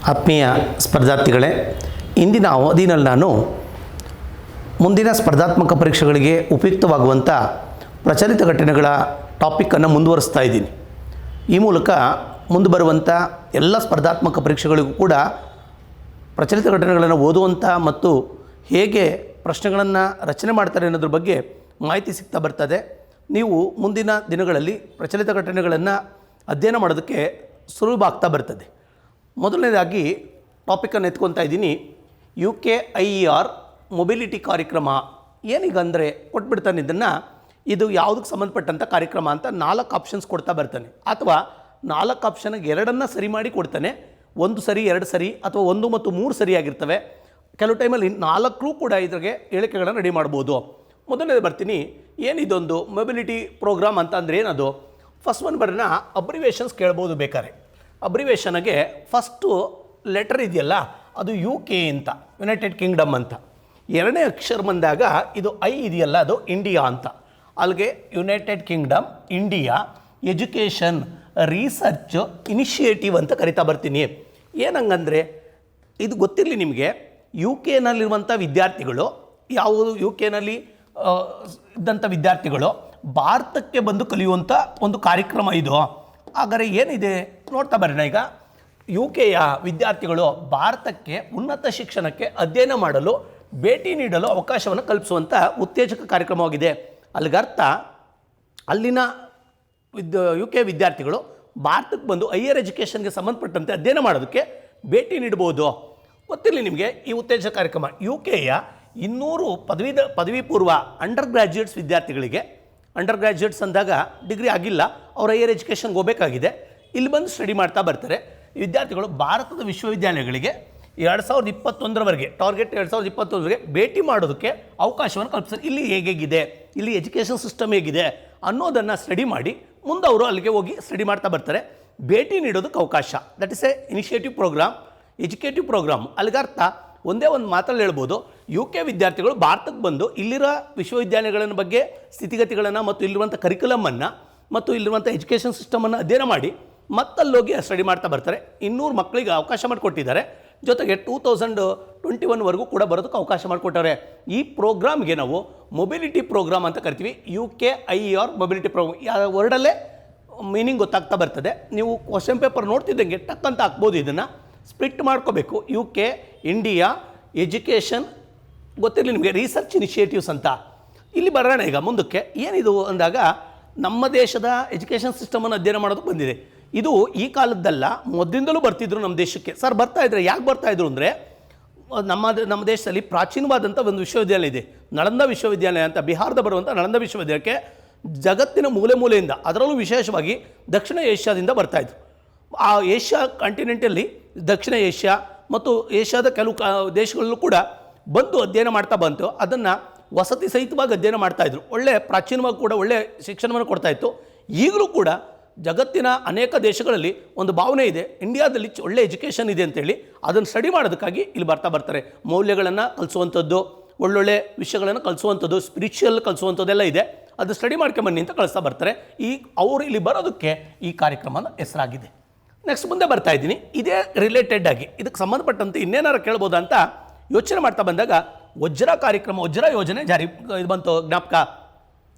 ಆತ್ಮೀಯ ಸ್ಪರ್ಧಾರ್ಥಿಗಳೇ, ಇಂದಿನ ಅವಧಿನಲ್ಲಿ ನಾನು ಮುಂದಿನ ಸ್ಪರ್ಧಾತ್ಮಕ ಪರೀಕ್ಷೆಗಳಿಗೆ ಉಪಯುಕ್ತವಾಗುವಂಥ ಪ್ರಚಲಿತ ಘಟನೆಗಳ ಟಾಪಿಕನ್ನು ಮುಂದುವರಿಸ್ತಾ ಇದ್ದೀನಿ. ಈ ಮೂಲಕ ಮುಂದೆ ಬರುವಂಥ ಎಲ್ಲ ಸ್ಪರ್ಧಾತ್ಮಕ ಪರೀಕ್ಷೆಗಳಿಗೂ ಕೂಡ ಪ್ರಚಲಿತ ಘಟನೆಗಳನ್ನು ಓದುವಂಥ ಮತ್ತು ಹೇಗೆ ಪ್ರಶ್ನೆಗಳನ್ನು ರಚನೆ ಮಾಡ್ತಾರೆ ಅನ್ನೋದ್ರ ಬಗ್ಗೆ ಮಾಹಿತಿ ಸಿಗ್ತಾ ಬರ್ತದೆ. ನೀವು ಮುಂದಿನ ದಿನಗಳಲ್ಲಿ ಪ್ರಚಲಿತ ಘಟನೆಗಳನ್ನು ಅಧ್ಯಯನ ಮಾಡೋದಕ್ಕೆ ಸುಲಭ ಆಗ್ತಾ ಬರ್ತದೆ. ಮೊದಲನೇದಾಗಿ ಟಾಪಿಕನ್ನು ಎತ್ಕೊತಾ ಇದ್ದೀನಿ. UKIER ಮೊಬಿಲಿಟಿ ಕಾರ್ಯಕ್ರಮ ಏನೀಗ ಅಂದರೆ ಕೊಟ್ಬಿಡ್ತಾನೆ ಇದನ್ನು. ಇದು ಯಾವುದಕ್ಕೆ ಸಂಬಂಧಪಟ್ಟಂಥ ಕಾರ್ಯಕ್ರಮ ಅಂತ 4 ಆಪ್ಷನ್ಸ್ ಕೊಡ್ತಾ ಬರ್ತಾನೆ, ಅಥವಾ 4 ಆಪ್ಷನ್ಗೆ 2 ಸರಿ ಮಾಡಿ ಕೊಡ್ತಾನೆ. 1 ಸರಿ 2 ಸರಿ ಅಥವಾ 1 ಮತ್ತು 3 ಸರಿಯಾಗಿರ್ತವೆ. ಕೆಲವು ಟೈಮಲ್ಲಿ 4 ಕೂಡ ಇದ್ರಿಗೆ ಹೇಳಿಕೆಗಳನ್ನು ರೆಡಿ ಮಾಡ್ಬೋದು. ಮೊದಲನೇದು ಬರ್ತೀನಿ. ಏನಿದೊಂದು ಮೊಬಿಲಿಟಿ ಪ್ರೋಗ್ರಾಮ್ ಅಂತ ಅಂದರೆ ಏನದು? ಫಸ್ಟ್ ಒನ್ ಬರೋಣ, ಅಬ್ರಿವೇಷನ್ಸ್ ಕೇಳ್ಬೋದು ಬೇಕಾರೆ. ಅಬ್ರಿವೇಷನ್ಗೆ ಫಸ್ಟು ಲೆಟರ್ ಇದೆಯಲ್ಲ, ಅದು UK ಅಂತ, ಯುನೈಟೆಡ್ ಕಿಂಗ್ಡಮ್ ಅಂತ. 2ನೇ ಅಕ್ಷರ ಬಂದಾಗ ಇದು I ಇದೆಯಲ್ಲ, ಅದು ಇಂಡಿಯಾ ಅಂತ. ಅಲ್ಲಿಗೆ United Kingdom, India, education research initiative ಅಂತ ಕರಿತಾ ಬರ್ತೀನಿ. ಏನಂಗಂದರೆ ಇದು ಗೊತ್ತಿರಲಿ ನಿಮಗೆ, UK-ನಲ್ಲಿರುವಂಥ ವಿದ್ಯಾರ್ಥಿಗಳು, ಯಾವುದು UK-ನಲ್ಲಿ ಇದ್ದಂಥ ವಿದ್ಯಾರ್ಥಿಗಳು ಭಾರತಕ್ಕೆ ಬಂದು ಕಲಿಯುವಂಥ ಒಂದು ಕಾರ್ಯಕ್ರಮ ಇದು. ಹಾಗಾದರೆ ಏನಿದೆ ನೋಡ್ತಾ ಬರೋಣ. ಈಗ UK-ಯ ವಿದ್ಯಾರ್ಥಿಗಳು ಭಾರತಕ್ಕೆ ಉನ್ನತ ಶಿಕ್ಷಣಕ್ಕೆ ಅಧ್ಯಯನ ಮಾಡಲು ಭೇಟಿ ನೀಡಲು ಅವಕಾಶವನ್ನು ಕಲ್ಪಿಸುವಂಥ ಉತ್ತೇಜಕ ಕಾರ್ಯಕ್ರಮವಾಗಿದೆ. ಅಲ್ಲಿಗರ್ಥ ಅಲ್ಲಿನ UK ವಿದ್ಯಾರ್ಥಿಗಳು ಭಾರತಕ್ಕೆ ಬಂದು ಹೈಯರ್ ಎಜುಕೇಷನ್ಗೆ ಸಂಬಂಧಪಟ್ಟಂತೆ ಅಧ್ಯಯನ ಮಾಡೋದಕ್ಕೆ ಭೇಟಿ ನೀಡಬಹುದು. ಗೊತ್ತಿರಲಿ ನಿಮಗೆ ಈ ಉತ್ತೇಜಕ ಕಾರ್ಯಕ್ರಮ. UK-ಯ 200 ಪದವಿ ಪೂರ್ವ ಅಂಡರ್ ಗ್ರ್ಯಾಜುಯೇಟ್ಸ್ ವಿದ್ಯಾರ್ಥಿಗಳಿಗೆ, ಅಂಡರ್ ಗ್ರ್ಯಾಜುಯೇಟ್ಸ್ ಅಂದಾಗ ಡಿಗ್ರಿ ಆಗಿಲ್ಲ, ಅವ್ರು ಹೈಯರ್ ಎಜುಕೇಷನ್ಗೆ ಹೋಗಬೇಕಾಗಿದೆ, ಇಲ್ಲಿ ಬಂದು ಸ್ಟಡಿ ಮಾಡ್ತಾ ಬರ್ತಾರೆ. ಈ ವಿದ್ಯಾರ್ಥಿಗಳು ಭಾರತದ ವಿಶ್ವವಿದ್ಯಾಲಯಗಳಿಗೆ 2021ರವರೆಗೆ, ಟಾರ್ಗೆಟ್ 2021ರವರೆಗೆ ಭೇಟಿ ಮಾಡೋದಕ್ಕೆ ಅವಕಾಶವನ್ನು ಕಲ್ಪಿಸ್ತಾರೆ. ಇಲ್ಲಿ ಹೇಗಿದೆ, ಇಲ್ಲಿ ಎಜುಕೇಷನ್ ಸಿಸ್ಟಮ್ ಹೇಗಿದೆ ಅನ್ನೋದನ್ನು ಸ್ಟಡಿ ಮಾಡಿ ಮುಂದೆ ಅವರು ಅಲ್ಲಿಗೆ ಹೋಗಿ ಸ್ಟಡಿ ಮಾಡ್ತಾ ಬರ್ತಾರೆ. ಭೇಟಿ ನೀಡೋದಕ್ಕೆ ಅವಕಾಶ, that is a initiative programme, educative programme. ಅಲ್ಲಿಗರ್ಥ ಒಂದೇ ಒಂದು ಮಾತಲ್ಲಿ ಹೇಳ್ಬೋದು, UK ವಿದ್ಯಾರ್ಥಿಗಳು ಭಾರತಕ್ಕೆ ಬಂದು ಇಲ್ಲಿರೋ ವಿಶ್ವವಿದ್ಯಾಲಯಗಳ ಬಗ್ಗೆ ಸ್ಥಿತಿಗತಿಗಳನ್ನು ಮತ್ತು ಇಲ್ಲಿರುವಂಥ ಕರಿಕ್ಯುಲಮನ್ನು ಮತ್ತು ಇಲ್ಲಿರುವಂಥ ಎಜುಕೇಷನ್ ಸಿಸ್ಟಮನ್ನು ಅಧ್ಯಯನ ಮಾಡಿ ಮತ್ತಲ್ಲೋಗಿ ಸ್ಟಡಿ ಮಾಡ್ತಾ ಬರ್ತಾರೆ. 200 ಮಕ್ಕಳಿಗೆ ಅವಕಾಶ ಮಾಡಿಕೊಟ್ಟಿದ್ದಾರೆ. ಜೊತೆಗೆ 2021ವರೆಗೂ ಕೂಡ ಬರೋದಕ್ಕೆ ಅವಕಾಶ ಮಾಡಿಕೊಟ್ಟಾರೆ. ಈ ಪ್ರೋಗ್ರಾಮ್ಗೆ ನಾವು ಮೊಬಿಲಿಟಿ ಪ್ರೋಗ್ರಾಮ್ ಅಂತ ಕರಿತೀವಿ. UKIER mobility program. ಯಾವ ವರ್ಡಲ್ಲೇ ಮೀನಿಂಗ್ ಗೊತ್ತಾಗ್ತಾ ಬರ್ತದೆ. ನೀವು ಕ್ವಶನ್ ಪೇಪರ್ ನೋಡ್ತಿದ್ದಂಗೆ ಟಕ್ ಅಂತ ಹಾಕ್ಬೋದು. ಇದನ್ನು ಸ್ಪ್ಲಿಟ್ ಮಾಡ್ಕೋಬೇಕು. UK, ಇಂಡಿಯಾ, ಎಜುಕೇಷನ್, ಗೊತ್ತಿರಲಿ ನಿಮಗೆ, ರಿಸರ್ಚ್ ಇನಿಷಿಯೇಟಿವ್ಸ್ ಅಂತ. ಇಲ್ಲಿ ಬರೋಣ ಈಗ ಮುಂದಕ್ಕೆ. ಏನಿದು ಅಂದಾಗ ನಮ್ಮ ದೇಶದ ಎಜುಕೇಷನ್ ಸಿಸ್ಟಮನ್ನು ಅಧ್ಯಯನ ಮಾಡೋದಕ್ಕೆ ಬಂದಿದೆ. ಇದು ಈ ಕಾಲದ್ದಲ್ಲ, ಮೊದಲಿಂದಲೂ ಬರ್ತಿದ್ರು ನಮ್ಮ ದೇಶಕ್ಕೆ. ಸರ್ ಬರ್ತಾಯಿದ್ರೆ ಯಾಕೆ ಬರ್ತಾಯಿದ್ರು ಅಂದರೆ, ನಮ್ಮ ದೇಶದಲ್ಲಿ ಪ್ರಾಚೀನವಾದಂಥ ಒಂದು ವಿಶ್ವವಿದ್ಯಾಲಯ ಇದೆ, ನಳಂದ ವಿಶ್ವವಿದ್ಯಾಲಯ ಅಂತ. ಬಿಹಾರದ ಬರುವಂಥ ನಳಂದ ವಿಶ್ವವಿದ್ಯಾಲಯಕ್ಕೆ ಜಗತ್ತಿನ ಮೂಲೆ ಮೂಲೆಯಿಂದ, ಅದರಲ್ಲೂ ವಿಶೇಷವಾಗಿ ದಕ್ಷಿಣ ಏಷ್ಯಾದಿಂದ ಬರ್ತಾಯಿದ್ರು. ಆ ಏಷ್ಯಾ ಕಾಂಟಿನೆಂಟಲ್ಲಿ ದಕ್ಷಿಣ ಏಷ್ಯಾ ಮತ್ತು ಏಷ್ಯಾದ ಕೆಲವು ದೇಶಗಳಲ್ಲೂ ಕೂಡ ಬಂದು ಅಧ್ಯಯನ ಮಾಡ್ತಾ ಬಂತು. ಅದನ್ನು ವಸತಿ ಸಹಿತವಾಗಿ ಅಧ್ಯಯನ ಮಾಡ್ತಾಯಿದ್ರು. ಒಳ್ಳೆ ಪ್ರಾಚೀನವಾಗಿ ಕೂಡ ಒಳ್ಳೆ ಶಿಕ್ಷಣವನ್ನು ಕೊಡ್ತಾಯಿತ್ತು. ಈಗಲೂ ಕೂಡ ಜಗತ್ತಿನ ಅನೇಕ ದೇಶಗಳಲ್ಲಿ ಒಂದು ಭಾವನೆ ಇದೆ, ಇಂಡಿಯಾದಲ್ಲಿ ಒಳ್ಳೆ ಎಜುಕೇಷನ್ ಇದೆ ಅಂತೇಳಿ. ಅದನ್ನು ಸ್ಟಡಿ ಮಾಡೋದಕ್ಕಾಗಿ ಇಲ್ಲಿ ಬರ್ತಾರೆ. ಮೌಲ್ಯಗಳನ್ನು ಕಲಿಸುವಂಥದ್ದು, ಒಳ್ಳೊಳ್ಳೆ ವಿಷಯಗಳನ್ನು ಕಲಿಸುವಂಥದ್ದು, ಸ್ಪಿರಿಚುವಲ್ ಕಲಿಸುವಂಥದ್ದೆಲ್ಲ ಇದೆ. ಅದು ಸ್ಟಡಿ ಮಾಡ್ಕೊಂಬನ್ನಿ ಅಂತ ಕಳಿಸ್ತಾ ಬರ್ತಾರೆ. ಅವರು ಇಲ್ಲಿ ಬರೋದಕ್ಕೆ ಈ ಕಾರ್ಯಕ್ರಮದ ಹೆಸರಾಗಿದೆ. ನೆಕ್ಸ್ಟ್ ಮುಂದೆ ಬರ್ತಾ ಇದ್ದೀನಿ. ಇದೇ ರಿಲೇಟೆಡ್ ಆಗಿ ಇದಕ್ಕೆ ಸಂಬಂಧಪಟ್ಟಂತೆ ಇನ್ನೇನಾರು ಕೇಳ್ಬೋದಾ ಅಂತ ಯೋಚನೆ ಮಾಡ್ತಾ ಬಂದಾಗ, ವಜ್ರ ಕಾರ್ಯಕ್ರಮ, ವಜ್ರ ಯೋಜನೆ ಜಾರಿ ಇದು ಬಂತು ಜ್ಞಾಪಕ.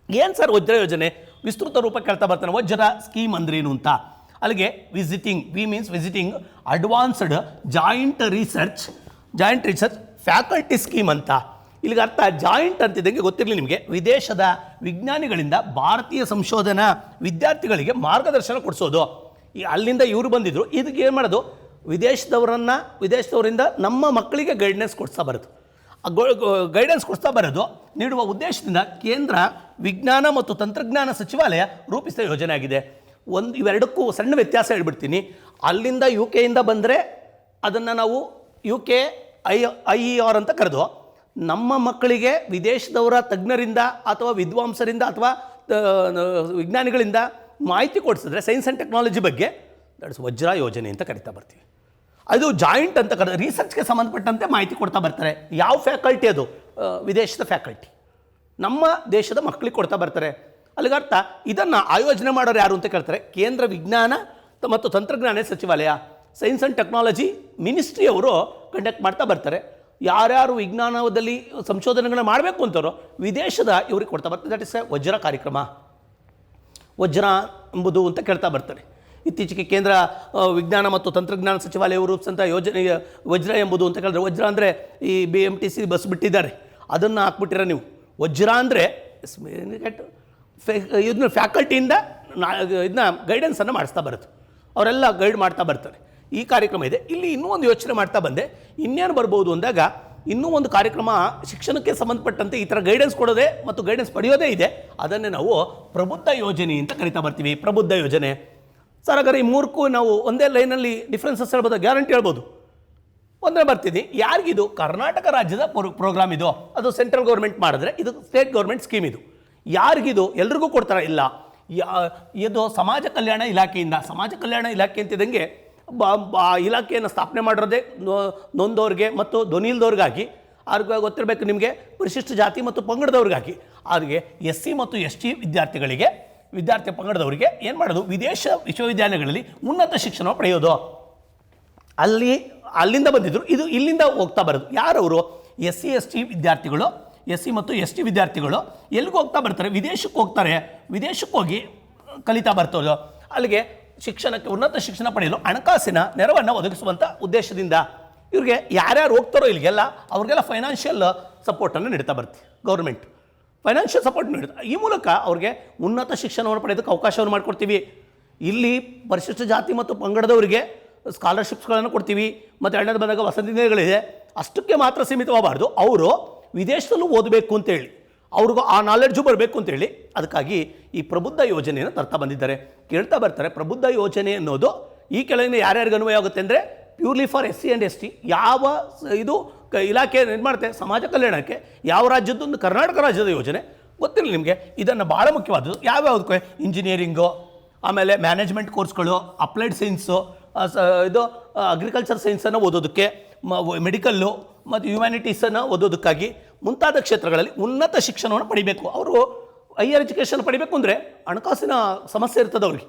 ಏನು ಸರ್ ವಜ್ರ ಯೋಜನೆ? ವಿಸ್ತೃತ ರೂಪ ಕೇಳ್ತಾ ಬರ್ತಾನೆ. ವಜ್ರ ಸ್ಕೀಮ್ ಅಂದ್ರೇನು ಅಂತ. ಅಲ್ಲಿಗೆ visiting, V means visiting advanced joint research faculty scheme ಅಂತ. ಇಲ್ಲಿಗೆ ಅರ್ಥ ಜಾಯಿಂಟ್ ಅಂತಿದ್ದಂಗೆ ಗೊತ್ತಿರಲಿ ನಿಮಗೆ, ವಿದೇಶದ ವಿಜ್ಞಾನಿಗಳಿಂದ ಭಾರತೀಯ ಸಂಶೋಧನಾ ವಿದ್ಯಾರ್ಥಿಗಳಿಗೆ ಮಾರ್ಗದರ್ಶನ ಕೊಡಿಸೋದು. ಅಲ್ಲಿಂದ ಇವರು ಬಂದಿದ್ದರು, ಇದಕ್ಕೆ ಏನು ಮಾಡೋದು, ವಿದೇಶದವರಿಂದ ನಮ್ಮ ಮಕ್ಕಳಿಗೆ ಗೈಡೆನ್ಸ್ ಕೊಡಿಸ್ತಾ ಬರೋದು ನೀಡುವ ಉದ್ದೇಶದಿಂದ ಕೇಂದ್ರ ವಿಜ್ಞಾನ ಮತ್ತು ತಂತ್ರಜ್ಞಾನ ಸಚಿವಾಲಯ ರೂಪಿಸಿದ ಯೋಜನೆ ಆಗಿದೆ. ಇವೆರಡಕ್ಕೂ ಸಣ್ಣ ವ್ಯತ್ಯಾಸ ಹೇಳ್ಬಿಡ್ತೀನಿ. ಅಲ್ಲಿಂದ UK-ಯಿಂದ ಬಂದರೆ ಅದನ್ನು ನಾವು UKIER ಅಂತ ಕರೆದು, ನಮ್ಮ ಮಕ್ಕಳಿಗೆ ವಿದೇಶದವರ ತಜ್ಞರಿಂದ ಅಥವಾ ವಿದ್ವಾಂಸರಿಂದ ಅಥವಾ ವಿಜ್ಞಾನಿಗಳಿಂದ ಮಾಹಿತಿ ಕೊಡಿಸಿದ್ರೆ ಸೈನ್ಸ್ ಆ್ಯಂಡ್ ಟೆಕ್ನಾಲಜಿ ಬಗ್ಗೆ, ದಟ್ ಇಸ್ ವಜ್ರ ಯೋಜನೆ ಅಂತ ಕರಿತಾ ಬರ್ತೀವಿ. ಅದು ಜಾಯಿಂಟ್ ಅಂತ ಕರೆದು ರಿಸರ್ಚ್ಗೆ ಸಂಬಂಧಪಟ್ಟಂತೆ ಮಾಹಿತಿ ಕೊಡ್ತಾ ಬರ್ತಾರೆ. ಯಾವ ಫ್ಯಾಕಲ್ಟಿ ಅದು? ವಿದೇಶದ ಫ್ಯಾಕಲ್ಟಿ ನಮ್ಮ ದೇಶದ ಮಕ್ಕಳಿಗೆ ಕೊಡ್ತಾ ಬರ್ತಾರೆ. ಅಲ್ಲಿಗರ್ಥ ಇದನ್ನು ಆಯೋಜನೆ ಮಾಡೋರು ಯಾರು ಅಂತ ಕೇಳ್ತಾರೆ. ಕೇಂದ್ರ ವಿಜ್ಞಾನ ಮತ್ತು ತಂತ್ರಜ್ಞಾನ ಸಚಿವಾಲಯ. ಸೈನ್ಸ್ ಆ್ಯಂಡ್ ಟೆಕ್ನಾಲಜಿ ಮಿನಿಸ್ಟ್ರಿಯವರು ಕಂಡಕ್ಟ್ ಮಾಡ್ತಾ ಬರ್ತಾರೆ. ಯಾರ್ಯಾರು ವಿಜ್ಞಾನದಲ್ಲಿ ಸಂಶೋಧನೆಗಳನ್ನ ಮಾಡಬೇಕು ಅಂತಾರೋ ವಿದೇಶದ ಇವ್ರಿಗೆ ಕೊಡ್ತಾ ಬರ್ತಾರೆ. ದಟ್ ಇಸ್ ಎ ವಜ್ರ ಕಾರ್ಯಕ್ರಮ. ವಜ್ರ ಎಂಬುದು ಅಂತ ಕೇಳ್ತಾ ಬರ್ತಾರೆ. ಇತ್ತೀಚೆಗೆ ಕೇಂದ್ರ ವಿಜ್ಞಾನ ಮತ್ತು ತಂತ್ರಜ್ಞಾನ ಸಚಿವಾಲಯವು ರೂಪಿಸಿದಂಥ ಯೋಜನೆ ವಜ್ರ ಎಂಬುದು ಅಂತ ಕೇಳಿದ್ರೆ, ವಜ್ರ ಅಂದರೆ ಈ BMTC ಬಸ್ ಬಿಟ್ಟಿದ್ದಾರೆ, ಅದನ್ನು ಹಾಕ್ಬಿಟ್ಟಿರ ನೀವು. ವಜ್ರ ಅಂದರೆ ಇದನ್ನ ಫ್ಯಾಕಲ್ಟಿಯಿಂದ ಇದನ್ನ ಗೈಡೆನ್ಸನ್ನು ಮಾಡಿಸ್ತಾ ಬರುತ್ತೆ, ಅವರೆಲ್ಲ ಗೈಡ್ ಮಾಡ್ತಾ ಬರ್ತಾರೆ. ಈ ಕಾರ್ಯಕ್ರಮ ಇದೆ. ಇಲ್ಲಿ ಇನ್ನೂ ಒಂದು ಯೋಚನೆ ಮಾಡ್ತಾ ಬಂದೆ, ಇನ್ನೇನು ಬರ್ಬೋದು ಅಂದಾಗ ಇನ್ನೂ ಒಂದು ಕಾರ್ಯಕ್ರಮ ಶಿಕ್ಷಣಕ್ಕೆ ಸಂಬಂಧಪಟ್ಟಂತೆ ಈ ಥರ ಗೈಡೆನ್ಸ್ ಕೊಡೋದೇ ಮತ್ತು ಗೈಡೆನ್ಸ್ ಪಡೆಯೋದೇ ಇದೆ. ಅದನ್ನೇ ನಾವು ಪ್ರಬುದ್ಧ ಯೋಜನೆ ಅಂತ ಕರಿತಾ ಬರ್ತೀವಿ. ಪ್ರಬುದ್ಧ ಯೋಜನೆ ಸರ್, ಹಾಗಾದ್ರೆ ಈ ಮೂರಕ್ಕೂ ನಾವು ಒಂದೇ ಲೈನಲ್ಲಿ ಡಿಫ್ರೆನ್ಸಸ್ ಹೇಳ್ಬೋದು, ಗ್ಯಾರಂಟಿ ಹೇಳ್ಬೋದು. ಒಂದೇ ಬರ್ತೀನಿ, ಯಾರಿಗಿದು ಕರ್ನಾಟಕ ರಾಜ್ಯದ ಪ್ರೋಗ್ರಾಮ್ ಇದು, ಅದು ಸೆಂಟ್ರಲ್ ಗೌರ್ಮೆಂಟ್ ಮಾಡಿದ್ರೆ, ಇದು ಸ್ಟೇಟ್ ಗೌರ್ಮೆಂಟ್ ಸ್ಕೀಮ್. ಇದು ಯಾರಿಗಿದು ಎಲ್ರಿಗೂ ಕೊಡ್ತಾರ? ಇಲ್ಲ, ಇದು ಸಮಾಜ ಕಲ್ಯಾಣ ಇಲಾಖೆಯಿಂದ. ಸಮಾಜ ಕಲ್ಯಾಣ ಇಲಾಖೆ ಅಂತಿದ್ದಂಗೆ ಇಲಾಖೆಯನ್ನು ಸ್ಥಾಪನೆ ಮಾಡಿರೋದೇ ನೊಂದವ್ರಿಗೆ ಮತ್ತು ಧ್ವನಿಲ್ದವ್ರಿಗಾಗಿ, ಅವ್ರಿಗೆ ಗೊತ್ತಿರಬೇಕು ನಿಮಗೆ, ಪರಿಶಿಷ್ಟ ಜಾತಿ ಮತ್ತು ಪಂಗಡದವ್ರಿಗಾಗಿ. ಅವ್ರಿಗೆ SC ಮತ್ತು ST ವಿದ್ಯಾರ್ಥಿ ಪಂಗಡದವರಿಗೆ ಏನು ಮಾಡೋದು, ವಿದೇಶ ವಿಶ್ವವಿದ್ಯಾಲಯಗಳಲ್ಲಿ ಉನ್ನತ ಶಿಕ್ಷಣ ಪಡೆಯೋದು. ಅಲ್ಲಿಂದ ಬಂದಿದ್ದರು, ಇದು ಇಲ್ಲಿಂದ ಹೋಗ್ತಾ ಬರೋದು. ಯಾರವರು? SC ಮತ್ತು ST ವಿದ್ಯಾರ್ಥಿಗಳು ಎಲ್ಲಿಗೆ ಹೋಗ್ತಾ ಬರ್ತಾರೆ? ವಿದೇಶಕ್ಕೆ ಹೋಗ್ತಾರೆ. ವಿದೇಶಕ್ಕೆ ಹೋಗಿ ಕಲಿತಾ ಬರ್ತಾರೆ. ಅಲ್ಲಿಗೆ ಶಿಕ್ಷಣಕ್ಕೆ, ಉನ್ನತ ಶಿಕ್ಷಣ ಪಡೆಯಲು ಹಣಕಾಸಿನ ನೆರವನ್ನು ಒದಗಿಸುವಂಥ ಉದ್ದೇಶದಿಂದ ಇವ್ರಿಗೆ ಯಾರ್ಯಾರು ಹೋಗ್ತಾರೋ ಇಲ್ಲಿಗೆಲ್ಲ ಅವ್ರಿಗೆಲ್ಲ ಫೈನಾನ್ಷಿಯಲ್ ಸಪೋರ್ಟನ್ನು ನೀಡ್ತಾ ಬರ್ತೀವಿ. ಗೌರ್ಮೆಂಟ್ ಫೈನಾನ್ಷಿಯಲ್ ಸಪೋರ್ಟ್ ನೀಡುತ್ತೆ. ಈ ಮೂಲಕ ಅವ್ರಿಗೆ ಉನ್ನತ ಶಿಕ್ಷಣವನ್ನು ಪಡೆಯೋದಕ್ಕೆ ಅವಕಾಶವನ್ನು ಮಾಡಿಕೊಡ್ತೀವಿ. ಇಲ್ಲಿ ಪರಿಶಿಷ್ಟ ಜಾತಿ ಮತ್ತು ಪಂಗಡದವರಿಗೆ ಸ್ಕಾಲರ್ಶಿಪ್ಸ್ಗಳನ್ನು ಕೊಡ್ತೀವಿ. ಮತ್ತು ಎರಡನೇದು ಬಂದಾಗ ವಸತಿ ನಿಲಯಗಳಿದೆ. ಅಷ್ಟಕ್ಕೆ ಮಾತ್ರ ಸೀಮಿತವಾಗಬಾರ್ದು, ಅವರು ವಿದೇಶದಲ್ಲೂ ಓದಬೇಕು ಅಂತೇಳಿ, ಅವ್ರಿಗೂ ಆ ನಾಲೆಡ್ಜು ಬರಬೇಕು ಅಂತೇಳಿ ಅದಕ್ಕಾಗಿ ಈ ಪ್ರಬುದ್ಧ ಯೋಜನೆಯನ್ನು ತರ್ತಾ ಬಂದಿದ್ದಾರೆ. ಕೇಳ್ತಾ ಬರ್ತಾರೆ, ಪ್ರಬುದ್ಧ ಯೋಜನೆ ಅನ್ನೋದು ಈ ಕೆಳಗಿನ ಯಾರ್ಯಾರಿಗೆ ಅನ್ವಯ ಆಗುತ್ತೆ ಅಂದರೆ purely for SC and ST. ಯಾವ ಇದು ಇಲಾಖೆ ಏನು ಮಾಡುತ್ತೆ ಸಮಾಜ ಕಲ್ಯಾಣಕ್ಕೆ, ಯಾವ ರಾಜ್ಯದ್ದೊಂದು ಕರ್ನಾಟಕ ರಾಜ್ಯದ ಯೋಜನೆ ಗೊತ್ತಿರಲಿ ನಿಮಗೆ. ಇದನ್ನು ಭಾಳ ಮುಖ್ಯವಾದದ್ದು. ಯಾವ್ಯಾವುದಕ್ಕೆ? ಇಂಜಿನಿಯರಿಂಗು, ಆಮೇಲೆ ಮ್ಯಾನೇಜ್ಮೆಂಟ್ ಕೋರ್ಸ್ಗಳು, ಅಪ್ಲೈಡ್ ಸೈನ್ಸು, ಇದು ಅಗ್ರಿಕಲ್ಚರ್ ಸೈನ್ಸನ್ನು ಓದೋದಕ್ಕೆ, ಮೆಡಿಕಲ್ಲು ಮತ್ತು ಹ್ಯುಮ್ಯಾನಿಟೀಸನ್ನು ಓದೋದಕ್ಕಾಗಿ ಮುಂತಾದ ಕ್ಷೇತ್ರಗಳಲ್ಲಿ ಉನ್ನತ ಶಿಕ್ಷಣವನ್ನು ಪಡಿಬೇಕು. ಅವರು ಹೈಯರ್ ಎಜುಕೇಷನ್ ಪಡಿಬೇಕು ಅಂದರೆ ಹಣಕಾಸಿನ ಸಮಸ್ಯೆ ಇರ್ತದೆ ಅವ್ರಿಗೆ,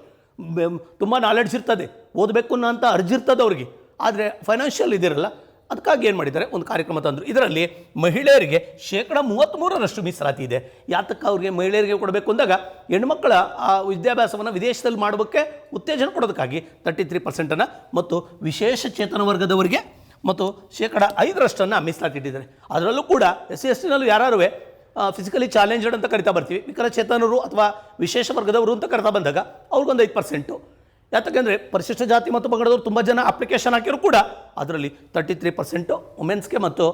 ತುಂಬ ನಾಲೆಡ್ಜ್ ಇರ್ತದೆ, ಓದಬೇಕು ಅನ್ನೋಂಥ ಅರ್ಜಿ ಇರ್ತದೆ ಅವ್ರಿಗೆ, ಆದರೆ ಫೈನಾನ್ಷಿಯಲ್ ಇದಿರಲ್ಲ. ಅದಕ್ಕಾಗಿ ಏನು ಮಾಡಿದ್ದಾರೆ, ಒಂದು ಕಾರ್ಯಕ್ರಮ ತಂದರು. ಇದರಲ್ಲಿ ಮಹಿಳೆಯರಿಗೆ 33% ಮೀಸಲಾತಿ ಇದೆ. ಯಾತಕ್ಕೆ ಅವ್ರಿಗೆ ಮಹಿಳೆಯರಿಗೆ ಕೊಡಬೇಕು ಅಂದಾಗ, ಹೆಣ್ಮಕ್ಕಳ ಆ ವಿದ್ಯಾಭ್ಯಾಸವನ್ನು ವಿದೇಶದಲ್ಲಿ ಮಾಡೋದಕ್ಕೆ ಉತ್ತೇಜನ ಕೊಡೋದಕ್ಕಾಗಿ 33% ಮತ್ತು ವಿಶೇಷ ಚೇತನ ವರ್ಗದವರಿಗೆ ಮತ್ತು 5% ಮೀಸಲಾತಿ ಇಟ್ಟಿದ್ದಾರೆ. ಅದರಲ್ಲೂ ಕೂಡ SC STನಲ್ಲೂ ಯಾರು ಫಿಸಿಕಲಿ ಚಾಲೆಂಜ್ಡ್ ಅಂತ ಕರಿತಾ ಬರ್ತೀವಿ, ವಿಕಲಚೇತನರು ಅಥವಾ ವಿಶೇಷ ವರ್ಗದವರು ಅಂತ ಕರಿತಾ ಬಂದಾಗ ಅವ್ರಿಗೊಂದು 5%. ಯಾತಕ್ಕೆಂದರೆ ಪರಿಶಿಷ್ಟ ಜಾತಿ ಮತ್ತು ಪಂಗಡದವರು ತುಂಬ ಜನ ಅಪ್ಲಿಕೇಶನ್ ಹಾಕಿದ್ರು ಕೂಡ ಅದರಲ್ಲಿ 33% ವುಮೆನ್ಸ್ಗೆ ಮತ್ತು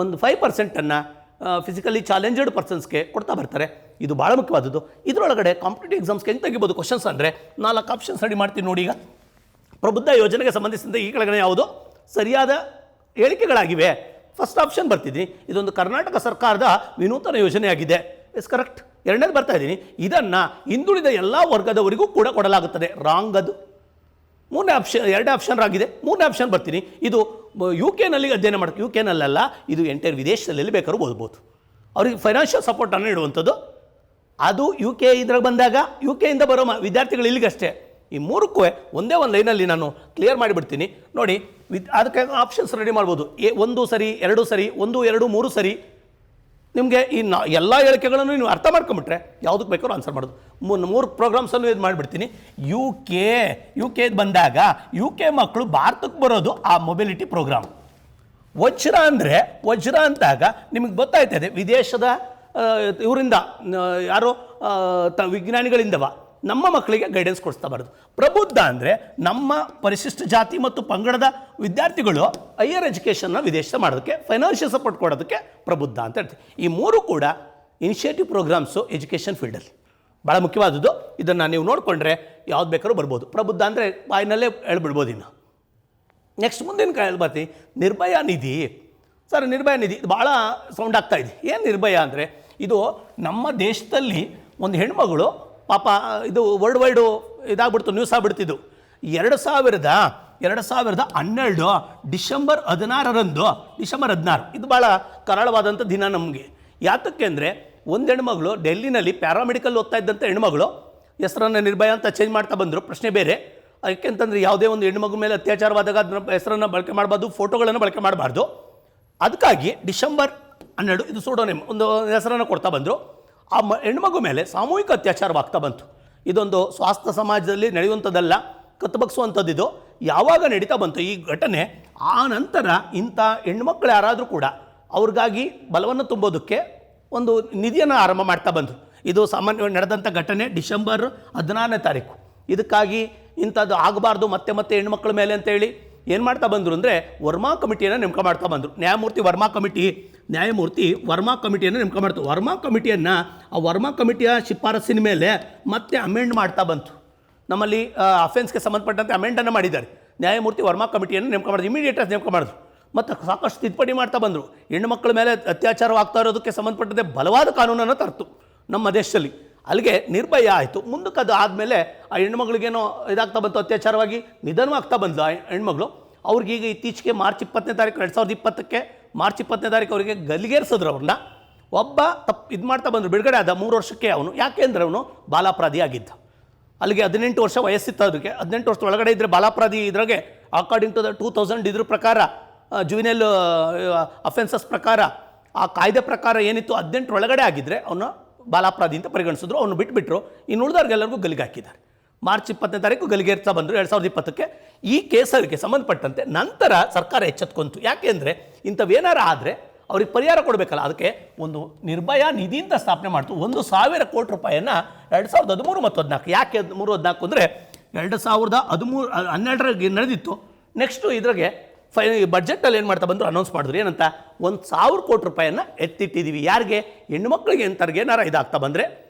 ಒಂದು 5% ಫಿಸಿಕಲಿ ಚಾಲೆಂಜ್ಡ್ ಪರ್ಸನ್ಸ್ಗೆ ಕೊಡ್ತಾ ಬರ್ತಾರೆ. ಇದು ಭಾಳ ಮುಖ್ಯವಾದದ್ದು. ಇದರೊಳಗಡೆ ಕಾಂಪಿಟೇಟಿವ್ ಎಕ್ಸಾಮ್ಸ್ಗೆ ಹೆಂಗೆ ತೆಗಿಬೋದು ಕ್ವಶನ್ಸ್ ಅಂದರೆ 4 ಆಪ್ಷನ್ಸ್ ರೆಡಿ ಮಾಡ್ತೀನಿ ನೋಡಿ. ಈಗ ಪ್ರಬುದ್ಧ ಯೋಜನೆಗೆ ಸಂಬಂಧಿಸಿದಂತೆ ಈ ಕೆಳಗಡೆ ಯಾವುದು ಸರಿಯಾದ ಹೇಳಿಕೆಗಳಾಗಿವೆ. ಫಸ್ಟ್ ಆಪ್ಷನ್ ಬರ್ತಿದ್ದೀನಿ, ಇದೊಂದು ಕರ್ನಾಟಕ ಸರ್ಕಾರದ ವಿನೂತನ ಯೋಜನೆಯಾಗಿದೆ. Is correct. ಎರಡನೇದು ಬರ್ತಾ ಇದ್ದೀನಿ, ಇದನ್ನು ಹಿಂದುಳಿದ ಎಲ್ಲ ವರ್ಗದವರಿಗೂ ಕೂಡ ಕೊಡಲಾಗುತ್ತದೆ. ರಾಂಗ್ ಅದು. ಮೂರನೇ ಆಪ್ಷನ್, 2 ಆಪ್ಷನ್ ಆಗಿದೆ. ಮೂರನೇ ಆಪ್ಷನ್ ಬರ್ತೀನಿ, ಇದು UK ಅಧ್ಯಯನ ಮಾಡ್ತೀವಿ. UK ಇದು ಎಂಟೈರ್ ವಿದೇಶದಲ್ಲಿ ಬೇಕಾದ್ರೂ ಓದ್ಬೋದು. ಅವ್ರಿಗೆ ಫೈನಾನ್ಷಿಯಲ್ ಸಪೋರ್ಟನ್ನು ನೀಡುವಂಥದ್ದು. ಅದು UK ಇದ್ರಾಗ ಬಂದಾಗ UK ಬರೋ ವಿದ್ಯಾರ್ಥಿಗಳು ಇಲ್ಲಿಗಷ್ಟೇ. ಈ ಮೂರಕ್ಕೂ ಒಂದೇ ಒಂದು ಲೈನಲ್ಲಿ ನಾನು ಕ್ಲಿಯರ್ ಮಾಡಿಬಿಡ್ತೀನಿ ನೋಡಿ. ಅದಕ್ಕೆ ಆಪ್ಷನ್ಸ್ ರೆಡಿ ಮಾಡ್ಬೋದು. 1 ಸರಿ, 2 ಸರಿ, 1, 2, 3 ಸರಿ. ನಿಮಗೆ ಈ ಎಲ್ಲ ಹೇಳಿಕೆಗಳನ್ನು ನೀವು ಅರ್ಥ ಮಾಡ್ಕೊಂಬಿಟ್ರೆ ಯಾವುದಕ್ಕೆ ಬೇಕಾದ್ರೂ ಆನ್ಸರ್ ಮಾಡೋದು. 3 ಪ್ರೋಗ್ರಾಮ್ಸನ್ನು ಇದು ಮಾಡಿಬಿಡ್ತೀನಿ. UK ಬಂದಾಗ UK ಮಕ್ಕಳು ಭಾರತಕ್ಕೆ ಬರೋದು ಆ ಮೊಬಿಲಿಟಿ ಪ್ರೋಗ್ರಾಮ್. ವಜ್ರ ಅಂತಾಗ ನಿಮಗೆ ಗೊತ್ತಾಯ್ತದೆ ವಿದೇಶದ ಇವರಿಂದ ಯಾರೋ ವಿಜ್ಞಾನಿಗಳಿಂದವ ನಮ್ಮ ಮಕ್ಕಳಿಗೆ ಗೈಡೆನ್ಸ್ ಕೊಡಿಸ್ತಾ ಬರೋದು. ಪ್ರಬುದ್ಧ ಅಂದರೆ ನಮ್ಮ ಪರಿಶಿಷ್ಟ ಜಾತಿ ಮತ್ತು ಪಂಗಡದ ವಿದ್ಯಾರ್ಥಿಗಳು ಹೈಯರ್ ಎಜುಕೇಷನ್ನ ವಿದೇಶ ಮಾಡೋದಕ್ಕೆ ಫೈನಾನ್ಷಿಯಲ್ ಸಪೋರ್ಟ್ ಕೊಡೋದಕ್ಕೆ ಪ್ರಬುದ್ಧ ಅಂತ ಹೇಳ್ತೀವಿ. ಈ 3 ಕೂಡ ಇನಿಷಿಯೇಟಿವ್ ಪ್ರೋಗ್ರಾಮ್ಸು ಎಜುಕೇಷನ್ ಫೀಲ್ಡಲ್ಲಿ ಭಾಳ ಮುಖ್ಯವಾದದ್ದು. ಇದನ್ನು ನೀವು ನೋಡಿಕೊಂಡ್ರೆ ಯಾವ್ದು ಬೇಕಾದ್ರೂ ಬರ್ಬೋದು. ಪ್ರಬುದ್ಧ ಅಂದರೆ ಬಾಯಿನಲ್ಲೇ ಹೇಳ್ಬಿಡ್ಬೋದು. ಇನ್ನು ನೆಕ್ಸ್ಟ್ ಮುಂದಿನ ಕಾಯಲ್ಲಿ ಬರ್ತೀವಿ, ನಿರ್ಭಯ ನಿಧಿ. ಸರ್, ನಿರ್ಭಯ ನಿಧಿ ಇದು ಭಾಳ ಸೌಂಡ್ ಆಗ್ತಾಯಿದೆ. ಏನು ನಿರ್ಭಯ ಅಂದರೆ, ಇದು ನಮ್ಮ ದೇಶದಲ್ಲಿ ಒಂದು ಹೆಣ್ಮಗಳು ಪಾಪ, ಇದು ವರ್ಲ್ಡ್ ವೈಡು ಇದಾಗ್ಬಿಡ್ತು, ನ್ಯೂಸ್ ಆಗ್ಬಿಡ್ತಿದ್ದು. 2012 ಡಿಸೆಂಬರ್ 16 ಇದು ಭಾಳ ಕರಾಳವಾದಂಥ ದಿನ ನಮಗೆ. ಯಾತಕ್ಕೆ ಅಂದರೆ, ಒಂದು ಹೆಣ್ಮಗಳು ಡೆಲ್ಲಿನಲ್ಲಿ ಪ್ಯಾರಾಮೆಡಿಕಲ್ ಓದ್ತಾ ಇದ್ದಂಥ ಹೆಣ್ಮಗಳು, ಹೆಸರನ್ನು ನಿರ್ಭಯ ಅಂತ ಚೇಂಜ್ ಮಾಡ್ತಾ ಬಂದರು, ಪ್ರಶ್ನೆ ಬೇರೆ. ಯಾಕೆಂತಂದರೆ ಯಾವುದೇ ಒಂದು ಹೆಣ್ಮಗು ಮೇಲೆ ಅತ್ಯಾಚಾರವಾದಾಗ ಅದನ್ನ ಹೆಸರನ್ನು ಬಳಕೆ ಮಾಡಬಾರ್ದು, ಫೋಟೋಗಳನ್ನು ಬಳಕೆ ಮಾಡಬಾರ್ದು. ಅದಕ್ಕಾಗಿ ಡಿಸೆಂಬರ್ 12 ಇದು ಸೂಡೋನೇಮ್ ಒಂದು ಹೆಸರನ್ನು ಕೊಡ್ತಾ ಬಂದರು. ಆ ಹೆಣ್ಮಗು ಮೇಲೆ ಸಾಮೂಹಿಕ ಅತ್ಯಾಚಾರವಾಗ್ತಾ ಬಂತು. ಇದೊಂದು ಸ್ವಾಸ್ಥ್ಯ ಸಮಾಜದಲ್ಲಿ ನಡೆಯುವಂಥದ್ದಲ್ಲ, ಕತ್ತಬಗ್ಸುವಂಥದ್ದು. ಇದು ಯಾವಾಗ ನಡೀತಾ ಬಂತು ಈ ಘಟನೆ, ಆ ನಂತರ ಇಂಥ ಹೆಣ್ಮಕ್ಳು ಯಾರಾದರೂ ಕೂಡ ಅವ್ರಿಗಾಗಿ ಬಲವನ್ನು ತುಂಬೋದಕ್ಕೆ ಒಂದು ನಿಧಿಯನ್ನು ಆರಂಭ ಮಾಡ್ತಾ ಬಂದರು. ಇದು ಸಾಮಾನ್ಯವಾಗಿ ನಡೆದಂಥ ಘಟನೆ ಡಿಸೆಂಬರ್ 16ನೇ ತಾರೀಕು. ಇದಕ್ಕಾಗಿ ಇಂಥದ್ದು ಆಗಬಾರ್ದು ಮತ್ತೆ ಹೆಣ್ಮಕ್ಳ ಮೇಲೆ ಅಂತೇಳಿ ಏನು ಮಾಡ್ತಾ ಬಂದರು ಅಂದರೆ ವರ್ಮಾ ಕಮಿಟಿಯನ್ನು ನೇಮಕ ಮಾಡ್ತಾ ಬಂದರು. ನ್ಯಾಯಮೂರ್ತಿ ವರ್ಮಾ ಕಮಿಟಿಯನ್ನು ನೇಮಕ ಮಾಡ್ತಾರೆ. ವರ್ಮಾ ಕಮಿಟಿಯ ಶಿಫಾರಸ್ಸಿನ ಮೇಲೆ ಮತ್ತೆ ಅಮೆಂಡ್ ಮಾಡ್ತಾ ಬಂತು. ನಮ್ಮಲ್ಲಿ ಅಫೆನ್ಸ್ಗೆ ಸಂಬಂಧಪಟ್ಟಂತೆ ಅಮೆಂಡನ್ನು ಮಾಡಿದ್ದಾರೆ. ನ್ಯಾಯಮೂರ್ತಿ ವರ್ಮಾ ಕಮಿಟಿಯನ್ನು ನೇಮಕ ಮಾಡಿದ್ರು, ಇಮಿಡಿಯೇಟಾಗಿ ನೇಮಕ ಮಾಡಿದ್ರು. ಮತ್ತು ಸಾಕಷ್ಟು ತಿದ್ದುಪಡಿ ಮಾಡ್ತಾ ಬಂದರು. ಹೆಣ್ಣುಮಕ್ಕಳ ಮೇಲೆ ಅತ್ಯಾಚಾರವಾಗ್ತಾ ಇರೋದಕ್ಕೆ ಸಂಬಂಧಪಟ್ಟಂತೆ ಬಲವಾದ ಕಾನೂನನ್ನು ತರ್ತು ನಮ್ಮ ದೇಶದಲ್ಲಿ. ಅಲ್ಲಿಗೆ ನಿರ್ಭಯ ಆಯಿತು. ಮುಂದಕ್ಕೆ ಅದು ಆದಮೇಲೆ ಆ ಹೆಣ್ಮಗಳಿಗೇನೋ ಇದಾಗ್ತಾ ಬಂತು, ಅತ್ಯಾಚಾರವಾಗಿ ನಿಧನವಾಗ್ತಾ ಬಂದು ಆ ಹೆಣ್ಮಗಳು. ಅವ್ರಿಗೀಗ ಇತ್ತೀಚೆಗೆ ಮಾರ್ಚ್ 20ನೇ ತಾರೀಕು 2020ಕ್ಕೆ ಮಾರ್ಚ್ 20ನೇ ತಾರೀಕು ಅವರಿಗೆ ಗಲ್ಲಿಗೇರಿಸಿದ್ರು. ಅವ್ರನ್ನ ಒಬ್ಬ ಇದು ಮಾಡ್ತಾ ಬಂದರು. ಬಿಡುಗಡೆ ಆದ 3 ವರ್ಷಕ್ಕೆ ಅವನು. ಯಾಕೆಂದರೆ ಅವನು ಬಾಲಾಪರಾಧಿ ಆಗಿದ್ದ. ಅಲ್ಲಿಗೆ 18 ವರ್ಷ ವಯಸ್ಸಿತ್ತು. ಅದಕ್ಕೆ 18 ವರ್ಷದ ಒಳಗಡೆ ಇದ್ದರೆ ಬಾಲಾಪರಾಧಿ. ಇದ್ರಾಗೆ ಅಕಾರ್ಡಿಂಗ್ ಟು ದ 2000 ಇದ್ರ ಪ್ರಕಾರ ಜುವಿನಲ್ ಅಫೆನ್ಸಸ್ ಪ್ರಕಾರ ಆ ಕಾಯ್ದೆ ಪ್ರಕಾರ ಏನಿತ್ತು 18 ಒಳಗಡೆ ಆಗಿದ್ದರೆ ಅವನು ಬಾಲಾಪರಾಧಿ ಅಂತ ಪರಿಗಣಿಸಿದ್ರು. ಅವನು ಬಿಟ್ಬಿಟ್ರು. ಇನ್ನು ಉಳಿದವ್ರಿಗೆಲ್ಲರಿಗೂ ಗಲ್ಲಿಗೆ ಹಾಕಿದ್ದಾರೆ. ಮಾರ್ಚ್ 20ನೇ ತಾರೀಕು ಗಲ್ಲಿಗೇರ್ತಾ ಬಂದರು 2020ಕ್ಕೆ. ಈ ಕೇಸರಿಗೆ ಸಂಬಂಧಪಟ್ಟಂತೆ ನಂತರ ಸರ್ಕಾರ ಎಚ್ಚೆತ್ಕೊಂತು. ಯಾಕೆಂದರೆ ಇಂಥವೇನಾರ ಆದರೆ ಅವ್ರಿಗೆ ಪರಿಹಾರ ಕೊಡಬೇಕಲ್ಲ. ಅದಕ್ಕೆ ಒಂದು ನಿರ್ಭಯ ನಿಧಿ ಅಂತ ಸ್ಥಾಪನೆ ಮಾಡ್ತು. 1,000 ಕೋಟಿ ರೂಪಾಯಿಯನ್ನು 2013 ಮತ್ತು 14. ಯಾಕೆ 13-14 ಅಂದರೆ 2012 ನಡೆದಿತ್ತು. ನೆಕ್ಸ್ಟು ಇದ್ರಾಗೆ ಬಜೆಟಲ್ಲಿ ಏನು ಮಾಡ್ತಾ ಬಂದರು, ಅನೌನ್ಸ್ ಮಾಡಿದ್ರು. ಏನಂತ 1,000 ಕೋಟಿ ರೂಪಾಯಿಯನ್ನು ಎತ್ತಿಟ್ಟಿದ್ದೀವಿ. ಯಾರಿಗೆ? ಹೆಣ್ಣುಮಕ್ಳಿಗೆ ಎಂಥವ್ರಿಗೆ ಏನಾರ ಇದಾಗ್ತಾ ಬಂದರೆ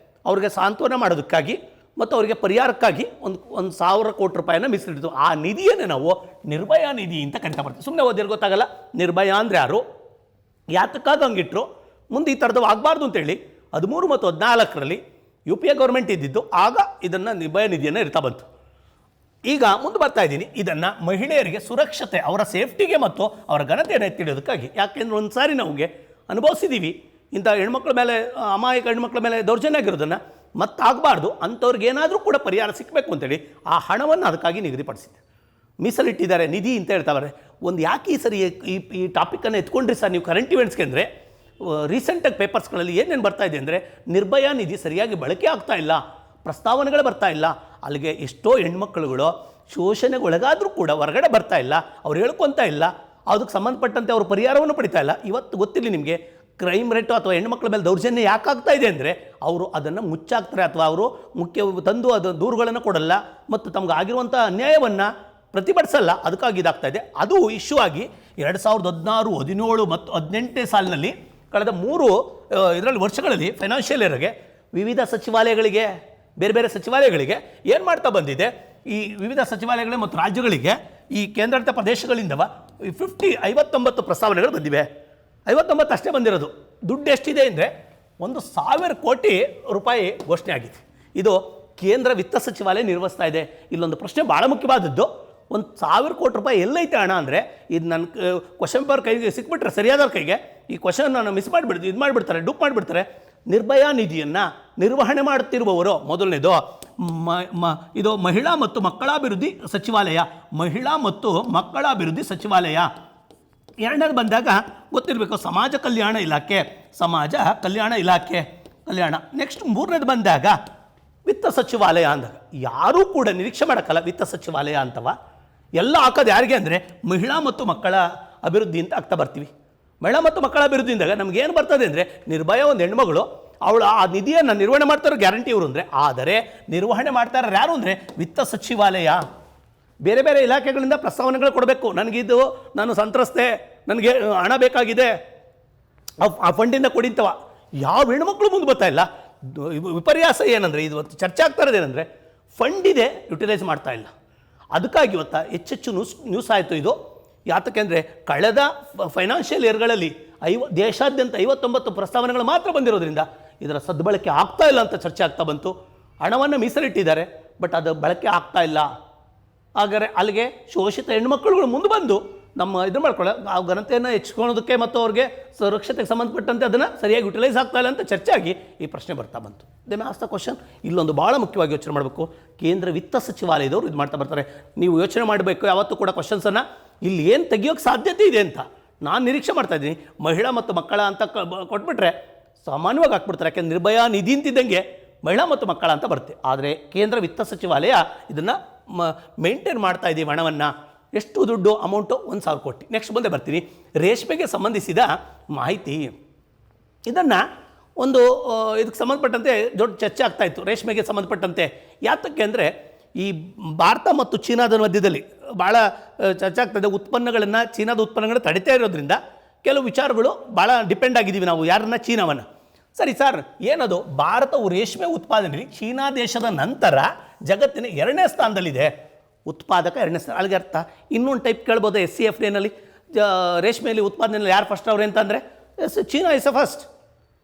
ಅವ್ರಿಗೆ ಸಾಂತ್ವನ ಮಾಡೋದಕ್ಕಾಗಿ ಮತ್ತು ಅವರಿಗೆ ಪರಿಹಾರಕ್ಕಾಗಿ 1,000 ಕೋಟಿ ರೂಪಾಯಿಯನ್ನು ಮೀಸಲಿಟ್ಟು ಆ ನಿಧಿಯನ್ನೇ ನಾವು ನಿರ್ಭಯ ನಿಧಿ ಅಂತ ಕರಿತಾ ಬರ್ತೀವಿ. ಸುಮ್ಮನೆ ಓದಿದ್ರೆ ಗೊತ್ತಾಗಲ್ಲ ನಿರ್ಭಯ ಅಂದರೆ ಯಾರು, ಯಾತಕ್ಕಾಗಿ ಹಂಗಿಟ್ರು, ಮುಂದೆ ಈ ಥರದ್ದು ಆಗಬಾರ್ದು ಅಂತೇಳಿ 13 ಮತ್ತು 14ರಲ್ಲಿ UPA ಗೌರ್ಮೆಂಟ್ ಇದ್ದಿದ್ದು. ಆಗ ಇದನ್ನು ನಿರ್ಭಯ ನಿಧಿಯನ್ನು ಇರ್ತಾ ಬಂತು. ಈಗ ಮುಂದೆ ಬರ್ತಾ ಇದ್ದೀನಿ. ಇದನ್ನು ಮಹಿಳೆಯರಿಗೆ ಸುರಕ್ಷತೆ, ಅವರ ಸೇಫ್ಟಿಗೆ ಮತ್ತು ಅವರ ಘನತೆಯನ್ನು ಎತ್ತಿಡೋದಕ್ಕಾಗಿ. ಯಾಕೆಂದ್ರೆ ಒಂದು ಸಾರಿ ನಮಗೆ ಅನುಭವಿಸಿದ್ದೀವಿ ಇಂಥ ಹೆಣ್ಮಕ್ಳ ಮೇಲೆ, ಅಮಾಯಕ ಹೆಣ್ಮಕ್ಳ ಮೇಲೆ ದೌರ್ಜನ್ಯ ಆಗಿರೋದನ್ನು ಮತ್ತಾಗಬಾರ್ದು. ಅಂಥವ್ರಿಗೆ ಏನಾದರೂ ಕೂಡ ಪರಿಹಾರ ಸಿಕ್ಕಬೇಕು ಅಂತೇಳಿ ಆ ಹಣವನ್ನು ಅದಕ್ಕಾಗಿ ನಿಗದಿಪಡಿಸಿದ್ದೆ, ಮೀಸಲಿಟ್ಟಿದ್ದಾರೆ ನಿಧಿ ಅಂತ ಹೇಳ್ತಾವ್ರೆ. ಒಂದು ಯಾಕೆ ಈ ಸರಿ ಈ ಟಾಪಿಕನ್ನು ಎತ್ಕೊಂಡ್ರಿ ಸರ್ ನೀವು ಕರೆಂಟ್ ಇವೆಂಟ್ಸ್ಗೆ ಅಂದರೆ, ರೀಸೆಂಟಾಗಿ ಪೇಪರ್ಸ್ಗಳಲ್ಲಿ ಏನೇನು ಬರ್ತಾ ಇದೆ ಅಂದರೆ ನಿರ್ಭಯ ನಿಧಿ ಸರಿಯಾಗಿ ಬಳಕೆ ಆಗ್ತಾ ಇಲ್ಲ, ಪ್ರಸ್ತಾವನೆಗಳು ಬರ್ತಾ ಇಲ್ಲ. ಅಲ್ಲಿಗೆ ಎಷ್ಟೋ ಹೆಣ್ಮಕ್ಳುಗಳು ಶೋಷಣೆಗೆ ಒಳಗಾದರೂ ಕೂಡ ಹೊರಗಡೆ ಬರ್ತಾ ಇಲ್ಲ, ಅವ್ರು ಹೇಳ್ಕೊತಾ ಇಲ್ಲ, ಅದಕ್ಕೆ ಸಂಬಂಧಪಟ್ಟಂತೆ ಅವರು ಪರಿಹಾರವನ್ನು ಪಡಿತಾ ಇಲ್ಲ. ಇವತ್ತು ಗೊತ್ತಿರಲಿ ನಿಮಗೆ, ಕ್ರೈಮ್ ರೇಟು ಅಥವಾ ಹೆಣ್ಮಕ್ಳ ಮೇಲೆ ದೌರ್ಜನ್ಯ ಯಾಕಾಗ್ತಾ ಇದೆ ಅಂದರೆ ಅವರು ಅದನ್ನು ಮುಚ್ಚಾಕ್ತಾರೆ ಅಥವಾ ಅವರು ತಂದು ಅದು ದೂರುಗಳನ್ನು ಕೊಡಲ್ಲ ಮತ್ತು ತಮ್ಗೆ ಆಗಿರುವಂಥ ಅನ್ಯಾಯವನ್ನು ಪ್ರತಿಭಟಿಸಲ್ಲ. ಅದಕ್ಕಾಗಿ ಇದಾಗ್ತಾ ಇದೆ. ಅದು ಇಶ್ಯೂ ಆಗಿ 2016, 17 ಮತ್ತು 18ನೇ ಸಾಲಿನಲ್ಲಿ ಕಳೆದ 3 ಇದರಲ್ಲಿ ವರ್ಷಗಳಲ್ಲಿ ಫೈನಾನ್ಷಿಯಲ್ ಇಯರ್ಗೆ ವಿವಿಧ ಸಚಿವಾಲಯಗಳಿಗೆ, ಬೇರೆ ಬೇರೆ ಸಚಿವಾಲಯಗಳಿಗೆ ಏನು ಮಾಡ್ತಾ ಬಂದಿದೆ, ಈ ವಿವಿಧ ಸಚಿವಾಲಯಗಳಿಗೆ ಮತ್ತು ರಾಜ್ಯಗಳಿಗೆ ಈ ಕೇಂದ್ರಾಡಳಿತ ಪ್ರದೇಶಗಳಿಂದ 59 ಪ್ರಸ್ತಾವನೆಗಳು ಬಂದಿವೆ. 59 ಅಷ್ಟೇ ಬಂದಿರೋದು. ದುಡ್ಡು ಎಷ್ಟಿದೆ ಅಂದರೆ 1,000 ಕೋಟಿ ರೂಪಾಯಿ ಘೋಷಣೆ ಆಗಿದೆ. ಇದು ಕೇಂದ್ರ ವಿತ್ತ ಸಚಿವಾಲಯ ನಿರ್ವಹಿಸ್ತಾ ಇದೆ. ಇಲ್ಲೊಂದು ಪ್ರಶ್ನೆ ಭಾಳ ಮುಖ್ಯವಾದದ್ದು, 1,000 ಕೋಟಿ ರೂಪಾಯಿ ಎಲ್ಲೈತೆ ಹಣ ಅಂದರೆ, ಇದು ನನ್ನ ಕ್ವಶನ್ ಪೇಪರ್ ಕೈಗೆ ಸಿಕ್ಬಿಟ್ರೆ ಸರಿಯಾದ ಕೈಗೆ ಈ ಕ್ವಶನ್ ಮಿಸ್ ಮಾಡಿಬಿಡ್ತೀವಿ, ಇದು ಮಾಡಿಬಿಡ್ತಾರೆ, ಡೂಪ್ ಮಾಡಿಬಿಡ್ತಾರೆ. ನಿರ್ಭಯ ನಿಧಿಯನ್ನು ನಿರ್ವಹಣೆ ಮಾಡುತ್ತಿರುವವರು ಮೊದಲನೇದು ಇದು ಮಹಿಳಾ ಮತ್ತು ಮಕ್ಕಳಾಭಿವೃದ್ಧಿ ಸಚಿವಾಲಯ, ಮಹಿಳಾ ಮತ್ತು ಮಕ್ಕಳಾಭಿವೃದ್ಧಿ ಸಚಿವಾಲಯ. ಎರಡನೇದು ಬಂದಾಗ ಗೊತ್ತಿರಬೇಕು ಸಮಾಜ ಕಲ್ಯಾಣ ಇಲಾಖೆ, ಸಮಾಜ ಕಲ್ಯಾಣ ಇಲಾಖೆ ಕಲ್ಯಾಣ. ನೆಕ್ಸ್ಟ್ ಮೂರನೇದು ಬಂದಾಗ ವಿತ್ತ ಸಚಿವಾಲಯ ಅಂದಾಗ ಯಾರೂ ಕೂಡ ನಿರೀಕ್ಷೆ ಮಾಡೋಕ್ಕಲ್ಲ. ವಿತ್ತ ಸಚಿವಾಲಯ ಅಂತವ ಎಲ್ಲ ಹಾಕೋದು ಯಾರಿಗೆ ಅಂದರೆ ಮಹಿಳಾ ಮತ್ತು ಮಕ್ಕಳ ಅಭಿವೃದ್ಧಿ ಅಂತ ಆಗ್ತಾ ಬರ್ತೀವಿ. ಮಹಿಳಾ ಮತ್ತು ಮಕ್ಕಳ ಅಭಿವೃದ್ಧಿಯಿಂದಾಗ ನಮಗೇನು ಬರ್ತದೆ ಅಂದರೆ ನಿರ್ಭಯ ಒಂದು ಹೆಣ್ಮಗಳು, ಅವಳು ಆ ನಿಧಿಯನ್ನು ನಿರ್ವಹಣೆ ಮಾಡ್ತಾರೋ ಗ್ಯಾರಂಟಿ ಇವರು ಅಂದರೆ, ಆದರೆ ನಿರ್ವಹಣೆ ಮಾಡ್ತಾರೆ ಯಾರು ಅಂದರೆ ವಿತ್ತ ಸಚಿವಾಲಯ. ಬೇರೆ ಬೇರೆ ಇಲಾಖೆಗಳಿಂದ ಪ್ರಸ್ತಾವನೆಗಳು ಕೊಡಬೇಕು. ನನಗಿದು, ನಾನು ಸಂತ್ರಸ್ತೆ, ನನಗೆ ಹಣ ಬೇಕಾಗಿದೆ, ಆ ಫಂಡಿಂದ ಕೊಡಿಂತವ ಯಾವ ಹೆಣ್ಮಕ್ಳು ಮುಂದೆ ಬರ್ತಾ ಇಲ್ಲ. ವಿಪರ್ಯಾಸ ಏನಂದರೆ, ಇದು ಚರ್ಚೆ ಆಗ್ತಾ ಇರೋದೇನೆಂದರೆ ಫಂಡ್ ಇದೆ, ಯುಟಿಲೈಸ್ ಮಾಡ್ತಾ ಇಲ್ಲ. ಅದಕ್ಕಾಗಿ ಇವತ್ತು ಹೆಚ್ಚೆಚ್ಚು ನ್ಯೂಸ್ ಆಯಿತು ಇದು. ಯಾತಕ್ಕೆ ಅಂದರೆ ಕಳೆದ ಫೈನಾನ್ಷಿಯಲ್ ಇಯರ್ಗಳಲ್ಲಿ ದೇಶಾದ್ಯಂತ 59 ಪ್ರಸ್ತಾವನೆಗಳು ಮಾತ್ರ ಬಂದಿರೋದ್ರಿಂದ ಇದರ ಸದ್ಬಳಕೆ ಆಗ್ತಾ ಇಲ್ಲ ಅಂತ ಚರ್ಚೆ ಆಗ್ತಾ ಬಂತು. ಹಣವನ್ನು ಮೀಸಲಿಟ್ಟಿದ್ದಾರೆ, ಬಟ್ ಅದು ಬಳಕೆ ಆಗ್ತಾ ಇಲ್ಲ. ಹಾಗಾದರೆ ಅಲ್ಲಿಗೆ ಶೋಷಿತ ಹೆಣ್ಮಕ್ಳುಗಳು ಮುಂದೆ ಬಂದು ನಮ್ಮ ಇದು ಮಾಡ್ಕೊಳ್ಳೋ ಆ ಘನತೆಯನ್ನು ಹೆಚ್ಚಿಕೊಳ್ಳೋದಕ್ಕೆ ಮತ್ತು ಅವ್ರಿಗೆ ಸುರಕ್ಷತೆಗೆ ಸಂಬಂಧಪಟ್ಟಂತೆ ಅದನ್ನು ಸರಿಯಾಗಿ ಯುಟಿಲೈಸ್ ಆಗ್ತಾ ಇಲ್ಲ ಅಂತ ಚರ್ಚೆ ಆಗಿ ಈ ಪ್ರಶ್ನೆ ಬರ್ತಾ ಬಂತು. They may ask the question. ಇಲ್ಲೊಂದು ಭಾಳ ಮುಖ್ಯವಾಗಿ ಯೋಚನೆ ಮಾಡಬೇಕು. ಕೇಂದ್ರ ವಿತ್ತ ಸಚಿವಾಲಯದವರು ಇದು ಮಾಡ್ತಾ ಬರ್ತಾರೆ. ನೀವು ಯೋಚನೆ ಮಾಡಬೇಕು ಯಾವತ್ತೂ ಕೂಡ ಕ್ವಶನ್ಸನ್ನು ಇಲ್ಲಿ ಏನು ತೆಗಿಯೋಕ್ಕೆ ಸಾಧ್ಯತೆ ಇದೆ ಅಂತ ನಾನು ನಿರೀಕ್ಷೆ ಮಾಡ್ತಾ ಇದ್ದೀನಿ. ಮಹಿಳಾ ಮತ್ತು ಮಕ್ಕಳ ಅಂತ ಕೊಟ್ಬಿಟ್ರೆ ಸಾಮಾನ್ಯವಾಗಿ ಹಾಕ್ಬಿಡ್ತಾರೆ. ಯಾಕೆಂದ್ರೆ ನಿರ್ಭಯಾ ನಿಧಿ ಅಂತಿದ್ದಂಗೆ ಮಹಿಳಾ ಮತ್ತು ಮಕ್ಕಳ ಅಂತ ಬರುತ್ತೆ. ಆದರೆ ಕೇಂದ್ರ ವಿತ್ತ ಸಚಿವಾಲಯ ಇದನ್ನು ಮೇಂಟೈನ್ ಮಾಡ್ತಾ ಇದ್ದೀವಿ ಹಣವನ್ನು. ಎಷ್ಟು ದುಡ್ಡು ಅಮೌಂಟು? 1,000 ಕೋಟಿ. ನೆಕ್ಸ್ಟ್ ಮುಂದೆ ಬರ್ತೀನಿ. ರೇಷ್ಮೆಗೆ ಸಂಬಂಧಿಸಿದ ಮಾಹಿತಿ, ಇದನ್ನು ಒಂದು ಇದಕ್ಕೆ ಸಂಬಂಧಪಟ್ಟಂತೆ ದೊಡ್ಡ ಚರ್ಚೆ ಆಗ್ತಾಯಿತ್ತು ರೇಷ್ಮೆಗೆ ಸಂಬಂಧಪಟ್ಟಂತೆ. ಯಾತಕ್ಕೆ ಅಂದರೆ ಈ ಭಾರತ ಮತ್ತು ಚೀನಾದ ಮಧ್ಯದಲ್ಲಿ ಭಾಳ ಚರ್ಚೆ ಆಗ್ತಾಯಿದೆ. ಉತ್ಪನ್ನಗಳನ್ನು ಚೀನಾದ ಉತ್ಪನ್ನಗಳನ್ನು ತಡಿತಾ ಇರೋದ್ರಿಂದ ಕೆಲವು ವಿಚಾರಗಳು ಭಾಳ ಡಿಪೆಂಡ್ ಆಗಿದ್ದೀವಿ ನಾವು ಯಾರನ್ನ? ಚೀನಾವನ್ನು. ಸರಿ ಸರ್, ಏನದು? ಭಾರತವು ರೇಷ್ಮೆ ಉತ್ಪಾದನೆಯಲ್ಲಿ ಚೀನಾ ದೇಶದ ನಂತರ ಜಗತ್ತಿನ 2ನೇ ಸ್ಥಾನದಲ್ಲಿದೆ. ಉತ್ಪಾದಕ 2ನೇ ಸ್ಥಾನ. ಅಲ್ಲಿಗೆ ಅರ್ಥ ಇನ್ನೊಂದು ಟೈಪ್ ಕೇಳ್ಬೋದು. SCFDನಲ್ಲಿ ರೇಷ್ಮೆಯಲ್ಲಿ ಉತ್ಪಾದನೆಯಲ್ಲಿ ಯಾರು ಫಸ್ಟ್ ಅವ್ರೆ ಅಂತಂದರೆ ಚೀನಾ ಇಸ್ ಅ ಫಸ್ಟ್,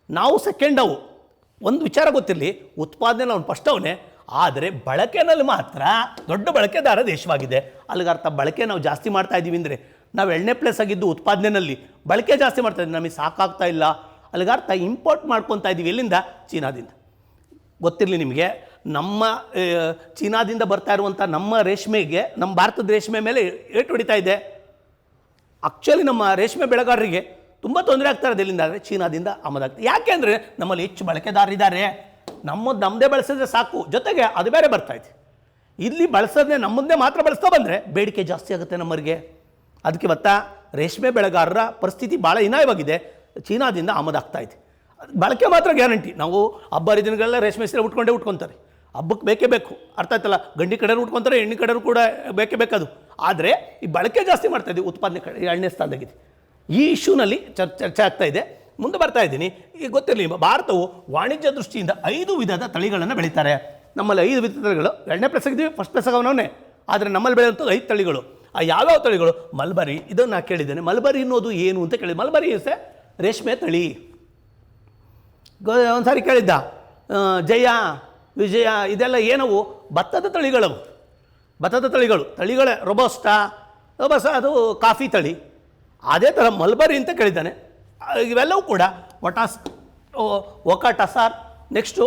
ನಾವು ಸೆಕೆಂಡ್. ಅವು ಒಂದು ವಿಚಾರ ಗೊತ್ತಿರಲಿ, ಉತ್ಪಾದನೆಯಲ್ಲಿ ಅವ್ನು ಫಸ್ಟ್ ಅವನೇ, ಆದರೆ ಬಳಕೆನಲ್ಲಿ ಮಾತ್ರ ದೊಡ್ಡ ಬಳಕೆದಾರ ದೇಶವಾಗಿದೆ. ಅಲ್ಲಿಗೆ ಅರ್ಥ ಬಳಕೆ ನಾವು ಜಾಸ್ತಿ ಮಾಡ್ತಾ ಇದ್ದೀವಿ ಅಂದರೆ ನಾವು 2ನೇ ಪ್ಲೇಸ್ ಆಗಿದ್ದು ಉತ್ಪಾದನೆಯಲ್ಲಿ ಬಳಕೆ ಜಾಸ್ತಿ ಮಾಡ್ತಾ ಇದ್ದೀವಿ, ನಮಗೆ ಸಾಕಾಗ್ತಾ ಇಲ್ಲ. ಅಲ್ಲಿಗೆ ಅರ್ಥ ಇಂಪೋರ್ಟ್ ಮಾಡ್ಕೊತಾ ಇದ್ದೀವಿ. ಎಲ್ಲಿಂದ? ಚೀನಾದಿಂದ. ಗೊತ್ತಿರಲಿ ನಿಮಗೆ, ನಮ್ಮ ಚೀನಾದಿಂದ ಬರ್ತಾ ಇರುವಂಥ ನಮ್ಮ ರೇಷ್ಮೆಗೆ, ನಮ್ಮ ಭಾರತದ ರೇಷ್ಮೆ ಮೇಲೆ ಏಟು ಹೊಡಿತಾ ಇದೆ. ಆ್ಯಕ್ಚುಲಿ ನಮ್ಮ ರೇಷ್ಮೆ ಬೆಳೆಗಾರರಿಗೆ ತುಂಬ ತೊಂದರೆ ಆಗ್ತಾ ಇರೋದು ಎಲ್ಲಿಂದ ಅಂದರೆ ಚೀನಾದಿಂದ ಆಮದಾಗ್ತದೆ. ಯಾಕೆ ಅಂದರೆ ನಮ್ಮಲ್ಲಿ ಹೆಚ್ಚು ಬಳಕೆದಾರರಿದ್ದಾರೆ. ನಮ್ಮದೇ ಬಳಸಿದ್ರೆ ಸಾಕು, ಜೊತೆಗೆ ಅದು ಬೇರೆ ಬರ್ತಾಯಿದೆ. ಇಲ್ಲಿ ಬಳಸೋದೇ ನಮ್ಮದೇ ಮಾತ್ರ ಬಳಸ್ತಾ ಬಂದರೆ ಬೇಡಿಕೆ ಜಾಸ್ತಿ ಆಗುತ್ತೆ ನಮ್ಮರಿಗೆ. ಅದಕ್ಕೆ ಇವತ್ತು ರೇಷ್ಮೆ ಬೆಳೆಗಾರರ ಪರಿಸ್ಥಿತಿ ಭಾಳ ಹೀನಾಯವಾಗಿದೆ. ಚೀನಾದಿಂದ ಆಮದಾಗ್ತಾ ಇದೆ. ಬಳಕೆ ಮಾತ್ರ ಗ್ಯಾರಂಟಿ. ನಾವು ಹಬ್ಬ ಹರಿದಿನಗಳೆಲ್ಲ ರೇಷ್ಮೆ ಸೀರೆ ಉಟ್ಕೊತಾರೆ. ಹಬ್ಬಕ್ಕೆ ಬೇಕೇ ಬೇಕು, ಅರ್ಥ ಆಯ್ತಲ್ಲ. ಗಂಡಿ ಕಡೆಯವರು ಉಟ್ಕೊತಾರೆ, ಹೆಣ್ಣು ಕಡೆಯವರು ಕೂಡ ಬೇಕೇ ಬೇಕದು. ಆದರೆ ಈ ಬಳಕೆ ಜಾಸ್ತಿ ಮಾಡ್ತಾ ಇದ್ದೀವಿ, ಉತ್ಪಾದನೆ 2ನೇ ಸ್ಥಾನದಾಗಿದೆ. ಈ ಇಶ್ಯೂನಲ್ಲಿ ಚರ್ಚೆ ಆಗ್ತಾ ಇದೆ. ಮುಂದೆ ಬರ್ತಾ ಇದ್ದೀನಿ. ಈಗ ಗೊತ್ತಿರಲಿ, ಭಾರತವು ವಾಣಿಜ್ಯ ದೃಷ್ಟಿಯಿಂದ 5 ವಿಧದ ತಳಿಗಳನ್ನು ಬೆಳೀತಾರೆ. ನಮ್ಮಲ್ಲಿ 5 ವಿಧದ ತಳಿಗಳು. 2ನೇ ಪ್ಲೇಸ್ ಆಗಿದ್ದೀವಿ, ಫಸ್ಟ್ ಪ್ಲೇಸ್ ಆಗವನೇ. ಆದರೆ ನಮ್ಮಲ್ಲಿ ಬೆಳೆಯುವಂಥದ್ದು 5 ತಳಿಗಳು. ಆ ಯಾವ್ಯಾವ ತಳಿಗಳು? ಮಲ್ಬರಿ, ಇದನ್ನು ನಾನು ಕೇಳಿದ್ದೇನೆ. ಮಲ್ಬರಿ ಅನ್ನೋದು ಏನು ಅಂತ ಕೇಳಿದೆ. ಮಲ್ಬರಿ ಇಸ್ ರೇಷ್ಮೆ ತಳಿ. ಒಂದು ಸಾರಿ ಕೇಳಿದ್ದ. ಜಯ, ವಿಜಯ, ಇದೆಲ್ಲ ಏನವು? ಭತ್ತದ ತಳಿಗಳವು. ಭತ್ತದ ತಳಿಗಳೇ ರೊಬಸ್ಟಾ ಅದು ಕಾಫಿ ತಳಿ. ಅದೇ ಥರ ಮಲ್ಬರಿ ಅಂತ ಕೇಳಿದ್ದಾನೆ. ಇವೆಲ್ಲವೂ ಕೂಡ ಒಕ ಟಸಾರ್, ನೆಕ್ಸ್ಟು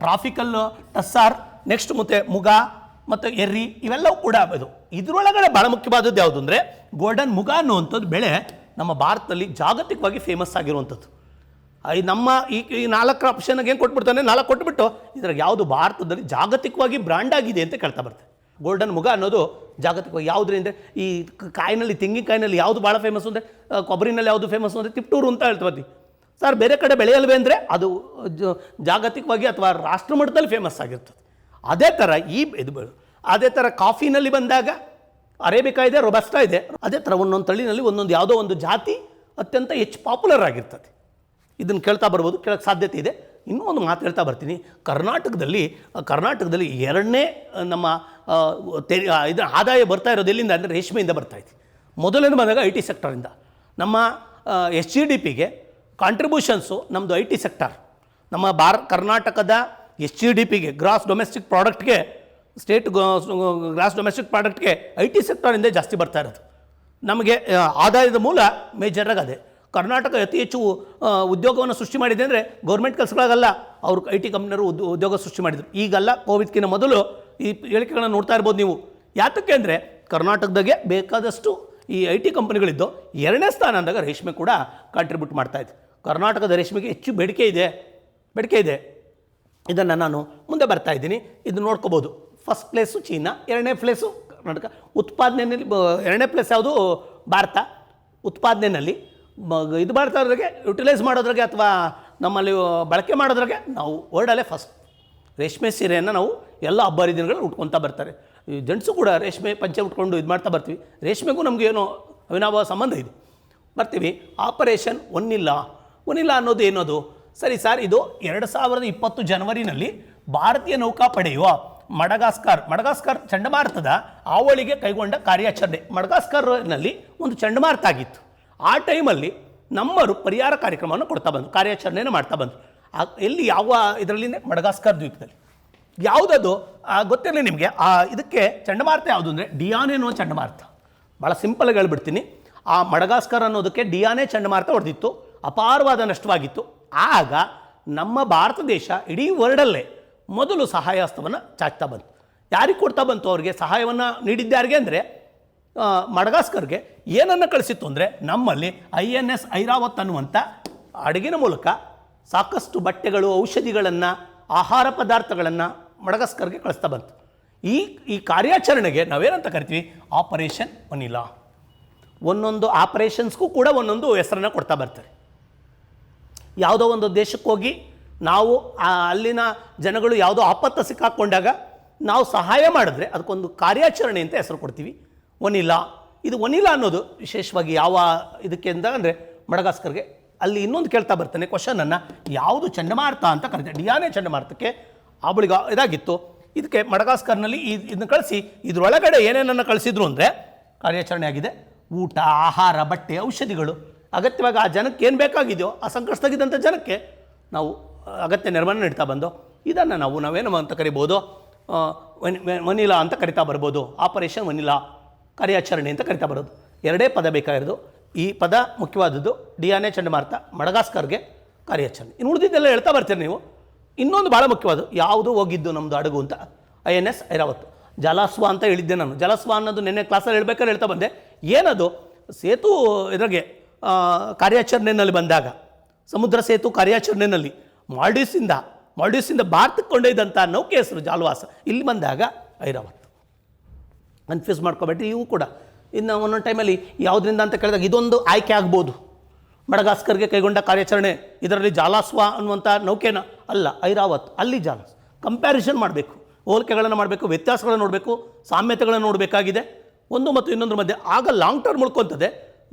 ಟ್ರಾಫಿಕಲ್ ಟಸ್ಸಾರ್, ನೆಕ್ಸ್ಟ್ ಮತ್ತು ಮುಗ ಮತ್ತು ಎರ್ರಿ, ಇವೆಲ್ಲವೂ ಕೂಡ ಇದು. ಇದರೊಳಗಡೆ ಭಾಳ ಮುಖ್ಯವಾದದ್ದು ಯಾವುದು ಅಂದರೆ ಗೋಲ್ಡನ್ ಮುಗ ಅನ್ನುವಂಥದ್ದು ಬೆಳೆ ನಮ್ಮ ಭಾರತದಲ್ಲಿ ಜಾಗತಿಕವಾಗಿ ಫೇಮಸ್ ಆಗಿರುವಂಥದ್ದು. ನಮ್ಮ ಈ 4 ಆಪ್ಷನ್ಗೆ ಏನು ಕೊಟ್ಬಿಡ್ತಾನೆ, 4 ಕೊಟ್ಬಿಟ್ಟು ಇದ್ರಾಗ ಯಾವುದು ಭಾರತದಲ್ಲಿ ಜಾಗತಿಕವಾಗಿ ಬ್ರ್ಯಾಂಡ್ ಆಗಿದೆ ಅಂತ ಕೇಳ್ತಾ ಬರ್ತಾರೆ. ಗೋಲ್ಡನ್ ಮುಗ ಅನ್ನೋದು ಜಾಗತಿಕವಾಗಿ ಯಾವುದ್ರಿಂದ? ಈ ಕಾಯಿನಲ್ಲಿ, ತೆಂಗಿನಕಾಯಿನಲ್ಲಿ ಯಾವುದು ಭಾಳ ಫೇಮಸ್ಸು ಅಂದರೆ, ಕೊಬ್ಬರಿನಲ್ಲಿ ಯಾವುದು ಫೇಮಸ್ಸು ಅಂದರೆ ತಿಪ್ಟೂರು ಅಂತ ಹೇಳ್ತಾ ಬರ್ತೀವಿ. ಸರ್, ಬೇರೆ ಕಡೆ ಬೆಳೆಯಲ್ವೇ ಅಂದರೆ ಅದು ಜಾಗತಿಕವಾಗಿ ಅಥವಾ ರಾಷ್ಟ್ರ ಮಟ್ಟದಲ್ಲಿ ಫೇಮಸ್ ಆಗಿರ್ತದೆ. ಅದೇ ಥರ ಅದೇ ಥರ ಕಾಫಿನಲ್ಲಿ ಬಂದಾಗ ಅರೇಬಿಕಾ ಇದೆ, ರೊಬಸ್ಟಾ ಇದೆ. ಅದೇ ಥರ ಒಂದೊಂದು ತಳಿನಲ್ಲಿ ಒಂದೊಂದು ಯಾವುದೋ ಒಂದು ಜಾತಿ ಅತ್ಯಂತ ಹೆಚ್ಚು ಪಾಪ್ಯುಲರ್ ಆಗಿರ್ತದೆ. ಇದನ್ನು ಕೇಳ್ತಾ ಬರ್ಬೋದು, ಕೇಳೋಕ್ಕೆ ಸಾಧ್ಯತೆ ಇದೆ. ಇನ್ನೂ ಒಂದು ಮಾತು ಹೇಳ್ತಾ ಬರ್ತೀನಿ. ಕರ್ನಾಟಕದಲ್ಲಿ 2ನೇ ನಮ್ಮ ಇದು ಆದಾಯ ಬರ್ತಾ ಇರೋದು ಎಲ್ಲಿಂದ ಅಂದರೆ ರೇಷ್ಮೆಯಿಂದ ಬರ್ತಾಯಿದೆ. ಮೊದಲನೇ ಬಂದಾಗ IT ಸೆಕ್ಟರಿಂದ. ನಮ್ಮ SGDPಗೆ ಕಾಂಟ್ರಿಬ್ಯೂಷನ್ಸು ನಮ್ಮದು IT ಸೆಕ್ಟರ್. ನಮ್ಮ ಕರ್ನಾಟಕದ SGDPಗೆ, ಗ್ರಾಸ್ ಡೊಮೆಸ್ಟಿಕ್ ಪ್ರಾಡಕ್ಟ್ಗೆ, ಸ್ಟೇಟ್ ಗ್ರಾಸ್ ಡೊಮೆಸ್ಟಿಕ್ ಪ್ರಾಡಕ್ಟ್ಗೆ IT ಸೆಕ್ಟರಿಂದ ಜಾಸ್ತಿ ಬರ್ತಾ ಇರೋದು. ನಮಗೆ ಆದಾಯದ ಮೂಲ ಮೇಜರಾಗಿ ಅದೇ. ಕರ್ನಾಟಕ ಅತಿ ಹೆಚ್ಚು ಉದ್ಯೋಗವನ್ನು ಸೃಷ್ಟಿ ಮಾಡಿದೆ ಅಂದರೆ ಗೌರ್ಮೆಂಟ್ ಕೆಲಸಗಳಾಗಲ್ಲ, ಅವರು IT ಕಂಪ್ನಿಯವರು ಉದ್ಯೋಗ ಸೃಷ್ಟಿ ಮಾಡಿದರು. ಈಗಲ್ಲ, ಕೋವಿಡ್ಕಿಂತ ಮೊದಲು ಈ ಹೇಳಿಕೆಗಳನ್ನು ನೋಡ್ತಾ ಇರ್ಬೋದು ನೀವು. ಯಾತಕ್ಕೆ ಅಂದರೆ ಕರ್ನಾಟಕದಾಗೆ ಬೇಕಾದಷ್ಟು ಈ IT ಕಂಪನಿಗಳಿದ್ದು 2ನೇ ಸ್ಥಾನ ಅಂದಾಗ ರೇಷ್ಮೆ ಕೂಡ ಕಾಂಟ್ರಿಬ್ಯೂಟ್ ಮಾಡ್ತಾಯಿದೆ. ಕರ್ನಾಟಕದ ರೇಷ್ಮೆಗೆ ಹೆಚ್ಚು ಬೇಡಿಕೆ ಇದೆ. ಇದನ್ನು ನಾನು ಮುಂದೆ ಬರ್ತಾ ಇದ್ದೀನಿ. ಇದು ನೋಡ್ಕೋಬೋದು. ಫಸ್ಟ್ ಪ್ಲೇಸು ಚೀನಾ, 2ನೇ ಪ್ಲೇಸು ಕರ್ನಾಟಕ. ಉತ್ಪಾದನೆಯಲ್ಲಿ 2ನೇ ಪ್ಲೇಸ್ ಯಾವುದು? ಭಾರತ. ಉತ್ಪಾದನೆಯಲ್ಲಿ ಇದು ಮಾಡ್ತಾ ಇರೋದ್ರಾಗೆ, ಯುಟಿಲೈಸ್ ಮಾಡೋದ್ರಾಗೆ ಅಥವಾ ನಮ್ಮಲ್ಲಿ ಬಳಕೆ ಮಾಡೋದ್ರಾಗೆ ನಾವು ವರ್ಲ್ಡಲ್ಲೇ ಫಸ್ಟ್. ರೇಷ್ಮೆ ಸೀರೆಯನ್ನು ನಾವು ಎಲ್ಲ ಹಬ್ಬ ಹರಿದಿನಗಳು ಉಟ್ಕೊತಾ ಬರ್ತಾರೆ. ಈ ಜೆಂಟ್ಸು ಕೂಡ ರೇಷ್ಮೆ ಪಂಚೆ ಉಟ್ಕೊಂಡು ಇದು ಮಾಡ್ತಾ ಬರ್ತೀವಿ. ರೇಷ್ಮೆಗೂ ನಮಗೂ ಏನೋ ಅವಿನಾಭಾವ ಸಂಬಂಧ ಇದೆ. ಬರ್ತೀವಿ. ಆಪರೇಷನ್ ಒನ್ನಿಲ್ಲ ಅನ್ನೋದು ಏನದು? ಸರಿ ಸರ್, ಇದು 2020 ಜನವರಿನಲ್ಲಿ ಭಾರತೀಯ ನೌಕಾಪಡೆಯು ಮಡಗಾಸ್ಕರ್ ಚಂಡಮಾರುತದ ಆವಳಿಗೆ ಕೈಗೊಂಡ ಕಾರ್ಯಾಚರಣೆ. ಮಡಗಾಸ್ಕರ್ನಲ್ಲಿ ಒಂದು ಚಂಡಮಾರುತ ಆಗಿತ್ತು. ಆ ಟೈಮಲ್ಲಿ ನಮ್ಮರು ಪರಿಹಾರ ಕಾರ್ಯಕ್ರಮವನ್ನು ಕೊಡ್ತಾ ಬಂದರು, ಕಾರ್ಯಾಚರಣೆಯನ್ನು ಮಾಡ್ತಾ ಬಂದರು. ಎಲ್ಲಿ, ಯಾವ ಇದರಲ್ಲಿ? ಮಡಗಾಸ್ಕರ್ ದ್ವೀಪದಲ್ಲಿ. ಯಾವುದದು ಗೊತ್ತಿರಲಿ ನಿಮಗೆ. ಇದಕ್ಕೆ ಚಂಡಮಾರುತ ಯಾವುದು ಅಂದರೆ ಡಿಯಾನ್ ಅನ್ನೋ ಚಂಡಮಾರುತ. ಭಾಳ ಸಿಂಪಲಾಗಿ ಹೇಳ್ಬಿಡ್ತೀನಿ. ಆ ಮಡಗಾಸ್ಕರ್ ಅನ್ನೋದಕ್ಕೆ ಡಿಯಾನೆ ಚಂಡಮಾರುತ ಹೊಡೆದಿತ್ತು, ಅಪಾರವಾದ ನಷ್ಟವಾಗಿತ್ತು. ಆಗ ನಮ್ಮ ಭಾರತ ದೇಶ ಇಡೀ ವರ್ಲ್ಡಲ್ಲೇ ಮೊದಲು ಸಹಾಯ ಹಸ್ತವನ್ನು ಚಾಚ್ತಾ ಬಂತು. ಯಾರಿಗೆ ಕೊಡ್ತಾ ಬಂತು? ಅವ್ರಿಗೆ ಸಹಾಯವನ್ನು ನೀಡಿದ್ದಾರಿಗೆ ಅಂದರೆ ಮಡಗಾಸ್ಕರ್ಗೆ ಏನನ್ನು ಕಳಿಸಿತ್ತು ಅಂದರೆ ನಮ್ಮಲ್ಲಿ INS ಐರಾವತ್ ಅನ್ನುವಂಥ ಹಡಗಿನ ಮೂಲಕ ಸಾಕಷ್ಟು ಬಟ್ಟೆಗಳು, ಔಷಧಿಗಳನ್ನು, ಆಹಾರ ಪದಾರ್ಥಗಳನ್ನು ಮಡಗಾಸ್ಕರ್ಗೆ ಕಳಿಸ್ತಾ ಬಂತು. ಈ ಕಾರ್ಯಾಚರಣೆಗೆ ನಾವೇನಂತ ಕರಿತೀವಿ? Operation vanilla. ಒಂದೊಂದು ಆಪರೇಷನ್ಸ್ಗೂ ಕೂಡ ಒಂದೊಂದು ಹೆಸರನ್ನು ಕೊಡ್ತಾ ಬರ್ತಾರೆ. ಯಾವುದೋ ಒಂದು ದೇಶಕ್ಕೆ ಹೋಗಿ ನಾವು ಅಲ್ಲಿನ ಜನಗಳು ಯಾವುದೋ ಆಪತ್ತು ಸಿಕ್ಕಾಕ್ಕೊಂಡಾಗ ನಾವು ಸಹಾಯ ಮಾಡಿದ್ರೆ ಅದಕ್ಕೊಂದು ಕಾರ್ಯಾಚರಣೆ ಅಂತ ಹೆಸರು ಕೊಡ್ತೀವಿ, ವನಿಲಾ. ಇದು ವನಿಲಾ ಅನ್ನೋದು ವಿಶೇಷವಾಗಿ ಯಾವ ಇದಕ್ಕೆ ಅಂತ ಅಂದರೆ ಮಡಗಾಸ್ಕರ್ಗೆ. ಅಲ್ಲಿ ಇನ್ನೊಂದು ಕೇಳ್ತಾ ಬರ್ತಾನೆ ಕ್ವಶನನ್ನು, ಯಾವುದು ಚಂಡಮಾರುತ ಅಂತ ಕರಿತಾರೆ? ಡಿಯಾನೆ ಚಂಡಮಾರುತಕ್ಕೆ ಅವಳಿಗೆ ಇದಾಗಿತ್ತು. ಇದಕ್ಕೆ ಮಡಗಾಸ್ಕರ್ನಲ್ಲಿ ಇದನ್ನು ಕಳಿಸಿ ಇದರೊಳಗಡೆ ಏನೇನನ್ನು ಕಳಿಸಿದ್ರು ಅಂದರೆ ಕಾರ್ಯಾಚರಣೆ ಆಗಿದೆ. ಊಟ, ಆಹಾರ, ಬಟ್ಟೆ, ಔಷಧಿಗಳು ಅಗತ್ಯವಾಗಿ ಆ ಜನಕ್ಕೆ ಏನು ಬೇಕಾಗಿದೆಯೋ ಆ ಸಂಕಷ್ಟದಾಗಿದ್ದಂಥ ಜನಕ್ಕೆ ನಾವು ಅಗತ್ಯ ನೆರವನ್ನು ನೀಡ್ತಾ ಬಂದು ಇದನ್ನು ನಾವೇನು ಅಂತ ಕರಿಬೋದು? ವನಿಲಾ ಅಂತ ಕರಿತಾ ಬರ್ಬೋದು. ಆಪರೇಷನ್ ವನಿಲಾ ಕಾರ್ಯಾಚರಣೆ ಅಂತ ಕರಿತಾ ಬರೋದು. ಎರಡೇ ಪದ ಬೇಕಾಗಿರೋದು. ಈ ಪದ ಮುಖ್ಯವಾದದ್ದು. ಡಿಯಾನೆ ಚಂಡಮಾರುತ, ಮಡಗಾಸ್ಕರ್ಗೆ ಕಾರ್ಯಾಚರಣೆ. ಇನ್ನು ಉಳಿದಿದ್ದೆಲ್ಲ ಹೇಳ್ತಾ ಬರ್ತೀರಿ ನೀವು. ಇನ್ನೊಂದು ಭಾಳ ಮುಖ್ಯವಾದ ಯಾವುದು ಹೋಗಿದ್ದು ನಮ್ಮದು ಹಡಗು ಅಂತ INS ಐರಾವತ್. ಜಲಸ್ವ ಅಂತ ಹೇಳಿದ್ದೆ ನಾನು. ಜಲಸ್ವ ಅನ್ನೋದು ನಿನ್ನೆ ಕ್ಲಾಸಲ್ಲಿ ಹೇಳ್ಬೇಕಾದ್ರೆ ಹೇಳ್ತಾ ಬಂದೆ. ಏನದು? ಸೇತು ಇದ್ರಾಗೆ ಕಾರ್ಯಾಚರಣೆಯಲ್ಲಿ ಬಂದಾಗ, ಸಮುದ್ರ ಸೇತು ಕಾರ್ಯಾಚರಣೆಯಲ್ಲಿ ಮಾಲ್ಡೀವ್ಸಿಂದ ಭಾರತಕ್ಕೆ ಕೊಂಡೊಯ್ದಂಥ ನೌಕೆ ಹೆಸರು ಜಾಲ್ವಾಸ್. ಇಲ್ಲಿ ಬಂದಾಗ ಐರಾವತ್. ಕನ್ಫ್ಯೂಸ್ ಮಾಡ್ಕೊಬೇಡ್ರಿ. ಇವು ಕೂಡ ಇನ್ನು ಒಂದೊಂದು ಟೈಮಲ್ಲಿ ಯಾವುದರಿಂದ ಅಂತ ಕೇಳಿದಾಗ ಇದೊಂದು ಆಯ್ಕೆ ಆಗ್ಬೋದು. ಮಡಗಾಸ್ಕರ್ಗೆ ಕೈಗೊಂಡ ಕಾರ್ಯಾಚರಣೆ ಇದರಲ್ಲಿ ಜಾಲಾಸ್ವ ಅನ್ನುವಂಥ ನೌಕೆನ ಅಲ್ಲ, ಐರಾವತ್. ಅಲ್ಲಿ ಜಾಲಾಸ್. ಕಂಪ್ಯಾರಿಸನ್ ಮಾಡಬೇಕು, ಹೋಲಿಕೆಗಳನ್ನು ಮಾಡಬೇಕು, ವ್ಯತ್ಯಾಸಗಳನ್ನು ನೋಡಬೇಕು, ಸಾಮ್ಯತೆಗಳನ್ನು ನೋಡಬೇಕಾಗಿದೆ ಒಂದು ಮತ್ತು ಇನ್ನೊಂದ್ರ ಮಧ್ಯೆ. ಆಗ ಲಾಂಗ್ ಟರ್ಮ್ ಉಳ್ಕೊತದೆ.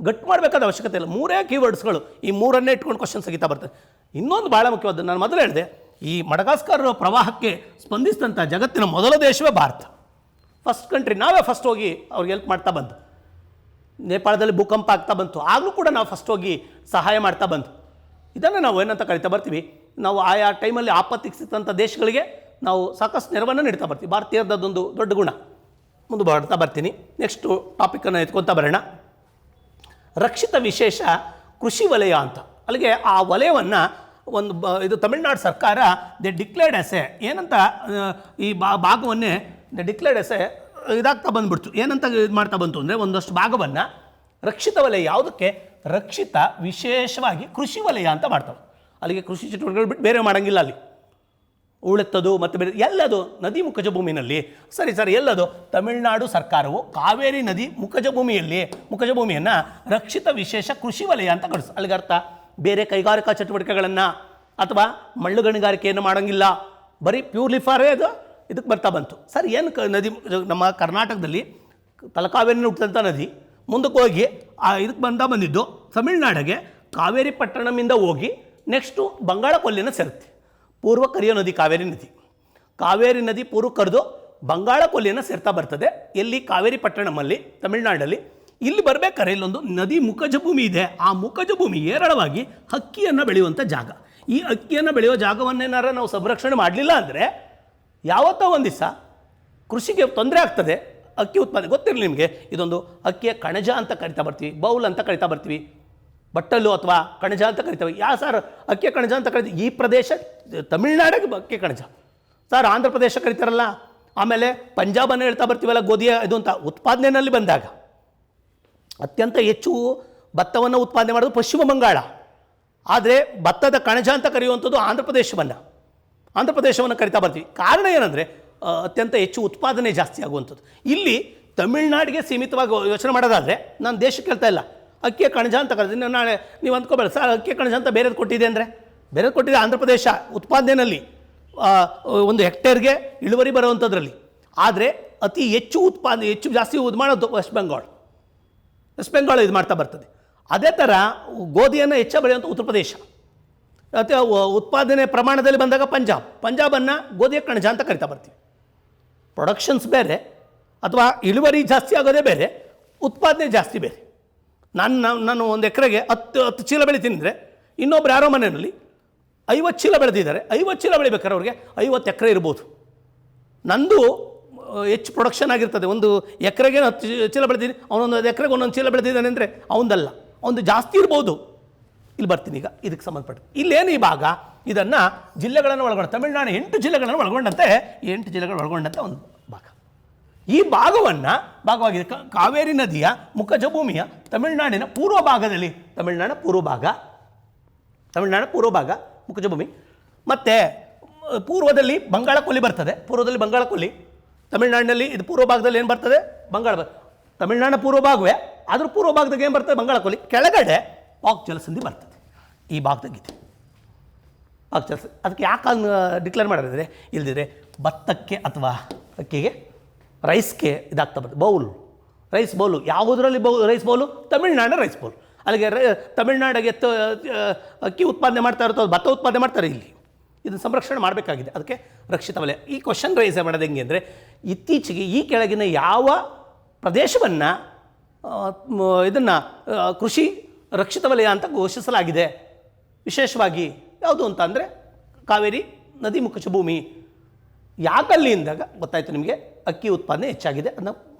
ಗಟ್ಟು ಮಾಡಬೇಕಾದ ಅವಶ್ಯಕತೆ ಇಲ್ಲ. 3 ಕೀವರ್ಡ್ಸ್ಗಳು, ಈ 3 ಇಟ್ಕೊಂಡು ಕ್ವಶನ್ ತೆಗಿತಾ ಬರ್ತದೆ. ಇನ್ನೊಂದು ಭಾಳ ಮುಖ್ಯವಾದ, ನಾನು ಮೊದಲು ಹೇಳಿದೆ, ಈ ಮಡಗಾಸ್ಕರ್ ಪ್ರವಾಹಕ್ಕೆ ಸ್ಪಂದಿಸಿದಂಥ ಜಗತ್ತಿನ ಮೊದಲ ದೇಶವೇ ಭಾರತ. First country. ನಾವೇ ಫಸ್ಟ್ ಹೋಗಿ ಅವ್ರಿಗೆ ಹೆಲ್ಪ್ ಮಾಡ್ತಾ ಬಂದು. ನೇಪಾಳದಲ್ಲಿ ಭೂಕಂಪ ಆಗ್ತಾ ಬಂತು, ಆಗಲೂ ಕೂಡ ನಾವು ಫಸ್ಟ್ ಹೋಗಿ ಸಹಾಯ ಮಾಡ್ತಾ ಬಂತು. ಇದನ್ನು ನಾವು ಏನಂತ ಕರಿತಾ ಬರ್ತೀವಿ? ನಾವು ಆಯಾ ಟೈಮಲ್ಲಿ ಆಪತ್ತಿಗೆ ಸಿಕ್ಕಂಥ ದೇಶಗಳಿಗೆ ನಾವು ಸಾಕಷ್ಟು ನೆರವನ್ನು ನೀಡ್ತಾ ಬರ್ತೀವಿ. ಭಾರತೀಯರದೊಂದು ದೊಡ್ಡ ಗುಣ. ಮುಂದೆ ಬರ್ತಾ ಬರ್ತೀನಿ. ನೆಕ್ಸ್ಟು ಟಾಪಿಕನ್ನು ಎತ್ಕೊತಾ ಬರೋಣ. ರಕ್ಷಿತ ವಿಶೇಷ ಕೃಷಿ ವಲಯ ಅಂತ. ಅಲ್ಲಿಗೆ ಆ ವಲಯವನ್ನು ಇದು ತಮಿಳುನಾಡು ಸರ್ಕಾರ ಡಿಕ್ಲೇರ್ಡ್ ಎಸೆ ಏನಂತ ಈ ಭಾಗವನ್ನೇ ಡಿಕ್ಲೇರ್ಡ್ ಎಸೆ ಇದಾಗ್ತಾ ಬಂದುಬಿಡ್ತು. ಏನಂತ ಇದು ಮಾಡ್ತಾ ಬಂತು ಅಂದರೆ ಒಂದಷ್ಟು ಭಾಗವನ್ನು ರಕ್ಷಿತ ವಲಯ. ಯಾವುದಕ್ಕೆ? ರಕ್ಷಿತ ವಿಶೇಷವಾಗಿ ಕೃಷಿ ವಲಯ ಅಂತ ಮಾಡ್ತಾವೆ. ಅಲ್ಲಿಗೆ ಕೃಷಿ ಚಟುವಟಿಕೆಗಳು ಬಿಟ್ಟು ಬೇರೆ ಮಾಡೋಂಗಿಲ್ಲ. ಅಲ್ಲಿ ಉಳೆತ್ತದು ಮತ್ತು ಬೇರೆ ಎಲ್ಲದು ನದಿ ಮುಖಜ ಭೂಮಿನಲ್ಲಿ. ಸರಿ, ಎಲ್ಲದು ತಮಿಳುನಾಡು ಸರ್ಕಾರವು ಕಾವೇರಿ ನದಿ ಮುಖಜ ಭೂಮಿಯನ್ನು ರಕ್ಷಿತ ವಿಶೇಷ ಕೃಷಿ ವಲಯ ಅಂತ ಕಳಿಸ್. ಅಲ್ಲಿಗೆ ಅರ್ಥ ಬೇರೆ ಕೈಗಾರಿಕಾ ಚಟುವಟಿಕೆಗಳನ್ನು ಅಥವಾ ಮಳ್ಳು ಗಣಿಗಾರಿಕೆಯನ್ನು ಮಾಡೋಂಗಿಲ್ಲ. ಬರೀ ಪ್ಯೂರ್ಲಿ ಫಾರೇ ಅದು ಇದಕ್ಕೆ ಬರ್ತಾ ಬಂತು. ಸರ್, ಏನು ನದಿ ನಮ್ಮ ಕರ್ನಾಟಕದಲ್ಲಿ ತಲಕಾವೇರಿನ ಹುಟ್ಟಿದಂಥ ನದಿ ಮುಂದಕ್ಕೆ ಹೋಗಿ ಇದಕ್ಕೆ ಬಂದಿದ್ದು ತಮಿಳುನಾಡಿಗೆ ಕಾವೇರಿ ಪಟ್ಟಣಮಿಂದ ಹೋಗಿ ನೆಕ್ಸ್ಟು ಬಂಗಾಳ ಕೊಲ್ಲಿನ ಸೇರುತ್ತೆ. ಪೂರ್ವ ಕರಿಯೋ ನದಿ ಕಾವೇರಿ ನದಿ ಪೂರ್ವ ಕರೆದು ಬಂಗಾಳ ಕೊಲ್ಲಿಯನ್ನು ಸೇರ್ತಾ ಬರ್ತದೆ. ಎಲ್ಲಿ? ಕಾವೇರಿ ಪಟ್ಟಣಮಲ್ಲಿ, ತಮಿಳುನಾಡಲ್ಲಿ. ಇಲ್ಲಿ ಬರಬೇಕಾದ್ರೆ ಇಲ್ಲೊಂದು ನದಿ ಮುಖಜ ಭೂಮಿ ಇದೆ. ಆ ಮುಖಜ ಭೂಮಿ ಹೇರಳವಾಗಿ ಅಕ್ಕಿಯನ್ನು ಬೆಳೆಯುವಂಥ ಜಾಗ. ಈ ಅಕ್ಕಿಯನ್ನು ಬೆಳೆಯುವ ಜಾಗವನ್ನೇನಾರ ನಾವು ಸಂರಕ್ಷಣೆ ಮಾಡಲಿಲ್ಲ ಅಂದರೆ ಯಾವತ್ತೋ ಒಂದು ದಿವಸ ಕೃಷಿಗೆ ತೊಂದರೆ ಆಗ್ತದೆ. ಅಕ್ಕಿ ಉತ್ಪಾದನೆ ಗೊತ್ತಿರಲಿ ನಿಮಗೆ. ಇದೊಂದು ಅಕ್ಕಿಯ ಕಣಜ ಅಂತ ಕರಿತಾ ಬರ್ತೀವಿ, ಬೌಲ್ ಅಂತ ಕರಿತಾ ಬರ್ತೀವಿ, ಬಟ್ಟಲು ಅಥವಾ ಕಣಜ ಅಂತ ಕರಿತೇವೆ. ಸರ್ ಅಕ್ಕಿಯ ಕಣಜ ಅಂತ ಕರಿತೀವಿ. ಈ ಪ್ರದೇಶ ತಮಿಳ್ನಾಡಿಗೆ ಅಕ್ಕಿ ಕಣಜ. ಸರ್ ಆಂಧ್ರ ಪ್ರದೇಶ ಕರಿತಾರಲ್ಲ, ಆಮೇಲೆ ಪಂಜಾಬನ್ನು ಹೇಳ್ತಾ ಬರ್ತೀವಲ್ಲ, ಗೋಧಿಯ ಇದು ಅಂತ. ಉತ್ಪಾದನೆಯಲ್ಲಿ ಬಂದಾಗ ಅತ್ಯಂತ ಹೆಚ್ಚು ಭತ್ತವನ್ನು ಉತ್ಪಾದನೆ ಮಾಡೋದು ಪಶ್ಚಿಮ ಬಂಗಾಳ. ಆದರೆ ಭತ್ತದ ಕಣಜ ಅಂತ ಕರೆಯುವಂಥದ್ದು ಆಂಧ್ರ ಪ್ರದೇಶವನ್ನು ಕರಿತಾ ಬರ್ತೀವಿ. ಕಾರಣ ಏನಂದರೆ ಅತ್ಯಂತ ಹೆಚ್ಚು ಉತ್ಪಾದನೆ ಜಾಸ್ತಿ ಆಗುವಂಥದ್ದು. ಇಲ್ಲಿ ತಮಿಳ್ನಾಡಿಗೆ ಸೀಮಿತವಾಗಿ ಯೋಚನೆ ಮಾಡೋದಾದರೆ ನಾನು ದೇಶಕ್ಕೆ ಹೇಳ್ತಾ ಇಲ್ಲ. ಅಕ್ಕಿಯ ಕಣಜ ಅಂತ ಕರೆದು ನಾಳೆ ನೀವು ಅಂದ್ಕೋಬೇಡ ಸರ್ ಅಕ್ಕಿಯ ಕಣಜ ಅಂತ ಬೇರೆದು ಕೊಟ್ಟಿದೆ ಅಂದರೆ. ಬೇರೆದು ಕೊಟ್ಟಿದೆ ಆಂಧ್ರ ಪ್ರದೇಶ ಉತ್ಪಾದನೆಯಲ್ಲಿ ಒಂದು ಹೆಕ್ಟೇರ್ಗೆ ಇಳುವರಿ ಬರುವಂಥದ್ರಲ್ಲಿ. ಆದರೆ ಅತಿ ಹೆಚ್ಚು ಜಾಸ್ತಿ ಇದು ಮಾಡೋದು ವೆಸ್ಟ್ ಬೆಂಗಾಲ್ ಇದು ಮಾಡ್ತಾ ಬರ್ತದೆ. ಅದೇ ಥರ ಗೋಧಿಯನ್ನು ಹೆಚ್ಚು ಬೆಳೆಯುವಂಥ ಉತ್ತರ ಪ್ರದೇಶ. ಅಥವಾ ಉತ್ಪಾದನೆ ಪ್ರಮಾಣದಲ್ಲಿ ಬಂದಾಗ ಪಂಜಾಬನ್ನು ಗೋಧಿಯ ಕಣಜ ಅಂತ ಕರಿತಾ ಬರ್ತೀವಿ. ಪ್ರೊಡಕ್ಷನ್ಸ್ ಬೇರೆ ಅಥವಾ ಇಳುವರಿ ಜಾಸ್ತಿ ಆಗೋದೇ ಬೇರೆ, ಉತ್ಪಾದನೆ ಜಾಸ್ತಿ ಬೇರೆ. ನಾನು ಒಂದು ಎಕರೆಗೆ 10 ಚೀಲ ಬೆಳಿತೀನಿ ಅಂದರೆ ಇನ್ನೊಬ್ರು ಯಾರೋ ಮನೆಯಲ್ಲಿ 50 ಚೀಲ ಬೆಳೆದಿದ್ದಾರೆ. 50 ಚೀಲ ಬೆಳಿಬೇಕಾದ್ರೆ ಅವ್ರಿಗೆ 50 ಎಕರೆ ಇರ್ಬೋದು. ನಂದು ಹೆಚ್ಚು ಪ್ರೊಡಕ್ಷನ್ ಆಗಿರ್ತದೆ. ಒಂದು ಎಕರೆಗೆ 10 ಚೀಲ ಬೆಳೆದಿದ್ದೀನಿ, ಅವನೊಂದು ಎಕರೆಗೆ ಒಂದೊಂದು ಚೀಲ ಬೆಳೆದಿದ್ದಾನೆ ಅಂದರೆ ಅವನದಲ್ಲ, ಅವನದು ಜಾಸ್ತಿ ಇರ್ಬೋದು. ಇಲ್ಲಿ ಬರ್ತೀನಿ ಈಗ ಇದಕ್ಕೆ ಸಂಬಂಧಪಟ್ಟ ಇಲ್ಲೇನು ಈ ಭಾಗ, ಇದನ್ನು ಜಿಲ್ಲೆಗಳನ್ನು ಒಳಗೊಂಡ ತಮಿಳುನಾಡು 8 ಜಿಲ್ಲೆಗಳನ್ನು ಒಳಗೊಂಡಂತೆ 8 ಜಿಲ್ಲೆಗಳು ಒಳಗೊಂಡಂತೆ ಒಂದು ಭಾಗ. ಈ ಭಾಗವಾಗಿದೆ ಕಾವೇರಿ ನದಿಯ ಮುಖಜ ಭೂಮಿಯ ತಮಿಳುನಾಡಿನ ಪೂರ್ವ ಭಾಗದಲ್ಲಿ, ತಮಿಳುನಾಡಿನ ಪೂರ್ವ ಭಾಗ ಮುಖಜ ಭೂಮಿ. ಮತ್ತು ಪೂರ್ವದಲ್ಲಿ ಬಂಗಾಳ ಕೊಲ್ಲಿ ಬರ್ತದೆ, ತಮಿಳುನಾಡಿನಲ್ಲಿ ಇದು ಪೂರ್ವ ಭಾಗದಲ್ಲಿ ಏನು ಬರ್ತದೆ, ತಮಿಳುನಾಡಿನ ಪೂರ್ವ ಭಾಗವೇ, ಆದರೂ ಪೂರ್ವ ಭಾಗದಾಗ ಏನು ಬರ್ತದೆ, ಬಂಗಾಳ ಕೊಲ್ಲಿ. ಕೆಳಗಡೆ ಪಾಕ್ ಜಲಸಂಧಿ ಬರ್ತದೆ, ಈ ಭಾಗದಾಗಿದೆ ಪಾಕ್ ಜಲಸಂಧಿ. ಅದಕ್ಕೆ ಯಾಕೆ ಡಿಕ್ಲೇರ್ ಮಾಡಿದ್ರೆ ಇಲ್ದಿದ್ರೆ ಭತ್ತಕ್ಕೆ ಅಥವಾ ಅಕ್ಕಿಗೆ, ರೈಸ್ಗೆ ಇದಾಗ್ತಾ ಬರ್ತದೆ, ರೈಸ್ ಬೌಲು. ಯಾವುದರಲ್ಲಿ ರೈಸ್ ಬೌಲು? ತಮಿಳುನಾಡಿನ ರೈಸ್ ಬೌಲ್. ಅಲ್ಲಿಗೆ ತಮಿಳುನಾಡಿಗೆ ಅಕ್ಕಿ ಉತ್ಪಾದನೆ ಮಾಡ್ತಾ ಇರ್ತದೆ, ಭತ್ತ ಉತ್ಪಾದನೆ ಮಾಡ್ತಾರೆ. ಇಲ್ಲಿ ಇದನ್ನು ಸಂರಕ್ಷಣೆ ಮಾಡಬೇಕಾಗಿದೆ, ಅದಕ್ಕೆ ರಕ್ಷಿತ ವಲಯ. ಈ ಕ್ವಶನ್ ರೈಸ್ ಮಾಡೋದು ಹೆಂಗೆ ಅಂದರೆ, ಇತ್ತೀಚೆಗೆ ಈ ಕೆಳಗಿನ ಯಾವ ಪ್ರದೇಶವನ್ನು ಇದನ್ನು ಕೃಷಿ ರಕ್ಷಿತ ವಲಯ ಅಂತ ಘೋಷಿಸಲಾಗಿದೆ, ವಿಶೇಷವಾಗಿ ಯಾವುದು ಅಂತ ಅಂದರೆ ಕಾವೇರಿ ನದಿ ಮುಖಜ ಭೂಮಿ. ಯಾಕಲ್ಲಿ ಅಂದಾಗ ಗೊತ್ತಾಯಿತು ನಿಮಗೆ, ಅಕ್ಕಿ ಉತ್ಪಾದನೆ ಹೆಚ್ಚಾಗಿದೆ, ಅದನ್ನು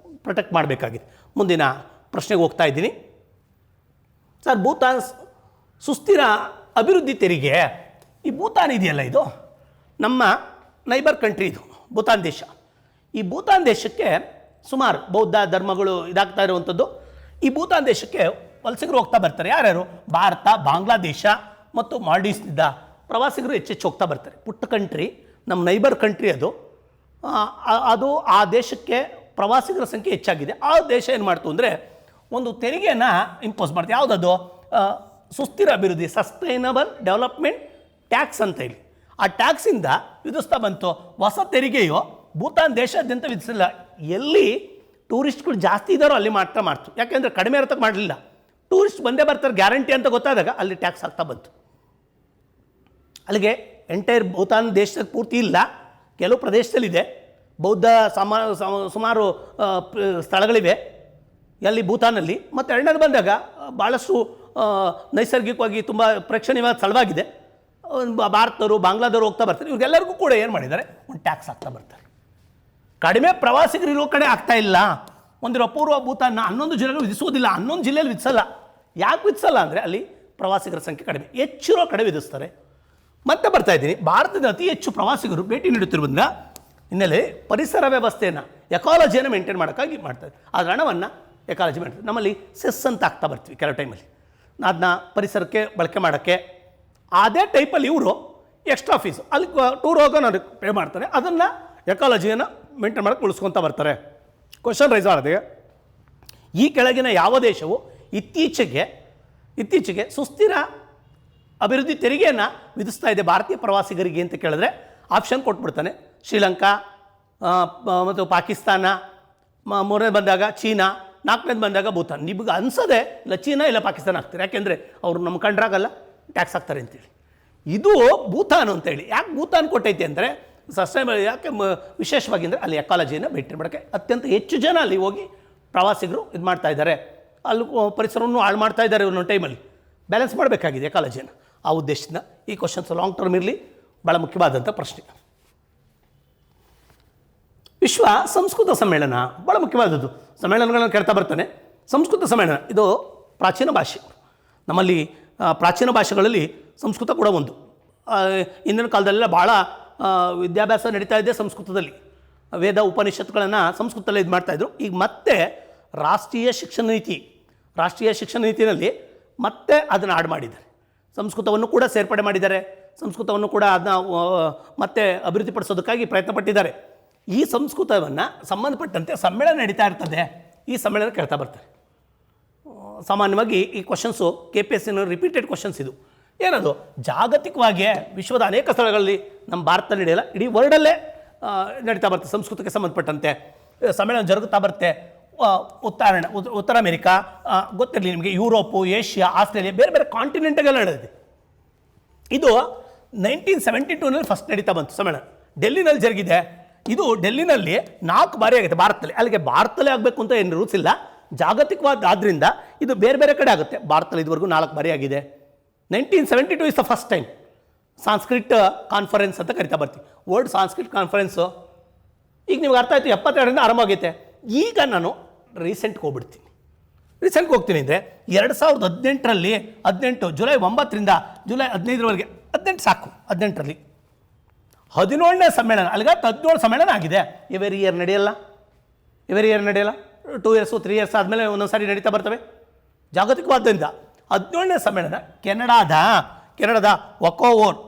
ಪ್ರೊಟೆಕ್ಟ್ ಮಾಡಬೇಕಾಗಿದೆ. ಮುಂದಿನ ಪ್ರಶ್ನೆಗೆ ಹೋಗ್ತಾ ಇದ್ದೀನಿ ಸರ್. ಭೂತಾನ್ ಸುಸ್ಥಿರ ಅಭಿವೃದ್ಧಿ ತೆರಿಗೆ, ಈ ಭೂತಾನ್ ಇದೆಯಲ್ಲ, ಇದು ನಮ್ಮ ನೈಬರ್ ಕಂಟ್ರಿ, ಇದು ಭೂತಾನ್ ದೇಶ. ಈ ಭೂತಾನ್ ದೇಶಕ್ಕೆ ಸುಮಾರು ಬೌದ್ಧ ಧರ್ಮಗಳು ಇದಾಗ್ತಾ ಇರುವಂಥದ್ದು. ಈ ಭೂತಾನ್ ದೇಶಕ್ಕೆ ವಲಸಿಗರು ಹೋಗ್ತಾ ಬರ್ತಾರೆ. ಯಾರ್ಯಾರು? ಭಾರತ, ಬಾಂಗ್ಲಾದೇಶ ಮತ್ತು ಮಾಲ್ಡೀವ್ಸ್ನಿಂದ ಪ್ರವಾಸಿಗರು ಹೆಚ್ಚೆಚ್ಚು ಹೋಗ್ತಾ ಬರ್ತಾರೆ. ಪುಟ್ಟ ಕಂಟ್ರಿ, ನಮ್ಮ ನೈಬರ್ ಕಂಟ್ರಿ ಅದು. ಆ ದೇಶಕ್ಕೆ ಪ್ರವಾಸಿಗರ ಸಂಖ್ಯೆ ಹೆಚ್ಚಾಗಿದೆ. ಆ ದೇಶ ಏನು ಮಾಡ್ತು ಅಂದರೆ ಒಂದು ತೆರಿಗೆಯನ್ನು ಇಂಪೋಸ್ ಮಾಡ್ತು. ಯಾವುದದು? ಸುಸ್ಥಿರ ಅಭಿವೃದ್ಧಿ, ಸಸ್ಟೈನಬಲ್ ಡೆವಲಪ್ಮೆಂಟ್ ಟ್ಯಾಕ್ಸ್ ಅಂತ ಹೇಳಿ ಆ ಟ್ಯಾಕ್ಸಿಂದ ವಿಧಿಸ್ತಾ ಬಂತು. ಹೊಸ ತೆರಿಗೆಯು ಭೂತಾನ್ ದೇಶಾದ್ಯಂತ ವಿಧಿಸಿಲ್ಲ. ಎಲ್ಲಿ ಟೂರಿಸ್ಟ್ಗಳು ಜಾಸ್ತಿ ಇದ್ದಾರೋ ಅಲ್ಲಿ ಮಾತ್ರ ಮಾಡ್ತು. ಯಾಕೆಂದರೆ ಕಡಿಮೆ ಇರೋತಕ್ಕೆ ಮಾಡಲಿಲ್ಲ. ಟೂರಿಸ್ಟ್ ಬಂದೇ ಬರ್ತಾರೆ ಗ್ಯಾರಂಟಿ ಅಂತ ಗೊತ್ತಾದಾಗ ಅಲ್ಲಿ ಟ್ಯಾಕ್ಸ್ ಆಗ್ತಾ ಬಂತು. ಅಲ್ಲಿಗೆ ಎಂಟೈರ್ ಭೂತಾನ್ ದೇಶದ ಪೂರ್ತಿ ಇಲ್ಲ, ಕೆಲವು ಪ್ರದೇಶದಲ್ಲಿದೆ. ಬೌದ್ಧ ಸುಮಾರು ಸ್ಥಳಗಳಿವೆ ಎಲ್ಲಿ ಭೂತಾನಲ್ಲಿ. ಮತ್ತು ಎರಡನೇದು ಬಂದಾಗ ಭಾಳಷ್ಟು ನೈಸರ್ಗಿಕವಾಗಿ ತುಂಬ ಪ್ರೇಕ್ಷಣೀಯವಾದ ಸ್ಥಳವಾಗಿದೆ. ಭಾರತದವರು, ಬಾಂಗ್ಲಾದವರು ಹೋಗ್ತಾ ಬರ್ತಾರೆ. ಇವ್ರಿಗೆಲ್ಲರಿಗೂ ಕೂಡ ಏನು ಮಾಡಿದ್ದಾರೆ, ಒಂದು ಟ್ಯಾಕ್ಸ್ ಆಗ್ತಾ ಬರ್ತಾರೆ. ಕಡಿಮೆ ಪ್ರವಾಸಿಗರು ಇರೋ ಕಡೆ ಆಗ್ತಾ ಇಲ್ಲ. ಒಂದಿರೋ ಪೂರ್ವ ಭೂತಾನ್ನ 11 ಜಿಲ್ಲೆಗಳು ವಿಧಿಸೋದಿಲ್ಲ, 11 ಜಿಲ್ಲೆಯಲ್ಲಿ ವಿಧಿಸಲ್ಲ. ಯಾಕೆ ವಿಧಿಸಲ್ಲ ಅಂದರೆ ಅಲ್ಲಿ ಪ್ರವಾಸಿಗರ ಸಂಖ್ಯೆ ಕಡಿಮೆ, ಹೆಚ್ಚಿರೋ ಕಡೆ ವಿಧಿಸ್ತಾರೆ. ಮತ್ತೆ ಬರ್ತಾ ಇದ್ದೀನಿ, ಭಾರತದ ಅತಿ ಹೆಚ್ಚು ಪ್ರವಾಸಿಗರು ಭೇಟಿ ನೀಡುತ್ತಿರುವುದರಿಂದ ಹಿನ್ನೆಲೆ ಪರಿಸರ ವ್ಯವಸ್ಥೆಯನ್ನು, ಎಕಾಲಜಿಯನ್ನು ಮೇಂಟೈನ್ ಮಾಡೋಕ್ಕಾಗಿ ಮಾಡ್ತಾರೆ. ಅದರ ಹಣವನ್ನು ಎಕಾಲಜಿ ಮಾಡ್ತಾರೆ. ನಮ್ಮಲ್ಲಿ ಸೆಸ್ ಅಂತ ಆಗ್ತಾ ಬರ್ತೀವಿ ಕೆಲವು ಟೈಮಲ್ಲಿ, ಅದನ್ನ ಪರಿಸರಕ್ಕೆ ಬಳಕೆ ಮಾಡೋಕ್ಕೆ. ಅದೇ ಟೈಪಲ್ಲಿ ಇವರು ಎಕ್ಸ್ಟ್ರಾ ಫೀಸು ಅಲ್ಲಿ ಟೂರ್ ಹೋಗೋ ನಾನು ಪೇ ಮಾಡ್ತಾರೆ, ಅದನ್ನು ಎಕಾಲಜಿಯನ್ನು ಮೇಂಟೈನ್ ಮಾಡೋಕ್ಕೆ ಉಳಿಸ್ಕೊತಾ ಬರ್ತಾರೆ. ಕ್ವಶನ್ ರೈಸ್ ಮಾಡಿದೆ, ಈ ಕೆಳಗಿನ ಯಾವ ದೇಶವು ಇತ್ತೀಚೆಗೆ ಸುಸ್ಥಿರ ಅಭಿವೃದ್ಧಿ ತೆರಿಗೆಯನ್ನು ವಿಧಿಸ್ತಾ ಇದೆ ಭಾರತೀಯ ಪ್ರವಾಸಿಗರಿಗೆ ಅಂತ ಕೇಳಿದ್ರೆ ಆಪ್ಷನ್ ಕೊಟ್ಬಿಡ್ತಾನೆ. ಶ್ರೀಲಂಕಾ ಮತ್ತು ಪಾಕಿಸ್ತಾನ, ಮೂರನೇ ಬಂದಾಗ ಚೀನಾ, ನಾಲ್ಕನೇದು ಬಂದಾಗ ಭೂತಾನ್. ನಿಮಗೆ ಅನ್ಸೋದೆ ಇಲ್ಲ ಚೀನಾ ಇಲ್ಲ ಪಾಕಿಸ್ತಾನ ಆಗ್ತಾರೆ, ಯಾಕೆಂದರೆ ಅವರು ನಮ್ಮ ಕಂಡ್ರಾಗಲ್ಲ ಟ್ಯಾಕ್ಸ್ ಹಾಕ್ತಾರೆ ಅಂತೇಳಿ. ಇದು ಭೂತಾನ್ ಅಂತೇಳಿ. ಯಾಕೆ ಭೂತಾನ್ ಕೊಟ್ಟೈತೆ ಅಂದರೆ ಸಸ್ಟೈನಬಲ್, ಯಾಕೆ ವಿಶೇಷವಾಗಿ ಅಂದರೆ ಅಲ್ಲಿ ಎಕಾಲಜಿಯನ್ನು ಮೇಂಟೈನ್ ಮಾಡೋಕ್ಕೆ ಅತ್ಯಂತ ಹೆಚ್ಚು ಜನ ಅಲ್ಲಿ ಹೋಗಿ ಪ್ರವಾಸಿಗರು ಇದು ಮಾಡ್ತಾ ಇದ್ದಾರೆ. ಅಲ್ಲಿ ಪರಿಸರವನ್ನು ಹಾಳು ಮಾಡ್ತಾ ಇದ್ದಾರೆ ಒಂದೊಂದು ಟೈಮಲ್ಲಿ. ಬ್ಯಾಲೆನ್ಸ್ ಮಾಡಬೇಕಾಗಿದೆ ಎಕಾಲಜಿಯನ್ನು. ಆ ಉದ್ದೇಶದಿಂದ ಈ ಕ್ವಶನ್ಸ್ ಲಾಂಗ್ ಟರ್ಮ್ ಇರಲಿ, ಭಾಳ ಮುಖ್ಯವಾದಂಥ ಪ್ರಶ್ನೆ. ವಿಶ್ವ ಸಂಸ್ಕೃತ ಸಮ್ಮೇಳನ ಭಾಳ ಮುಖ್ಯವಾದದ್ದು. ಸಮ್ಮೇಳನಗಳನ್ನು ಕೇಳ್ತಾ ಬರ್ತಾನೆ. ಸಂಸ್ಕೃತ ಸಮ್ಮೇಳನ ಇದು ಪ್ರಾಚೀನ ಭಾಷೆ. ನಮ್ಮಲ್ಲಿ ಪ್ರಾಚೀನ ಭಾಷೆಗಳಲ್ಲಿ ಸಂಸ್ಕೃತ ಕೂಡ ಒಂದು. ಇಂದಿನ ಕಾಲದಲ್ಲೆಲ್ಲ ಭಾಳ ವಿದ್ಯಾಭ್ಯಾಸ ನಡೀತಾ ಇದೆ ಸಂಸ್ಕೃತದಲ್ಲಿ. ವೇದ ಉಪನಿಷತ್ತುಗಳನ್ನು ಸಂಸ್ಕೃತದಲ್ಲಿ ಇದು ಮಾಡ್ತಾಯಿದ್ರು. ಈಗ ಮತ್ತೆ ರಾಷ್ಟ್ರೀಯ ಶಿಕ್ಷಣ ನೀತಿಯಲ್ಲಿ ಮತ್ತೆ ಅದನ್ನು ಆಡ್ ಮಾಡಿದ್ದಾರೆ. ಸಂಸ್ಕೃತವನ್ನು ಕೂಡ ಸೇರ್ಪಡೆ ಮಾಡಿದ್ದಾರೆ. ಸಂಸ್ಕೃತವನ್ನು ಕೂಡ ಅದನ್ನ ಮತ್ತೆ ಅಭಿವೃದ್ಧಿಪಡಿಸೋದಕ್ಕಾಗಿ ಪ್ರಯತ್ನ ಪಟ್ಟಿದ್ದಾರೆ. ಈ ಸಂಸ್ಕೃತವನ್ನು ಸಂಬಂಧಪಟ್ಟಂತೆ ಸಮ್ಮೇಳನ ನಡೀತಾ ಇರ್ತದೆ. ಈ ಸಮ್ಮೇಳನ ಕೇಳ್ತಾ ಬರ್ತಾರೆ. ಸಾಮಾನ್ಯವಾಗಿ ಈ ಕ್ವಶನ್ಸು KPSC ರಿಪೀಟೆಡ್ ಕ್ವಶನ್ಸ್. ಇದು ಏನದು, ಜಾಗತಿಕವಾಗಿ ವಿಶ್ವದ ಅನೇಕ ಸ್ಥಳಗಳಲ್ಲಿ, ನಮ್ಮ ಭಾರತದಲ್ಲಿ ನಡೆಯಲ್ಲ, ಇಡೀ ವರ್ಲ್ಡಲ್ಲೇ ನಡೀತಾ ಬರ್ತದೆ. ಸಂಸ್ಕೃತಕ್ಕೆ ಸಂಬಂಧಪಟ್ಟಂತೆ ಸಮ್ಮೇಳನ ಜರುಗುತ್ತಾ ಬರುತ್ತೆ. ಉತ್ತರ ಅಮೆರಿಕಾ ಗೊತ್ತಿರಲಿ ನಿಮಗೆ, ಯುರೋಪು, ಏಷ್ಯಾ, ಆಸ್ಟ್ರೇಲಿಯಾ, ಬೇರೆ ಬೇರೆ ಕಾಂಟಿನೆಂಟ್ಗೆಲ್ಲ ನಡೆದಿದೆ. ಇದು 1972ನಲ್ಲಿ ಫಸ್ಟ್ ನಡೀತಾ ಬಂತು ಸಮ್ಮೇಳನ. ಡೆಲ್ಲಿನಲ್ಲಿ ಜರುಗಿದೆ. ಇದು ಡೆಲ್ಲಿನಲ್ಲಿ 4 ಬಾರಿ ಆಗುತ್ತೆ ಭಾರತದಲ್ಲಿ. ಅಲ್ಲಿಗೆ ಭಾರತದಲ್ಲೇ ಆಗಬೇಕು ಅಂತ ಏನು ರೂಲ್ಸ್ ಇಲ್ಲ, ಜಾಗತಿಕವಾದ ಆದ್ದರಿಂದ ಇದು ಬೇರೆ ಬೇರೆ ಕಡೆ ಆಗುತ್ತೆ. ಭಾರತದಲ್ಲಿ ಇದುವರೆಗೂ 4 ಬಾರಿ ಆಗಿದೆ. 1972 is the first time. Sanskrit conference ಅಂತ ಕರಿತಾ ಬರ್ತೀವಿ. ವರ್ಲ್ಡ್ ಸಾಂಸ್ಕ್ರಿಟ್ ಕಾನ್ಫರೆನ್ಸು ಈಗ ನಿಮ್ಗೆ ಅರ್ಥ ಆಯಿತು, 72ರಿಂದ ಆರಂಭ ಆಗೈತೆ. ಈಗ ನಾನು ರೀಸೆಂಟ್ಗೆ ಹೋಗ್ಬಿಡ್ತೀನಿ. ರೀಸೆಂಟ್ಗೆ ಹೋಗ್ತೀನಿ ಅಂದರೆ 2018ರಲ್ಲಿ 18 ಜುಲೈ 9ರಿಂದ ಜುಲೈ 15ರವರೆಗೆ 18 ಸಾಕು. 18ರಲ್ಲಿ 17ನೇ ಸಮ್ಮೇಳನ, ಅಲ್ಲಿಗೆ 17 ಸಮ್ಮೇಳನ ಆಗಿದೆ. ಎವರಿ ಇಯರ್ ನಡೆಯಲ್ಲ, 2 ಇಯರ್ಸು 3 ಇಯರ್ಸ್ ಆದಮೇಲೆ ಒಂದೊಂದು ಸಾರಿ ನಡೀತಾ ಬರ್ತವೆ ಜಾಗತಿಕವಾದ್ದರಿಂದ. 17ನೇ ಸಮ್ಮೇಳನ ಕೆನಡಾದ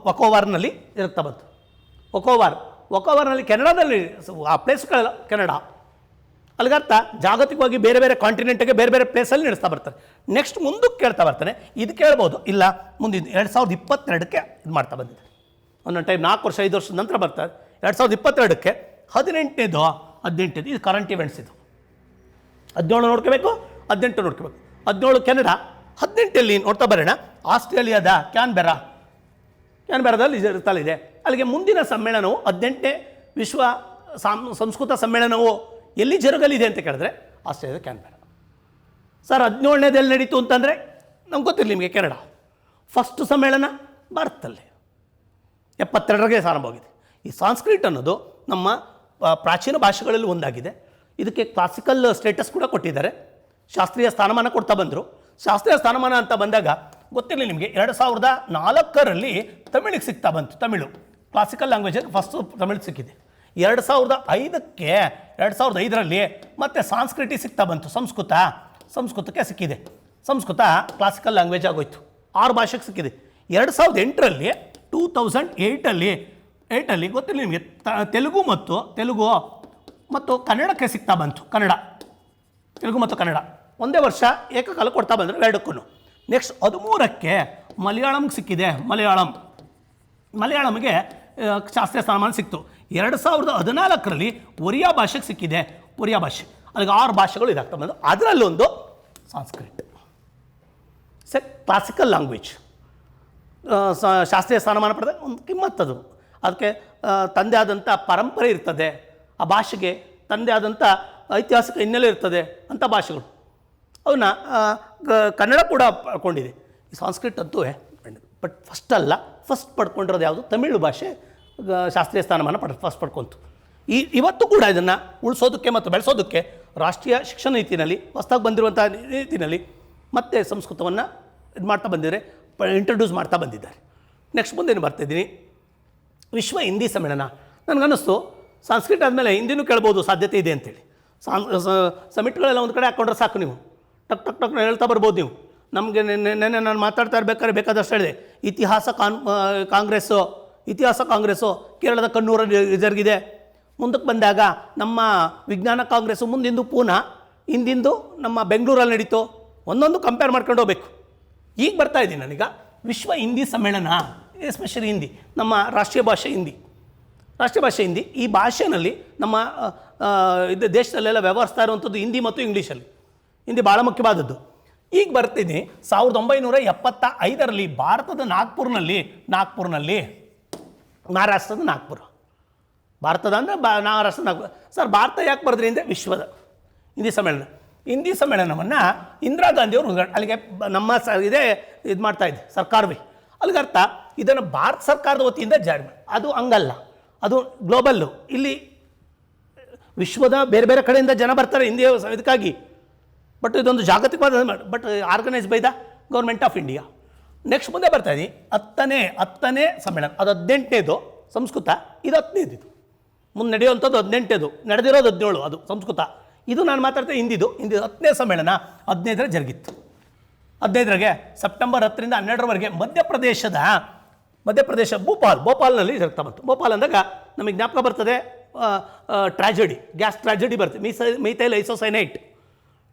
ವಕೋವಾರ್ನಲ್ಲಿ ಇರುತ್ತಾ ಬಂತು. ವಕೋವಾರ್ನಲ್ಲಿ ಕೆನಡಾದಲ್ಲಿ ಆ ಪ್ಲೇಸ್ಗಳೆಲ್ಲ ಕೆನಡಾ. ಅಲ್ಲಿಗರ್ಥ ಜಾಗತಿಕವಾಗಿ ಬೇರೆ ಬೇರೆ ಕಾಂಟಿನೆಂಟ್ಗೆ ಬೇರೆ ಬೇರೆ ಪ್ಲೇಸಲ್ಲಿ ನಡೆಸ್ತಾ ಬರ್ತಾರೆ. ನೆಕ್ಸ್ಟ್ ಮುಂದಕ್ಕೆ ಕೇಳ್ತಾ ಬರ್ತಾನೆ, ಇದು ಕೇಳ್ಬೋದು, ಇಲ್ಲ ಮುಂದಿನ 2022ಕ್ಕೆ ಇದು ಮಾಡ್ತಾ ಬಂದಿದೆ. ಒಂದೊಂದು ಟೈಮ್ 4 ವರ್ಷ 5 ವರ್ಷದ ನಂತರ ಬರ್ತಾರೆ. 2022ಕ್ಕೆ 18 ಇದು ಕರೆಂಟ್ ಇವೆಂಟ್ಸ್. ಇದು 17 ನೋಡ್ಕೋಬೇಕು, 18 ನೋಡ್ಕೋಬೇಕು. 17 ಕೆನಡಾ, 18 ನೋಡ್ತಾ ಬರೋಣ ಆಸ್ಟ್ರೇಲಿಯಾದ ಕ್ಯಾನ್ಬೆರಾದಲ್ಲಿ ಇರುತ್ತಲಿದೆ. ಅಲ್ಲಿಗೆ ಮುಂದಿನ ಸಮ್ಮೇಳನವು 18ನೇ ವಿಶ್ವ ಸಂಸ್ಕೃತ ಸಮ್ಮೇಳನವು ಎಲ್ಲಿ ಜರುಗಲಿದೆ ಅಂತ ಕೇಳಿದ್ರೆ ಆಸ್ಟ್ರೇಲಿಯಾದ ಕ್ಯಾನ್ಬೆರಾ. ಸರ್ 17ನೇದೆಲ್ಲಿ ನಡೀತು ಅಂತಂದರೆ ನಮ್ಗೆ ಗೊತ್ತಿರಲಿ ನಿಮಗೆ. ಕೆನಡಾ ಫಸ್ಟ್ ಸಮ್ಮೇಳನ ಭಾರತದಲ್ಲಿ 72ರಿಗೆ ಆರಂಭವಾಗಿದೆ. ಈ ಸಾಂಸ್ಕ್ರಿಟ್ ಅನ್ನೋದು ನಮ್ಮ ಪ್ರಾಚೀನ ಭಾಷೆಗಳಲ್ಲಿ ಒಂದಾಗಿದೆ. ಇದಕ್ಕೆ ಕ್ಲಾಸಿಕಲ್ ಸ್ಟೇಟಸ್ ಕೂಡ ಕೊಟ್ಟಿದ್ದಾರೆ, ಶಾಸ್ತ್ರೀಯ ಸ್ಥಾನಮಾನ ಕೊಡ್ತಾ ಬಂದರು. ಶಾಸ್ತ್ರೀಯ ಸ್ಥಾನಮಾನ ಅಂತ ಬಂದಾಗ ಗೊತ್ತಿರಲಿ ನಿಮಗೆ, 2004ರಲ್ಲಿ ತಮಿಳಿಗೆ ಸಿಗ್ತಾ ಬಂತು. ತಮಿಳು ಕ್ಲಾಸಿಕಲ್ ಲ್ಯಾಂಗ್ವೇಜಲ್ಲಿ ಫಸ್ಟು ತಮಿಳು ಸಿಕ್ಕಿದೆ. 2005ರಲ್ಲಿ ಮತ್ತೆ ಸಾಂಸ್ಕ್ರಿಟಿಗೆ ಸಿಗ್ತಾ ಬಂತು. ಸಂಸ್ಕೃತಕ್ಕೆ ಸಿಕ್ಕಿದೆ. ಸಂಸ್ಕೃತ ಕ್ಲಾಸಿಕಲ್ ಲ್ಯಾಂಗ್ವೇಜ್ ಆಗೋಯ್ತು, 6 ಭಾಷೆಗೆ ಸಿಕ್ಕಿದೆ. 2008ರಲ್ಲಿ 2008ರಲ್ಲಿ ಗೊತ್ತಿರಲಿ ನಿಮಗೆ, ತೆಲುಗು ಮತ್ತು ಕನ್ನಡಕ್ಕೆ ಸಿಗ್ತಾ ಬಂತು. ತೆಲುಗು ಮತ್ತು ಕನ್ನಡ ಒಂದೇ ವರ್ಷ ಏಕಕಾಲ ಕೊಡ್ತಾ ಬಂದರು ಎರಡಕ್ಕೂ. ನೆಕ್ಸ್ಟ್ 13ಕ್ಕೆ ಮಲಯಾಳಂಗೆ ಸಿಕ್ಕಿದೆ. ಮಲಯಾಳಂಗೆ ಶಾಸ್ತ್ರೀಯ ಸ್ಥಾನಮಾನ ಸಿಕ್ತು. 2014ರಲ್ಲಿ ಒರಿಯಾ ಭಾಷೆಗೆ ಸಿಕ್ಕಿದೆ. ಒರಿಯಾ ಭಾಷೆ, ಅಲ್ಲಿಗೆ 6 ಭಾಷೆಗಳು ಇದಾಗ್ತಾ ಬಂದು, ಅದರಲ್ಲೊಂದು ಸಾಂಸ್ಕ್ರಿಟ್. ಕ್ಲಾಸಿಕಲ್ ಲ್ಯಾಂಗ್ವೇಜ್ ಶಾಸ್ತ್ರೀಯ ಸ್ಥಾನಮಾನ ಪಡೆದ ಒಂದು ಕಿಮ್ಮತ್ತದು. ಅದಕ್ಕೆ ತಂದೆ ಆದಂಥ ಪರಂಪರೆ ಇರ್ತದೆ, ಆ ಭಾಷೆಗೆ ತಂದೆ ಆದಂಥ ಐತಿಹಾಸಿಕ ಹಿನ್ನೆಲೆ ಇರ್ತದೆ ಅಂಥ ಭಾಷೆಗಳು. ಅವನ್ನ ಕನ್ನಡ ಕೂಡ ಪಡ್ಕೊಂಡಿದೆ. ಈ ಸಾಂಸ್ಕ್ರಿಟ್ ಅಂತೂ ಬಟ್ ಫಸ್ಟ್ ಪಡ್ಕೊಂಡಿರೋದು ಯಾವುದು? ತಮಿಳು ಭಾಷೆ ಶಾಸ್ತ್ರೀಯ ಸ್ಥಾನಮಾನ ಫಸ್ಟ್ ಪಡ್ಕೊಂತು. ಇವತ್ತು ಕೂಡ ಇದನ್ನು ಉಳಿಸೋದಕ್ಕೆ ಮತ್ತು ಬೆಳೆಸೋದಕ್ಕೆ ರಾಷ್ಟ್ರೀಯ ಶಿಕ್ಷಣ ನೀತಿನಲ್ಲಿ ಹೊಸದಾಗಿ ಬಂದಿರುವಂಥ ನೀತಿನಲ್ಲಿ ಮತ್ತೆ ಸಂಸ್ಕೃತವನ್ನು ಇದು ಮಾಡ್ತಾ ಬಂದಿದ್ದಾರೆ, ಇಂಟ್ರೊಡ್ಯೂಸ್ ಮಾಡ್ತಾ ಬಂದಿದ್ದಾರೆ. ನೆಕ್ಸ್ಟ್ ಮುಂದೇನು ಬರ್ತಾಯಿದ್ದೀನಿ, ವಿಶ್ವ ಹಿಂದಿ ಸಮ್ಮೇಳನ. ನನಗನ್ನಿಸ್ತು ಸಂಸ್ಕೃತ ಆದಮೇಲೆ ಹಿಂದಿನೂ ಕೇಳ್ಬೋದು, ಸಾಧ್ಯತೆ ಇದೆ ಅಂತೇಳಿ. ಸಮಿಟ್ಗಳೆಲ್ಲ ಒಂದು ಕಡೆ ಹಾಕ್ಕೊಂಡ್ರೆ ಸಾಕು, ನೀವು ಟಕ್ ಟಕ್ ಟಕ್ ಹೇಳ್ತಾ ಬರ್ಬೋದು ನೀವು. ನಮಗೆ ನೆನ್ನೆ ನಾನು ಮಾತಾಡ್ತಾ ಇರ್ಬೇಕಾದ್ರೆ ಬೇಕಾದಷ್ಟು ಹೇಳಿದೆ. ಇತಿಹಾಸ ಕಾಂಗ್ರೆಸ್ಸು ಕೇರಳದ ಕಣ್ಣೂರಲ್ಲಿ ಜರುಗಿದೆ. ಮುಂದಕ್ಕೆ ಬಂದಾಗ ನಮ್ಮ ವಿಜ್ಞಾನ ಕಾಂಗ್ರೆಸ್ಸು ಮುಂದಿಂದು ಪೂನಾ, ಹಿಂದಿಂದು ನಮ್ಮ ಬೆಂಗಳೂರಲ್ಲಿ ನಡೀತು. ಒಂದೊಂದು ಕಂಪೇರ್ ಮಾಡ್ಕೊಂಡು ಹೋಗ್ಬೇಕು. ಈಗ ಬರ್ತಾ ಇದ್ದೀನಿ ನಾನೀಗ ವಿಶ್ವ ಹಿಂದಿ ಸಮ್ಮೇಳನ, ಎಸ್ಪೆಷಲಿ ಹಿಂದಿ, ನಮ್ಮ ರಾಷ್ಟ್ರೀಯ ಭಾಷೆ ಹಿಂದಿ. ಈ ಭಾಷೆಯಲ್ಲಿ ನಮ್ಮ ಇದು ದೇಶದಲ್ಲೆಲ್ಲ ವ್ಯವಹರಿಸ್ತಾ ಇರುವಂಥದ್ದು ಹಿಂದಿ ಮತ್ತು ಇಂಗ್ಲೀಷಲ್ಲಿ. ಹಿಂದಿ ಭಾಳ ಮುಖ್ಯವಾದದ್ದು. ಈಗ ಬರ್ತೀನಿ 1975ರಲ್ಲಿ ಭಾರತದ ನಾಗ್ಪುರ್ನಲ್ಲಿ ಮಹಾರಾಷ್ಟ್ರದ ನಾಗ್ಪುರ. ಭಾರತದ ಅಂದರೆ ಮಹಾರಾಷ್ಟ್ರದ ನಾಗ್ಪುರ. ಸರ್ ಭಾರತ ಯಾಕೆ ಬರೆದ್ರಿ ಅಂದರೆ ವಿಶ್ವದ ಹಿಂದಿ ಸಮ್ಮೇಳನವನ್ನು ಇಂದಿರಾ ಗಾಂಧಿಯವರು ಅಲ್ಲಿಗೆ ನಮ್ಮ ಇದು ಮಾಡ್ತಾಯಿದ್ದೆ ಸರ್ಕಾರವೇ. ಅಲ್ಲಿಗೆ ಅರ್ಥ ಇದನ್ನು ಭಾರತ ಸರ್ಕಾರದ ವತಿಯಿಂದ ಜಾರಿ ಮಾಡಿ, ಅದು ಹಂಗಲ್ಲ, ಅದು ಗ್ಲೋಬಲ್ಲು. ಇಲ್ಲಿ ವಿಶ್ವದ ಬೇರೆ ಬೇರೆ ಕಡೆಯಿಂದ ಜನ ಬರ್ತಾರೆ ಹಿಂದಿ ಇದಕ್ಕಾಗಿ. ಬಟ್ ಇದೊಂದು ಜಾಗತಿಕವಾದ but organise by the government of India. Next ಮುಂದೆ ಬರ್ತಾಯಿದ್ದೀನಿ 10ನೇ ಸಮ್ಮೇಳನ. ಅದು 18ನೇದು ಸಂಸ್ಕೃತ, ಇದು 15ನೇದು. ಮುಂದೆ ನಡೆಯುವಂಥದ್ದು 18ನೇದು, ನಡೆದಿರೋದು 17 ಅದು ಸಂಸ್ಕೃತ. ಇದು ನಾನು ಮಾತಾಡ್ತಾ ಹಿಂದಿದು 10ನೇ ಸಮ್ಮೇಳನ 15ರ ಜರುಗಿತ್ತು. 15ರಿಗೆ ಸೆಪ್ಟೆಂಬರ್ 10ರಿಂದ 12ರವರೆಗೆ ಮಧ್ಯಪ್ರದೇಶ ಭೋಪಾಲ್ನಲ್ಲಿ ಜರುಗ್ತಾ ಬಂತು. ಭೋಪಾಲ್ ಅಂದಾಗ ನಮಗೆ ಜ್ಞಾಪಕ ಬರ್ತದೆ ಗ್ಯಾಸ್ ಟ್ರಾಜಡಿ ಬರ್ತದೆ, ಮೀಥೈಲ್ ಐಸೋಸೈನೇಟ್.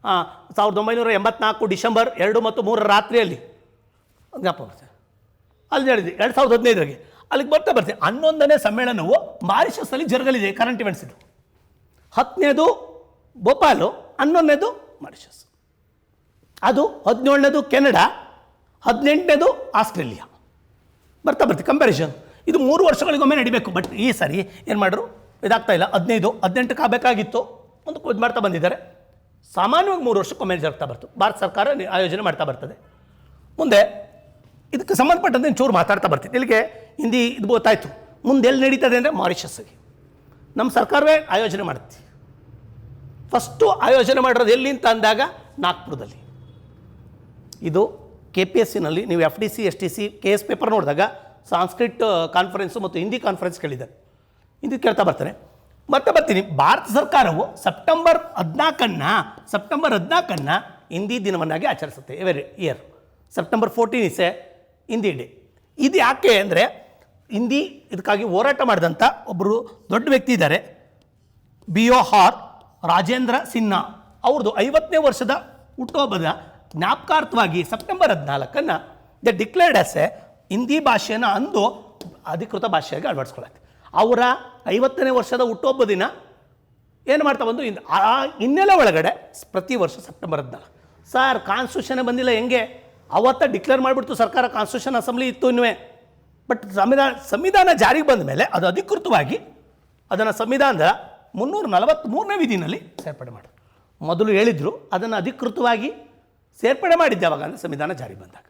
1984 ಡಿಸೆಂಬರ್ 2 ಮತ್ತು 3 ರಾತ್ರಿಯಲ್ಲಿ ಜ್ಞಾಪಕ ಬರ್ತದೆ. ಅಲ್ಲಿ ನಡೆದಿದೆ 2015ರಿಗೆ. ಅಲ್ಲಿಗೆ ಬರ್ತಾ 11ನೇ ಸಮ್ಮೇಳನವು ಮಾರಿಷಸ್ಸಲ್ಲಿ ಜರುಗಲಿದೆ. ಕರೆಂಟ್ ಇವೆಂಟ್ಸ್ ಇದು. 10ನೇದು ಭೋಪಾಲು, 11ನೇದು ಮಾರಿಷಸ್. ಅದು 17ನೇದು ಕೆನಡಾ, 18ನೇದು ಆಸ್ಟ್ರೇಲಿಯಾ. ಬರ್ತಾ ಕಂಪ್ಯಾರಿಸನ್. ಇದು 3 ವರ್ಷಗಳಿಗೊಮ್ಮೆ ನಡಿಬೇಕು. ಬಟ್ ಈ ಸರಿ ಏನು ಮಾಡಿದ್ರು, ಇದಾಗ್ತಾ ಇಲ್ಲ. 18ಕ್ಕೆ ಆಗಬೇಕಾಗಿತ್ತು, ಒಂದು ಇದು ಮಾಡ್ತಾ ಬಂದಿದ್ದಾರೆ. ಸಾಮಾನ್ಯವಾಗಿ 3 ವರ್ಷಕ್ಕೊಮ್ಮೆ ಜರುಗ್ತಾ ಬರ್ತು. ಭಾರತ ಸರ್ಕಾರ ಆಯೋಜನೆ ಮಾಡ್ತಾ ಬರ್ತದೆ. ಮುಂದೆ ಇದಕ್ಕೆ ಸಂಬಂಧಪಟ್ಟಂತೆ ಚೂರು ಮಾತಾಡ್ತಾ ಬರ್ತಿದ್ದೆ. ಇಲ್ಲಿಗೆ ಹಿಂದಿ ಇದು ಗೊತ್ತಾಯಿತು. ಮುಂದೆ ಎಲ್ಲಿ ನಡೀತದೆ ಅಂದರೆ ನಮ್ಮ ಸರ್ಕಾರವೇ ಆಯೋಜನೆ ಮಾಡುತ್ತೆ. ಫಸ್ಟು ಆಯೋಜನೆ ಮಾಡಿರೋದು ಎಲ್ಲಿ ಅಂತ ಅಂದಾಗ ನಾಗ್ಪುರದಲ್ಲಿ. ಇದು KPSCನಲ್ಲಿ ನೀವು FDC STC KS ಪೇಪರ್ ನೋಡಿದಾಗ ಸಾಂಸ್ಕ್ರಿಟ್ ಕಾನ್ಫರೆನ್ಸು ಮತ್ತು ಹಿಂದಿ ಕಾನ್ಫರೆನ್ಸ್ ಕೇಳಿದ್ದಾರೆ. ಹಿಂದಿ ಕೇಳ್ತಾ ಬರ್ತಾರೆ. ಮತ್ತೆ ಬರ್ತೀನಿ, ಭಾರತ ಸರ್ಕಾರವು ಸೆಪ್ಟೆಂಬರ್ 14 ಹಿಂದಿ ದಿನವನ್ನಾಗಿ ಆಚರಿಸುತ್ತೆ. Every year September 14 is a Hindi day. ಇದು ಯಾಕೆ ಅಂದರೆ ಹಿಂದಿ ಇದಕ್ಕಾಗಿ ಹೋರಾಟ ಮಾಡಿದಂಥ ಒಬ್ಬರು ದೊಡ್ಡ ವ್ಯಕ್ತಿ ಇದ್ದಾರೆ, BO ರಾಜೇಂದ್ರ ಸಿನ್ಹಾ. ಅವ್ರದ್ದು 50ನೇ ವರ್ಷದ ಹುಟ್ಟುಹಬ್ಬದ ಜ್ಞಾಪಕಾರ್ಥವಾಗಿ September 14 the declared as a Hindi ಭಾಷೆಯನ್ನು ಅಂದು ಅಧಿಕೃತ ಭಾಷೆಯಾಗಿ ಅಳವಡಿಸ್ಕೊಳ್ಳುತ್ತೆ. ಅವರ 50ನೇ ವರ್ಷದ ಹುಟ್ಟುಹಬ್ಬ ದಿನ ಏನು ಮಾಡ್ತಾ ಬಂದು ಆ ಹಿನ್ನೆಲೆ ಒಳಗಡೆ ಪ್ರತಿ ವರ್ಷ ಸೆಪ್ಟೆಂಬರ್ 14. ಸರ್ ಕಾನ್ಸ್ಟಿಟ್ಯೂಷನ್ ಬಂದಿಲ್ಲ, ಹೆಂಗೆ ಅವತ್ತ ಡಿಕ್ಲೇರ್ ಮಾಡಿಬಿಡ್ತು ಸರ್ಕಾರ, ಕಾನ್ಸ್ಟಿಟ್ಯೂಷನ್ ಅಸೆಂಬ್ಲಿ ಇತ್ತು ಇನ್ನೂ. ಬಟ್ ಸಂವಿಧಾನ ಜಾರಿಗೆ ಬಂದ ಮೇಲೆ ಅದು ಅಧಿಕೃತವಾಗಿ ಅದನ್ನು ಸಂವಿಧಾನದ 343ನೇ ವಿಧಿನಲ್ಲಿ ಸೇರ್ಪಡೆ ಮಾಡಿ. ಮೊದಲು ಹೇಳಿದರು, ಅದನ್ನು ಅಧಿಕೃತವಾಗಿ ಸೇರ್ಪಡೆ ಮಾಡಿದ್ದೆ ಯಾವಾಗ ಅಂದರೆ ಸಂವಿಧಾನ ಜಾರಿಗೆ ಬಂದಾಗ.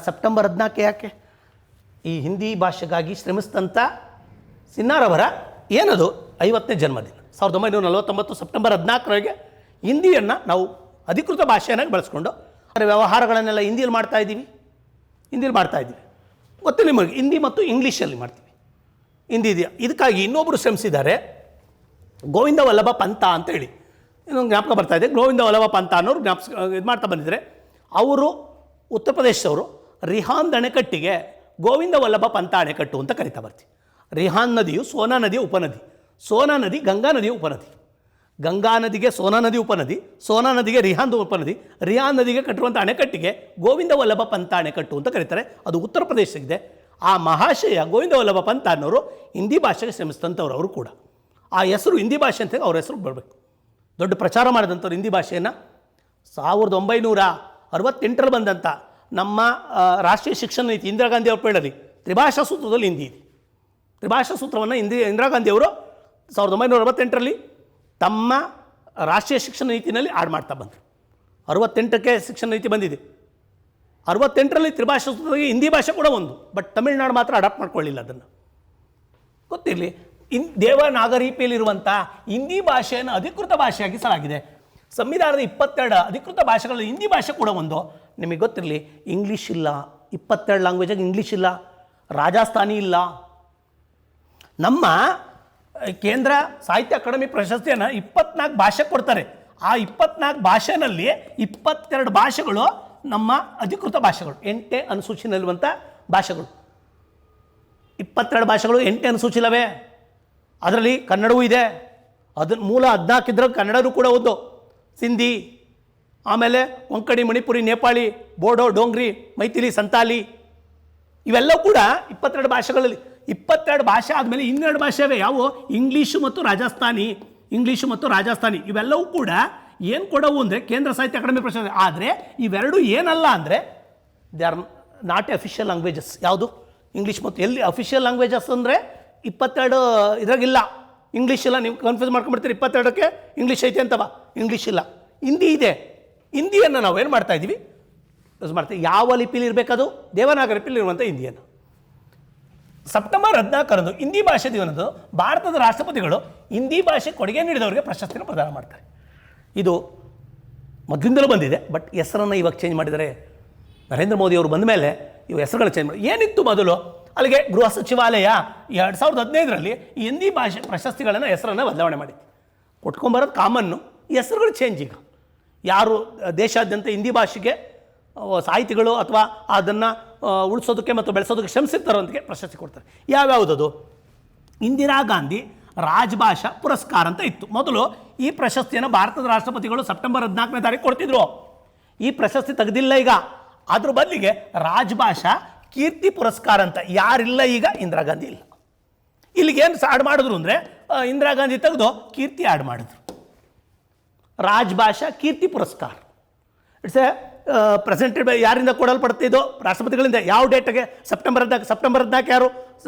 ಸೆಪ್ಟೆಂಬರ್ 14 ಯಾಕೆ? ಈ ಹಿಂದಿ ಭಾಷೆಗಾಗಿ ಶ್ರಮಿಸಿದಂಥ ಸಿನ್ನಾರವರ ಏನದು 50ನೇ ಜನ್ಮದಿನ. 1949 ಸೆಪ್ಟೆಂಬರ್ 14 ಹಿಂದಿಯನ್ನು ನಾವು ಅಧಿಕೃತ ಭಾಷೆಯನ್ನಾಗಿ ಬಳಸ್ಕೊಂಡು ವ್ಯವಹಾರಗಳನ್ನೆಲ್ಲ ಹಿಂದಿಯಲ್ಲಿ ಮಾಡ್ತಾಯಿದ್ದೀವಿ. ಗೊತ್ತಿಲ್ಲ ನಿಮಗೆ, ಹಿಂದಿ ಮತ್ತು ಇಂಗ್ಲೀಷಲ್ಲಿ ಮಾಡ್ತೀವಿ. ಹಿಂದಿ ಇದೆಯಾ? ಇದಕ್ಕಾಗಿ ಇನ್ನೊಬ್ಬರು ಶ್ರಮಿಸಿದ್ದಾರೆ, ಗೋವಿಂದ ವಲ್ಲಭ ಪಂತ ಅಂತ ಹೇಳಿ. ಇನ್ನೊಂದು ಜ್ಞಾಪಕ ಬರ್ತಾ ಇದೆ, ಗೋವಿಂದ ವಲ್ಲಭ ಪಂತ ಅನ್ನೋರು ಇದು ಮಾಡ್ತಾ ಬಂದಿದ್ದಾರೆ. ಅವರು ಉತ್ತರ ಪ್ರದೇಶದವರು. ರಿಹಾಂದ್ ಅಣೆಕಟ್ಟಿಗೆ ಗೋವಿಂದ ವಲ್ಲಭ ಪಂತ ಅಣೆಕಟ್ಟು ಅಂತ ಕರಿತಾ ಬರ್ತೀವಿ. ರಿಹಾಂದ್ ನದಿಯು ಸೋನಾ ನದಿಯ ಉಪನದಿ, ಸೋನಾ ನದಿ ಗಂಗಾ ನದಿಯ ಉಪನದಿ, ಗಂಗಾ ನದಿಗೆ ಸೋನಾ ನದಿ ಉಪನದಿ, ಸೋನಾ ನದಿಗೆ ರಿಹಾಂದ್ ಉಪನದಿ, ರಿಹಾಂದ್ ನದಿಗೆ ಕಟ್ಟಿರುವಂಥ ಅಣೆಕಟ್ಟಿಗೆ ಗೋವಿಂದ ವಲ್ಲಭ ಪಂತ ಅಣೆಕಟ್ಟು ಅಂತ ಕರೀತಾರೆ. ಅದು ಉತ್ತರ ಪ್ರದೇಶಕ್ಕಿದೆ. ಆ ಮಹಾಶಯ ಗೋವಿಂದ ವಲ್ಲಭ ಪಂತ ಅನ್ನೋರು ಹಿಂದಿ ಭಾಷೆಗೆ ಶ್ರಮಿಸಿದಂಥವ್ರು. ಅವರು ಕೂಡ ಆ ಹೆಸರು ಹಿಂದಿ ಭಾಷೆ ಅಂತ ಅವ್ರ ಹೆಸರು ಬರಬೇಕು. ದೊಡ್ಡ ಪ್ರಚಾರ ಮಾಡಿದಂಥವ್ರು ಹಿಂದಿ ಭಾಷೆಯನ್ನು. 1968 ಬಂದಂಥ ನಮ್ಮ ರಾಷ್ಟ್ರೀಯ ಶಿಕ್ಷಣ ನೀತಿ ಇಂದಿರಾ ಗಾಂಧಿ ಅವ್ರ ಪೀಳಲ್ಲಿ ತ್ರಿಭಾಷಾ ಸೂತ್ರದಲ್ಲಿ ಹಿಂದಿ ಇದೆ. ತ್ರಿಭಾಷಾ ಸೂತ್ರವನ್ನು ಇಂದಿರಾ ಗಾಂಧಿಯವರು 1968 ತಮ್ಮ ರಾಷ್ಟ್ರೀಯ ಶಿಕ್ಷಣ ನೀತಿನಲ್ಲಿ ಆಡ್ ಮಾಡ್ತಾ ಬಂದರು. 68ಕ್ಕೆ ಶಿಕ್ಷಣ ನೀತಿ ಬಂದಿದೆ. 68 ತ್ರಿಭಾಷಾ ಸೂತ್ರದಲ್ಲಿ ಹಿಂದಿ ಭಾಷೆ ಕೂಡ ಒಂದು. ಬಟ್ ತಮಿಳುನಾಡು ಮಾತ್ರ ಅಡಾಪ್ಟ್ ಮಾಡ್ಕೊಳ್ಳಿಲ್ಲ. ಅದನ್ನು ಗೊತ್ತಿರಲಿ, ದೇವನಾಗರಿಲಿರುವಂಥ ಹಿಂದಿ ಭಾಷೆಯನ್ನು ಅಧಿಕೃತ ಭಾಷೆಯಾಗಿಸಲಾಗಿದೆ. ಸಂವಿಧಾನದ 22 ಅಧಿಕೃತ ಭಾಷೆಗಳಲ್ಲಿ ಹಿಂದಿ ಭಾಷೆ ಕೂಡ ಒಂದು. ನಿಮಗೆ ಗೊತ್ತಿರಲಿ, ಇಂಗ್ಲೀಷ್ ಇಲ್ಲ. 22 ಲ್ಯಾಂಗ್ವೇಜಾಗಿ ಇಂಗ್ಲೀಷ್ ಇಲ್ಲ, ರಾಜಸ್ಥಾನಿ ಇಲ್ಲ. ನಮ್ಮ ಕೇಂದ್ರ ಸಾಹಿತ್ಯ ಅಕಾಡೆಮಿ ಪ್ರಶಸ್ತಿಯನ್ನು 24 ಭಾಷೆ ಕೊಡ್ತಾರೆ. ಆ 24 ಭಾಷೆನಲ್ಲಿ 22 ಭಾಷೆಗಳು ನಮ್ಮ ಅಧಿಕೃತ ಭಾಷೆಗಳು, 8ನೇ ಅನುಸೂಚಿನಲ್ಲಿರುವಂಥ ಭಾಷೆಗಳು. 22 ಭಾಷೆಗಳು 8ನೇ ಅನುಸೂಚಿಲವೇ. ಅದರಲ್ಲಿ ಕನ್ನಡವೂ ಇದೆ. ಅದನ್ನು ಮೂಲ 14 ಇದ್ರಲ್ಲಿ ಕನ್ನಡವೂ ಕೂಡ ಒಂದು. ಸಿಂಧಿ, ಆಮೇಲೆ ಕೊಂಕಣಿ, ಮಣಿಪುರಿ, ನೇಪಾಳಿ, ಬೋಡೋ, ಡೋಂಗ್ರಿ, ಮೈಥಿಲಿ, ಸಂತಾಲಿ, ಇವೆಲ್ಲವೂ ಕೂಡ 22 ಭಾಷೆಗಳಲ್ಲಿ. 22 ಭಾಷೆ ಆದಮೇಲೆ 12 ಭಾಷೆ ಇವೆ. ಯಾವುವು? ಇಂಗ್ಲೀಷು ಮತ್ತು ರಾಜಸ್ಥಾನಿ. ಇವೆಲ್ಲವೂ ಕೂಡ ಏನು ಕೊಡವು ಅಂದರೆ ಕೇಂದ್ರ ಸಾಹಿತ್ಯ ಅಕಾಡೆಮಿ ಪ್ರಶಸ್ತಿ. ಆದರೆ ಇವೆರಡೂ ಏನಲ್ಲ ಅಂದರೆ they are not official languages. ಯಾವುದು? ಇಂಗ್ಲೀಷ್ ಮತ್ತು ಎಲ್ಲಿ ಅಫಿಷಿಯಲ್ ಲ್ಯಾಂಗ್ವೇಜಸ್ ಅಂದರೆ 22 ಇದ್ರಾಗಿಲ್ಲ. ಇಂಗ್ಲೀಷ್ ಇಲ್ಲ. ನೀವು ಕನ್ಫ್ಯೂಸ್ ಮಾಡ್ಕೊಂಡ್ಬಿಡ್ತೀರಿ, 22ಕ್ಕೆ ಇಂಗ್ಲೀಷ್ ಐತೆ ಅಂತವ. ಇಂಗ್ಲೀಷ್ ಇಲ್ಲ, ಹಿಂದಿ ಇದೆ. ಹಿಂದಿಯನ್ನು ನಾವು ಏನು ಮಾಡ್ತಾಯಿದ್ದೀವಿ? ಯೂಸ್ ಮಾಡ್ತೀವಿ. ಯಾವ ಲಿಪಿಲಿ ಇರಬೇಕದು? ದೇವನಾಗರಿ ಲಿಪಿಲಿ ಇರುವಂಥ ಹಿಂದಿಯನ್ನು. ಸೆಪ್ಟೆಂಬರ್ 14 ಹಿಂದಿ ಭಾಷೆ ದಿನದಂದು ಭಾರತದ ರಾಷ್ಟ್ರಪತಿಗಳು ಹಿಂದಿ ಭಾಷೆ ಕೊಡುಗೆ ನೀಡಿದವರಿಗೆ ಪ್ರಶಸ್ತಿನ ಪ್ರದಾನ ಮಾಡ್ತಾರೆ. ಇದು ಮೊದಲಿಂದಲೂ ಬಂದಿದೆ. ಬಟ್ ಹೆಸರನ್ನು ಇವಾಗ ಚೇಂಜ್ ಮಾಡಿದ್ದಾರೆ. ನರೇಂದ್ರ ಮೋದಿ ಅವರು ಬಂದ ಮೇಲೆ ಇವು ಹೆಸರುಗಳು ಚೇಂಜ್ ಮಾಡಿ. ಏನಿತ್ತು ಮೊದಲು? ಅಲ್ಲಿಗೆ ಗೃಹ ಸಚಿವಾಲಯ 2015ರಲ್ಲಿ ಈ ಹಿಂದಿ ಭಾಷೆ ಪ್ರಶಸ್ತಿಗಳನ್ನು ಹೆಸರನ್ನು ಬದಲಾವಣೆ ಮಾಡಿತ್ತು. ಕೊಟ್ಕೊಂಬರೋದು ಕಾಮನ್ನು, ಹೆಸರುಗಳು ಚೇಂಜ್. ಈಗ ಯಾರು ದೇಶಾದ್ಯಂತ ಹಿಂದಿ ಭಾಷೆಗೆ ಸಾಹಿತಿಗಳು ಅಥವಾ ಅದನ್ನು ಉಳಿಸೋದಕ್ಕೆ ಮತ್ತು ಬೆಳೆಸೋದಕ್ಕೆ ಶ್ರಮಿಸಿರ್ತಾರೋಂಥಕ್ಕೆ ಪ್ರಶಸ್ತಿ ಕೊಡ್ತಾರೆ. ಯಾವ್ಯಾವುದದು? ಇಂದಿರಾ ಗಾಂಧಿ ರಾಜಭಾಷಾ ಪುರಸ್ಕಾರ ಅಂತ ಇತ್ತು ಮೊದಲು. ಈ ಪ್ರಶಸ್ತಿಯನ್ನು ಭಾರತದ ರಾಷ್ಟ್ರಪತಿಗಳು ಸೆಪ್ಟೆಂಬರ್ 14ನೇ ತಾರೀಕು ಕೊಡ್ತಿದ್ರು. ಈ ಪ್ರಶಸ್ತಿ ತೆಗೆದಿಲ್ಲ ಈಗ. ಅದ್ರ ಬದಲಿಗೆ ರಾಜಭಾಷಾ ಕೀರ್ತಿ ಪುರಸ್ಕಾರ ಅಂತ ಯಾರಿಲ್ಲ ಈಗ? ಇಂದಿರಾ ಗಾಂಧಿ ಇಲ್ಲ. ಇಲ್ಲಿಗೇನು ಆಡ್ ಮಾಡಿದ್ರು ಅಂದರೆ ಇಂದಿರಾ ಗಾಂಧಿ ತೆಗೆದು ಕೀರ್ತಿ ಆಡ್ ಮಾಡಿದ್ರು. ರಾಜಭಾಷಾ ಕೀರ್ತಿ ಪುರಸ್ಕಾರ ಇಟ್ಸ್ ಎ ಪ್ರೆಸೆಂಟೆಡ್ ಬೈ, ಯಾರಿಂದ ಕೊಡಲ್ಪಡ್ತಿದ್ದು? ರಾಷ್ಟ್ರಪತಿಗಳಿಂದ. ಯಾವ ಡೇಟ್ಗೆ? ಸೆಪ್ಟೆಂಬರ್ 14 ಯಾರು?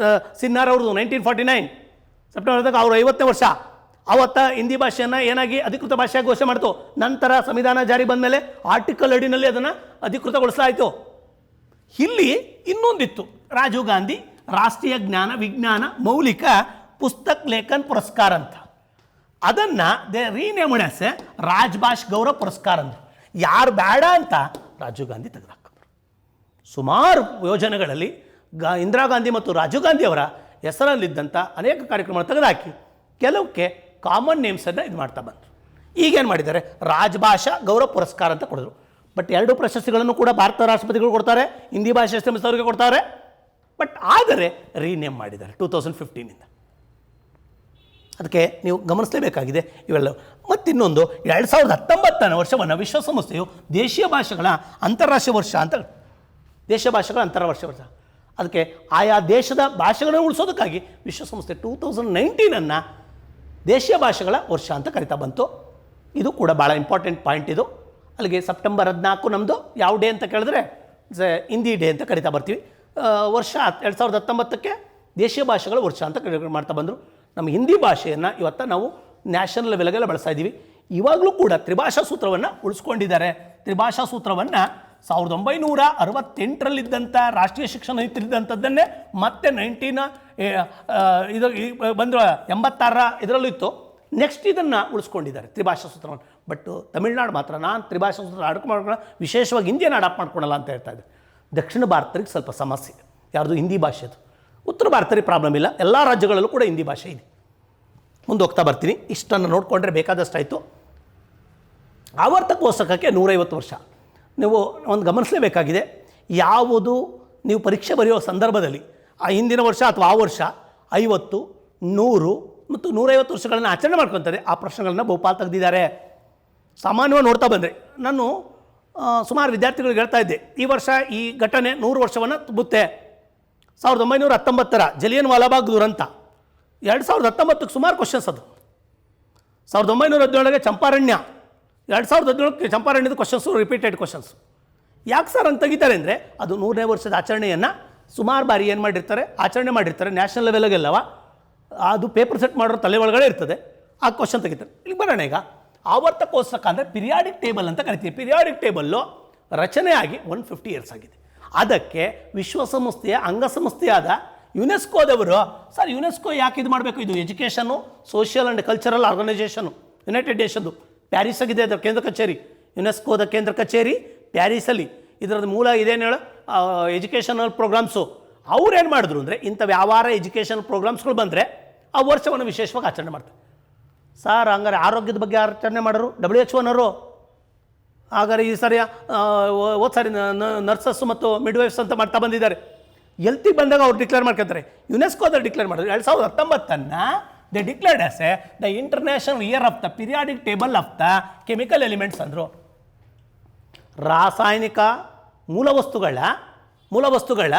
ಸಿನ್ನಾರ್ ಅವ್ರದ್ದು 1949 ಸೆಪ್ಟೆಂಬರ್ 14 ಅವ್ರು 50ನೇ ವರ್ಷ. ಅವತ್ತ ಹಿಂದಿ ಭಾಷೆಯನ್ನು ಏನಾಗಿ ಅಧಿಕೃತ ಭಾಷೆಯಾಗಿ ಘೋಷಣೆ ಮಾಡ್ತು. ನಂತರ ಸಂವಿಧಾನ ಜಾರಿ ಬಂದ ಮೇಲೆ ಆರ್ಟಿಕಲ್ ಅಡಿನಲ್ಲಿ ಅದನ್ನು ಅಧಿಕೃತಗೊಳಿಸಲಾಯಿತು. ಇಲ್ಲಿ ಇನ್ನೊಂದಿತ್ತು, ರಾಜೀವ್ ಗಾಂಧಿ ರಾಷ್ಟ್ರೀಯ ಜ್ಞಾನ ವಿಜ್ಞಾನ ಮೌಲಿಕ ಪುಸ್ತಕ್ ಲೇಖನ್ ಪುರಸ್ಕಾರ ಅಂತ. ಅದನ್ನು ದೇ ರೀನೇಮ್ಡ್ ಆಸ್ ಎ ರಾಜ್ಭಾಷ್ ಗೌರವ ಪುರಸ್ಕಾರ ಅಂದರು. ಯಾರು ಬೇಡ ಅಂತ ರಾಜೀವ್ ಗಾಂಧಿ ತೆಗೆದುಹಾಕಿದ್ರು. ಸುಮಾರು ಯೋಜನೆಗಳಲ್ಲಿ ಇಂದಿರಾ ಗಾಂಧಿ ಮತ್ತು ರಾಜೀವ್ ಗಾಂಧಿ ಅವರ ಹೆಸರಲ್ಲಿದ್ದಂಥ ಅನೇಕ ಕಾರ್ಯಕ್ರಮಗಳನ್ನು ತೆಗೆದುಹಾಕಿ ಕೆಲವಕ್ಕೆ ಕಾಮನ್ ನೇಮ್ಸನ್ನು ಇದು ಮಾಡ್ತಾ ಬಂದರು. ಈಗೇನು ಮಾಡಿದ್ದಾರೆ, ರಾಜ್ಭಾಷಾ ಗೌರವ ಪುರಸ್ಕಾರ ಅಂತ ಕೊಡಿದ್ರು. ಬಟ್ 2 ಪ್ರಶಸ್ತಿಗಳನ್ನು ಕೂಡ ಭಾರತ ರಾಷ್ಟ್ರಪತಿಗಳು ಕೊಡ್ತಾರೆ, ಹಿಂದಿ ಭಾಷೆ ಸಂಸ್ಥೆಯವರಿಗೆ ಕೊಡ್ತಾರೆ. ಬಟ್ ಆದರೆ ರೀನೇಮ್ ಮಾಡಿದ್ದಾರೆ 2015ಇಂದ. ಅದಕ್ಕೆ ನೀವು ಗಮನಿಸಲೇಬೇಕಾಗಿದೆ ಇವೆಲ್ಲ. ಮತ್ತಿನ್ನೊಂದು 2019ನೇ ವರ್ಷವನ್ನು ವಿಶ್ವಸಂಸ್ಥೆಯು ದೇಶೀಯ ಭಾಷೆಗಳ ಅಂತಾರಾಷ್ಟ್ರೀಯ ವರ್ಷ ಅಂತ, ದೇಶೀಯ ಭಾಷೆಗಳ ಅಂತಾರಾಷ್ಟ್ರೀಯ ವರ್ಷ, ಅದಕ್ಕೆ ಆಯಾ ದೇಶದ ಭಾಷೆಗಳನ್ನು ಉಳಿಸೋದಕ್ಕಾಗಿ ವಿಶ್ವಸಂಸ್ಥೆ 2019 ದೇಶೀಯ ಭಾಷೆಗಳ ವರ್ಷ ಅಂತ ಕರಿತಾ ಬಂತು. ಇದು ಕೂಡ ಭಾಳ ಇಂಪಾರ್ಟೆಂಟ್ ಪಾಯಿಂಟ್ ಇದು. ಅಲ್ಲಿಗೆ ಸೆಪ್ಟೆಂಬರ್ 14 ನಮ್ಮದು ಯಾವ ಡೇ ಅಂತ ಕೇಳಿದ್ರೆ ಹಿಂದಿ ಡೇ ಅಂತ ಕರಿತಾ ಬರ್ತೀವಿ. ವರ್ಷ 2019ಕ್ಕೆ ದೇಶೀಯ ಭಾಷೆಗಳ ವರ್ಷ ಅಂತ ಮಾಡ್ತಾ ಬಂದರು. ನಮ್ಮ ಹಿಂದಿ ಭಾಷೆಯನ್ನು ಇವತ್ತು ನಾವು ನ್ಯಾಷನಲ್ ಲೆವೆಲ್ಗೆಲ್ಲ ಬಳಸ್ತಾ ಇದ್ದೀವಿ. ಇವಾಗಲೂ ಕೂಡ ತ್ರಿಭಾಷಾ ಸೂತ್ರವನ್ನು ಉಳಿಸ್ಕೊಂಡಿದ್ದಾರೆ. ತ್ರಿಭಾಷಾ ಸೂತ್ರವನ್ನು 1968ರಲ್ಲಿದ್ದಂಥ ರಾಷ್ಟ್ರೀಯ ಶಿಕ್ಷಣ ನೀತಿಲಿದ್ದಂಥದ್ದನ್ನೇ ಮತ್ತೆ 86 ಇದರಲ್ಲೂ ಇತ್ತು. ನೆಕ್ಸ್ಟ್ ಇದನ್ನು ಉಳಿಸ್ಕೊಂಡಿದ್ದಾರೆ ತ್ರಿಭಾಷಾ ಸೂತ್ರವನ್ನು. ಬಟ್ ತಮಿಳ್ನಾಡು ಮಾತ್ರ ನಾನು ತ್ರಿಭಾಷಾ ಸೂತ್ರ ಅಡಕು ಮಾಡ್ಕೊಳ್ಳೋ, ವಿಶೇಷವಾಗಿ ಹಿಂದಿಯನ್ನು ಅಡಾಪ್ಟ್ ಮಾಡ್ಕೊಳ್ಳಲ್ಲ ಅಂತ ಹೇಳ್ತಾ ಇದ್ದೆ. ದಕ್ಷಿಣ ಭಾರತಕ್ಕೆ ಸ್ವಲ್ಪ ಸಮಸ್ಯೆ ಯಾರ್ದು ಹಿಂದಿ ಭಾಷೆದು. ಉತ್ತರ ಭಾರತದಲ್ಲಿ ಪ್ರಾಬ್ಲಮ್ ಇಲ್ಲ, ಎಲ್ಲ ರಾಜ್ಯಗಳಲ್ಲೂ ಕೂಡ ಹಿಂದಿ ಭಾಷೆ ಇದೆ. ಮುಂದೆ ಹೋಗ್ತಾ ಬರ್ತೀನಿ. ಇಷ್ಟನ್ನು ನೋಡಿಕೊಂಡ್ರೆ ಬೇಕಾದಷ್ಟಾಯಿತು. ಆವರ್ತ ಕೋಷ್ಟಕಕ್ಕೆ 150 ವರ್ಷ. ನೀವು ಒಂದು ಗಮನಿಸಲೇಬೇಕಾಗಿದೆ, ಯಾವುದು ನೀವು ಪರೀಕ್ಷೆ ಬರೆಯೋ ಸಂದರ್ಭದಲ್ಲಿ ಆ ಹಿಂದಿನ ವರ್ಷ ಅಥವಾ ಆ ವರ್ಷ 50, 100 ಮತ್ತು 150 ವರ್ಷಗಳನ್ನು ಆಚರಣೆ ಮಾಡ್ಕೊತಾರೆ. ಆ ಪ್ರಶ್ನೆಗಳನ್ನ ಬಹುಪಾಲು ತೆಗೆದಿದ್ದಾರೆ. ಸಾಮಾನ್ಯವಾಗಿ ನೋಡ್ತಾ ಬಂದರೆ ನಾನು ಸುಮಾರು ವಿದ್ಯಾರ್ಥಿಗಳಿಗೆ ಹೇಳ್ತಾ ಇದ್ದೆ, ಈ ವರ್ಷ ಈ ಘಟನೆ 100 ವರ್ಷವನ್ನು ತುಂಬುತ್ತೆ. 1919ರ ಜಲಿಯನ್ ವಾಲಾಬಾಗ್ ದುರಂತ 2019ಕ್ಕೆ ಸುಮಾರು ಕ್ವಶನ್ಸ್ ಅದು. 1917ಗೆ ಚಂಪಾರಣ್ಯ, 2017ಕ್ಕೆ ಚಂಪಾರಣ್ಯದ ಕ್ವಶನ್ಸು ರಿಪೀಟೆಡ್ ಕ್ವಶನ್ಸ್. ಯಾಕೆ ಸರ್ ಅಂತ ತೆಗಿತಾರೆ ಅಂದರೆ ಅದು 100ನೇ ವರ್ಷದ ಆಚರಣೆಯನ್ನು ಸುಮಾರು ಬಾರಿ ಏನು ಮಾಡಿರ್ತಾರೆ, ಆಚರಣೆ ಮಾಡಿರ್ತಾರೆ ನ್ಯಾಷನಲ್ ಲೆವೆಲ್ಗೆಲ್ಲವ. ಅದು ಪೇಪರ್ ಸೆಟ್ ಮಾಡೋರು ತಲೆ ಒಳಗಡೆ ಇರ್ತದೆ, ಆ ಕ್ವಶನ್ ತೆಗಿತಾರೆ. ಇಲ್ಲಿ ಬರೋಣ. ಈಗ ಆವರ್ತ ಕೋಷ್ಟಕ ಅಂದರೆ ಪಿರಿಯಾಡಿಕ್ ಟೇಬಲ್ ಅಂತ ಕರಿತೀವಿ. ಪಿರಿಯಾಡಿಕ್ ಟೇಬಲ್ಲು ರಚನೆ ಆಗಿ 150 ಇಯರ್ಸ್ ಆಗಿದೆ. ಅದಕ್ಕೆ ವಿಶ್ವಸಂಸ್ಥೆಯ ಅಂಗಸಂಸ್ಥೆಯಾದ ಯುನೆಸ್ಕೋದವರು, ಸರ್ ಯುನೆಸ್ಕೋ ಯಾಕೆ ಇದು ಮಾಡಬೇಕು, ಇದು education, social and cultural organisation, united ನೇಷನ್ದು ಪ್ಯಾರಿಸ್ ಆಗಿದೆ ಅದರ ಕೇಂದ್ರ ಕಚೇರಿ. ಯುನೆಸ್ಕೋದ ಕೇಂದ್ರ ಕಚೇರಿ ಪ್ಯಾರಿಸಲ್ಲಿ. ಇದರದ್ದು ಮೂಲ ಇದೇನು ಹೇಳ, ಎಜುಕೇಷನಲ್ ಪ್ರೋಗ್ರಾಮ್ಸು. ಅವ್ರು ಏನು ಮಾಡಿದ್ರು ಅಂದರೆ ಇಂಥ ವ್ಯವಹಾರ ಎಜುಕೇಷನಲ್ ಪ್ರೋಗ್ರಾಮ್ಸ್ಗಳು ಬಂದರೆ ಆ ವರ್ಷವನ್ನು ವಿಶೇಷವಾಗಿ ಆಚರಣೆ ಮಾಡ್ತಾರೆ. ಸರ್ ಹಂಗಾರೆ ಆರೋಗ್ಯದ ಬಗ್ಗೆ ಆಚರಣೆ ಮಾಡೋರು WHO ಹಾಗಾದ್ರೆ ಈ ಸರಿ ಹೋದ ಸಾರಿ ನರ್ಸಸ್ ಮತ್ತು ಮಿಡ್ವೈಫ್ಸ್ ಅಂತ ಮಾಡ್ತಾ ಬಂದಿದ್ದಾರೆ. ಎಲ್ತಿಗೆ ಬಂದಾಗ ಅವ್ರು ಡಿಕ್ಲೇರ್ ಮಾಡ್ಕೊತಾರೆ. ಯುನೆಸ್ಕೋದಲ್ಲಿ ಡಿಕ್ಲೇರ್ ಮಾಡಿದ್ರು 2019 they declared as A the international year of the periodic table of the chemical elements ಅಂದರು. ರಾಸಾಯನಿಕ ಮೂಲವಸ್ತುಗಳ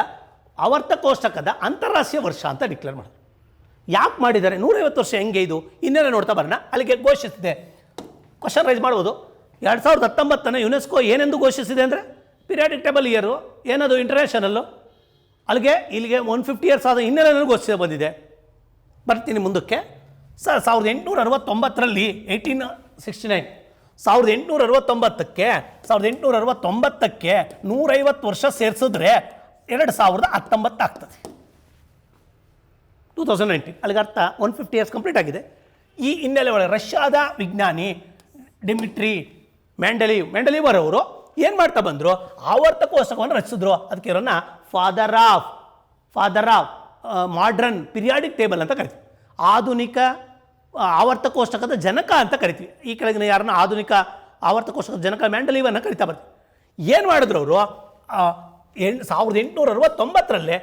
ಆವರ್ತ ಕೋಷ್ಟಕದ ಅಂತಾರಾಷ್ಟ್ರೀಯ ವರ್ಷ ಅಂತ ಡಿಕ್ಲೇರ್ ಮಾಡಿದ್ರು. ಯಾಕೆ ಮಾಡಿದ್ದಾರೆ, 150 ವರ್ಷ ಹೆಂಗೆ ಇದು, ಇನ್ನೇನೋ ನೋಡ್ತಾ ಬರೋಣ. ಅಲ್ಲಿಗೆ ಘೋಷಿಸಿದೆ. ಕ್ವಶನ್ ರೈಸ್ ಮಾಡ್ಬೋದು. 2019 ಯುನೆಸ್ಕೋ ಏನೆಂದು ಘೋಷಿಸಿದೆ ಅಂದರೆ ಪಿರಿಯಾಡಿಕ್ ಟೇಬಲ್ ಇಯರು ಏನದು ಇಂಟರ್ನ್ಯಾಷನಲ್ಲು. ಅಲ್ಲಿಗೆ ಇಲ್ಲಿಗೆ 150 ಇಯರ್ಸ್ ಆದ ಹಿನ್ನೆಲೆಯನ್ನು ಘೋಷಿಸಿ ಬಂದಿದೆ. ಬರ್ತೀನಿ ಮುಂದಕ್ಕೆ. 1869ರಲ್ಲಿ 1869 1869ಕ್ಕೆ 150 ವರ್ಷ ಸೇರಿಸಿದ್ರೆ 2019 ಆಗ್ತದೆ. 2019 ಅಲ್ಲಿಗೆ ಅರ್ಥ 150 ಇಯರ್ಸ್ ಕಂಪ್ಲೀಟ್ ಆಗಿದೆ. ಈ ಹಿನ್ನೆಲೆ ಒಳಗೆ ರಷ್ಯಾದ ವಿಜ್ಞಾನಿ ಡಿಮಿಟ್ರಿ ಮೆಂಡಲೀವರ್ ಅವರು ಏನು ಮಾಡ್ತಾ ಬಂದರು, ಆವರ್ತ ಕೋಷ್ಟಕವನ್ನು ರಚಿಸಿದ್ರು. ಅದಕ್ಕೆ ಇವರನ್ನು father of modern periodic table ಅಂತ ಕರಿತೀವಿ. ಆಧುನಿಕ ಆವರ್ತ ಕೋಷ್ಟಕದ ಜನಕ ಅಂತ ಕರಿತೀವಿ. ಈ ಕೆಳಗಿನ ಯಾರನ್ನ ಆಧುನಿಕ ಆವರ್ತ ಕೋಷ್ಟಕದ ಜನಕ ಮೆಂಡಲೀವರ್ನ ಕರಿತಾ ಬರ್ತೀವಿ. ಏನು ಮಾಡಿದ್ರು ಅವರು 1869ರಲ್ಲೇ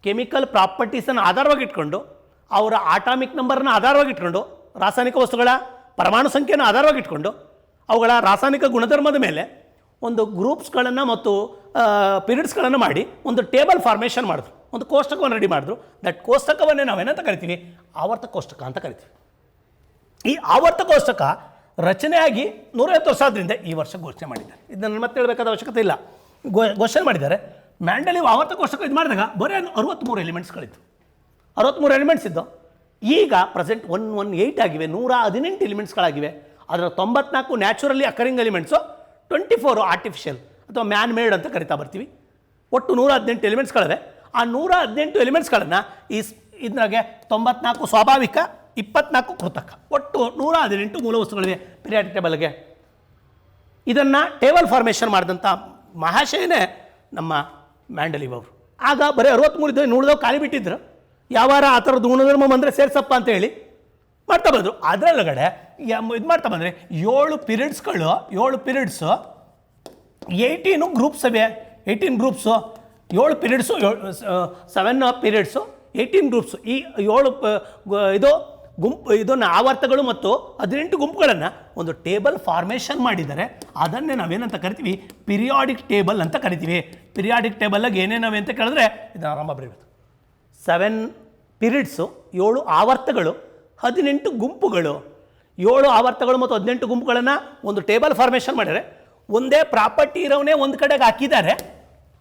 ಕೆಮಿಕಲ್ ಪ್ರಾಪರ್ಟೀಸನ್ನು ಆಧಾರವಾಗಿ ಇಟ್ಕೊಂಡು, ಅವರ ಆಟಾಮಿಕ್ ನಂಬರ್ನ ಆಧಾರವಾಗಿ ಇಟ್ಕೊಂಡು, ರಾಸಾಯನಿಕ ವಸ್ತುಗಳ ಪರಮಾಣು ಸಂಖ್ಯೆಯನ್ನು ಆಧಾರವಾಗಿ ಇಟ್ಕೊಂಡು, ಅವುಗಳ ರಾಸಾಯನಿಕ ಗುಣಧರ್ಮದ ಮೇಲೆ ಒಂದು ಗ್ರೂಪ್ಸ್ಗಳನ್ನು ಮತ್ತು ಪೀರಿಯಡ್ಸ್ಗಳನ್ನು ಮಾಡಿ ಒಂದು ಟೇಬಲ್ ಫಾರ್ಮೇಷನ್ ಮಾಡಿದ್ರು, ಒಂದು ಕೋಷ್ಟಕವನ್ನು ರೆಡಿ ಮಾಡಿದ್ರು. ದಟ್ ಕೋಷ್ಟಕವನ್ನೇ ನಾವೇನಂತ ಕರಿತೀವಿ, ಆವರ್ತ ಕೋಷ್ಟಕ ಅಂತ ಕರಿತೀವಿ. ಈ ಆವರ್ತ ಕೋಷ್ಟಕ ರಚನೆಯಾಗಿ 150 ವರ್ಷ ಆದ್ದರಿಂದ ಈ ವರ್ಷ ಘೋಷಣೆ ಮಾಡಿದ್ದಾರೆ. ಇದನ್ನು ಮತ್ತೆ ಹೇಳಬೇಕಾದ ಅವಶ್ಯಕತೆ ಇಲ್ಲ, ಘೋಷಣೆ ಮಾಡಿದ್ದಾರೆ. ಮ್ಯಾಂಡಲೀವ್ ಆವರ್ತ ಕೋಷ್ಟಕ ಇದು ಮಾಡಿದಾಗ ಬರೀ 63 ಎಲಿಮೆಂಟ್ಸ್ಗಳಿತ್ತು. 63 ಎಲಿಮೆಂಟ್ಸ್ ಇದ್ದು ಈಗ ಪ್ರೆಸೆಂಟ್ 118 ಆಗಿವೆ, 118 ಎಲಿಮೆಂಟ್ಸ್ಗಳಾಗಿವೆ. ಅದರ 94 ನ್ಯಾಚುರಲಿ ಅಕರಿಂಗ್ ಎಲಿಮೆಂಟ್ಸು, 24 ಆರ್ಟಿಫಿಷಿಯಲ್ ಅಥವಾ ಮ್ಯಾನ್ ಮೇಡ್ ಅಂತ ಕರಿತಾ ಬರ್ತೀವಿ. ಒಟ್ಟು 118 ಎಲಿಮೆಂಟ್ಸ್ಗಳಿವೆ. ಆ 118 ಎಲಿಮೆಂಟ್ಸ್ಗಳನ್ನು ಇದ್ರಾಗೆ 94 ಸ್ವಾಭಾವಿಕ, 24 ಕೃತಕ, ಒಟ್ಟು 118 ಮೂಲ ವಸ್ತುಗಳಿವೆ ಪಿರಿಯಾಡಿಕ್ ಟೇಬಲ್ಗೆ. ಇದನ್ನು ಟೇಬಲ್ ಫಾರ್ಮೇಷನ್ ಮಾಡಿದಂಥ ಮಹಾಶಯನೇ ನಮ್ಮ ಮ್ಯಾಂಡಲೀವ್ ಅವರು. ಆಗ ಬರೀ 63 ಇದ್ದು ಉಳಿದವು ಖಾಲಿ ಬಿಟ್ಟಿದ್ರು. ಯಾವಾರ ಆ ಥರದ್ದು ಗುಣಧರ್ಮ ಬಂದರೆ ಸೇರ್ಸಪ್ಪ ಅಂತ ಹೇಳಿ ಮಾಡ್ತಾ ಬಂದರು. ಅದರೊಳಗಡೆ ಇದು ಮಾಡ್ತಾ ಬಂದರೆ 7 ಪೀರಿಯಡ್ಸ್ಗಳು, 7 ಪೀರಿಯಡ್ಸು, 18 ಗ್ರೂಪ್ಸ್ ಇವೆ. 18 ಗ್ರೂಪ್ಸು, 7 ಪೀರಿಯಡ್ಸು, 7 ಪೀರಿಯಡ್ಸು, 18 ಗ್ರೂಪ್ಸು. ಈ 7 ಇದನ್ನು ಆವರ್ತಗಳು ಮತ್ತು 18 ಗುಂಪುಗಳನ್ನು ಒಂದು ಟೇಬಲ್ ಫಾರ್ಮೇಷನ್ ಮಾಡಿದ್ದಾರೆ. ಅದನ್ನೇ ನಾವೇನಂತ ಕರಿತೀವಿ, ಪಿರಿಯಾಡಿಕ್ ಟೇಬಲ್ ಅಂತ ಕರಿತೀವಿ. ಪಿರಿಯಾಡಿಕ್ ಟೇಬಲ್ಲಾಗ ಏನೇನವೆ ಅಂತ ಕೇಳಿದ್ರೆ ಇದನ್ನು ಆರಂಭ ಬರೀಬೇಕು. 7 ಪೀರಿಯಡ್ಸು, 7 ಆವರ್ತಗಳು, 18 ಗುಂಪುಗಳು. 7 ಆವರ್ತಗಳು ಮತ್ತು 18 ಗುಂಪುಗಳನ್ನು ಒಂದು ಟೇಬಲ್ ಫಾರ್ಮೇಷನ್ ಮಾಡಿದರೆ ಒಂದೇ ಪ್ರಾಪರ್ಟಿ ಇರೋವನ್ನೇ ಒಂದು ಕಡೆಗೆ ಹಾಕಿದ್ದಾರೆ.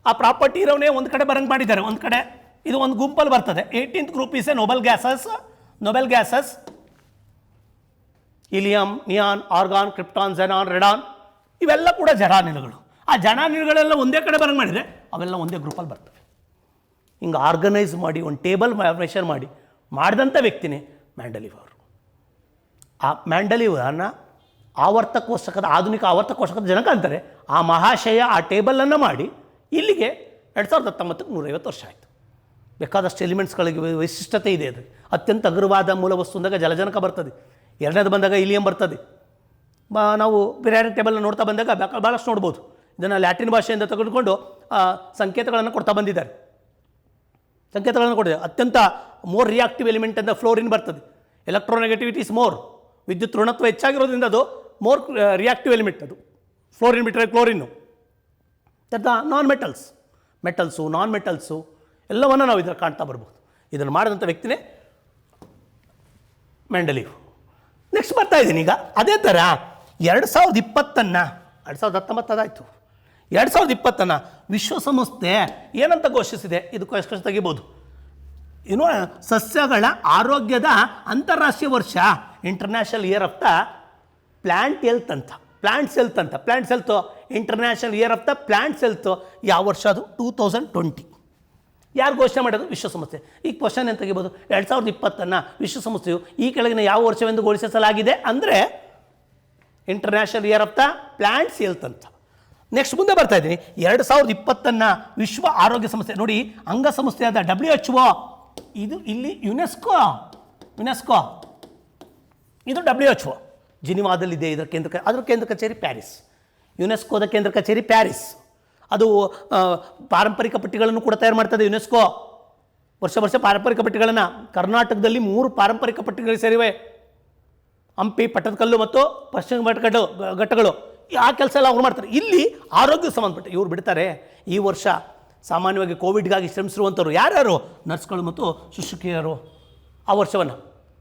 ಆ ಪ್ರಾಪರ್ಟಿ ಇರೋವನ್ನೇ ಒಂದು ಕಡೆ ಬರಂಗೆ ಮಾಡಿದ್ದಾರೆ. ಒಂದು ಕಡೆ ಇದು ಒಂದು ಗುಂಪಲ್ಲಿ ಬರ್ತದೆ. 18th group is A Nobel gases, ಇಲಿಯಂ, neon, argon, krypton, xenon, Radeon, ಇವೆಲ್ಲ ಕೂಡ ಜಡಾನಿಲಗಳು. ಆ ಜಡಾನಿಲಗಳೆಲ್ಲ ಒಂದೇ ಕಡೆ ಬರಂಗೆ ಮಾಡಿದರೆ ಅವೆಲ್ಲ ಒಂದೇ ಗ್ರೂಪಲ್ಲಿ ಬರ್ತವೆ. ಹಿಂಗೆ ಆರ್ಗನೈಸ್ ಮಾಡಿ ಒಂದು ಟೇಬಲ್ ಫಾರ್ಮೇಷನ್ ಮಾಡಿದಂಥ ವ್ಯಕ್ತಿನೇ ಮ್ಯಾಂಡಲೀವ್ ಅವರು. ಆ ಮ್ಯಾಂಡಲೀವ್ನ ಆಧುನಿಕ ಆವರ್ತ ಕೋಷ್ಟಕದ ಜನಕ ಅಂತಾರೆ. ಆ ಮಹಾಶಯ ಆ ಟೇಬಲನ್ನು ಮಾಡಿ ಇಲ್ಲಿಗೆ 2019ಕ್ಕೆ 150 ವರ್ಷ ಆಯಿತು. ಬೇಕಾದಷ್ಟು ಎಲಿಮೆಂಟ್ಸ್ಗಳಿಗೆ ವೈಶಿಷ್ಟ್ಯತೆ ಇದೆ. ಅದು ಅತ್ಯಂತ ಹಗುರವಾದ ಮೂಲ ವಸ್ತು ಅಂದಾಗ ಜಲಜನಕ ಬರ್ತದೆ. ಎರಡನೇದು ಬಂದಾಗ ಇಲಿಯಂ ಬರ್ತದೆ. ನಾವು ಪಿರಿಯಾಡಿಕ್ ಟೇಬಲ್ನ ನೋಡ್ತಾ ಬಂದಾಗ ಭಾಳಷ್ಟು ನೋಡ್ಬೋದು. ಇದನ್ನು ಲ್ಯಾಟಿನ್ ಭಾಷೆಯಿಂದ ತೆಗೆದುಕೊಂಡು ಸಂಕೇತಗಳನ್ನು ಕೊಡ್ತಾ ಬಂದಿದ್ದಾರೆ. ಸಂಕೇತಗಳನ್ನು ಕೊಟ್ಟಿದೆ. ಅತ್ಯಂತ ಮೋರ್ ರಿಯಾಕ್ಟಿವ್ ಎಲಿಮೆಂಟ್ ಅಂತ ಫ್ಲೋರಿನ್ ಬರ್ತದೆ. ಎಲೆಕ್ಟ್ರೋನೆಗೆಟಿವಿಟಿ ಇಸ್ ಮೋರ್, ವಿದ್ಯುತ್ ಋಣತ್ವ ಹೆಚ್ಚಾಗಿರೋದ್ರಿಂದ ಅದು ಮೋರ್ ರಿಯಾಕ್ಟಿವ್ ಎಲಿಮೆಂಟ್. ಅದು ಫ್ಲೋರಿನ್ ಬಿಟ್ಟರೆ ಕ್ಲೋರಿನ್ನು. ನಾನ್ ಮೆಟಲ್ಸು ನಾನ್ ಮೆಟಲ್ಸು ಎಲ್ಲವನ್ನು ನಾವು ಇದನ್ನು ಕಾಣ್ತಾ ಬರ್ಬೋದು. ಇದನ್ನು ಮಾಡಿದಂಥ ವ್ಯಕ್ತಿನೇ ಮ್ಯಾಂಡಲೀವ್. ನೆಕ್ಸ್ಟ್ ಬರ್ತಾ ಇದ್ದೀನಿ ಈಗ. ಅದೇ ಥರ 2020 2019 ಅದಾಯಿತು. 2020 ವಿಶ್ವಸಂಸ್ಥೆ ಏನಂತ ಘೋಷಿಸಿದೆ, ಇದು ಕ್ವೆಶ್ಚನ್ ತೆಗಿಬೋದು. ಇನ್ನು ಸಸ್ಯಗಳ ಆರೋಗ್ಯದ ಅಂತಾರಾಷ್ಟ್ರೀಯ ವರ್ಷ, international year of the plant health ಅಂತ. Plants health international year of the plants health ಯಾವ ವರ್ಷ ಅದು? 2020. ಯಾರು ಘೋಷಣೆ ಮಾಡೋದು? ವಿಶ್ವಸಂಸ್ಥೆ. ಈ ಕ್ವಶನ್ ಏನು ತೆಗಿಬೋದು? 2020 ವಿಶ್ವಸಂಸ್ಥೆಯು ಈ ಕೆಳಗಿನ ಯಾವ ವರ್ಷವೆಂದು ಘೋಷಿಸಲಾಗಿದೆ ಅಂದರೆ international year of the plants health ಅಂತ. ನೆಕ್ಸ್ಟ್ ಮುಂದೆ ಬರ್ತಾ ಇದ್ದೀನಿ. 2020 ವಿಶ್ವ ಆರೋಗ್ಯ ಸಂಸ್ಥೆ ನೋಡಿ, ಅಂಗಸಂಸ್ಥೆಯಾದ WHO, ಇದು ಇಲ್ಲಿ ಯುನೆಸ್ಕೋ, ಇದು WHO ಜಿನಿವಾದಲ್ಲಿದೆ. ಅದರ ಕೇಂದ್ರ ಕಚೇರಿ ಪ್ಯಾರಿಸ್. ಯುನೆಸ್ಕೋದ ಕೇಂದ್ರ ಕಚೇರಿ ಪ್ಯಾರಿಸ್. ಅದು ಪಾರಂಪರಿಕ ಪಟ್ಟಿಗಳನ್ನು ಕೂಡ ತಯಾರು ಮಾಡ್ತದೆ ಯುನೆಸ್ಕೋ. ವರ್ಷ ಪಾರಂಪರಿಕ ಪಟ್ಟಿಗಳನ್ನು ಕರ್ನಾಟಕದಲ್ಲಿ 3 ಪಾರಂಪರಿಕ ಪಟ್ಟಿಗಳು ಸೇರಿವೆ. ಹಂಪಿ, ಪಟ್ಟದಕಲ್ಲು ಮತ್ತು ಪಶ್ಚಿಮ ಘಟ್ಟಗಳು. ಆ ಕೆಲಸ ಎಲ್ಲ ಅವ್ರು ಮಾಡ್ತಾರೆ. ಇಲ್ಲಿ ಆರೋಗ್ಯ ಸಂಬಂಧಪಟ್ಟ ಇವ್ರು ಬಿಡ್ತಾರೆ. ಈ ವರ್ಷ ಸಾಮಾನ್ಯವಾಗಿ ಕೋವಿಡ್ಗಾಗಿ ಶ್ರಮಿಸಿರುವಂಥವ್ರು ಯಾರ್ಯಾರು? ನರ್ಸ್ಗಳು ಮತ್ತು ಶುಶ್ರೂಷಕಿಯರು. ಆ ವರ್ಷವನ್ನು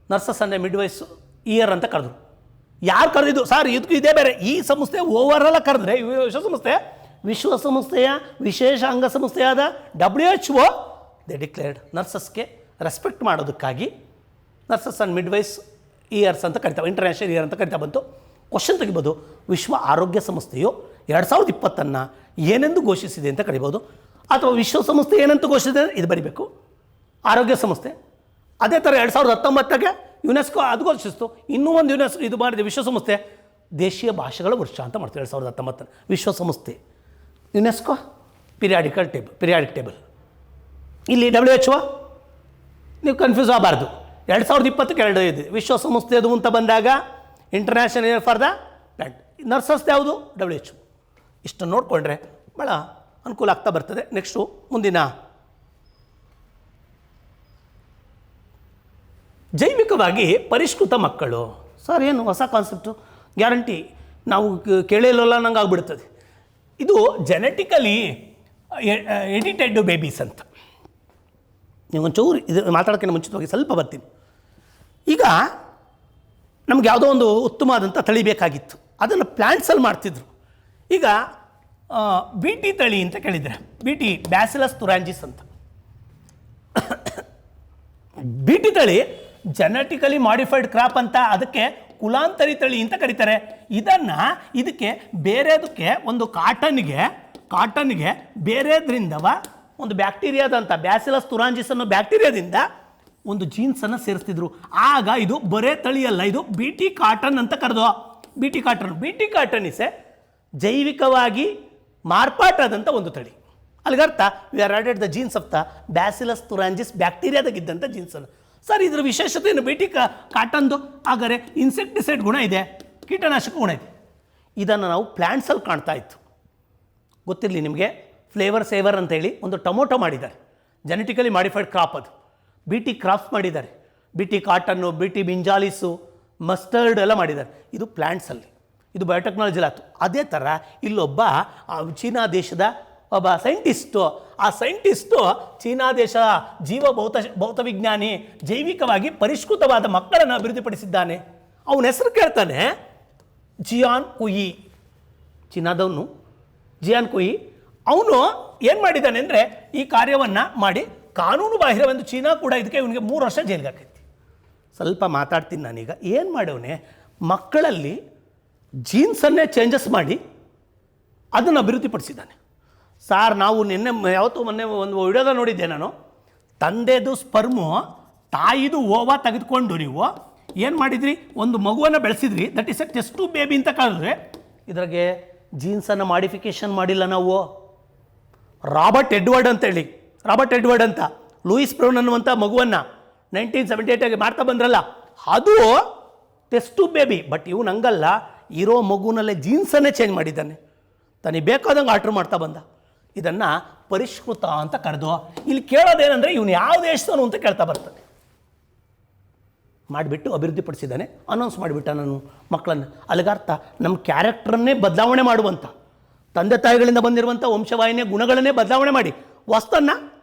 ನರ್ಸಸ್ ಅಂಡ್ ಮಿಡ್ವೈಸ್ ಇಯರ್ ಅಂತ ಕರೆದ್ರು. ಯಾರು ಕರೆದಿದ್ದು ಸರ್? ಇದಕ್ಕೂ ಇದೇ ಬೇರೆ. ಈ ಸಂಸ್ಥೆ ಓವರಾಲ್ ಕರೆದ್ರೆ ವಿಶ್ವಸಂಸ್ಥೆಯ ವಿಶೇಷ ಅಂಗಸಂಸ್ಥೆಯಾದ WHO ದೇ ಡಿಕ್ಲೇರ್ಡ್ ನರ್ಸಸ್ಗೆ ರೆಸ್ಪೆಕ್ಟ್ ಮಾಡೋದಕ್ಕಾಗಿ ನರ್ಸಸ್ ಆ್ಯಂಡ್ ಮಿಡ್ವೈಸ್ ಇಯರ್ಸ್ ಅಂತ ಕರಿತಾವೆ, ಇಂಟರ್ನ್ಯಾಷನಲ್ ಇಯರ್ ಅಂತ ಕರಿತಾ ಬಂತು. ಕ್ವಶನ್ ತೆಗಿಬೋದು. ವಿಶ್ವ ಆರೋಗ್ಯ ಸಂಸ್ಥೆಯು 2020 ಏನೆಂದು ಘೋಷಿಸಿದೆ ಅಂತ ಕರಿಬೋದು, ಅಥವಾ ವಿಶ್ವಸಂಸ್ಥೆ ಏನಂತ ಘೋಷಿಸಿದೆ ಇದು ಬರಿಬೇಕು. ಆರೋಗ್ಯ ಸಂಸ್ಥೆ ಅದೇ ಥರ 2019 ಯುನೆಸ್ಕೋ ಅದು ಘೋಷಿಸ್ತು. ಇನ್ನೂ ಒಂದು ಇದು ಮಾಡಿದೆ ವಿಶ್ವಸಂಸ್ಥೆ, ದೇಶೀಯ ಭಾಷೆಗಳ ವರ್ಷ ಅಂತ ಮಾಡ್ತೀವಿ. 2019 ವಿಶ್ವಸಂಸ್ಥೆ, ಯುನೆಸ್ಕೋ, ಪಿರಿಯಾಡಿಕ್ ಟೇಬಲ್. ಇಲ್ಲಿ WHO ನೀವು ಕನ್ಫ್ಯೂಸ್ ಆಗಬಾರ್ದು. 2020 2 ಇದೆ. ವಿಶ್ವಸಂಸ್ಥೆದು ಅಂತ ಬಂದಾಗ international year for the plant. Nurses ಯಾವುದು? WHO. ಇಷ್ಟು ನೋಡಿಕೊಂಡ್ರೆ ಭಾಳ ಅನುಕೂಲ ಆಗ್ತಾ ಬರ್ತದೆ. ನೆಕ್ಸ್ಟು ಮುಂದಿನ ಜೈವಿಕವಾಗಿ ಪರಿಷ್ಕೃತ ಮಕ್ಕಳು. ಸರ್ ಏನು ಹೊಸ ಕಾನ್ಸೆಪ್ಟು? ಗ್ಯಾರಂಟಿ ನಾವು ಕೇಳಿಲ್ಲಲ್ಲ ನಂಗೆ ಆಗ್ಬಿಡ್ತದೆ. ಇದು ಜೆನೆಟಿಕಲಿ ಎಡಿಟೆಡ್ ಬೇಬೀಸ್ ಅಂತ. ನೀವು ಒಂಚೂರು ಇದು ಮಾತಾಡೋಕ್ಕಿಂತ ಮುಂಚಿತವಾಗಿ ಸ್ವಲ್ಪ ಬರ್ತೀನಿ. ಈಗ ನಮ್ಗೆ ಯಾವುದೋ ಒಂದು ಉತ್ತಮವಾದಂಥ ತಳಿ ಬೇಕಾಗಿತ್ತು, ಅದನ್ನು ಪ್ಲ್ಯಾಂಟ್ಸಲ್ಲಿ ಮಾಡ್ತಿದ್ರು. ಈಗ BT ತಳಿ ಅಂತ ಕೇಳಿದರೆ, BT ಬ್ಯಾಸಿಲಸ್ ತುರಾಂಜಿಸ್ ಅಂತ. BT ತಳಿ ಜೆನೆಟಿಕಲಿ ಮಾಡಿಫೈಡ್ ಕ್ರಾಪ್ ಅಂತ, ಅದಕ್ಕೆ ಕುಲಾಂತರಿ ತಳಿ ಅಂತ ಕರೀತಾರೆ. ಇದಕ್ಕೆ ಬೇರೆದಕ್ಕೆ ಒಂದು ಕಾಟನ್ಗೆ ಬೇರೆದ್ರಿಂದವ ಒಂದು ಬ್ಯಾಕ್ಟೀರಿಯಾದಂಥ ಬ್ಯಾಸಿಲಸ್ ತುರಾಂಜಿಸ್ ಅನ್ನೋ ಬ್ಯಾಕ್ಟೀರಿಯಾದಿಂದ ಒಂದು ಜೀನ್ಸನ್ನು ಸೇರಿಸ್ತಿದ್ರು. ಆಗ ಇದು ಬರೇ ತಳಿಯಲ್ಲ, ಇದು ಬಿ ಟಿ ಕಾಟನ್ ಅಂತ ಕರೆದು. B T cotton is a ಜೈವಿಕವಾಗಿ ಮಾರ್ಪಾಟಾದಂಥ ಒಂದು ತಳಿ. ಅಲ್ಲಿಗರ್ಥ we are added the genes of the bacillus thuringiensis ಬ್ಯಾಕ್ಟೀರಿಯಾದಾಗಿದ್ದಂಥ ಜೀನ್ಸನ್ನು. ಸರ್ ಇದರ ವಿಶೇಷತೆ ಏನು? ಬಿ ಟಿ ಕಾಟನ್ದು ಹಾಗಾದರೆ ಇನ್ಸೆಕ್ಟಿಸೈಡ್ ಗುಣ ಇದೆ, ಕೀಟನಾಶಕ ಗುಣ ಇದೆ. ಇದನ್ನು ನಾವು ಪ್ಲ್ಯಾಂಟ್ಸಲ್ಲಿ ಕಾಣ್ತಾ ಇತ್ತು. ಗೊತ್ತಿರಲಿ ನಿಮಗೆ, ಫ್ಲೇವರ್ ಸೇವರ್ ಅಂತೇಳಿ ಒಂದು ಟೊಮೊಟೊ ಮಾಡಿದ್ದಾರೆ, ಜೆನೆಟಿಕಲಿ ಮಾಡಿಫೈಡ್ ಕ್ರಾಪ್. ಅದು ಬಿ ಟಿ ಕ್ರಾಪ್ಸ್ ಮಾಡಿದ್ದಾರೆ, B T cotton, B T brinjals, mustard ಎಲ್ಲ ಮಾಡಿದ್ದಾರೆ. ಇದು ಪ್ಲ್ಯಾಂಟ್ಸಲ್ಲಿ, ಇದು ಬಯೋಟೆಕ್ನಾಲಜಿಲಿ ಆಯಿತು. ಅದೇ ಥರ ಇಲ್ಲೊಬ್ಬ ಚೀನಾ ದೇಶದ ಒಬ್ಬ ಸೈಂಟಿಸ್ಟು, ಆ ಸೈಂಟಿಸ್ಟು ಚೀನಾ ದೇಶ ಭೌತವಿಜ್ಞಾನಿ ಜೈವಿಕವಾಗಿ ಪರಿಷ್ಕೃತವಾದ ಮಕ್ಕಳನ್ನು ಅಭಿವೃದ್ಧಿಪಡಿಸಿದ್ದಾನೆ. ಅವನ ಹೆಸರು ಕೇಳ್ತಾನೆ ಜಿಯಾನ್ ಕುಯಿ, ಚೀನಾದವನು ಜಿಯಾನ್ ಕುಯಿ. ಅವನು ಏನು ಮಾಡಿದ್ದಾನೆ ಅಂದರೆ ಈ ಕಾರ್ಯವನ್ನು ಮಾಡಿ ಕಾನೂನು ಬಾಹಿರವೆಂದು ಚೀನಾ ಕೂಡ ಇದಕ್ಕೆ ಇವನಿಗೆ 3 ವರ್ಷ ಜೈಲಿಗೆ ಹಾಕೈತಿ. ಸ್ವಲ್ಪ ಮಾತಾಡ್ತೀನಿ ನಾನೀಗ. ಏನು ಮಾಡವನೇ, ಮಕ್ಕಳಲ್ಲಿ ಜೀನ್ಸನ್ನೇ ಚೇಂಜಸ್ ಮಾಡಿ ಅದನ್ನು ಅಭಿವೃದ್ಧಿಪಡಿಸಿದ್ದಾನೆ. ಸಾರ್ ನಾವು ಮೊನ್ನೆ ಒಂದು ವಿಡಿಯೋದ ನೋಡಿದ್ದೆ ನಾನು. ತಂದೆದು ಸ್ಪರ್ಮು ತಾಯಿದು ಓವಾ ತೆಗೆದುಕೊಂಡು ನೀವು ಏನು ಮಾಡಿದ್ರಿ, ಒಂದು ಮಗುವನ್ನು ಬೆಳೆಸಿದ್ರಿ, that is a test tube baby ಅಂತ ಕರೆದ್ರೆ ಇದ್ರಾಗೆ ಜೀನ್ಸನ್ನು ಮಾಡಿಫಿಕೇಷನ್ ಮಾಡಿಲ್ಲ ನಾವು. ರಾಬರ್ಟ್ ಎಡ್ವರ್ಡ್ ಅಂತ ಲೂಯಿಸ್ ಬ್ರೌನ್ ಅನ್ನುವಂಥ ಮಗುವನ್ನು 1978 ಮಾಡ್ತಾ ಬಂದ್ರಲ್ಲ, ಅದು ಟೆಸ್ಟ್ ಟು ಬೇಬಿ. ಬಟ್ ಇವನು ಹಂಗಲ್ಲ, ಇರೋ ಮಗುನಲ್ಲೇ ಜೀನ್ಸನ್ನೇ ಚೇಂಜ್ ಮಾಡಿದ್ದಾನೆ, ತನಗೆ ಬೇಕಾದಂಗೆ ಆರ್ಡ್ರ್ ಮಾಡ್ತಾ ಬಂದ. ಇದನ್ನು ಪರಿಷ್ಕೃತ ಅಂತ ಕರೆದು. ಇಲ್ಲಿ ಕೇಳೋದೇನೆಂದರೆ ಇವನು ಯಾವ ದೇಶದವನು ಅಂತ ಕೇಳ್ತಾ ಬರ್ತಾನೆ. ಮಾಡಿಬಿಟ್ಟು ಅಭಿವೃದ್ಧಿಪಡಿಸಿದ್ದಾನೆ, ಅನೌನ್ಸ್ ಮಾಡಿಬಿಟ್ಟ ನಾನು ಮಕ್ಕಳನ್ನು. ಅಲ್ಲಿಗರ್ಥ ನಮ್ಮ ಕ್ಯಾರೆಕ್ಟ್ರನ್ನೇ ಬದಲಾವಣೆ ಮಾಡುವಂಥ, ತಂದೆ ತಾಯಿಗಳಿಂದ ಬಂದಿರುವಂಥ ವಂಶವಾಹಿನಿಯ ಗುಣಗಳನ್ನೇ ಬದಲಾವಣೆ ಮಾಡಿ ವಸ್ತನ್ನು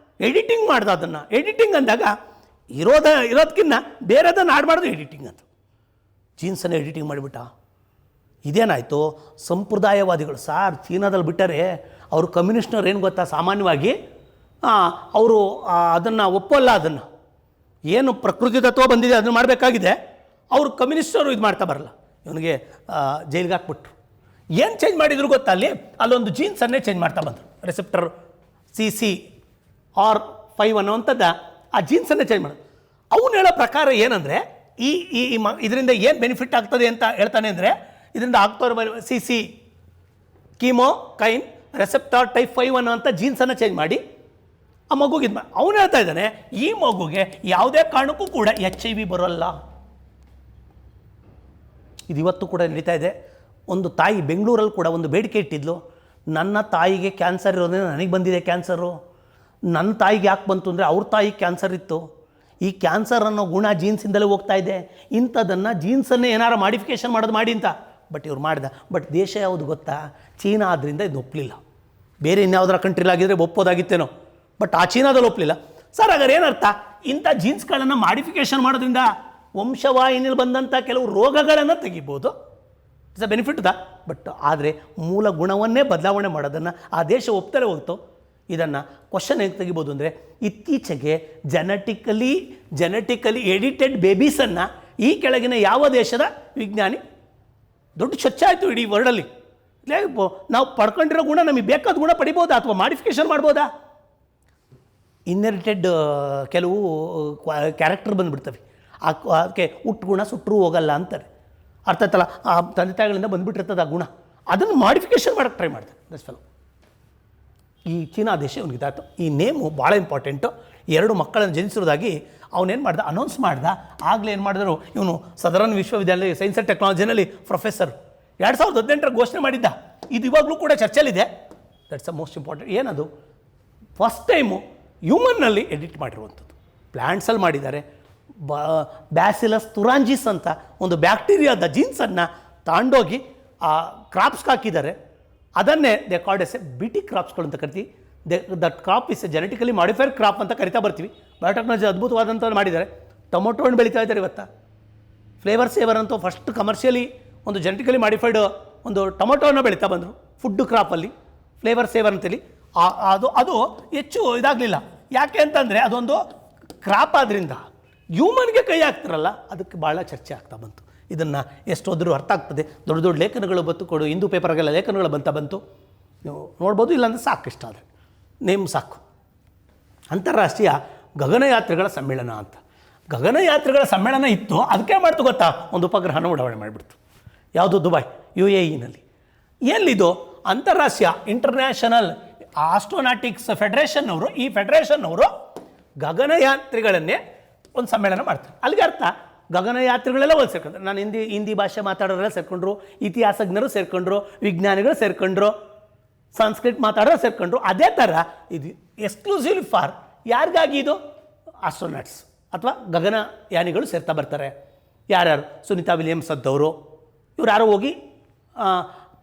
ಎಡಿಟಿಂಗ್ ಮಾಡ್ದ. ಅದನ್ನು ಎಡಿಟಿಂಗ್ ಅಂದಾಗ ಇರೋದಕ್ಕಿಂತ ಬೇರೆದನ್ನು ಆಡ್ ಮಾಡೋದು ಎಡಿಟಿಂಗ್ ಅಂತ. ಜೀನ್ಸನ್ನು ಎಡಿಟಿಂಗ್ ಮಾಡಿಬಿಟ್ಟ. ಇದೇನಾಯಿತು, ಸಂಪ್ರದಾಯವಾದಿಗಳು ಸಾರ್ ಚೀನಾದಲ್ಲಿ ಬಿಟ್ಟರೆ ಅವರು ಕಮ್ಯುನಿಸ್ಟ್ನವ್ರು ಏನು ಗೊತ್ತಾ, ಸಾಮಾನ್ಯವಾಗಿ ಅವರು ಅದನ್ನು ಒಪ್ಪಲ್ಲ. ಅದನ್ನು ಏನು ಪ್ರಕೃತಿ ತತ್ವ ಬಂದಿದೆ ಅದನ್ನು ಮಾಡಬೇಕಾಗಿದೆ, ಅವರು ಕಮ್ಯುನಿಸ್ಟರು ಇದು ಮಾಡ್ತಾ ಬರಲ್ಲ. ಇವನಿಗೆ ಜೈಲಿಗೆ ಹಾಕ್ಬಿಟ್ರು. ಏನು ಚೇಂಜ್ ಮಾಡಿದ್ರು ಗೊತ್ತಾ, ಅಲ್ಲೊಂದು ಜೀನ್ಸನ್ನೇ ಚೇಂಜ್ ಮಾಡ್ತಾ ಬಂದರು. ರಿಸೆಪ್ಟರ್ CCR5 ಅನ್ನುವಂಥದ್ದು ಆ ಜೀನ್ಸನ್ನೇ ಚೇಂಜ್ ಮಾಡೋದು. ಅವನು ಹೇಳೋ ಪ್ರಕಾರ ಏನಂದರೆ ಇದರಿಂದ ಏನು ಬೆನಿಫಿಟ್ ಆಗ್ತದೆ ಅಂತ ಹೇಳ್ತಾನೆ ಅಂದರೆ, ಇದರಿಂದ ಆಗ್ತಾ CC ಕೀಮೋಕೈನ್ ರೆಸೆಪ್ಟಾರ್ ಟೈಪ್ 5 ಅನ್ನೋಂಥ ಜೀನ್ಸನ್ನು ಚೇಂಜ್ ಮಾಡಿ ಆ ಮಗುಗೆ ಇದು ಮಾಡಿ. ಅವನು ಹೇಳ್ತಾ ಇದ್ದಾನೆ ಈ ಮಗುಗೆ ಯಾವುದೇ ಕಾರಣಕ್ಕೂ ಕೂಡ HIV ಬರೋಲ್ಲ. ಇದು ಇವತ್ತು ಕೂಡ ನಡೀತಾ ಇದೆ. ಒಂದು ತಾಯಿ ಬೆಂಗಳೂರಲ್ಲಿ ಕೂಡ ಒಂದು ಬೇಡಿಕೆ ಇಟ್ಟಿದ್ಲು, ನನ್ನ ತಾಯಿಗೆ ಕ್ಯಾನ್ಸರ್ ಇರೋದ್ರಿಂದ ನನಗೆ ಬಂದಿದೆ ಕ್ಯಾನ್ಸರು. ನನ್ನ ತಾಯಿಗೆ ಯಾಕೆ ಬಂತು ಅಂದರೆ ಅವ್ರ ತಾಯಿಗೆ ಕ್ಯಾನ್ಸರ್ ಇತ್ತು. ಈ ಕ್ಯಾನ್ಸರ್ ಅನ್ನೋ ಗುಣ ಜೀನ್ಸಿಂದಲೇ ಹೋಗ್ತಾ ಇದೆ. ಇಂಥದನ್ನು ಜೀನ್ಸನ್ನೇ ಏನಾರು ಮಾಡಿಫಿಕೇಷನ್ ಮಾಡೋದು ಮಾಡಿ ಅಂತ. ಬಟ್ ಇವ್ರು ಮಾಡ್ದ. ಬಟ್ ದೇಶ ಯಾವುದು ಗೊತ್ತಾ, ಚೀನಾ. ಆದ್ದರಿಂದ ಇದು ಒಪ್ಪಲಿಲ್ಲ. ಬೇರೆ ಇನ್ಯಾವುದರ ಕಂಟ್ರಿಲಾಗಿದ್ದರೆ ಒಪ್ಪೋದಾಗಿತ್ತೇನೋ, ಬಟ್ ಆ ಚೀನಾದಲ್ಲಿ ಒಪ್ಪಲಿಲ್ಲ. ಸರ್ ಹಾಗಾದ್ರೆ ಏನರ್ಥ, ಇಂಥ ಜೀನ್ಸ್ಗಳನ್ನು ಮಾಡಿಫಿಕೇಷನ್ ಮಾಡೋದ್ರಿಂದ ವಂಶವಾಹಿನಿಯಲ್ಲಿ ಬಂದಂಥ ಕೆಲವು ರೋಗಗಳನ್ನು ತೆಗಿಬೋದು. It's a benefit the. But ಆದರೆ ಮೂಲ ಗುಣವನ್ನೇ ಬದಲಾವಣೆ ಮಾಡೋದನ್ನು ಆ ದೇಶ ಒಪ್ತಲೇ ಹೋಗ್ತು. ಇದನ್ನು ಕ್ವಶನ್ ಹೇಗೆ ತೆಗಿಬೋದು ಅಂದರೆ, ಇತ್ತೀಚೆಗೆ ಜೆನೆಟಿಕಲಿ ಎಡಿಟೆಡ್ ಬೇಬೀಸನ್ನು ಈ ಕೆಳಗಿನ ಯಾವ ದೇಶದ ವಿಜ್ಞಾನಿ, ದೊಡ್ಡ ಚರ್ಚೆ ಆಯಿತು ಇಡೀ ವರ್ಲ್ಡಲ್ಲಿ. ನಾವು ಪಡ್ಕೊಂಡಿರೋ ಗುಣ ನಮಗೆ ಬೇಕಾದ ಗುಣ ಪಡಿಬೋದಾ ಅಥವಾ ಮಾಡಿಫಿಕೇಷನ್ ಮಾಡ್ಬೋದಾ? ಇನ್ಹೆರಿಟೆಡ್ ಕೆಲವು ಕ್ಯಾರೆಕ್ಟರ್ ಬಂದುಬಿಡ್ತವೆ, ಅದಕ್ಕೆ ಹುಟ್ಟು ಗುಣ ಸುಟ್ಟರೂ ಹೋಗಲ್ಲ ಅಂತಾರೆ. ಅರ್ಥ ಆಯ್ತಲ್ಲ, ಆ ತಂದೆ ತಾಯಿಗಳಿಂದ ಬಂದುಬಿಟ್ಟಿರ್ತದೆ ಆ ಗುಣ, ಅದನ್ನು ಮಾಡಿಫಿಕೇಷನ್ ಮಾಡೋಕ್ಕೆ ಟ್ರೈ ಮಾಡ್ತಾರೆ. That's fellow. ಈ ಚೀನಾ ದೇಶ ಇವನಿಗಿದಾಯ್ತು. ಈ ನೇಮು ಭಾಳ ಇಂಪಾರ್ಟೆಂಟು. 2 ಮಕ್ಕಳನ್ನು ಜನಿಸಿರೋದಾಗಿ ಅವನೇನು ಮಾಡ್ದ, ಅನೌನ್ಸ್ ಮಾಡ್ದ. ಆಗಲೇ ಏನು ಮಾಡಿದ್ರು, ಇವನು ಸದರನ್ ವಿಶ್ವವಿದ್ಯಾಲಯ ಸೈನ್ಸ್ ಆ್ಯಂಡ್ ಟೆಕ್ನಾಲಜಿನಲ್ಲಿ ಪ್ರೊಫೆಸರ್ 2018 ಘೋಷಣೆ ಮಾಡಿದ್ದ. ಇದು ಇವಾಗಲೂ ಕೂಡ ಚರ್ಚೆಯಲ್ಲಿದೆ. That's the most important. ಏನದು, ಫಸ್ಟ್ ಟೈಮು ಹ್ಯೂಮನ್ನಲ್ಲಿ ಎಡಿಟ್ ಮಾಡಿರುವಂಥದ್ದು. ಪ್ಲ್ಯಾಂಟ್ಸಲ್ಲಿ ಮಾಡಿದ್ದಾರೆ. ಬ್ಯಾಸಿಲಸ್ ತುರಾಂಜಿಸ್ ಅಂತ ಒಂದು ಬ್ಯಾಕ್ಟೀರಿಯಾದ ಜೀನ್ಸನ್ನು ತಾಂಡೋಗಿ ಆ ಕ್ರಾಪ್ಸ್ಗೆ ಹಾಕಿದ್ದಾರೆ. ಅದನ್ನೇ they called as A BT ಕ್ರಾಪ್ಸ್ಗಳು ಅಂತ ಕರಿತೀವಿ. That crop is A genetically modified crop ಅಂತ ಕರಿತಾ ಬರ್ತೀವಿ. ಬಯೋಟೆಕ್ನಾಲಜಿ ಅದ್ಭುತವಾದಂಥ ಮಾಡಿದ್ದಾರೆ. ಟೊಮೊಟೊ ಹಣ್ಣು ಬೆಳೀತಾ ಇದ್ದಾರೆ ಇವತ್ತು. ಫ್ಲೇವರ್ ಸೇವರ್ ಅಂತೂ ಫಸ್ಟ್ ಕಮರ್ಷಿಯಲಿ ಒಂದು ಜೆನೆಟಿಕಲಿ ಮಾಡಿಫೈಡ್ ಒಂದು ಟೊಮೊಟೊವನ್ನು ಬೆಳೀತಾ ಬಂದರು ಫುಡ್ ಕ್ರಾಪಲ್ಲಿ, ಫ್ಲೇವರ್ ಸೇವರ್ ಅಂತೇಳಿ. ಅದು ಹೆಚ್ಚು ಇದಾಗಲಿಲ್ಲ. ಯಾಕೆ ಅಂತಂದರೆ ಅದೊಂದು ಕ್ರಾಪ್ ಆದ್ದರಿಂದ ಹ್ಯೂಮನ್ಗೆ ಕೈ ಹಾಕ್ತಿರಲ್ಲ, ಅದಕ್ಕೆ ಭಾಳ ಚರ್ಚೆ ಆಗ್ತಾ ಬಂತು. ಇದನ್ನು ಎಷ್ಟೋದ್ರೂ ಅರ್ಥ ಆಗ್ತದೆ. ದೊಡ್ಡ ದೊಡ್ಡ ಲೇಖನಗಳು ಕೊಡು, ಹಿಂದೂ ಪೇಪರ್ಗೆಲ್ಲ ಲೇಖನಗಳು ಬಂತು. ನೀವು ನೋಡ್ಬೋದು. ಇಲ್ಲಾಂದರೆ ಸಾಕು, ಇಷ್ಟ ಆದರೆ ನೇಮ್ ಸಾಕು. ಅಂತಾರಾಷ್ಟ್ರೀಯ ಗಗನಯಾತ್ರಿಗಳ ಸಮ್ಮೇಳನ ಅಂತ ಗಗನಯಾತ್ರಿಗಳ ಸಮ್ಮೇಳನ ಇತ್ತು, ಅದಕ್ಕೆ ಮಾಡ್ತು ಗೊತ್ತಾ, ಒಂದು ಉಪಗ್ರಹನ ಉಡಾವಣೆ ಮಾಡಿಬಿಡ್ತು. ಯಾವುದು? ದುಬೈ, UAEನಲ್ಲಿ. ಎಲ್ಲಿದು? ಅಂತಾರಾಷ್ಟ್ರೀಯ ಇಂಟರ್ನ್ಯಾಷನಲ್ ಆಸ್ಟ್ರೋನಾಟಿಕ್ಸ್ ಫೆಡರೇಷನ್ ಅವರು, ಈ ಫೆಡರೇಷನ್ ಅವರು ಗಗನಯಾತ್ರಿಗಳನ್ನೇ ಒಂದು ಸಮ್ಮೇಳನ ಮಾಡ್ತಾರೆ. ಅಲ್ಲಿಗೆ ಅರ್ಥ ಗಗನಯಾತ್ರಿಗಳೆಲ್ಲ ಒಂದು ಸೇರ್ಕೊಂಡ್ರು. ನಾನು ಹಿಂದಿ ಭಾಷೆ ಮಾತಾಡೋರೆಲ್ಲ ಸೇರ್ಕೊಂಡ್ರು, ಇತಿಹಾಸಜ್ಞರು ಸೇರ್ಕೊಂಡ್ರು, ವಿಜ್ಞಾನಿಗಳು ಸೇರ್ಕೊಂಡ್ರು, ಸಂಸ್ಕೃತ ಮಾತಾಡೋರು ಸೇರ್ಕೊಂಡ್ರು. ಅದೇ ಥರ ಇದು ಎಕ್ಸ್ಕ್ಲೂಸಿವ್ಲಿ ಫಾರ್ ಯಾರಿಗಾಗಿ? ಇದು ಆಸ್ಟ್ರೋನಾಟ್ಸ್ ಅಥವಾ ಗಗನಯಾನಿಗಳು ಸೇರ್ತಾ ಬರ್ತಾರೆ. ಯಾರ್ಯಾರು? ಸುನೀತಾ ವಿಲಿಯಮ್ಸ್ ಅದ್ದವರು, ಇವ್ರು ಯಾರೋ ಹೋಗಿ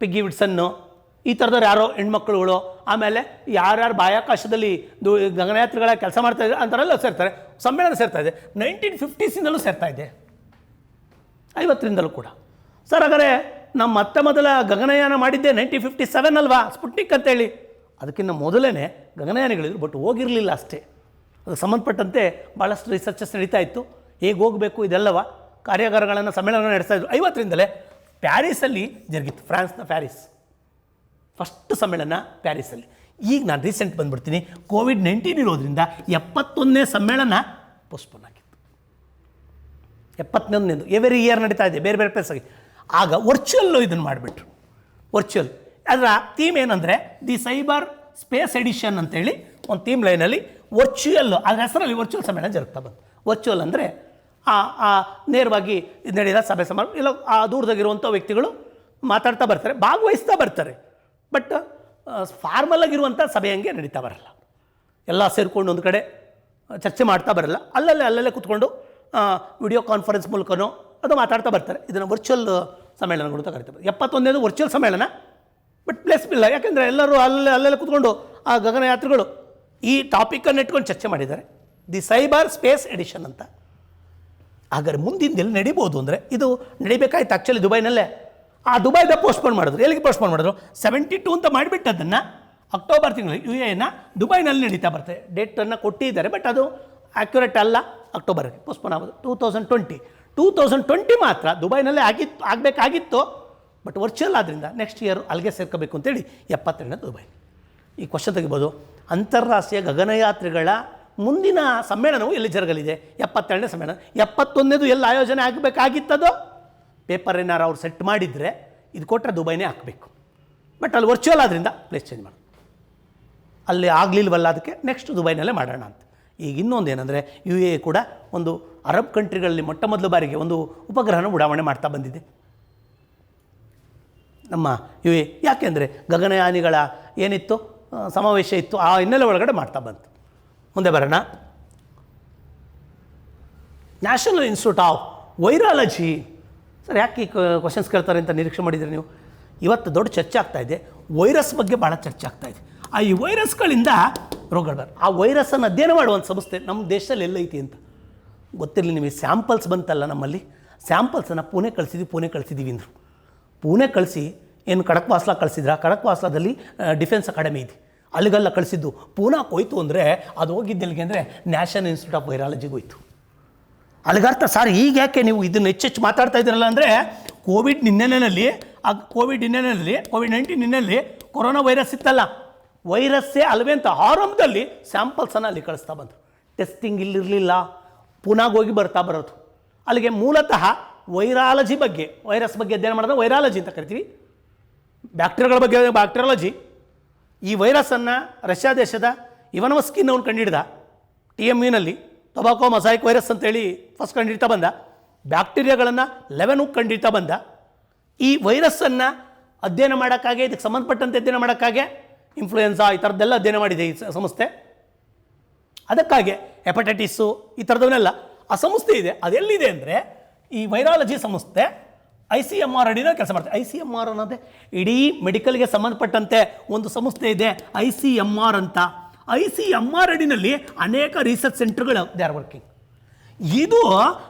ಪಿಗ್ಗಿ ವಿಡ್ಸನ್ನು, ಈ ಥರದವ್ರು ಯಾರೋ ಹೆಣ್ಮಕ್ಳುಗಳು, ಆಮೇಲೆ ಯಾರ್ಯಾರು ಬಾಹ್ಯಾಕಾಶದಲ್ಲಿ ಗಗನಯಾತ್ರಿಗಳ ಕೆಲಸ ಮಾಡ್ತಾ ಇದ್ದಾರೆ ಅಂಥವರೆಲ್ಲ ಸೇರ್ತಾರೆ. ಸಮ್ಮೇಳನ ಸೇರ್ತಾ ಇದೆ. 1950 ಸೇರ್ತಾ ಇದೆ, 50ರಿಂದಲೂ ಕೂಡ. ಸರ್ ಹಾಗಾದರೆ ನಮ್ಮ ಮೊದಲ ಗಗನಯಾನ ಮಾಡಿದ್ದೆ 1957 ಅಲ್ವಾ, ಸ್ಪುಟ್ನಿಕ್ ಅಂತೇಳಿ. ಅದಕ್ಕಿಂತ ಮೊದಲೇ ಗಗನಯಾನಿಗಳಿದ್ರು, ಬಟ್ ಹೋಗಿರಲಿಲ್ಲ ಅಷ್ಟೇ. ಅದಕ್ಕೆ ಸಂಬಂಧಪಟ್ಟಂತೆ ಭಾಳಷ್ಟು ರಿಸರ್ಚಸ್ ನಡೀತಾ ಇತ್ತು, ಹೇಗೆ ಹೋಗಬೇಕು ಇದೆಲ್ಲವ ಕಾರ್ಯಾಗಾರಗಳನ್ನು ಸಮ್ಮೇಳನ ನಡೆಸ್ತಾ ಇದ್ರು. 50ರಿಂದಲೇ ಪ್ಯಾರಿಸಲ್ಲಿ ಜರುಗಿತ್ತು, ಫ್ರಾನ್ಸ್ನ ಪ್ಯಾರಿಸ್ ಫಸ್ಟ್ ಸಮ್ಮೇಳನ ಪ್ಯಾರಿಸಲ್ಲಿ. ಈಗ ನಾನು ರೀಸೆಂಟ್ ಬಂದುಬಿಡ್ತೀನಿ, ಕೋವಿಡ್-19 ಇರೋದ್ರಿಂದ 71ನೇ ಸಮ್ಮೇಳನ ಪೋಸ್ಟ್ಪೋನ್ ಆಗಿತ್ತು. 71ನೇದು ಎವ್ರಿ ಇಯರ್ ನಡೀತಾ ಇದೆ ಬೇರೆ ಬೇರೆ ಪ್ಲೇಸಾಗಿ. ಆಗ ವರ್ಚುವಲ್ಲು ಇದನ್ನು ಮಾಡಿಬಿಟ್ರು, ವರ್ಚುವಲ್. ಅದರ ಥೀಮ್ ಏನಂದರೆ ದಿ ಸೈಬರ್ ಸ್ಪೇಸ್ ಎಡಿಷನ್ ಅಂತೇಳಿ ಒಂದು ಥೀಮ್ ಲೈನಲ್ಲಿ ವರ್ಚುವಲ್ಲು, ಅದರ ಹೆಸರಲ್ಲಿ ವರ್ಚುವಲ್ ಸಮ್ಮೇಳನ ಜರುಗ್ತಾ ಬಂತು. ವರ್ಚುವಲ್ ಅಂದರೆ ನೇರವಾಗಿ ನಡೆದ ಸಭೆ ಸಮಾರಂಭ, ಇಲ್ಲ ದೂರದಾಗಿರುವಂಥ ವ್ಯಕ್ತಿಗಳು ಮಾತಾಡ್ತಾ ಬರ್ತಾರೆ, ಭಾಗವಹಿಸ್ತಾ ಬರ್ತಾರೆ. ಬಟ್ ಫಾರ್ಮಲ್ ಆಗಿರುವಂಥ ಸಭೆ ಹಂಗೆ ನಡೀತಾ ಬರಲ್ಲ. ಎಲ್ಲ ಸೇರಿಕೊಂಡು ಒಂದು ಕಡೆ ಚರ್ಚೆ ಮಾಡ್ತಾ ಬರಲ್ಲ, ಅಲ್ಲಲ್ಲೇ ಕೂತ್ಕೊಂಡು ವಿಡಿಯೋ ಕಾನ್ಫರೆನ್ಸ್ ಮೂಲಕನೋ ಅದು ಮಾತಾಡ್ತಾ ಬರ್ತಾರೆ. ಇದನ್ನು ವರ್ಚುವಲ್ ಸಮ್ಮೇಳನಗಳು ಅಂತ ಕರಿತಾರೆ. 71ನೇದು ವರ್ಚುವಲ್ ಸಮ್ಮೇಳನ, ಬಟ್ ಪ್ಲೇಸ್ ಇಲ್ಲ, ಯಾಕೆಂದರೆ ಎಲ್ಲರೂ ಅಲ್ಲೆಲ್ಲ ಕೂತ್ಕೊಂಡು ಆ ಗಗನಯಾತ್ರಿಗಳು ಈ ಟಾಪಿಕನ್ನು ಇಟ್ಕೊಂಡು ಚರ್ಚೆ ಮಾಡಿದ್ದಾರೆ, ದಿ ಸೈಬರ್ ಸ್ಪೇಸ್ ಎಡಿಷನ್ ಅಂತ. ಹಾಗಾದ್ರೆ ಮುಂದಿನ ಎಲ್ಲಿ ನಡಿಬೋದು ಅಂದರೆ, ಇದು ನಡಿಬೇಕಾಯ್ತು ಆ್ಯಕ್ಚುಲಿ ದುಬೈನಲ್ಲೇ. ಆ ದುಬೈದ ಪೋಸ್ಟ್ಪೋನ್ ಮಾಡಿದ್ರು. ಎಲ್ಲಿಗೆ ಪೋಸ್ಟ್ಪೋನ್ ಮಾಡಿದ್ರು? 72 ಅಂತ ಮಾಡಿಬಿಟ್ಟು ಅದನ್ನು ಅಕ್ಟೋಬರ್ ತಿಂಗಳಲ್ಲಿ UAEನ ದುಬೈನಲ್ಲಿ ನಡೀತಾ ಬರ್ತದೆ. ಡೇಟನ್ನು ಕೊಟ್ಟಿದ್ದಾರೆ, ಬಟ್ ಅದು ಆ್ಯಕ್ಯುರೇಟ್ ಅಲ್ಲ. ಅಕ್ಟೋಬರ್ಗೆ ಪೋಸ್ಟ್ಪೋನ್ ಆಗೋದು 2020 ಮಾತ್ರ ದುಬೈನಲ್ಲೇ ಆಗಬೇಕಾಗಿತ್ತು, ಬಟ್ ವರ್ಚುವಲ್ ಆದ್ದರಿಂದ ನೆಕ್ಸ್ಟ್ ಇಯರ್ ಅಲ್ಲಿಗೆ ಸೇರ್ಕೋಬೇಕು ಅಂತೇಳಿ 72ನೇ ದುಬೈ. ಈ ಕ್ವಶನ್ ತೆಗಿಬೋದು, ಅಂತಾರಾಷ್ಟ್ರೀಯ ಗಗನಯಾತ್ರಿಗಳ ಮುಂದಿನ ಸಮ್ಮೇಳನವು ಎಲ್ಲಿ ಜರುಗಲಿದೆ? 72ನೇ ಸಮ್ಮೇಳನ. 71ನೇದು ಎಲ್ಲಿ ಆಯೋಜನೆ ಆಗಬೇಕಾಗಿತ್ತದೋ ಪೇಪರ್ ಏನಾರು ಅವ್ರು ಸೆಟ್ ಮಾಡಿದರೆ ಇದು ಕೊಟ್ಟರೆ ದುಬೈನೇ ಹಾಕಬೇಕು, ಬಟ್ ಅಲ್ಲಿ ವರ್ಚುವಲ್ ಆದ್ದರಿಂದ ಪ್ಲೇಸ್ ಚೇಂಜ್ ಮಾಡೋದು. ಅಲ್ಲಿ ಆಗಲಿಲ್ವಲ್ಲ, ಅದಕ್ಕೆ ನೆಕ್ಸ್ಟ್ ದುಬೈನಲ್ಲೇ ಮಾಡೋಣ ಅಂತ. ಈಗ ಇನ್ನೊಂದು ಏನಂದರೆ, UAE ಕೂಡ ಒಂದು ಅರಬ್ ಕಂಟ್ರಿಗಳಲ್ಲಿ ಮೊದಲ ಬಾರಿಗೆ ಒಂದು ಉಪಗ್ರಹನ ಉಡಾವಣೆ ಮಾಡ್ತಾ ಬಂದಿದೆ ನಮ್ಮ UAE. ಯಾಕೆಂದರೆ ಗಗನಯಾನಿಗಳ ಏನಿತ್ತು ಸಮಾವೇಶ ಇತ್ತು, ಆ ಹಿನ್ನೆಲೆ ಒಳಗಡೆ ಮಾಡ್ತಾ ಬಂತು. ಮುಂದೆ ಬರೋಣ. National institute of virology. Sir ಯಾಕೆ ಈ ಕ್ವಶನ್ಸ್ ಕೇಳ್ತಾರೆ ಅಂತ ನಿರೀಕ್ಷೆ ಮಾಡಿದರೆ ನೀವು? ಇವತ್ತು ದೊಡ್ಡ ಚರ್ಚೆ ಆಗ್ತಾಯಿದೆ, ವೈರಸ್ ಬಗ್ಗೆ ಭಾಳ ಚರ್ಚೆ ಆಗ್ತಾಯಿದೆ. ಈ ವೈರಸ್ಗಳಿಂದ ರೋಗಗಳು ಬರ್ತವೆ. ಆ ವೈರಸ್ಸನ್ನು ಅಧ್ಯಯನ ಮಾಡುವಂಥ ಸಂಸ್ಥೆ ನಮ್ಮ ದೇಶದಲ್ಲಿ ಎಲ್ಲೈತಿ ಅಂತ ಗೊತ್ತಿರಲಿ ನಿಮಗೆ. ಸ್ಯಾಂಪಲ್ಸ್ ಬಂತಲ್ಲ ನಮ್ಮಲ್ಲಿ, ಸ್ಯಾಂಪಲ್ಸನ್ನು ಪುಣೆ ಕಳಿಸಿದ್ದೀವಿ ಅಂದರು. ಪುಣೆ ಕಳಿಸಿ ಏನು ಖಡಕ್ವಾಸ್ಲಾ ಕಳಿಸಿದ್ರ? ಖಡಕ್ವಾಸ್ಲಾದಲ್ಲಿ ಡಿಫೆನ್ಸ್ ಅಕಾಡೆಮಿ ಇದೆ, ಅಲ್ಲಿಗೆಲ್ಲ ಕಳಿಸಿದ್ದು. ಪೂನಾಕ್ಕೆ ಹೋಯ್ತು ಅಂದರೆ ಅದು ಹೋಗಿದ್ದೆಲ್ಲಿಗೆ ಅಂದರೆ ನ್ಯಾಷನಲ್ ಇನ್ಸ್ಟಿಟ್ಯೂಟ್ ಆಫ್ ವೈರಾಲಜಿಗೆ ಹೋಯ್ತು. ಅಲ್ಲಿಗರ್ಥ ಸರ್ ಈಗ ಯಾಕೆ ನೀವು ಇದನ್ನು ಹೆಚ್ಚೆಚ್ಚು ಮಾತಾಡ್ತಾ ಇದ್ದೀರಲ್ಲ ಅಂದರೆ, ಕೋವಿಡ್-19 ಹಿನ್ನೆಲೆಯಲ್ಲಿ ಕೊರೋನಾ ವೈರಸ್ ಇತ್ತಲ್ಲ, ವೈರಸ್ಸೇ ಅಲ್ವೇ ಅಂತ ಆರಂಭದಲ್ಲಿ ಸ್ಯಾಂಪಲ್ಸನ್ನು ಅಲ್ಲಿ ಕಳಿಸ್ತಾ ಬಂದರು. ಟೆಸ್ಟಿಂಗ್ ಇಲ್ಲಿರಲಿಲ್ಲ, ಪುನಾಗೆ ಹೋಗಿ ಬರೋದು. ಅಲ್ಲಿಗೆ ಮೂಲತಃ ವೈರಾಲಜಿ ಬಗ್ಗೆ, ವೈರಸ್ ಬಗ್ಗೆ ಅಧ್ಯಯನ ಮಾಡೋದು ವೈರಾಲಜಿ ಅಂತ ಕರಿತೀವಿ. ಬ್ಯಾಕ್ಟೀರಿಯಾಗಳ ಬಗ್ಗೆ ಬ್ಯಾಕ್ಟೀರಿಯಾಲಜಿ. ಈ ವೈರಸ್ಸನ್ನು ರಷ್ಯಾ ದೇಶದ ಇವನೋವ್ಸ್ಕಿನ್ ಅವನು ಕಂಡುಹಿಡ್ದ. TMUನಲ್ಲಿ ಟೊಬಾಕೋ ಮೊಸಾಯಿಕ್ ವೈರಸ್ ಅಂತೇಳಿ ಫಸ್ಟ್ ಕಂಡುಹಿಡ್ತಾ ಬಂದ. ಬ್ಯಾಕ್ಟೀರಿಯಾಗಳನ್ನು ಲೆವೆನ್ ಕಂಡುಹಿಡ್ತಾ ಬಂದ. ಈ ವೈರಸ್ಸನ್ನು ಅಧ್ಯಯನ ಮಾಡೋಕ್ಕಾಗೆ, ಇದಕ್ಕೆ ಸಂಬಂಧಪಟ್ಟಂತೆ ಅಧ್ಯಯನ ಮಾಡೋಕ್ಕಾಗೆ ಇನ್ಫ್ಲೂಯೆನ್ಸಾ ಈ ಥರದ್ದೆಲ್ಲ ಅಧ್ಯಯನ ಮಾಡಿದೆ ಈ ಸಂಸ್ಥೆ. ಅದಕ್ಕಾಗಿ ಹೆಪಟೈಟಿಸು ಈ ಥರದವನ್ನೆಲ್ಲ ಆ ಸಂಸ್ಥೆ ಇದೆ. ಅದೆಲ್ಲಿದೆ ಅಂದರೆ, ಈ ವೈರಾಲಜಿ ಸಂಸ್ಥೆ ICMR ಅಡಿನ ಕೆಲಸ ಮಾಡ್ತಾರೆ. ICMR ಅನ್ನೋದೇ ಇಡೀ ಮೆಡಿಕಲ್ಗೆ ಸಂಬಂಧಪಟ್ಟಂತೆ ಒಂದು ಸಂಸ್ಥೆ ಇದೆ, ICMR ಅಂತ. ICMR ಅಡಿನಲ್ಲಿ ಅನೇಕ ರಿಸರ್ಚ್ ಸೆಂಟರ್ಗಳು ದೇ ಆರ್ ವರ್ಕಿಂಗ್. ಇದು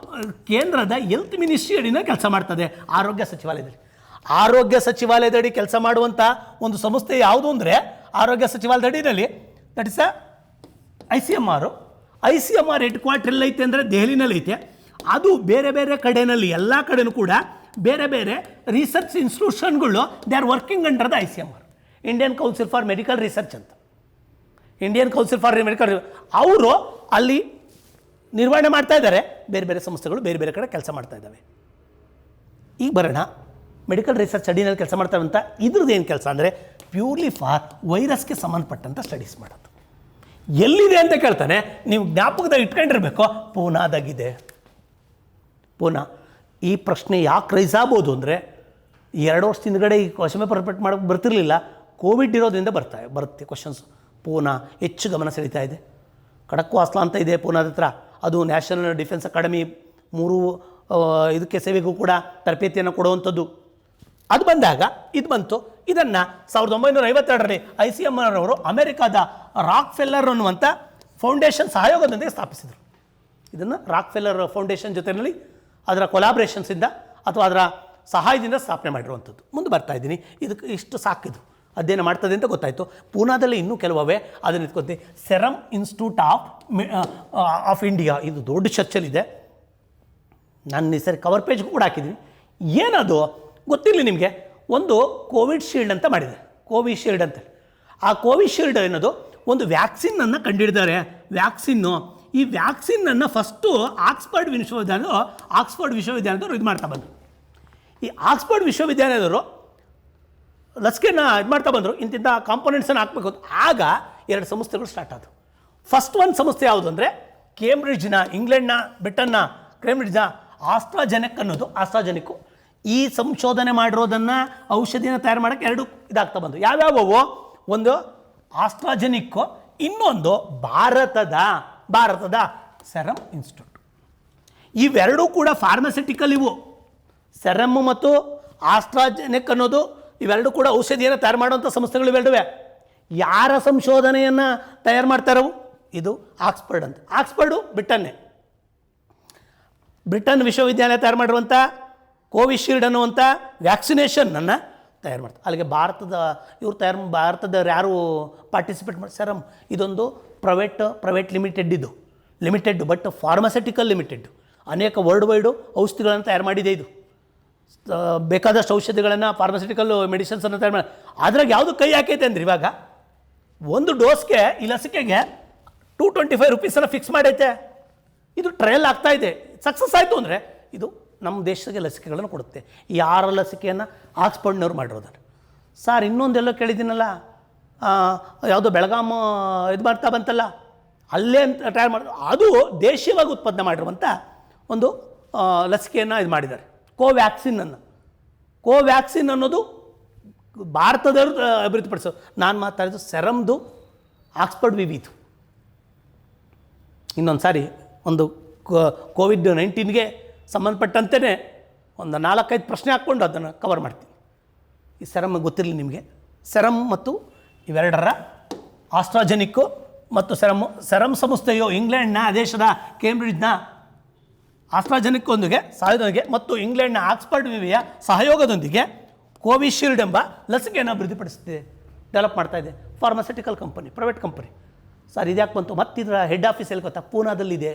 ಕೇಂದ್ರದ ಹೆಲ್ತ್ ಮಿನಿಸ್ಟ್ರಿ ಅಡಿನ ಕೆಲಸ ಮಾಡ್ತದೆ, ಆರೋಗ್ಯ ಸಚಿವಾಲಯದಲ್ಲಿ. ಆರೋಗ್ಯ ಸಚಿವಾಲಯದಡಿ ಕೆಲಸ ಮಾಡುವಂಥ ಒಂದು ಸಂಸ್ಥೆ ಯಾವುದು ಅಂದರೆ ಆರೋಗ್ಯ ಸಚಿವಾಲಯದ ಅಡಿನಲ್ಲಿ, that is ICMR. ICMR headquarter ಎಲ್ಲೈತೆ ಅಂದರೆ ದೆಹಲಿನಲ್ಲಿ ಐತೆ. ಅದು ಬೇರೆ ಬೇರೆ ಕಡೆಯಲ್ಲಿ ಎಲ್ಲ ಕಡೆಯೂ ಕೂಡ ಬೇರೆ ಬೇರೆ ರಿಸರ್ಚ್ ಇನ್ಸ್ಟಿಟ್ಯೂಷನ್ಗಳು they are working under the ICMR, Indian council for medical research ಅಂತ. ಇಂಡಿಯನ್ ಕೌನ್ಸಿಲ್ ಫಾರ್ ಮೆಡಿಕಲ್ ಅವರು ಅಲ್ಲಿ ನಿರ್ವಹಣೆ ಮಾಡ್ತಾ ಇದ್ದಾರೆ, ಬೇರೆ ಬೇರೆ ಸಂಸ್ಥೆಗಳು ಬೇರೆ ಬೇರೆ ಕಡೆ ಕೆಲಸ ಮಾಡ್ತಾ ಇದ್ದಾವೆ. ಈಗ ಬರೋಣ, ಮೆಡಿಕಲ್ ರಿಸರ್ಚ್ ಅಡಿನಲ್ಲಿ ಕೆಲಸ ಮಾಡ್ತಾವಂತ ಇದ್ರದ್ದು ಏನು ಕೆಲಸ ಅಂದರೆ ಪ್ಯೂರ್ಲಿ ಫಾರ್ ವೈರಸ್ಗೆ ಸಂಬಂಧಪಟ್ಟಂಥ ಸ್ಟಡೀಸ್ ಮಾಡೋದು. ಎಲ್ಲಿದೆ ಅಂತ ಕೇಳ್ತಾನೆ, ನೀವು ಜ್ಞಾಪಕದಾಗ ಇಟ್ಕೊಂಡಿರಬೇಕು, ಪೂನಾದಾಗಿದೆ. ಪೂನಾ. ಈ ಪ್ರಶ್ನೆ ಯಾಕೆ ರೈಸ್ ಆಗ್ಬೋದು ಅಂದರೆ 2 ವರ್ಷದ ಹಿಂದ್ಗಡೆ ಈ ಕ್ವಶನ್ ಪೇಪರ್ ರಿಪೀಟ್ ಮಾಡೋಕ್ಕೆ ಬರ್ತಿರಲಿಲ್ಲ, ಕೋವಿಡ್ ಇರೋದ್ರಿಂದ ಬರುತ್ತೆ ಕ್ವಶನ್ಸ್. ಪೂನಾ ಹೆಚ್ಚು ಗಮನ ಸೆಳೀತಾ ಇದೆ. ಖಡಕ್ವಾಸ್ಲಾ ಅಂತ ಇದೆ ಪೂನಾದ ಹತ್ರ, ಅದು ನ್ಯಾಷನಲ್ ಡಿಫೆನ್ಸ್ ಅಕಾಡೆಮಿ 3 ಇದಕ್ಕೆ ಸೇವೆಗೂ ಕೂಡ ತರಬೇತಿಯನ್ನು ಕೊಡುವಂಥದ್ದು. ಅದು ಬಂದಾಗ ಇದು ಬಂತು. ಇದನ್ನು 1952ರಲ್ಲಿ ICMR ಅವರು ಅಮೆರಿಕಾದ ರಾಕ್ ಫೆಲ್ಲರ್ ಅನ್ನುವಂಥ ಫೌಂಡೇಶನ್ ಸಹಯೋಗದೊಂದಿಗೆ ಸ್ಥಾಪಿಸಿದರು. ಇದನ್ನು ರಾಕ್ ಫೆಲ್ಲರ್ ಫೌಂಡೇಶನ್ ಜೊತೆಯಲ್ಲಿ ಅದರ ಕೊಲಾಬ್ರೇಷನ್ಸಿಂದ ಅಥವಾ ಅದರ ಸಹಾಯದಿಂದ ಸ್ಥಾಪನೆ ಮಾಡಿರುವಂಥದ್ದು. ಮುಂದೆ ಬರ್ತಾ ಇದ್ದೀನಿ, ಇದಕ್ಕೆ ಇಷ್ಟು ಸಾಕಿದು ಅಧ್ಯಯನ ಮಾಡ್ತದೆ ಅಂತ ಗೊತ್ತಾಯಿತು. ಪೂನಾದಲ್ಲಿ ಇನ್ನೂ ಕೆಲವೇ ಅದನ್ನು ಇಟ್ಕೊತೀನಿ. ಸೆರಮ್ ಇನ್ಸ್ಟಿಟ್ಯೂಟ್ ಆಫ್ ಇಂಡಿಯಾ, ಇದು ದೊಡ್ಡ ಚರ್ಚಲ್ಲಿದೆ. ನಾನು ಈ ಸರಿ ಕವರ್ ಪೇಜ್ಗೂ ಕೂಡ ಹಾಕಿದ್ದೀನಿ. ಏನದು ಗೊತ್ತಿರಲಿ ನಿಮಗೆ. ಒಂದು ಕೋವಿಡ್ ಶೀಲ್ಡ್ ಅಂತ ಮಾಡಿದೆ, ಕೋವಿಶೀಲ್ಡ್ ಅಂತ. ಆ ಕೋವಿಶೀಲ್ಡ್ ಏನದು ಒಂದು ವ್ಯಾಕ್ಸಿನನ್ನು ಕಂಡುಹಿಡಿದಾರೆ. ವ್ಯಾಕ್ಸಿನ್ನು, ಈ ವ್ಯಾಕ್ಸಿನನ್ನು ಫಸ್ಟು ಆಕ್ಸ್ಫರ್ಡ್ ವಿಶ್ವವಿದ್ಯಾಲಯದವರು ಇದು ಮಾಡ್ತಾ ಬಂದರು. ಈ ಆಕ್ಸ್ಫರ್ಡ್ ವಿಶ್ವವಿದ್ಯಾಲಯದವರು ಲಸಿಕೆಯನ್ನು ಇದು ಮಾಡ್ತಾ ಬಂದರು, ಇಂತಿಂಥ ಕಾಂಪೊನೆಂಟ್ಸನ್ನು ಹಾಕಬೇಕು ಅಂತ. ಆಗ 2 ಸಂಸ್ಥೆಗಳು ಸ್ಟಾರ್ಟ್ ಆದವು. ಫಸ್ಟ್ ಒಂದು ಸಂಸ್ಥೆ ಯಾವುದು ಅಂದರೆ ಕೇಂಬ್ರಿಡ್ಜ್ನ, ಇಂಗ್ಲೆಂಡ್ನ, ಬ್ರಿಟನ್ನ ಕೇಂಬ್ರಿಡ್ಜ್ನ ಆಸ್ಟ್ರಾಜೆನೆಕ್ ಅನ್ನೋದು. ಆಸ್ಟ್ರಾಜೆನಿಕ್ಕು ಈ ಸಂಶೋಧನೆ ಮಾಡಿರೋದನ್ನು ಔಷಧಿನ ತಯಾರು ಮಾಡೋಕ್ಕೆ 2 ಇದಾಗ್ತಾ ಬಂದು. ಯಾವ್ಯಾವೋ, ಒಂದು ಆಸ್ಟ್ರಾಜೆನಿಕ್ಕು, ಇನ್ನೊಂದು ಭಾರತದ ಸೆರಮ್ ಇನ್ಸ್ಟಿಟ್ಯೂಟ್. ಇವೆರಡೂ ಕೂಡ ಫಾರ್ಮಸ್ಯೂಟಿಕಲ್. ಇವು ಸೆರಮ್ ಮತ್ತು ಆಸ್ಟ್ರಾಜೆನೆಕ್ ಅನ್ನೋದು ಇವೆರಡೂ ಕೂಡ ಔಷಧಿಯನ್ನು ತಯಾರು ಮಾಡುವಂಥ ಸಂಸ್ಥೆಗಳು ಇವೆರಡುವೆ. ಯಾರ ಸಂಶೋಧನೆಯನ್ನು ತಯಾರು ಮಾಡ್ತಾರವು? ಇದು ಆಕ್ಸ್ಫರ್ಡ್ ಅಂತ. ಆಕ್ಸ್ಫರ್ಡು ಬ್ರಿಟನ್ ವಿಶ್ವವಿದ್ಯಾಲಯ ತಯಾರು ಮಾಡಿರುವಂಥ ಕೋವಿಶೀಲ್ಡ್ ಅನ್ನುವಂಥ ವ್ಯಾಕ್ಸಿನೇಷನನ್ನು ತಯಾರು ಮಾಡ್ತಾರೆ. ಅಲ್ಲಿಗೆ ಭಾರತದವ್ರು ಯಾರು ಪಾರ್ಟಿಸಿಪೇಟ್ ಮಾಡಿ, ಸೆರಮ್ ಇದೊಂದು private limited but pharmaceutical limited. ಅನೇಕ ವರ್ಲ್ಡ್ ವೈಡು ಔಷಧಿಗಳನ್ನು ತಯಾರು ಮಾಡಿದೆ. ಇದು ಬೇಕಾದಷ್ಟು ಔಷಧಿಗಳನ್ನು, ಫಾರ್ಮಸ್ಯೂಟಿಕಲ್ ಮೆಡಿಸಿನ್ಸನ್ನು ತಯಾರು ಮಾಡಿ. ಅದ್ರಾಗ ಯಾವುದು ಕೈ ಹಾಕೈತೆ ಅಂದರೆ ಇವಾಗ ಒಂದು ಡೋಸ್ಗೆ, ಈ ಲಸಿಕೆಗೆ $225 ಫಿಕ್ಸ್ ಮಾಡೈತೆ. ಇದು ಟ್ರಯಲ್ ಆಗ್ತಾ ಇದೆ. ಸಕ್ಸಸ್ ಆಯಿತು ಅಂದರೆ ಇದು ನಮ್ಮ ದೇಶಕ್ಕೆ ಲಸಿಕೆಗಳನ್ನು ಕೊಡುತ್ತೆ. ಯಾರ ಲಸಿಕೆಯನ್ನು ಆಕ್ಸ್ಫರ್ಡ್ನವ್ರು ಮಾಡಿರೋದಾರೆ. ಸರ್ ಇನ್ನೊಂದೆಲ್ಲೋ ಕೇಳಿದ್ದೀನಲ್ಲ, ಯಾವುದೋ ಬೆಳಗಾಂ ಇದು ಮಾಡ್ತಾ ಬಂತಲ್ಲ, ಅಲ್ಲೇ ಅಂತ ಟ್ರಯಲ್ ಮಾಡಿ, ಅದು ದೇಶೀಯವಾಗಿ ಉತ್ಪಾದನೆ ಮಾಡಿರುವಂಥ ಒಂದು ಲಸಿಕೆಯನ್ನು ಇದು ಮಾಡಿದ್ದಾರೆ, ಕೋವ್ಯಾಕ್ಸಿನ್ ಅನ್ನೋದು ಭಾರತದವರು ಅಭಿವೃದ್ಧಿಪಡಿಸೋದು. ನಾನು ಮಾತಾಡಿದ್ದು ಸೆರಮ್ದು, ಆಕ್ಸ್ಫರ್ಡ್ ವಿವಿದು. ಇನ್ನೊಂದು ಸಾರಿ ಒಂದು ಕೋವಿಡ್-19ಗೆ ಸಂಬಂಧಪಟ್ಟಂತೆಯೇ ಒಂದು 4-5 ಪ್ರಶ್ನೆ ಹಾಕ್ಕೊಂಡು ಅದನ್ನು ಕವರ್ ಮಾಡ್ತೀನಿ. ಈ ಸೆರಮ್ ಗೊತ್ತಿರಲಿ ನಿಮಗೆ. ಸೆರಮ್ ಮತ್ತು ಇವೆರಡರ ಆಸ್ಟ್ರಾಜೆನಿಕ್ಕು ಮತ್ತು ಸೆರಮ್ ಸಂಸ್ಥೆಯು ಇಂಗ್ಲೆಂಡ್ನ ದೇಶದ ಕೇಂಬ್ರಿಡ್ಜ್ನ ಆಸ್ಟ್ರಾಜೆನಿಕ್ಕೊಂದಿಗೆ ಸಹಯೋಗದೊಂದಿಗೆ ಮತ್ತು ಇಂಗ್ಲೆಂಡ್ನ ಆಕ್ಸ್ಫರ್ಡ್ ವಿವಿಯ ಸಹಯೋಗದೊಂದಿಗೆ ಕೋವಿಶೀಲ್ಡ್ ಎಂಬ ಲಸಿಕೆಯನ್ನು ಅಭಿವೃದ್ಧಿಪಡಿಸ್ತಿದೆ, ಡೆವಲಪ್ ಮಾಡ್ತಾ ಇದೆ. Pharmaceutical company, private company. Sir ಇದ್ಯಾಕೆ ಬಂತು? ಮತ್ತು ಇದರ ಹೆಡ್ ಆಫೀಸ್ ಎಲ್ಲಿ ಗೊತ್ತಾ? ಪೂನಾದಲ್ಲಿದೆ.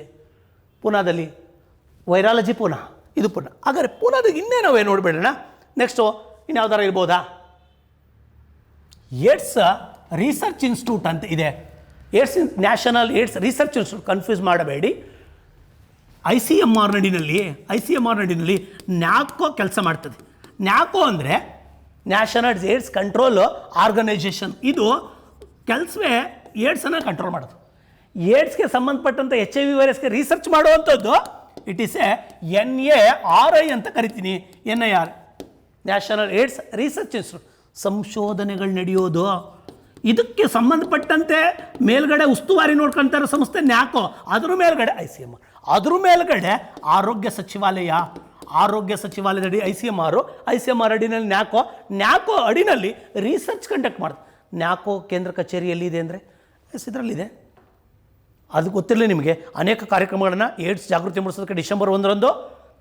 ಪೂನಾದಲ್ಲಿ ವೈರಾಲಜಿ ಪೂನಾ, ಇದು ಪೂನಾ. ಹಾಗಾದರೆ ಪೂನಾದಾಗ ಇನ್ನೇನವೇ ನೋಡಿಬಿಡೋಣ. ನೆಕ್ಸ್ಟು ಇನ್ಯಾವ್ದಾರ ಇರ್ಬೋದಾ? ಏಡ್ಸ್ ರಿಸರ್ಚ್ ಇನ್ಸ್ಟಿಟ್ಯೂಟ್ ಅಂತ ಇದೆ. National AIDS research institute, confuse ಮಾಡಬೇಡಿ. ICMR ನಡಿನಲ್ಲಿ ನ್ಯಾಕೋ ಕೆಲಸ ಮಾಡ್ತದೆ. ನ್ಯಾಕೋ ಅಂದರೆ ನ್ಯಾಷನಲ್ ಏಡ್ಸ್ ಕಂಟ್ರೋಲ್ ಆರ್ಗನೈಜೇಷನ್. ಇದು ಕೆಲಸವೇ ಏಡ್ಸನ್ನು ಕಂಟ್ರೋಲ್ ಮಾಡೋದು. ಏಡ್ಸ್ಗೆ ಸಂಬಂಧಪಟ್ಟಂಥ HIV ವೈರಸ್ಗೆ ರಿಸರ್ಚ್ ಮಾಡುವಂಥದ್ದು ಇಟ್ ಈಸ್ NARI ಅಂತ ಕರಿತೀನಿ. NIR, national AIDS research institute. ಸಂಶೋಧನೆಗಳು ನಡೆಯೋದು ಇದಕ್ಕೆ ಸಂಬಂಧಪಟ್ಟಂತೆ ಮೇಲ್ಗಡೆ ಉಸ್ತುವಾರಿ ನೋಡ್ಕೊಳ್ತಾರೋ ಸಂಸ್ಥೆ ನ್ಯಾಕೋ, ಅದ್ರ ಮೇಲ್ಗಡೆ ICMR, ಅದ್ರ ಮೇಲ್ಗಡೆ ಆರೋಗ್ಯ ಸಚಿವಾಲಯದಡಿ ICMR ಅಡಿನಲ್ಲಿ ನ್ಯಾಕೋ ಅಡಿನಲ್ಲಿ ರಿಸರ್ಚ್ ಕಂಡಕ್ಟ್ ಮಾಡೋದು. ನ್ಯಾಕೋ ಕೇಂದ್ರ ಕಚೇರಿ ಎಲ್ಲಿದೆ ಅಂದರೆ ಇದರಲ್ಲಿದೆ. ಅದು ಗೊತ್ತಿರಲಿ ನಿಮಗೆ. ಅನೇಕ ಕಾರ್ಯಕ್ರಮಗಳನ್ನು ಏಡ್ಸ್ ಜಾಗೃತಿ ಮೂಡಿಸೋದಕ್ಕೆ ಡಿಸೆಂಬರ್ 1ರಂದು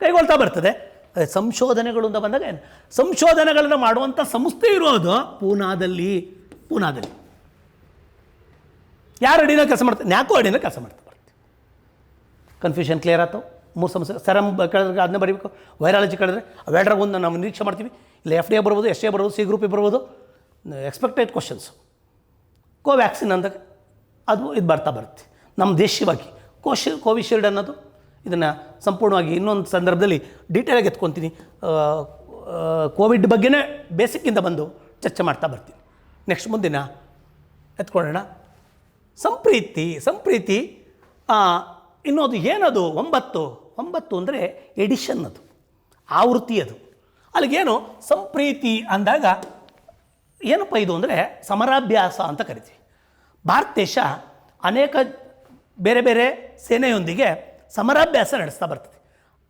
ಕೈಗೊಳ್ತಾ ಬರ್ತದೆ. ಸಂಶೋಧನೆಗಳು ಅಂತ ಬಂದಾಗ ಸಂಶೋಧನೆಗಳನ್ನು ಮಾಡುವಂಥ ಸಂಸ್ಥೆ ಇರೋದು ಪೂನಾದಲ್ಲಿ. ಯಾರು ಅಡಿನ ಕೆಲಸ ಮಾಡ್ತಾರೆ? ನ್ಯಾಕೋ ಅಡಿನ ಕೆಲಸ ಮಾಡ್ತಾ ಬರ್ತೀವಿ. ಕನ್ಫ್ಯೂಷನ್ ಕ್ಲಿಯರ್ ಆಯ್ತು? 3 ಸಮಸ್ಯೆ. ಸೆರಮ್ ಕೇಳಿದ್ರೆ ಅದನ್ನ ಬರೀಬೇಕು, ವೈರಾಲಜಿ ಕೇಳಿದ್ರೆ ಅವೆರಡರ ಒಂದು ನಾವು ನಿರೀಕ್ಷೆ ಮಾಡ್ತೀವಿ. ಇಲ್ಲ FDA ಬರ್ಬೋದು, SA ಬರ್ಬೋದು, C ಗ್ರೂಪ್ ಬರ್ಬೋದು. Expected questions. ಕೋವ್ಯಾಕ್ಸಿನ್ ಅಂದಾಗ ಅದು ಇದು ಬರುತ್ತೆ ನಮ್ಮ ದೇಶೀಯವಾಗಿ. ಕೋವಿಶೀಲ್ಡ್ ಅನ್ನೋದು ಇದನ್ನು ಸಂಪೂರ್ಣವಾಗಿ ಇನ್ನೊಂದು ಸಂದರ್ಭದಲ್ಲಿ ಡೀಟೇಲಾಗಿ ಎತ್ಕೊತೀನಿ. ಕೋವಿಡ್ ಬಗ್ಗೆನೇ ಬೇಸಿಕ್ಕಿಂದ ಬಂದು ಚರ್ಚೆ ಮಾಡ್ತಾ ಬರ್ತೀನಿ. ನೆಕ್ಸ್ಟ್ ಮುಂದಿನ ಎತ್ಕೊಳ್ಳೋಣ. ಸಂಪ್ರೀತಿ ಇನ್ನೊಂದು ಏನದು 9 ಅಂದರೆ ಎಡಿಷನ್, ಅದು ಆವೃತ್ತಿ. ಅದು ಅಲ್ಲಿಗೇನು ಸಂಪ್ರೀತಿ ಅಂದಾಗ ಏನಪ್ಪ ಇದು ಅಂದರೆ ಸಮರಾಭ್ಯಾಸ ಅಂತ ಕರಿತೀವಿ. ಭಾರತ ದೇಶ ಅನೇಕ ಬೇರೆ ಬೇರೆ ಸೇನೆಯೊಂದಿಗೆ ಸಮರಾಭ್ಯಾಸ ನಡೆಸ್ತಾ ಬರ್ತದೆ.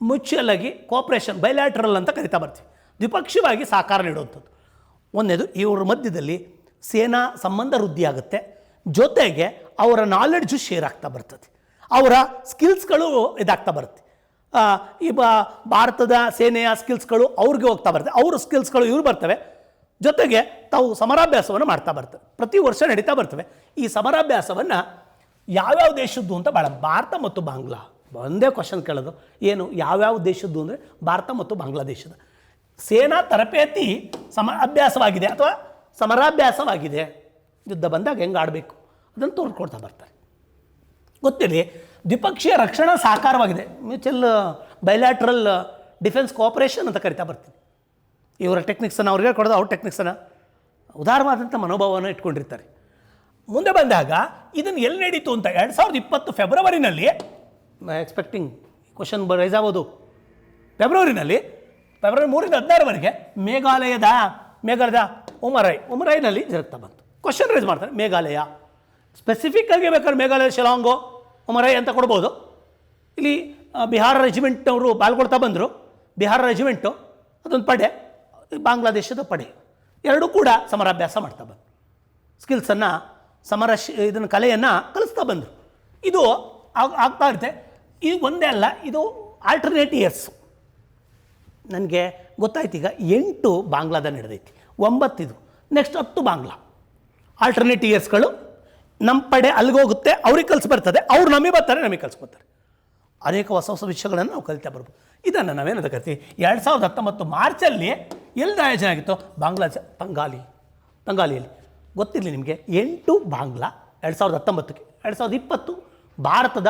ಮ್ಯೂಚುವಲ್ ಆಗಿ ಕೋಆಪ್ರೇಷನ್, ಬೈಲ್ಯಾಟ್ರಲ್ ಅಂತ ಕರಿತಾ ಬರ್ತೀವಿ. ದ್ವಿಪಕ್ಷೀಯವಾಗಿ ಸಹಕಾರ ನೀಡುವಂಥದ್ದು. ಒಂದನೇದು, ಇವರ ಮಧ್ಯದಲ್ಲಿ ಸೇನಾ ಸಂಬಂಧ ವೃದ್ಧಿಯಾಗುತ್ತೆ, ಜೊತೆಗೆ ಅವರ ನಾಲೆಡ್ಜು ಶೇರ್ ಆಗ್ತಾ ಬರ್ತದೆ, ಅವರ ಸ್ಕಿಲ್ಸ್ಗಳು ಇದಾಗ್ತಾ ಬರುತ್ತೆ. ಈ ಭಾರತದ ಸೇನೆಯ ಸ್ಕಿಲ್ಸ್ಗಳು ಅವ್ರಿಗೆ ಹೋಗ್ತಾ ಬರ್ತವೆ, ಅವ್ರ ಸ್ಕಿಲ್ಸ್ಗಳು ಇವ್ರು ಬರ್ತವೆ, ಜೊತೆಗೆ ತಾವು ಸಮರಾಭ್ಯಾಸವನ್ನು ಮಾಡ್ತಾ ಬರ್ತವೆ. ಪ್ರತಿ ವರ್ಷ ನಡೀತಾ ಬರ್ತವೆ. ಈ ಸಮರಾಭ್ಯಾಸವನ್ನು ಯಾವ್ಯಾವ ದೇಶದ್ದು ಅಂತ ಭಾಳ, ಭಾರತ ಮತ್ತು ಬಾಂಗ್ಲಾ ಒಂದೇ ಕ್ವಶನ್ ಕೇಳೋದು. ಏನು ಯಾವ್ಯಾವ ದೇಶದ್ದು ಅಂದರೆ ಭಾರತ ಮತ್ತು ಬಾಂಗ್ಲಾದೇಶದ ಸೇನಾ ತರಬೇತಿ ಅಭ್ಯಾಸವಾಗಿದೆ ಅಥವಾ ಸಮರಾಭ್ಯಾಸವಾಗಿದೆ. ಯುದ್ಧ ಬಂದಾಗ ಹೆಂಗೆ ಆಡಬೇಕು ಅದನ್ನು ತೋರ್ಕೊಡ್ತಾ ಬರ್ತಾರೆ. ಗೊತ್ತಿರಲಿ, ದ್ವಿಪಕ್ಷೀಯ ರಕ್ಷಣಾ ಸಹಕಾರವಾಗಿದೆ, ಮ್ಯೂಚುವಲ್ ಬೈಲ್ಯಾಟ್ರಲ್ ಡಿಫೆನ್ಸ್ ಕೋಆಪರೇಷನ್ ಅಂತ ಕರಿತಾ ಬರ್ತೀನಿ. ಇವರ ಟೆಕ್ನಿಕ್ಸನ್ನು ಅವ್ರಿಗೆ ಕೊಡೋದು, ಅವ್ರ ಟೆಕ್ನಿಕ್ಸನ್ನು ಉದಾರವಾದಂಥ ಮನೋಭಾವವನ್ನು ಇಟ್ಕೊಂಡಿರ್ತಾರೆ. ಮುಂದೆ ಬಂದಾಗ ಇದನ್ನು ಎಲ್ಲಿ ನಡೀತು ಅಂತ 2020 ಫೆಬ್ರವರಿನಲ್ಲಿ, ಎಕ್ಸ್ಪೆಕ್ಟಿಂಗ್ ಕ್ವಶನ್ ರೈಸ್ ಆಗೋದು, ಫೆಬ್ರವರಿ 3ರಿಂದ 16ವರೆಗೆ ಮೇಘಾಲಯದ ಉಮರೈನಲ್ಲಿ ಜರುಗ್ತಾ ಬಂತು. ಕ್ವಶನ್ ರೈಸ್ ಮಾಡ್ತಾರೆ. ಮೇಘಾಲಯ ಸ್ಪೆಸಿಫಿಕ್ ಆಗಿ ಬೇಕಾದ್ರೆ ಮೇಘಾಲಯ ಶಿಲಾಂಗೋ ಉಮರೈ ಅಂತ ಕೊಡ್ಬೋದು. ಇಲ್ಲಿ ಬಿಹಾರ ರೆಜಿಮೆಂಟ್ನವರು ಪಾಲ್ಗೊಳ್ತಾ ಬಂದರು. ಬಿಹಾರ ರೆಜಿಮೆಂಟು ಅದೊಂದು ಪಡೆ, ಬಾಂಗ್ಲಾದೇಶದ ಪಡೆ, ಎರಡೂ ಕೂಡ ಸಮರಾಭ್ಯಾಸ ಮಾಡ್ತಾ ಬಂದರು. ಸ್ಕಿಲ್ಸನ್ನು ಇದನ್ನು ಕಲೆಯನ್ನು ಕಲಿಸ್ತಾ ಬಂದರು. ಇದು ಆಗ್ತಾ ಇರುತ್ತೆ. ಇದು ಒಂದೇ ಅಲ್ಲ, ಇದು ಆಲ್ಟರ್ನೇಟ್ ಇಯರ್ಸ್. ನನಗೆ ಗೊತ್ತಾಯ್ತು ಈಗ 8 ಬಾಂಗ್ಲಾದ ನಡೆದೈತಿ, 9 ಇದು, ನೆಕ್ಸ್ಟ್ 10 ಬಾಂಗ್ಲಾ. ಆಲ್ಟರ್ನೇಟ್ ಇಯರ್ಸ್ಗಳು ನಮ್ಮ ಪಡೆ ಅಲ್ಲಿಗೋಗುತ್ತೆ, ಅವ್ರಿಗೆ ಬರ್ತದೆ, ಅವ್ರು ನಮಗೆ ಬರ್ತಾರೆ, ನಮಗೆ ಕಲಿಸ್ಕೊತಾರೆ. ಅನೇಕ ಹೊಸ ವಿಷಯಗಳನ್ನು ನಾವು ಕಲಿತಾ ಬರ್ಬೋದು. ಇದನ್ನು ನಾವೇನಂತ ಕರಿತೀವಿ, 2019 ಮಾರ್ಚಲ್ಲಿ ಎಲ್ಲಿ ಆಯೋಜನೆ ಆಗಿತ್ತು? ತಂಗಾಲಿಯಲ್ಲಿ. ಗೊತ್ತಿರಲಿ ನಿಮಗೆ, 8 ಬಾಂಗ್ಲಾ 2019ಕ್ಕೆ. 2020 ಭಾರತದ,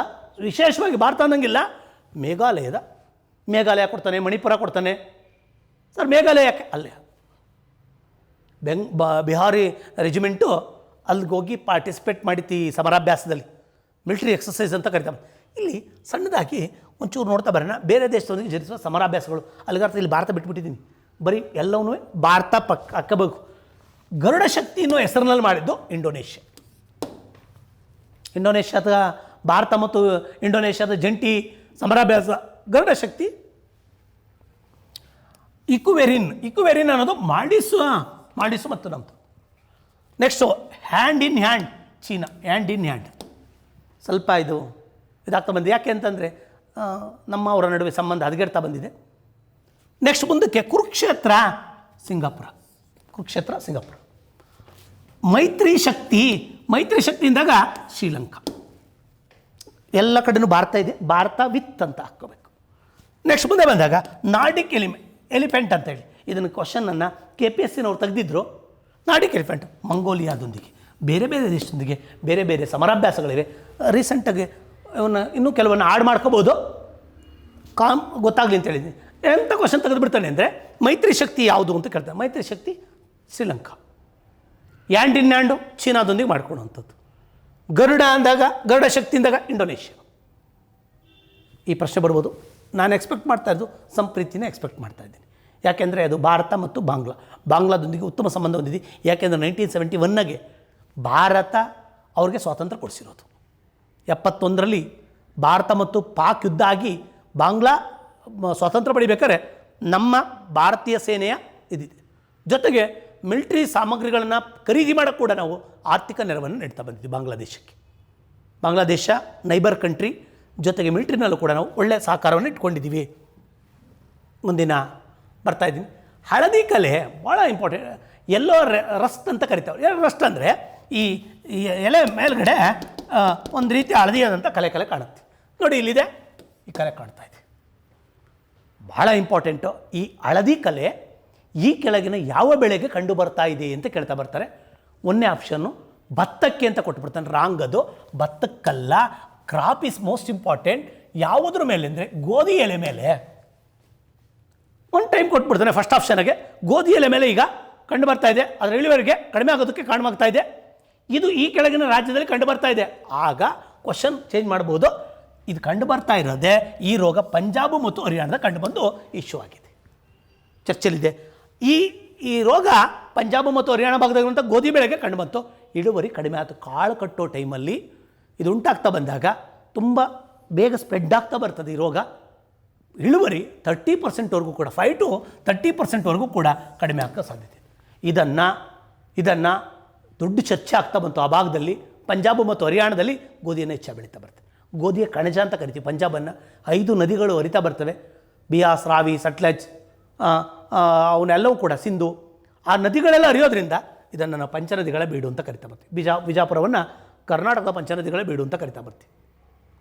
ವಿಶೇಷವಾಗಿ ಭಾರತ ಅನ್ನಂಗಿಲ್ಲ, ಮೇಘಾಲಯ ಕೊಡ್ತಾನೆ, ಮಣಿಪುರ ಕೊಡ್ತಾನೆ. ಸರ್ ಮೇಘಾಲಯ ಯಾಕೆ? ಅಲ್ಲೇ ಬಿಹಾರಿ ರೆಜಿಮೆಂಟು ಅಲ್ಲಿಗೆ ಹೋಗಿ ಪಾರ್ಟಿಸಿಪೇಟ್ ಮಾಡಿತ್ತು ಈ ಸಮರಾಭ್ಯಾಸದಲ್ಲಿ, ಮಿಲಿಟರಿ ಎಕ್ಸಸೈಸ್ ಅಂತ ಕರಿತಾರೆ. ಇಲ್ಲಿ ಸಣ್ಣದಾಗಿ ಒಂಚೂರು ನೋಡ್ತಾ ಬರೋಣ, ಬೇರೆ ದೇಶದೊಂದಿಗೆ ಜರುಗಿಸುವ ಸಮರಾಭ್ಯಾಸಗಳು. ಅಲ್ಲಿಗಾರ್ಥ ಇಲ್ಲಿ ಭಾರತ ಬಿಟ್ಬಿಟ್ಟಿದ್ದೀನಿ, ಬರೀ ಎಲ್ಲವೂ ಭಾರತ ಹಾಕಬೇಕು. ಗರುಡ ಶಕ್ತಿ ಅನ್ನೋ ಹೆಸರಿನಲ್ಲಿ ಮಾಡಿದ್ದು ಇಂಡೋನೇಷ್ಯಾದ ಭಾರತ ಮತ್ತು ಇಂಡೋನೇಷ್ಯಾದ ಜಂಟಿ ಸಮರಾಭ್ಯಾಸ ಗರುಡ ಶಕ್ತಿ. ಇಕ್ಯುವೆರಿನ್ ಅನ್ನೋದು ಮಾಡಿಸು ಮತ್ತು ನಮ್ಮದು. Next hand in hand, China hand in hand. ಸ್ವಲ್ಪ ಇದಾಗ್ತಾ ಬಂದಿದೆ. ಯಾಕೆ ಅಂತಂದರೆ ನಮ್ಮ ಅವರ ನಡುವೆ ಸಂಬಂಧ ಹದಗೆಡ್ತಾ ಬಂದಿದೆ. ನೆಕ್ಸ್ಟ್ ಮುಂದಕ್ಕೆ ಕುರುಕ್ಷೇತ್ರ ಸಿಂಗಾಪುರ. ಮೈತ್ರಿ ಶಕ್ತಿಯಿಂದಾಗ ಶ್ರೀಲಂಕಾ. ಎಲ್ಲ ಕಡೆಯೂ ಭಾರತ ಇದೆ, ಭಾರತ ವಿತ್ ಅಂತ ಹಾಕ್ಕೋಬೇಕು. ನೆಕ್ಸ್ಟ್ ಮುಂದೆ ಬಂದಾಗ ನಾರ್ಡಿಕ್ ಎಲಿಫೆಂಟ್ ಅಂತೇಳಿ, ಇದನ್ನು ಕ್ವಶನನ್ನು KPSCನವ್ರು ತೆಗೆದಿದ್ರು. ನಾರ್ಡಿಕ್ ಎಲಿಫೆಂಟ್ ಮಂಗೋಲಿಯಾದೊಂದಿಗೆ, ಬೇರೆ ಬೇರೆ ದೇಶದೊಂದಿಗೆ ಬೇರೆ ಬೇರೆ ಸಮರಾಭ್ಯಾಸಗಳಿವೆ. ರೀಸೆಂಟಾಗಿ ಇವನ್ನ ಇನ್ನೂ ಕೆಲವನ್ನು ಆಡ್ ಮಾಡ್ಕೋಬೋದು, ಗೊತ್ತಾಗಲಿ ಅಂತ ಹೇಳಿದ್ದೀನಿ. ಎಂಥ ಕ್ವಶನ್ ತೆಗೆದುಬಿಡ್ತಾನೆ ಅಂದರೆ, ಮೈತ್ರಿ ಶಕ್ತಿ ಯಾವುದು ಅಂತ ಕೇಳ್ತಾನೆ. Maitri Shakti Sri Lanka. Hand in hand ಚೀನಾದೊಂದಿಗೆ ಮಾಡ್ಕೊಳ್ಳುವಂಥದ್ದು. ಗರುಡ ಶಕ್ತಿಯಿಂದಾಗ ಇಂಡೋನೇಷ್ಯಾ. ಈ ಪ್ರಶ್ನೆ ಬರ್ಬೋದು. ನಾನು ಎಕ್ಸ್ಪೆಕ್ಟ್ ಮಾಡ್ತಾ ಇದ್ದು ಸಂಪ್ರೀತಿನೇ ಎಕ್ಸ್ಪೆಕ್ಟ್ ಮಾಡ್ತಾ ಇದ್ದೀನಿ. ಯಾಕೆಂದರೆ ಅದು ಭಾರತ ಮತ್ತು ಬಾಂಗ್ಲಾದೊಂದಿಗೆ ಉತ್ತಮ ಸಂಬಂಧ ಹೊಂದಿದೆ. ಯಾಕೆಂದರೆ 1971 ಭಾರತ ಅವ್ರಿಗೆ ಸ್ವಾತಂತ್ರ್ಯ ಕೊಡಿಸಿರೋದು. 71ರಲ್ಲಿ ಭಾರತ ಮತ್ತು ಪಾಕ್ ಯುದ್ಧ ಆಗಿ ಬಾಂಗ್ಲಾ ಸ್ವಾತಂತ್ರ್ಯ ಪಡಿಬೇಕಾದ್ರೆ ನಮ್ಮ ಭಾರತೀಯ ಸೇನೆಯ ಇದಿದೆ. ಜೊತೆಗೆ ಮಿಲಿಟ್ರಿ ಸಾಮಗ್ರಿಗಳನ್ನು ಖರೀದಿ ಮಾಡೋಕ್ಕೆ ಕೂಡ ನಾವು ಆರ್ಥಿಕ ನೆರವನ್ನು ನೀಡ್ತಾ ಬಂದಿದ್ದೀವಿ ಬಾಂಗ್ಲಾದೇಶಕ್ಕೆ. ಬಾಂಗ್ಲಾದೇಶ ನೈಬರ್ ಕಂಟ್ರಿ, ಜೊತೆಗೆ ಮಿಲಿಟ್ರಿನಲ್ಲೂ ಕೂಡ ನಾವು ಒಳ್ಳೆಯ ಸಹಕಾರವನ್ನು ಇಟ್ಕೊಂಡಿದ್ದೀವಿ. ಮುಂದಿನ ಬರ್ತಾಯಿದ್ದೀನಿ. ಹಳದಿ ಕಲೆ ಭಾಳ ಇಂಪಾರ್ಟೆಂಟ್. ಎಲ್ಲೋ ರಸ್ಟ್ ಅಂತ ಕರಿತಾವೆ. ರಸ್ಟ್ ಅಂದರೆ ಈ ಎಲೆ ಮೇಲ್ಗಡೆ ಒಂದು ರೀತಿ ಹಳದಿಯಾದಂಥ ಕಲೆ ಕಾಣುತ್ತೆ ನೋಡಿ. ಇಲ್ಲಿದೆ, ಈ ಕಲೆ ಕಾಣ್ತಾ ಇದೆ. ಭಾಳ ಇಂಪಾರ್ಟೆಂಟು. ಈ ಹಳದಿ ಕಲೆ ಈ ಕೆಳಗಿನ ಯಾವ ಬೆಳೆಗೆ ಕಂಡು ಬರ್ತಾ ಇದೆ ಅಂತ ಕೇಳ್ತಾ ಬರ್ತಾರೆ. ಒಂದನೇ ಆಪ್ಷನ್ನು ಭತ್ತಕ್ಕೆ ಅಂತ ಕೊಟ್ಬಿಡ್ತಾನೆ. ರಾಂಗ್. ಅದು ಭತ್ತಕ್ಕಲ್ಲ, ಕ್ರಾಪ್ ಈಸ್ ಮೋಸ್ಟ್ ಇಂಪಾರ್ಟೆಂಟ್. ಯಾವುದ್ರ ಮೇಲೆ ಅಂದರೆ ಗೋಧಿ ಎಲೆ ಮೇಲೆ. ಒಂದು ಟೈಮ್ ಕೊಟ್ಬಿಡ್ತಾನೆ ಫಸ್ಟ್ ಆಪ್ಷನ್ಗೆ. ಗೋಧಿ ಎಲೆ ಮೇಲೆ ಈಗ ಕಂಡು ಬರ್ತಾ ಇದೆ, ಅದರ ಇಳುವರಿಗೆ ಕಡಿಮೆ ಆಗೋದಕ್ಕೆ ಕಾರಣವಾಗ್ತಾ ಇದೆ. ಇದು ಈ ಕೆಳಗಿನ ರಾಜ್ಯದಲ್ಲಿ ಕಂಡು ಬರ್ತಾ ಇದೆ. ಆಗ ಕ್ವಶನ್ ಚೇಂಜ್ ಮಾಡ್ಬೋದು. ಇದು ಕಂಡು ಬರ್ತಾ ಇರೋದೇ ಈ ರೋಗ ಪಂಜಾಬ್ ಮತ್ತು ಹರಿಯಾಣದ ಕಂಡು ಬಂದು ಇಶ್ಯೂ ಆಗಿದೆ, ಚರ್ಚೆಲಿದೆ. ಈ ರೋಗ ಪಂಜಾಬ್ ಮತ್ತು ಹರಿಯಾಣ ಭಾಗದಲ್ಲಿರುವಂಥ ಗೋಧಿ ಬೆಳೆಗೆ ಕಂಡು ಬಂತು. ಇಳುವರಿ ಕಡಿಮೆ ಆಯಿತು. ಕಾಳು ಕಟ್ಟೋ ಟೈಮಲ್ಲಿ ಇದು ಉಂಟಾಗ್ತಾ ಬಂದಾಗ ತುಂಬ ಬೇಗ ಸ್ಪ್ರೆಡ್ ಆಗ್ತಾ ಬರ್ತದೆ ಈ ರೋಗ. ಇಳುವರಿ 30%ವರೆಗೂ ಕೂಡ 5 to 30%ವರೆಗೂ ಕೂಡ ಕಡಿಮೆ ಆಗ್ತಾ ಸಾಧ್ಯತೆ. ಇದನ್ನು ದೊಡ್ಡ ಚರ್ಚೆ ಆಗ್ತಾ ಬಂತು ಆ ಭಾಗದಲ್ಲಿ. ಪಂಜಾಬ್ ಮತ್ತು ಹರಿಯಾಣದಲ್ಲಿ ಗೋಧಿಯನ್ನು ಹೆಚ್ಚಾಗಿ ಬೆಳೀತಾ ಬರ್ತದೆ. ಗೋಧಿಯ ಕಣಜ ಅಂತ ಕರಿತೀವಿ ಪಂಜಾಬನ್ನು. 5 ನದಿಗಳು ಹರಿತಾ ಬರ್ತವೆ, ಬಿಯಾಸ್, ರಾವಿ, ಸಟ್ಲೆಜ್, ಅವನ್ನೆಲ್ಲವೂ ಕೂಡ ಸಿಂಧು. ಆ ನದಿಗಳೆಲ್ಲ ಹರಿಯೋದ್ರಿಂದ ಇದನ್ನು ನಾವು ಪಂಚನದಿಗಳ ಬೀಡು ಅಂತ ಕರಿತಾ ಬರ್ತೀವಿ. ಬಿಜಾಪುರವನ್ನು ಕರ್ನಾಟಕದ ಪಂಚನದಿಗಳ ಬೀಡು ಅಂತ ಕರಿತಾ ಬರ್ತೀವಿ.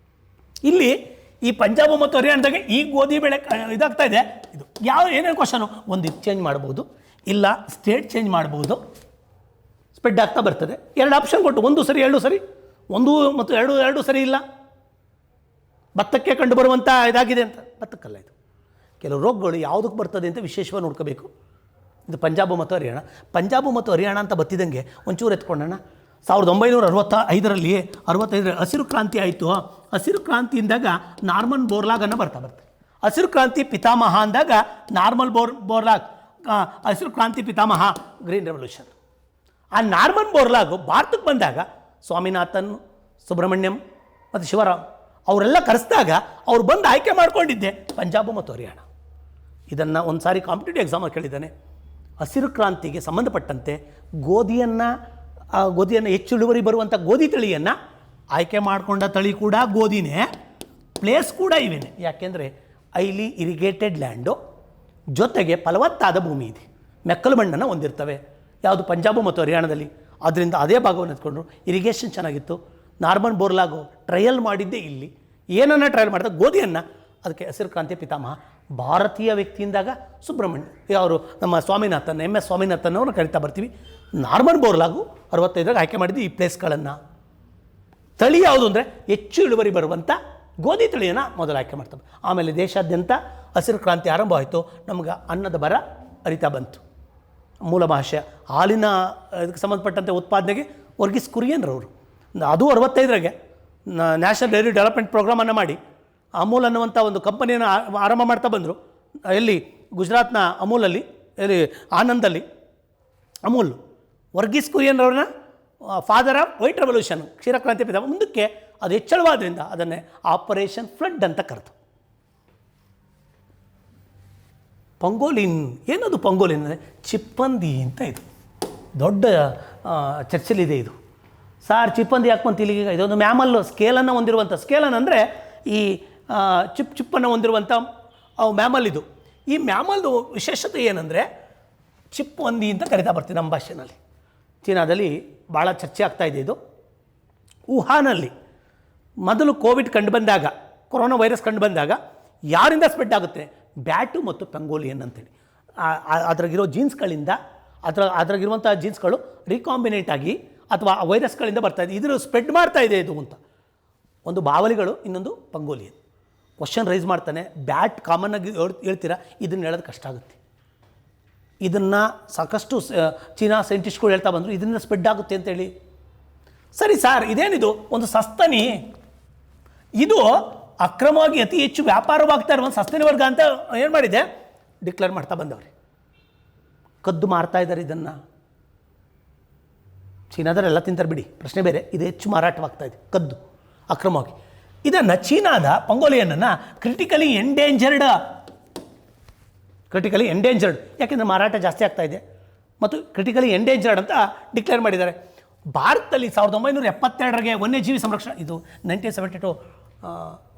ಇಲ್ಲಿ ಈ ಪಂಜಾಬ್ ಮತ್ತು ಹರಿಯಾಣದಾಗೆ ಈ ಗೋಧಿ ಬೆಳೆ ಇದಾಗ್ತಾ ಇದೆ. ಇದು ಏನೇನು ಕ್ವಶನು, ಒಂದು ಇದು ಚೇಂಜ್ ಮಾಡ್ಬೋದು, ಇಲ್ಲ ಸ್ಟೇಟ್ ಚೇಂಜ್ ಮಾಡ್ಬೋದು. ಸ್ಪ್ರೆಡ್ ಆಗ್ತಾ ಬರ್ತದೆ. 2 ಆಪ್ಷನ್ ಕೊಟ್ಟು, 1 ಸರಿ 2 ಸರಿ, 1 ಮತ್ತು 2 ಸರಿ ಇಲ್ಲ. ಭತ್ತಕ್ಕೆ ಕಂಡು ಬರುವಂಥ ಇದಾಗಿದೆ ಅಂತ. ಭತ್ತಕ್ಕಲ್ಲ ಇದು. ಕೆಲವು ರೋಗಗಳು ಯಾವುದಕ್ಕೆ ಬರ್ತದೆ ಅಂತ ವಿಶೇಷವಾಗಿ ನೋಡ್ಕೋಬೇಕು. ಇದು ಪಂಜಾಬ್ ಮತ್ತು ಹರಿಯಾಣ. ಪಂಜಾಬ್ ಮತ್ತು ಹರಿಯಾಣ ಅಂತ ಬತ್ತಿದಂಗೆ ಒಂಚೂರು ಎತ್ಕೊಂಡೋಣ. 1965ರಲ್ಲಿ ಹಸಿರು ಕ್ರಾಂತಿ ಆಯಿತು. ಹಸಿರು ಕ್ರಾಂತಿಯಿಂದಾಗ ನಾರ್ಮನ್ ಬೋರ್ಲಾಗನ್ನು ಬರ್ತಾ ಹಸಿರು ಕ್ರಾಂತಿ ಪಿತಾಮಹ ಅಂದಾಗ ನಾರ್ಮನ್ ಬೋರ್ಲಾಗ್ ಹಸಿರು ಕ್ರಾಂತಿ ಪಿತಾಮಹ, ಗ್ರೀನ್ ರೆವಲ್ಯೂಷನ್. ಆ ನಾರ್ಮನ್ ಬೋರ್ಲಾಗು ಭಾರತಕ್ಕೆ ಬಂದಾಗ ಸ್ವಾಮಿನಾಥನ್, ಸುಬ್ರಹ್ಮಣ್ಯಂ ಮತ್ತು ಶಿವರಾಮ್ ಅವರೆಲ್ಲ ಕರೆಸಿದಾಗ ಅವ್ರು ಬಂದು ಆಯ್ಕೆ ಮಾಡ್ಕೊಂಡಿದ್ದೆ ಪಂಜಾಬ್ ಮತ್ತು ಹರಿಯಾಣ. ಇದನ್ನು ಒಂದು ಸಾರಿ ಕಾಂಪಿಟೇಟಿವ್ ಎಕ್ಸಾಮಲ್ಲಿ ಕೇಳಿದ್ದಾನೆ. ಹಸಿರು ಕ್ರಾಂತಿಗೆ ಸಂಬಂಧಪಟ್ಟಂತೆ ಗೋಧಿಯನ್ನು ಹೆಚ್ಚು ಇಳುವರಿ ಬರುವಂಥ ಗೋಧಿ ತಳಿಯನ್ನು ಆಯ್ಕೆ ಮಾಡಿಕೊಂಡ ತಳಿ ಕೂಡ ಗೋಧಿನೇ, ಪ್ಲೇಸ್ ಕೂಡ ಇವೇನೆ. ಯಾಕೆಂದರೆ ಐಲಿ ಇರಿಗೇಟೆಡ್ ಲ್ಯಾಂಡು, ಜೊತೆಗೆ ಫಲವತ್ತಾದ ಭೂಮಿ ಇದೆ, ಮೆಕ್ಕಲು ಮಣ್ಣನ್ನು ಹೊಂದಿರ್ತವೆ. ಯಾವುದು ಪಂಜಾಬ್ ಮತ್ತು ಹರಿಯಾಣದಲ್ಲಿ. ಅದರಿಂದ ಅದೇ ಭಾಗವನ್ನು ಎತ್ಕೊಂಡ್ರು. ಇರಿಗೇಷನ್ ಚೆನ್ನಾಗಿತ್ತು. ನಾರ್ಮನ್ ಬೋರ್ಲಾಗು ಟ್ರಯಲ್ ಮಾಡಿದ್ದೇ ಇಲ್ಲಿ. ಏನನ್ನು ಟ್ರಯಲ್ ಮಾಡಿದ ಗೋಧಿಯನ್ನು. ಅದಕ್ಕೆ ಹಸಿರು ಕ್ರಾಂತಿ ಪಿತಾಮಹ. ಭಾರತೀಯ ವ್ಯಕ್ತಿಯಿಂದಾಗ ಸುಬ್ರಹ್ಮಣ್ಯ ಅವರು ನಮ್ಮ ಸ್ವಾಮಿನಾಥನ್, MS ಸ್ವಾಮಿನಾಥನ್ ಅವ್ರನ್ನ ಕರಿತಾ ಬರ್ತೀವಿ. ನಾರ್ಮನ್ ಬೋರ್ಲಾಗು 65ರಾಗ ಆಯ್ಕೆ ಮಾಡಿದ್ದು ಈ ಪ್ಲೇಸ್ಗಳನ್ನು. ತಳಿ ಯಾವುದು ಅಂದರೆ ಹೆಚ್ಚು ಇಳುವರಿ ಬರುವಂಥ ಗೋಧಿ ತಳಿಯನ್ನು ಮೊದಲು ಆಯ್ಕೆ ಮಾಡ್ತವೆ. ಆಮೇಲೆ ದೇಶಾದ್ಯಂತ ಹಸಿರು ಕ್ರಾಂತಿ ಆರಂಭ ಆಯಿತು. ನಮ್ಗೆ ಅನ್ನದ ಬರ ಅರಿತಾ ಬಂತು. ಮೂಲ ಭಾಷೆ ಹಾಲಿನ ಇದಕ್ಕೆ ಸಂಬಂಧಪಟ್ಟಂತೆ ಉತ್ಪಾದನೆಗೆ ವರ್ಗೀಸ್ ಕುರಿಯನ್ರವರು, ಅದು 65ರಾಗೆ ನ್ಯಾಷನಲ್ ಡೈರಿ ಡೆವಲಪ್ಮೆಂಟ್ ಪ್ರೋಗ್ರಾಮನ್ನು ಮಾಡಿ ಅಮೂಲ್ ಅನ್ನುವಂಥ ಒಂದು ಕಂಪನಿಯನ್ನು ಆರಂಭ ಮಾಡ್ತಾ ಬಂದರು. ಎಲ್ಲಿ ಗುಜರಾತ್ನ ಅಮೂಲಲ್ಲಿ, ಎಲ್ಲಿ ಆನಂದಲ್ಲಿ ಅಮೂಲ್. ವರ್ಗೀಸ್ ಕುರಿಯನ್ರವ್ರನ್ನ ಫಾದರ್ ಆಫ್ ವೈಟ್ ರೆವಲ್ಯೂಷನ್, ಕ್ಷೀರಕ್ರಾಂತಿ ಪಿತಾಮಹ. ಮುಂದಕ್ಕೆ ಅದು ಹೆಚ್ಚಳವಾದ್ರಿಂದ ಅದನ್ನೇ ಆಪರೇಷನ್ ಫ್ಲಡ್ ಅಂತ ಕರೆದು. ಪಂಗೋಲಿನ್ ಏನದು? ಪಂಗೋಲಿನ್ ಅಂದರೆ ಚಿಪ್ಪಂದಿ ಅಂತ. ಇದು ದೊಡ್ಡ ಚರ್ಚೆಲಿದೆ ಇದು. ಸಾರ್ ಚಿಪ್ಪಂದಿ ಯಾಕೆ ಬಂತು ಇಲ್ಲಿಗೆ? ಇದೊಂದು ಮ್ಯಾಮಲ್ಲು, ಸ್ಕೇಲನ್ನು ಹೊಂದಿರುವಂಥ. ಸ್ಕೇಲನ್ ಅಂದರೆ ಈ ಚಿಪ್ಪನ್ನು ಹೊಂದಿರುವಂಥ ಮ್ಯಾಮಲ್ ಇದು. ಈ ಮ್ಯಾಮಲ್ದು ವಿಶೇಷತೆ ಏನಂದರೆ ಚಿಪ್ಪಂದಿ ಅಂತ ಕರಿತಾ ಬರ್ತೀವಿ ನಮ್ಮ ಭಾಷೆಯಲ್ಲಿ. ಚೀನಾದಲ್ಲಿ ಭಾಳ ಚರ್ಚೆ ಆಗ್ತಾಯಿದೆ ಇದು. ವುಹಾನಲ್ಲಿ ಮೊದಲು ಕೋವಿಡ್ ಕಂಡು ಬಂದಾಗ, ಕೊರೋನಾ ವೈರಸ್ ಕಂಡು ಬಂದಾಗ ಯಾರಿಂದ ಸ್ಪ್ರೆಡ್ ಆಗುತ್ತೆ? ಬ್ಯಾಟು ಮತ್ತು ಪೆಂಗೋಲಿಯನ್ ಅಂತೇಳಿ. ಅದ್ರಾಗಿರೋ ಜೀನ್ಸ್ಗಳಿಂದ, ಅದ್ರಾಗಿರುವಂಥ ಜೀನ್ಸ್ಗಳು ರೀಕಾಂಬಿನೇಟ್ ಆಗಿ ಅಥವಾ ಆ ವೈರಸ್ಗಳಿಂದ ಬರ್ತಾಯಿದೆ. ಇದ್ರ ಸ್ಪ್ರೆಡ್ ಮಾಡ್ತಾ ಇದೆ ಇದು ಅಂತ. ಒಂದು ಬಾವಲಿಗಳು, ಇನ್ನೊಂದು ಪಂಗೋಲಿಯನ್. ಕ್ವಶನ್ ರೈಸ್ ಮಾಡ್ತಾನೆ. ಬ್ಯಾಟ್ ಕಾಮನ್ನಾಗಿ ಹೇಳ್ತೀರಾ, ಇದನ್ನು ಹೇಳೋದು ಕಷ್ಟ ಆಗುತ್ತೆ. ಇದನ್ನು ಸಾಕಷ್ಟು ಚೀನಾ ಸೈಂಟಿಸ್ಟ್ಗಳು ಹೇಳ್ತಾ ಬಂದರು, ಇದರಿಂದ ಸ್ಪ್ರೆಡ್ ಆಗುತ್ತೆ ಅಂತೇಳಿ. ಸರಿ ಸಾರ್, ಇದೇನಿದು? ಒಂದು ಸಸ್ತನಿ. ಇದು ಅಕ್ರಮವಾಗಿ ಅತಿ ಹೆಚ್ಚು ವ್ಯಾಪಾರವಾಗ್ತಾ ಇರುವಂಥ ಸಸ್ತನಿ ವರ್ಗ ಅಂತ ಏನು ಮಾಡಿದೆ? ಡಿಕ್ಲೇರ್ ಮಾಡ್ತಾ ಬಂದವ್ರೆ. ಕದ್ದು ಮಾರ್ತಾ ಇದ್ದಾರೆ ಇದನ್ನು. ಚೀನಾದವರೆಲ್ಲ ತಿಂತಾರೆ ಬಿಡಿ, ಪ್ರಶ್ನೆ ಬೇರೆ. ಇದು ಹೆಚ್ಚು ಮಾರಾಟವಾಗ್ತಾ ಇದೆ ಕದ್ದು, ಅಕ್ರಮವಾಗಿ. ಇದನ್ನು ಚೀನಾದ ಪಂಗೋಲಿಯನನ್ನು ಕ್ರಿಟಿಕಲಿ ಎಂಡೇಂಜರ್ಡ್, ಯಾಕೆಂದರೆ ಮಾರಾಟ ಜಾಸ್ತಿ ಆಗ್ತಾ ಇದೆ ಮತ್ತು ಕ್ರಿಟಿಕಲಿ ಎಂಡೇಂಜರ್ಡ್ ಅಂತ ಡಿಕ್ಲೇರ್ ಮಾಡಿದ್ದಾರೆ. ಭಾರತದಲ್ಲಿ 1972ರಿಗೆ ವನ್ಯಜೀವಿ ಸಂರಕ್ಷಣಾ, ಇದು 1972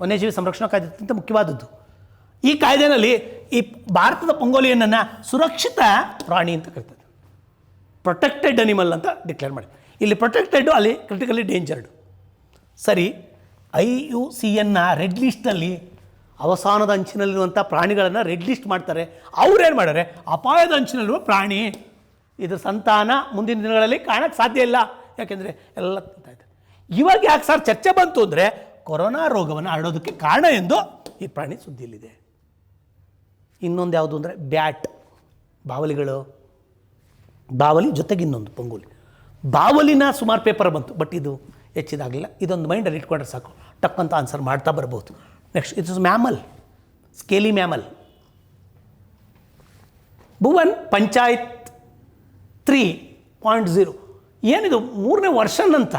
ವನ್ಯಜೀವಿ ಸಂರಕ್ಷಣಾ ಕಾಯ್ದೆ ಅತ್ಯಂತ ಮುಖ್ಯವಾದದ್ದು. ಈ ಕಾಯ್ದೆಯಲ್ಲಿ ಈ ಭಾರತದ ಪಂಗೋಲಿಯನನ್ನು ಸುರಕ್ಷಿತ ಪ್ರಾಣಿ ಅಂತ ಕರೀತದೆ. ಪ್ರೊಟೆಕ್ಟೆಡ್ ಅನಿಮಲ್ ಅಂತ ಡಿಕ್ಲೇರ್ ಮಾಡಿ. ಇಲ್ಲಿ ಪ್ರೊಟೆಕ್ಟೆಡ್ಡು, ಅಲ್ಲಿ ಕ್ರಿಟಿಕಲಿ ಡೇಂಜರ್ಡು. ಸರಿ, IUCN ರೆಡ್ ಲಿಸ್ಟಲ್ಲಿ ಅವಸಾನದ ಅಂಚಿನಲ್ಲಿರುವಂಥ ಪ್ರಾಣಿಗಳನ್ನು ರೆಡ್ ಲಿಸ್ಟ್ ಮಾಡ್ತಾರೆ. ಅವ್ರೇನು ಮಾಡ್ತಾರೆ? ಅಪಾಯದ ಅಂಚಿನಲ್ಲಿರುವ ಪ್ರಾಣಿ, ಇದ್ರ ಸಂತಾನ ಮುಂದಿನ ದಿನಗಳಲ್ಲಿ ಕಾಣಕ್ಕೆ ಸಾಧ್ಯ ಇಲ್ಲ, ಯಾಕೆಂದರೆ ಎಲ್ಲ ತಿಂತಾಯಿದ್ದಾರೆ. ಇವಾಗ ಯಾಕೆ ಸರ್ ಚರ್ಚೆ ಬಂತು ಅಂದರೆ ಕೊರೋನಾ ರೋಗವನ್ನು ಹರಡೋದಕ್ಕೆ ಕಾರಣ ಎಂದು ಈ ಪ್ರಾಣಿ ಸುದ್ದಿಯಲ್ಲಿದೆ. ಇನ್ನೊಂದು ಯಾವುದು ಅಂದರೆ ಬ್ಯಾಟ್, ಬಾವಲಿಗಳು, ಬಾವಲಿ ಜೊತೆಗೆ ಇನ್ನೊಂದು ಪಂಗುಲಿ. ಬಾವಲಿನ ಸುಮಾರು ಪೇಪರ್ ಬಂತು, ಬಟ್ ಇದು ಹೆಚ್ಚಿದಾಗಲಿಲ್ಲ. ಇದೊಂದು ಮೈಂಡಲ್ಲಿ ಇಟ್ಕೊಂಡ್ರೆ ಸಾಕು, ಟಕ್ ಅಂತ ಆನ್ಸರ್ ಮಾಡ್ತಾ ಬರ್ಬೋದು. Next it is mammal, scaly mammal. Bhuvan panchayat 3.0 ಏನಿದು 3ನೇ ವರ್ಷನ್ ಅಂತ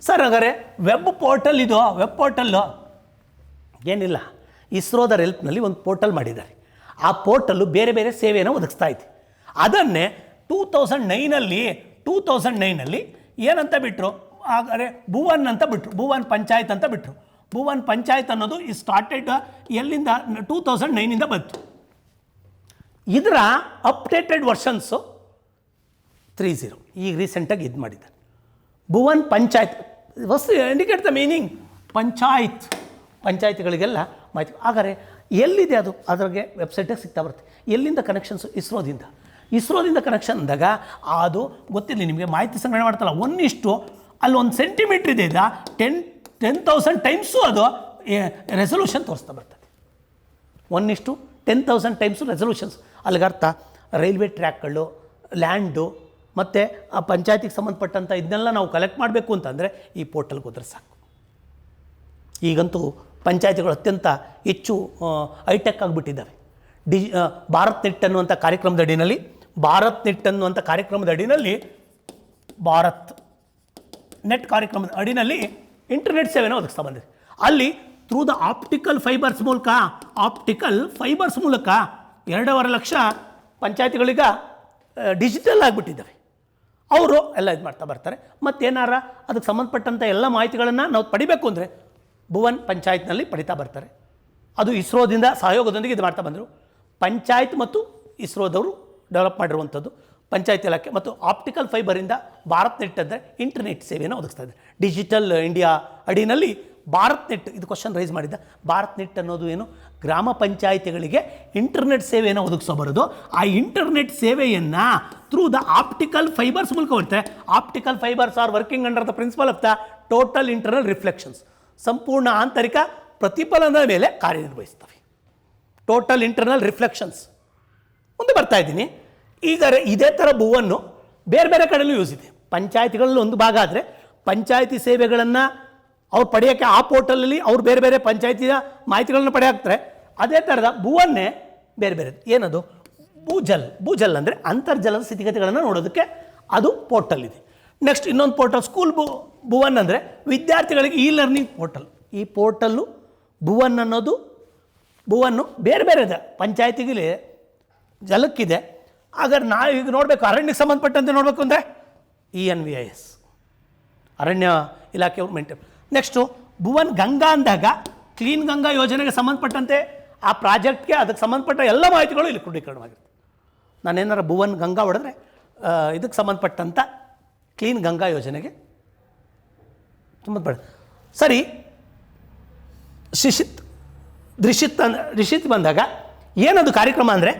ಸರ್. ಹಾಗಾದರೆ ವೆಬ್ ಪೋರ್ಟಲ್, ಇದು ವೆಬ್ ಪೋರ್ಟಲ್ಲು ಏನಿಲ್ಲ, ಇಸ್ರೋದರ ಹೆಲ್ಪ್ನಲ್ಲಿ ಒಂದು ಪೋರ್ಟಲ್ ಮಾಡಿದ್ದಾರೆ. ಆ ಪೋರ್ಟಲ್ಲು ಬೇರೆ ಬೇರೆ ಸೇವೆಯನ್ನು ಒದಗಿಸ್ತಾ ಇದೆ. ಅದನ್ನೇ 2009ನಲ್ಲಿ ಏನಂತ ಬಿಟ್ಟರು, ಹಾಗಾದರೆ ಭುವನ್ ಅಂತ ಬಿಟ್ಟರು, ಭುವನ್ ಪಂಚಾಯತ್ ಅಂತ ಬಿಟ್ಟರು. ಭುವನ್ ಪಂಚಾಯತ್ ಅನ್ನೋದು ಈ ಸ್ಟಾರ್ಟೆಡ್ ಎಲ್ಲಿಂದ 2009 ಬಂತು. ಇದರ ಅಪ್ಡೇಟೆಡ್ ವರ್ಷನ್ಸು 3.0 ಈಗ ರೀಸೆಂಟಾಗಿ ಇದು ಮಾಡಿದ್ದಾರೆ. Bhuvan panchayat first indicate the meaning panchayat, ಪಂಚಾಯತ್ಗಳಿಗೆಲ್ಲ ಮಾಹಿತಿ. ಹಾಗಾದರೆ ಎಲ್ಲಿದೆ ಅದು, ಅದ್ರಾಗೆ ವೆಬ್ಸೈಟಿಗೆ ಸಿಗ್ತಾ ಬರುತ್ತೆ. ಎಲ್ಲಿಂದ ಕನೆಕ್ಷನ್ಸು, ಇಸ್ರೋದಿಂದ ಕನೆಕ್ಷನ್ ಅಂದಾಗ ಅದು ಗೊತ್ತಿರಲಿ ನಿಮಗೆ, ಮಾಹಿತಿ ಸಂಗ್ರಹಣೆ ಮಾಡ್ತಲ್ಲ 1 ಅಲ್ಲಿ 1 ಸೆಂಟಿಮೀಟ್ರ್ ಇದೆ, 10,000 ಟೈಮ್ಸು ಅದು ರೆಸೊಲ್ಯೂಷನ್ ತೋರಿಸ್ತಾ ಬರ್ತದೆ. 1:10,000 ಟೈಮ್ಸು ರೆಸೊಲ್ಯೂಷನ್ಸ್. ಅಲ್ಲಿಗೆ ಅರ್ಥ ರೈಲ್ವೆ ಟ್ರ್ಯಾಕ್ಗಳು, ಲ್ಯಾಂಡು ಮತ್ತು ಆ ಪಂಚಾಯತಿಗೆ ಸಂಬಂಧಪಟ್ಟಂಥ ಇದನ್ನೆಲ್ಲ ನಾವು ಕಲೆಕ್ಟ್ ಮಾಡಬೇಕು ಅಂತಂದರೆ ಈ ಪೋರ್ಟಲ್ಗೆ ಹೋದರೆ ಸಾಕು. ಈಗಂತೂ ಪಂಚಾಯತಿಗಳು ಅತ್ಯಂತ ಹೆಚ್ಚು ಹೈಟೆಕ್ ಆಗಿಬಿಟ್ಟಿದ್ದಾವೆ. ಭಾರತ್ ನೆಟ್ ಅನ್ನುವಂಥ ಕಾರ್ಯಕ್ರಮದ ಅಡಿನಲ್ಲಿ, ಭಾರತ್ ನೆಟ್ ಕಾರ್ಯಕ್ರಮದ ಅಡಿನಲ್ಲಿ ಇಂಟರ್ನೆಟ್ ಸೇವೆನ ಒದಗಿಸ್ತಾ ಬಂದಿದೆ. ಅಲ್ಲಿ ಥ್ರೂ ದ ಆಪ್ಟಿಕಲ್ ಫೈಬರ್ಸ್ ಮೂಲಕ 2.5 ಲಕ್ಷ ಪಂಚಾಯತಿಗಳೀಗ ಡಿಜಿಟಲ್ ಆಗಿಬಿಟ್ಟಿದ್ದಾವೆ. ಅವರು ಎಲ್ಲ ಇದು ಮಾಡ್ತಾ ಬರ್ತಾರೆ. ಮತ್ತೇನಾರ ಅದಕ್ಕೆ ಸಂಬಂಧಪಟ್ಟಂಥ ಎಲ್ಲ ಮಾಹಿತಿಗಳನ್ನು ನಾವು ಪಡಿಬೇಕು ಅಂದರೆ ಭುವನ್ ಪಂಚಾಯತ್ನಲ್ಲಿ ಪಡಿತಾ ಬರ್ತಾರೆ. ಅದು ಇಸ್ರೋದಿಂದ ಸಹಯೋಗದೊಂದಿಗೆ ಇದು ಮಾಡ್ತಾ ಬಂದರು. ಪಂಚಾಯತ್ ಮತ್ತು ಇಸ್ರೋದವರು ಡೆವಲಪ್ ಮಾಡಿರುವಂಥದ್ದು ಪಂಚಾಯತ್ ಇಲಾಖೆ ಮತ್ತು ಆಪ್ಟಿಕಲ್ ಫೈಬರಿಂದ ಭಾರತ್ ನೆಟ್ ಅಂದರೆ ಇಂಟರ್ನೆಟ್ ಸೇವೆಯನ್ನು ಒದಗಿಸ್ತಾ ಇದೆ. ಡಿಜಿಟಲ್ ಇಂಡಿಯಾ ಅಡಿನಲ್ಲಿ ಭಾರತ್ ನೆಟ್, ಇದು ಕ್ವಶನ್ ರೈಸ್ ಮಾಡಿದ್ದ. ಭಾರತ್ ನೆಟ್ ಅನ್ನೋದು ಏನು, ಗ್ರಾಮ ಪಂಚಾಯಿತಿಗಳಿಗೆ ಇಂಟರ್ನೆಟ್ ಸೇವೆಯನ್ನು ಒದಗಿಸೋ ಬರೋದು. ಆ ಇಂಟರ್ನೆಟ್ ಸೇವೆಯನ್ನು ಥ್ರೂ ದ ಆಪ್ಟಿಕಲ್ ಫೈಬರ್ಸ್ ಮೂಲಕ ಬರುತ್ತೆ. Optical fibres are working under the principle of the total internal reflections. ಸಂಪೂರ್ಣ ಆಂತರಿಕ ಪ್ರತಿಫಲನದ ಮೇಲೆ ಕಾರ್ಯನಿರ್ವಹಿಸ್ತವೆ. Total internal reflections. ಮುಂದೆ ಬರ್ತಾ ಇದ್ದೀನಿ. ಈಗ ಇದೇ ಥರ ಭುವನ್ನು ಬೇರೆ ಬೇರೆ ಕಡೆಯಲ್ಲೂ ಯೂಸ್ ಇದೆ. ಪಂಚಾಯತಿಗಳಲ್ಲಿ ಒಂದು ಭಾಗ ಆದರೆ ಪಂಚಾಯತಿ ಸೇವೆಗಳನ್ನು ಅವ್ರು ಪಡೆಯೋಕ್ಕೆ ಆ ಪೋರ್ಟಲಲ್ಲಿ ಅವ್ರು ಬೇರೆ ಬೇರೆ ಪಂಚಾಯತಿಯ ಮಾಹಿತಿಗಳನ್ನು ಪಡೆಯಾಕ್ತಾರೆ. ಅದೇ ಥರದ ಭುವನ್ನೇ ಬೇರೆ ಬೇರೆ. ಏನದು ಭೂಜಲ್ ಅಂದರೆ ಅಂತರ್ಜಲದ ಸ್ಥಿತಿಗತಿಗಳನ್ನು ನೋಡೋದಕ್ಕೆ ಅದು ಪೋರ್ಟಲ್ ಇದೆ. ನೆಕ್ಸ್ಟ್ ಇನ್ನೊಂದು ಪೋರ್ಟಲ್ ಸ್ಕೂಲ್ ಭುವನ್ ಅಂದರೆ ವಿದ್ಯಾರ್ಥಿಗಳಿಗೆ ಇ ಲರ್ನಿಂಗ್ ಪೋರ್ಟಲ್. ಈ ಪೋರ್ಟಲ್ಲು ಭುವನ್ ಅನ್ನೋದು ಭುವನ್ನು ಬೇರೆ ಬೇರೆ ಇದೆ. ಪಂಚಾಯತಿಗೆ ಜಲಕ್ಕಿದೆ. ಹಾಗಾದ್ರೆ ನಾವು ಈಗ ನೋಡಬೇಕು, ಅರಣ್ಯಕ್ಕೆ ಸಂಬಂಧಪಟ್ಟಂತೆ ನೋಡಬೇಕು ಅಂದರೆ ENVIS ಅರಣ್ಯ ಇಲಾಖೆಯವರು ಮೇಂಟೈನ್. ನೆಕ್ಸ್ಟು ಭುವನ್ ಗಂಗಾ ಅಂದಾಗ ಕ್ಲೀನ್ ಗಂಗಾ ಯೋಜನೆಗೆ ಸಂಬಂಧಪಟ್ಟಂತೆ ಆ ಪ್ರಾಜೆಕ್ಟ್ಗೆ ಅದಕ್ಕೆ ಸಂಬಂಧಪಟ್ಟ ಎಲ್ಲ ಮಾಹಿತಿಗಳು ಇಲ್ಲಿ ಕ್ರೋಢೀಕರಣವಾಗಿರುತ್ತೆ. ನಾನೇನಾರ ಭುವನ್ ಗಂಗಾ ಹೊಡೆದ್ರೆ ಇದಕ್ಕೆ ಸಂಬಂಧಪಟ್ಟಂಥ ಕ್ಲೀನ್ ಗಂಗಾ ಯೋಜನೆಗೆ ಸಂಬಂಧಪಟ್ಟ ಸರಿ. ರಿಷಿತ್ ಬಂದಾಗ ಏನದು ಕಾರ್ಯಕ್ರಮ ಅಂದರೆ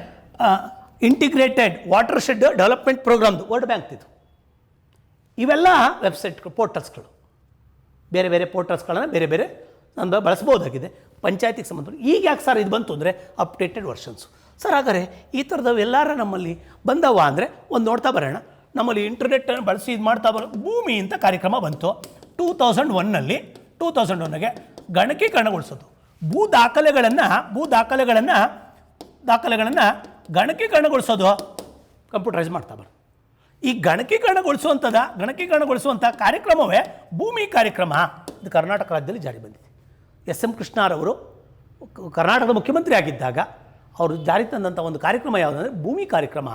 ಇಂಟಿಗ್ರೇಟೆಡ್ ವಾಟರ್ ಶೆಡ್ ಡೆವಲಪ್ಮೆಂಟ್ ಪ್ರೋಗ್ರಾಮ್ದು ವರ್ಲ್ಡ್ ಬ್ಯಾಂಕ್ ಇದು. ಇವೆಲ್ಲ ವೆಬ್ಸೈಟ್ಗಳು, ಪೋರ್ಟಲ್ಸ್ಗಳು, ಬೇರೆ ಬೇರೆ ಪೋರ್ಟಲ್ಸ್ಗಳನ್ನು ಬೇರೆ ಬೇರೆ ನಮ್ಮದು ಬಳಸ್ಬೋದಾಗಿದೆ ಪಂಚಾಯತಿಗೆ ಸಂಬಂಧಪಟ್ಟ. ಈಗ ಯಾಕೆ ಸರ್ ಇದು ಬಂತು ಅಂದರೆ ಅಪ್ಡೇಟೆಡ್ ವರ್ಷನ್ಸು. ಸರ್ ಹಾಗಾದರೆ ಈ ಥರದವು ಎಲ್ಲರ ನಮ್ಮಲ್ಲಿ ಬಂದವ ಅಂದರೆ ಒಂದು ನೋಡ್ತಾ ಬರೋಣ. ನಮ್ಮಲ್ಲಿ ಇಂಟರ್ನೆಟ್ಟನ್ನು ಬಳಸಿ ಇದು ಮಾಡ್ತಾ ಭೂಮಿ ಅಂತ ಕಾರ್ಯಕ್ರಮ ಬಂತು 2001ಗೆ ಗಣಕೀಕರಣಗೊಳಿಸೋದು. ಭೂ ದಾಖಲೆಗಳನ್ನು ಗಣಕೀಕರಣಗೊಳಿಸೋದು ಕಂಪ್ಯೂಟರೈಸ್ ಮಾಡ್ತಾ ಬರೋದು. ಈ ಗಣಕೀಕರಣಗೊಳಿಸುವಂಥ ಕಾರ್ಯಕ್ರಮವೇ ಭೂಮಿ ಕಾರ್ಯಕ್ರಮ. ಇದು ಕರ್ನಾಟಕ ರಾಜ್ಯದಲ್ಲಿ ಜಾರಿ ಬಂದಿದೆ. SM ಕೃಷ್ಣರವರು ಕರ್ನಾಟಕದ ಮುಖ್ಯಮಂತ್ರಿ ಆಗಿದ್ದಾಗ ಅವರು ಜಾರಿ ತಂದಂಥ ಒಂದು ಕಾರ್ಯಕ್ರಮ ಯಾವುದಂದರೆ ಭೂಮಿ ಕಾರ್ಯಕ್ರಮ.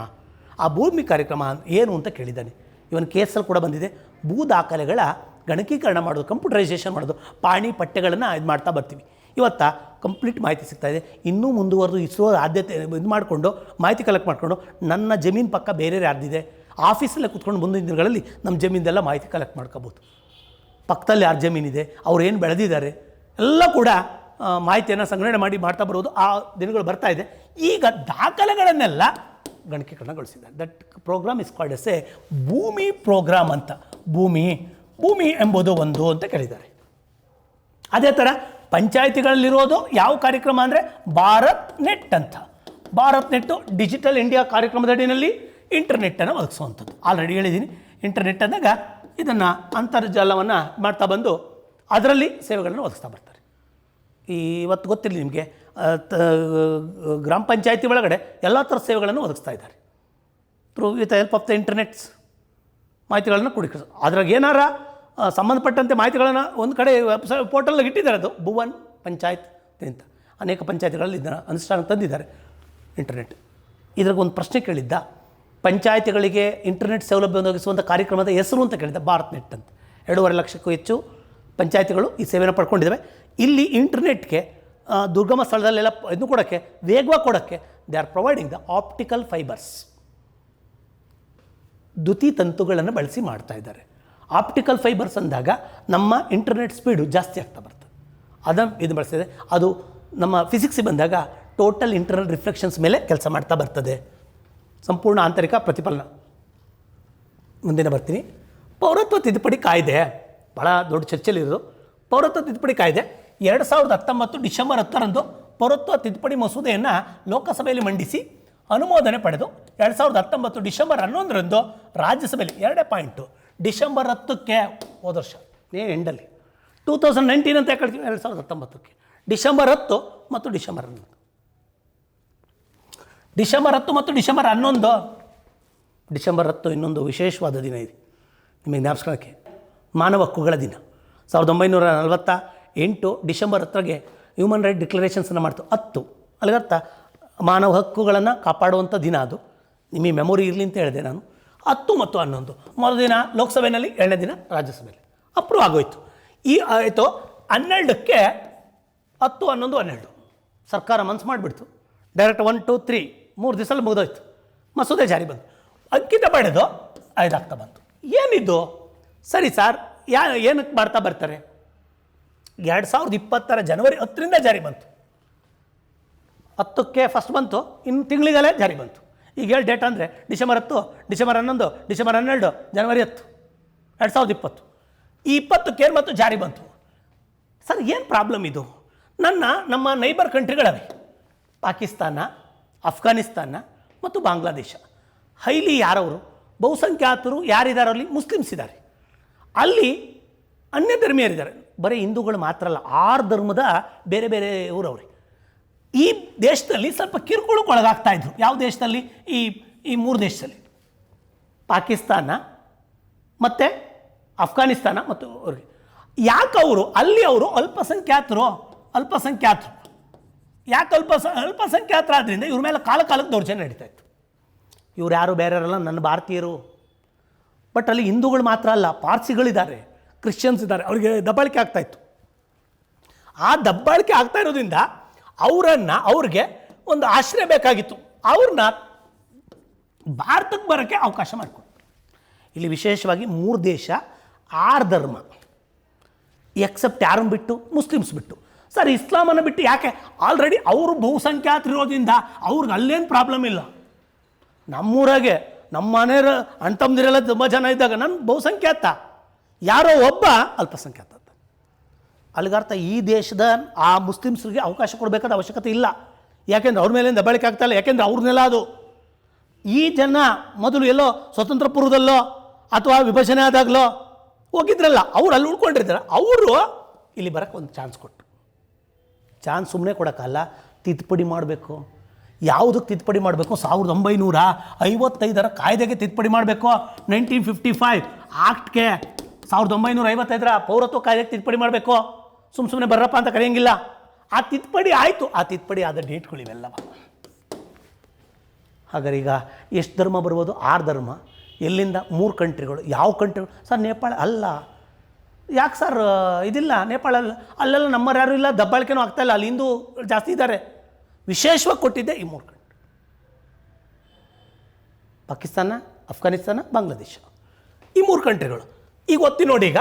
ಆ ಭೂಮಿ ಕಾರ್ಯಕ್ರಮ ಏನು ಅಂತ ಕೇಳಿದ್ದಾನೆ. ಇವನ್ ಕೇಸಲ್ಲಿ ಕೂಡ ಬಂದಿದೆ. ಭೂ ದಾಖಲೆಗಳ ಗಣಕೀಕರಣ ಮಾಡೋದು, ಕಂಪ್ಯೂಟರೈಸೇಷನ್ ಮಾಡೋದು, ಪಾಣಿ ಪಠ್ಯಗಳನ್ನು ಇದು ಮಾಡ್ತಾ ಬರ್ತೀವಿ. ಇವತ್ತು ಕಂಪ್ಲೀಟ್ ಮಾಹಿತಿ ಸಿಗ್ತಾಯಿದೆ. ಇನ್ನೂ ಮುಂದುವರೆದು ಇಸ್ರೋ ಆದ್ಯತೆ ಇದು ಮಾಡಿಕೊಂಡು ಮಾಹಿತಿ ಕಲೆಕ್ಟ್ ಮಾಡಿಕೊಂಡು ನನ್ನ ಜಮೀನು ಪಕ್ಕ ಬೇರೆ ಯಾರ್ದಿದೆ ಆಫೀಸಲ್ಲೇ ಕೂತ್ಕೊಂಡು ಮುಂದಿನ ದಿನಗಳಲ್ಲಿ ನಮ್ಮ ಜಮೀನ್ದೆಲ್ಲ ಮಾಹಿತಿ ಕಲೆಕ್ಟ್ ಮಾಡ್ಕೋಬೋದು. ಪಕ್ಕದಲ್ಲಿ ಯಾರು ಜಮೀನಿದೆ, ಅವ್ರು ಏನು ಬೆಳೆದಿದ್ದಾರೆ ಎಲ್ಲ ಕೂಡ ಮಾಹಿತಿಯನ್ನು ಸಂಗ್ರಹಣೆ ಮಾಡಿ ಮಾಡ್ತಾ ಬರೋದು ಆ ದಿನಗಳು ಬರ್ತಾ ಇದೆ. ಈಗ ದಾಖಲೆಗಳನ್ನೆಲ್ಲ ಗಣಕೀಕರಣಗೊಳಿಸಿದ್ದಾರೆ. That programme is called as a Bhoomi programme ಅಂತ. ಭೂಮಿ ಎಂಬುದು ಒಂದು ಅಂತ ಕೇಳಿದ್ದಾರೆ. ಅದೇ ಥರ ಪಂಚಾಯಿತಿಗಳಲ್ಲಿರೋದು ಯಾವ ಕಾರ್ಯಕ್ರಮ ಅಂದರೆ ಭಾರತ್ ನೆಟ್ ಅಂತ. ಭಾರತ್ ನೆಟ್ಟು ಡಿಜಿಟಲ್ ಇಂಡಿಯಾ ಕಾರ್ಯಕ್ರಮದ ಅಡಿಯಲ್ಲಿ ಇಂಟರ್ನೆಟ್ಟನ್ನು ಒದಗಿಸುವಂಥದ್ದು. ಆಲ್ರೆಡಿ ಹೇಳಿದ್ದೀನಿ, ಇಂಟರ್ನೆಟ್ ಅಂದಾಗ ಇದನ್ನು ಅಂತರ್ಜಾಲವನ್ನು ಮಾಡ್ತಾ ಬಂದು ಅದರಲ್ಲಿ ಸೇವೆಗಳನ್ನು ಒದಗಿಸ್ತಾ ಬರ್ತಾರೆ. ಇವತ್ತು ಗೊತ್ತಿರಲಿ ನಿಮಗೆ, ಗ್ರಾಮ ಪಂಚಾಯಿತಿ ಒಳಗಡೆ ಎಲ್ಲ ಥರ ಸೇವೆಗಳನ್ನು ಒದಗಿಸ್ತಾ ಇದ್ದಾರೆ ವಿತ್ ಹೆಲ್ಪ್ ಆಫ್ ದ ಇಂಟರ್ನೆಟ್ಸ್. ಮಾಹಿತಿಗಳನ್ನು ಕುಡಿಕ ಅದ್ರಾಗ ಏನಾರ ಸಂಬಂಧಪಟ್ಟಂತೆ ಮಾಹಿತಿಗಳನ್ನು ಒಂದು ಕಡೆ ವೆಬ್ಸೈಟ್ ಪೋರ್ಟಲ್ಗೆ ಇಟ್ಟಿದ್ದಾರೆ. ಅದು ಭುವನ್ ಪಂಚಾಯತ್ ಅಂತ ಅನೇಕ ಪಂಚಾಯತಿಗಳಲ್ಲಿ ಇದನ್ನು ಅನುಷ್ಠಾನಕ್ಕೆ ತಂದಿದ್ದಾರೆ ಇಂಟರ್ನೆಟ್. ಇದ್ರಾಗ ಒಂದು ಪ್ರಶ್ನೆ ಕೇಳಿದ್ದ, ಪಂಚಾಯತಿಗಳಿಗೆ ಇಂಟರ್ನೆಟ್ ಸೌಲಭ್ಯ ಒದಗಿಸುವಂಥ ಕಾರ್ಯಕ್ರಮದ ಹೆಸರು ಅಂತ ಕೇಳಿದ್ದ. ಭಾರತ್ ನೆಟ್ ಅಂತ. 2.5 ಲಕ್ಷಕ್ಕೂ ಹೆಚ್ಚು ಪಂಚಾಯತಿಗಳು ಈ ಸೇವೆಯನ್ನು ಪಡ್ಕೊಂಡಿದ್ದಾವೆ. ಇಲ್ಲಿ ಇಂಟರ್ನೆಟ್ಗೆ ದುರ್ಗಮ ಸ್ಥಳದಲ್ಲೆಲ್ಲ ಇದನ್ನು ಕೊಡೋಕ್ಕೆ, ವೇಗವಾಗಿ ಕೊಡೋಕ್ಕೆ they are providing the optical fibres, ದ್ಯುತಿ ತಂತುಗಳನ್ನು ಬಳಸಿ ಮಾಡ್ತಾ ಇದ್ದಾರೆ. ಆಪ್ಟಿಕಲ್ ಫೈಬರ್ಸ್ ಅಂದಾಗ ನಮ್ಮ ಇಂಟರ್ನೆಟ್ ಸ್ಪೀಡು ಜಾಸ್ತಿ ಆಗ್ತಾ ಬರ್ತದೆ. ಅದನ್ನು ಇದು ಬಳಸ್ತಿದೆ. ಅದು ನಮ್ಮ ಫಿಸಿಕ್ಸಿಗೆ ಬಂದಾಗ ಟೋಟಲ್ ಇಂಟರ್ನಲ್ ರಿಫ್ಲೆಕ್ಷನ್ಸ್ ಮೇಲೆ ಕೆಲಸ ಮಾಡ್ತಾ ಬರ್ತದೆ. ಸಂಪೂರ್ಣ ಆಂತರಿಕ ಪ್ರತಿಫಲನ. ಮುಂದಿನ ಬರ್ತೀನಿ. ಪೌರತ್ವ ತಿದ್ದುಪಡಿ ಕಾಯ್ದೆ ಭಾಳ ದೊಡ್ಡ ಚರ್ಚೆಯಲ್ಲಿರೋದು. ಪೌರತ್ವ ತಿದ್ದುಪಡಿ ಕಾಯ್ದೆ 2019 ಡಿಸೆಂಬರ್ 10ರಂದು ಪೌರತ್ವ ತಿದ್ದುಪಡಿ ಮಸೂದೆಯನ್ನು ಲೋಕಸಭೆಯಲ್ಲಿ ಮಂಡಿಸಿ ಅನುಮೋದನೆ ಪಡೆದು 2019 ಡಿಸೆಂಬರ್ 11ರಂದು ರಾಜ್ಯಸಭೆಯಲ್ಲಿ 2 ಪಾಯಿಂಟು ಡಿಸೆಂಬರ್ 10ಕ್ಕೆ ಹೋದ ವರ್ಷ ಎಂಡಲ್ಲಿ 2019 ಅಂತ ಯಾಕೆ ಹೇಳ್ತೀವಿ, 2019ಕ್ಕೆ ಡಿಸೆಂಬರ್ 10 ಮತ್ತು ಡಿಸೆಂಬರ್ 11. ಡಿಸೆಂಬರ್ 10 ಮತ್ತು ಡಿಸೆಂಬರ್ 11. ಡಿಸೆಂಬರ್ 10 ಇನ್ನೊಂದು ವಿಶೇಷವಾದ ದಿನ ಇದೆ ನಿಮಗೆ ಜ್ಞಾಪಿಸ್ಕೊಳ್ಳೋಕ್ಕೆ, ಮಾನವ ಹಕ್ಕುಗಳ ದಿನ. 1948 ಡಿಸೆಂಬರ್ 10ಗೆ ಹ್ಯೂಮನ್ ರೈಟ್ ಡಿಕ್ಲರೇಷನ್ಸನ್ನು ಮಾಡ್ತು. 10 ಅಲ್ಲಿಗರ್ಥ ಮಾನವ ಹಕ್ಕುಗಳನ್ನು ಕಾಪಾಡುವಂಥ ದಿನ. ಅದು ನಿಮಗೆ ಮೆಮೊರಿ ಇರಲಿ ಅಂತ ಹೇಳಿದೆ ನಾನು. 10 ಮತ್ತು 11 ಮೊದಲ ದಿನ ಲೋಕಸಭೆಯಲ್ಲಿ, 2ನೇ ದಿನ ರಾಜ್ಯಸಭೆಯಲ್ಲಿ ಅಪ್ರೂವ್ ಆಗೋಯ್ತು. ಈ ಆಯಿತು 12ಕ್ಕೆ 10, 11, 12 ಸರ್ಕಾರ ಮನಸ್ಸು ಮಾಡಿಬಿಡ್ತು. ಡೈರೆಕ್ಟ್ 1, 2, 3 3 ದಿವಸದಲ್ಲಿ ಮುಗಿದೋಯ್ತು. ಮಸೂದೆ ಜಾರಿ ಬಂತು. ಅಂಕಿತ ಪಡೆದು 5 ಆಗ್ತಾ ಬಂತು. ಏನಿದು ಸರಿ ಸರ್, ಏನಕ್ಕೆ ಮಾಡ್ತಾ ಬರ್ತಾರೆ? 2020 ಜನವರಿ 10ರಿಂದ ಜಾರಿ ಬಂತು. 10ಕ್ಕೆ ಫಸ್ಟ್ ಬಂತು, ಇನ್ನು ತಿಂಗಳಿಗಲೇ ಜಾರಿ ಬಂತು. ಈಗ ಹೇಳಿ ಡೇಟ್ ಅಂದರೆ ಡಿಸೆಂಬರ್ 10, ಡಿಸೆಂಬರ್ 11, ಡಿಸೆಂಬರ್ 12, ಜನವರಿ 10, 2020. ಈ 20ಕ್ಕೆ ಮತ್ತು ಜಾರಿ ಬಂತು. ಸರ್ ಏನು ಪ್ರಾಬ್ಲಮ್ ಇದು? ನಮ್ಮ ನೈಬರ್ ಕಂಟ್ರಿಗಳವೆ, ಪಾಕಿಸ್ತಾನ, ಅಫ್ಘಾನಿಸ್ತಾನ ಮತ್ತು ಬಾಂಗ್ಲಾದೇಶ. ಹೈಲಿ ಯಾರವರು ಬಹುಸಂಖ್ಯಾತರು ಯಾರಿದ್ದಾರೆ? ಅಲ್ಲಿ ಮುಸ್ಲಿಮ್ಸ್ ಇದ್ದಾರೆ, ಅಲ್ಲಿ ಅನ್ಯ ಧರ್ಮೀಯರಿದ್ದಾರೆ. ಬರೀ ಹಿಂದೂಗಳು ಮಾತ್ರ ಅಲ್ಲ, 6 ಧರ್ಮದ ಬೇರೆ ಬೇರೆ ಊರವ್ರೆ. ಈ ದೇಶದಲ್ಲಿ ಸ್ವಲ್ಪ ಕಿರುಕುಳಕ್ಕೆ ಒಳಗಾಗ್ತಾ ಇದ್ರು. ಯಾವ ದೇಶದಲ್ಲಿ? ಈ 3 ದೇಶದಲ್ಲಿ, ಪಾಕಿಸ್ತಾನ ಮತ್ತು ಅಫ್ಘಾನಿಸ್ತಾನ ಮತ್ತು ಅವ್ರಿಗೆ. ಯಾಕೆ ಅವರು ಅಲ್ಲಿ ಅವರು ಅಲ್ಪಸಂಖ್ಯಾತರು ಯಾಕೆ ಅಲ್ಪಸಂಖ್ಯಾತರಾದ್ರಿಂದ ಇವ್ರ ಮೇಲೆ ಕಾಲಕ್ಕೆ ದೌರ್ಜನ್ಯ ನಡೀತಾ ಇತ್ತು. ಇವ್ರು ಯಾರು ಬೇರೆಯವರಲ್ಲ, ನನ್ನ ಭಾರತೀಯರು. ಬಟ್ ಅಲ್ಲಿ ಹಿಂದೂಗಳು ಮಾತ್ರ ಅಲ್ಲ, ಪಾರ್ಸಿಗಳಿದ್ದಾರೆ, ಕ್ರಿಶ್ಚಿಯನ್ಸ್ ಇದ್ದಾರೆ, ಅವರಿಗೆ ದಬ್ಬಾಳಿಕೆ ಆಗ್ತಾಯಿತ್ತು. ಆ ದಬ್ಬಾಳಿಕೆ ಆಗ್ತಾ ಇರೋದ್ರಿಂದ ಅವ್ರಿಗೆ ಒಂದು ಆಶ್ರಯ ಬೇಕಾಗಿತ್ತು. ಅವ್ರನ್ನ ಭಾರತಕ್ಕೆ ಬರೋಕ್ಕೆ ಅವಕಾಶ ಮಾಡಿಕೊಡ್ತಾರೆ. ಇಲ್ಲಿ ವಿಶೇಷವಾಗಿ 3 ದೇಶ, 6 ಧರ್ಮ, ಎಕ್ಸೆಪ್ಟ್ ಯಾರನ್ನು ಬಿಟ್ಟು? ಮುಸ್ಲಿಮ್ಸ್ ಬಿಟ್ಟು. ಸರ್, ಇಸ್ಲಾಮನ್ನು ಬಿಟ್ಟು ಯಾಕೆ? ಆಲ್ರೆಡಿ ಅವರು ಬಹುಸಂಖ್ಯಾತರಿರೋದ್ರಿಂದ ಅವ್ರಿಗೆ ಅಲ್ಲೇನು ಪ್ರಾಬ್ಲಮ್ ಇಲ್ಲ. ನಮ್ಮೂರಾಗೆ ನಮ್ಮ ಮನೆಯವರು ಅಣ್ತಮ್ಮದಿರೆಲ್ಲ ತುಂಬ ಜನ ಇದ್ದಾಗ ನನ್ನ ಬಹುಸಂಖ್ಯಾತ, ಯಾರೋ ಒಬ್ಬ ಅಲ್ಪಸಂಖ್ಯಾತ. ಅಲ್ಲಿಗರ್ಥ ಈ ದೇಶದ ಆ ಮುಸ್ಲಿಮ್ಸ್ರಿಗೆ ಅವಕಾಶ ಕೊಡಬೇಕಾದ ಅವಶ್ಯಕತೆ ಇಲ್ಲ. ಯಾಕೆಂದ್ರೆ ಅವ್ರ ಮೇಲಿಂದ ದಬ್ಬಾಳಿಕೆ ಆಗ್ತಾಯಿಲ್ಲ. ಯಾಕೆಂದರೆ ಅವ್ರನ್ನೆಲ್ಲ ಅದು ಈ ಜನ ಮೊದಲು ಎಲ್ಲೋ ಸ್ವತಂತ್ರ ಪೂರ್ವದಲ್ಲೋ ಅಥವಾ ವಿಭಜನೆ ಆದಾಗಲೋ ಹೋಗಿದ್ರಲ್ಲ, ಅವ್ರು ಅಲ್ಲಿ ಉಳ್ಕೊಂಡಿರ್ತಾರೆ. ಅವರು ಇಲ್ಲಿ ಬರೋಕ್ಕೆ ಒಂದು ಚಾನ್ಸ್ ಕೊಟ್ಟರು. ಚಾನ್ಸ್ ಸುಮ್ಮನೆ ಕೊಡೋಕ್ಕಲ್ಲ, ತಿದ್ದುಪಡಿ ಮಾಡಬೇಕು. ಯಾವುದಕ್ಕೆ ತಿದ್ದುಪಡಿ ಮಾಡಬೇಕು? 1955 ಕಾಯ್ದೆಗೆ ತಿದ್ದುಪಡಿ ಮಾಡಬೇಕು. 1955 ಆಕ್ಟ್ಗೆ, 1955 ಪೌರತ್ವ ಕಾಯ್ದೆಗೆ ತಿದ್ದುಪಡಿ ಮಾಡಬೇಕು. ಸುಮ್ಮನೆ ಬರ್ರಪ್ಪ ಅಂತ ಕರೆಯಂಗಿಲ್ಲ. ಆ ತಿದ್ದುಪಡಿ ಆಯಿತು. ಆ ತಿದ್ದುಪಡಿ ಆದ ಡೇಟ್ಗಳು ಇವೆಲ್ಲವ. ಹಾಗಾದ್ರೆ ಈಗ ಎಷ್ಟು ಧರ್ಮ ಬರ್ಬೋದು? 6 ಧರ್ಮ. ಎಲ್ಲಿಂದ? 3 ಕಂಟ್ರಿಗಳು. ಯಾವ ಕಂಟ್ರಿಗಳು? ಸರ್, ನೇಪಾಳ ಅಲ್ಲ. ಯಾಕೆ ಸರ್ ಇದಿಲ್ಲ ನೇಪಾಳ? ಅಲ್ಲೆಲ್ಲ ನಮ್ಮರು ಯಾರೂ ಇಲ್ಲ, ದಬ್ಬಾಳಿಕೆನೂ ಆಗ್ತಾಯಿಲ್ಲ, ಅಲ್ಲಿ ಹಿಂದೂ ಜಾಸ್ತಿ ಇದ್ದಾರೆ. ವಿಶೇಷವಾಗಿ ಕೊಟ್ಟಿದ್ದೆ ಈ 3 ಕಂಟ್ರಿ: ಪಾಕಿಸ್ತಾನ, ಅಫ್ಘಾನಿಸ್ತಾನ, ಬಾಂಗ್ಲಾದೇಶ. ಈ 3 ಕಂಟ್ರಿಗಳು ಈಗ ಒತ್ತಿ ನೋಡಿ. ಈಗ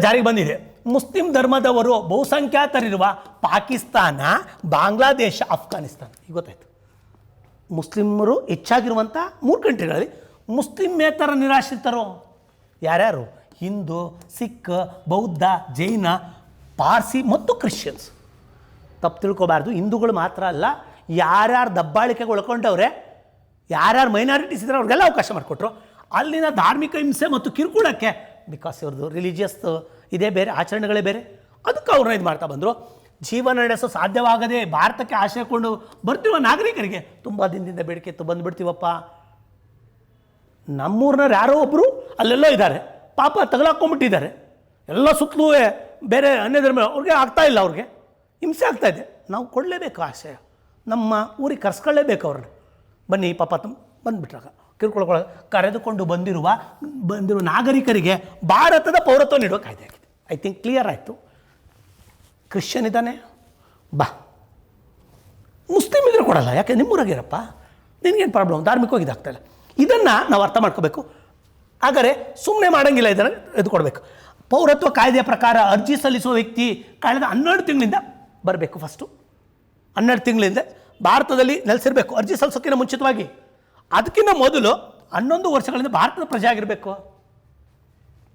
ಜಾರಿಗೆ ಬಂದಿದೆ. ಮುಸ್ಲಿಂ ಧರ್ಮದವರು ಬಹುಸಂಖ್ಯಾತರಿರುವ ಪಾಕಿಸ್ತಾನ, ಬಾಂಗ್ಲಾದೇಶ, ಅಫ್ಘಾನಿಸ್ತಾನ. ಈಗ ಗೊತ್ತಾಯ್ತು. ಮುಸ್ಲಿಮರು ಹೆಚ್ಚಾಗಿರುವಂಥ 3 ಕಂಟ್ರಿಗಳಲ್ಲಿ ಮುಸ್ಲಿಮೇತರ ನಿರಾಶ್ರಿತರು ಯಾರ್ಯಾರು? ಹಿಂದೂ, ಸಿಖ್, ಬೌದ್ಧ, ಜೈನ, ಪಾರ್ಸಿ ಮತ್ತು ಕ್ರಿಶ್ಚಿಯನ್ಸ್. ತಪ್ಪು ತಿಳ್ಕೊಬಾರ್ದು, ಹಿಂದೂಗಳು ಮಾತ್ರ ಅಲ್ಲ, ಯಾರ್ಯಾರು ದಬ್ಬಾಳಿಕೆಗೆ ಒಳ್ಕೊಂಡವ್ರೆ, ಯಾರ್ಯಾರು ಮೈನಾರಿಟೀಸ್ ಇದ್ದಾರೆ ಅವ್ರಿಗೆಲ್ಲ ಅವಕಾಶ ಮಾಡಿಕೊಟ್ರು. ಅಲ್ಲಿನ ಧಾರ್ಮಿಕ ಹಿಂಸೆ ಮತ್ತು ಕಿರುಕುಳಕ್ಕೆ ಬಿಕಾಸ್ ಇವ್ರದ್ದು ರಿಲಿಜಿಯಸ್ ಇದೇ ಬೇರೆ, ಆಚರಣೆಗಳೇ ಬೇರೆ, ಅದಕ್ಕೆ ಅವ್ರನ್ನ ಇದು ಮಾಡ್ತಾ ಬಂದರು. ಜೀವನ ನಡೆಸೋ ಸಾಧ್ಯವಾಗದೆ ಭಾರತಕ್ಕೆ ಆಶ್ರಯಕೊಂಡು ಬರ್ತಿರುವ ನಾಗರಿಕರಿಗೆ ತುಂಬ ದಿನದಿಂದ ಬೇಡಿಕೆ ಇತ್ತು, ಬಂದುಬಿಡ್ತೀವಪ್ಪ. ನಮ್ಮೂರಿನವ್ರು ಯಾರೋ ಒಬ್ಬರು ಅಲ್ಲೆಲ್ಲೋ ಇದ್ದಾರೆ, ಪಾಪ ತಗಲಾಕೊಂಡ್ಬಿಟ್ಟಿದ್ದಾರೆ, ಎಲ್ಲ ಸುತ್ತಲೂ ಬೇರೆ ಅನ್ಯ ಧರ್ಮ ಅವ್ರಿಗೆ ಆಗ್ತಾಯಿಲ್ಲ, ಅವ್ರಿಗೆ ಹಿಂಸೆ ಆಗ್ತಾಯಿದೆ. ನಾವು ಕೊಡಲೇಬೇಕು ಆಶಯ, ನಮ್ಮ ಊರಿಗೆ ಕರ್ಸ್ಕೊಳ್ಳೇಬೇಕು ಅವ್ರನ್ನ. ಬನ್ನಿ ಪಾಪ ಬಂದುಬಿಟ್ರಾಗ ಕಿರುಕುಳ ಕರೆದುಕೊಂಡು ಬಂದಿರುವ ನಾಗರಿಕರಿಗೆ ಭಾರತದ ಪೌರತ್ವ ನೀಡುವ ಕಾಯ್ದೆ ಆಗಿದೆ. ಐ ಥಿಂಕ್ ಕ್ಲಿಯರ್ ಆಯಿತು. ಕ್ರಿಶ್ಚಿಯನ್ ಇದ್ದಾನೆ, ಬಾ. ಮುಸ್ಲಿಮ್ ಇದ್ರೆ ಕೊಡಲ್ಲ, ಯಾಕೆ ನಿಮ್ಮೂರಾಗಿರಪ್ಪ, ನಿನಗೇನು ಪ್ರಾಬ್ಲಮ್, ಧಾರ್ಮಿಕವಾಗಿ ಇದಾಗ್ತಾಯಿಲ್ಲ. ಇದನ್ನು ನಾವು ಅರ್ಥ ಮಾಡ್ಕೋಬೇಕು. ಹಾಗಾದರೆ ಸುಮ್ಮನೆ ಮಾಡೋಂಗಿಲ್ಲ, ಇದನ್ನು ಇದು ಕೊಡಬೇಕು. ಪೌರತ್ವ ಕಾಯ್ದೆಯ ಪ್ರಕಾರ ಅರ್ಜಿ ಸಲ್ಲಿಸುವ ವ್ಯಕ್ತಿ ಕಳೆದ 12 ತಿಂಗಳಿಂದ ಬರಬೇಕು. ಫಸ್ಟು 12 ತಿಂಗಳಿಂದ ಭಾರತದಲ್ಲಿ ನೆಲೆಸಿರಬೇಕು ಅರ್ಜಿ ಸಲ್ಲಿಸೋಕ್ಕಿಂತ ಮುಂಚಿತವಾಗಿ. ಅದಕ್ಕಿಂತ ಮೊದಲು 11 ವರ್ಷಗಳಿಂದ ಭಾರತದ ಪ್ರಜೆ ಆಗಿರಬೇಕು.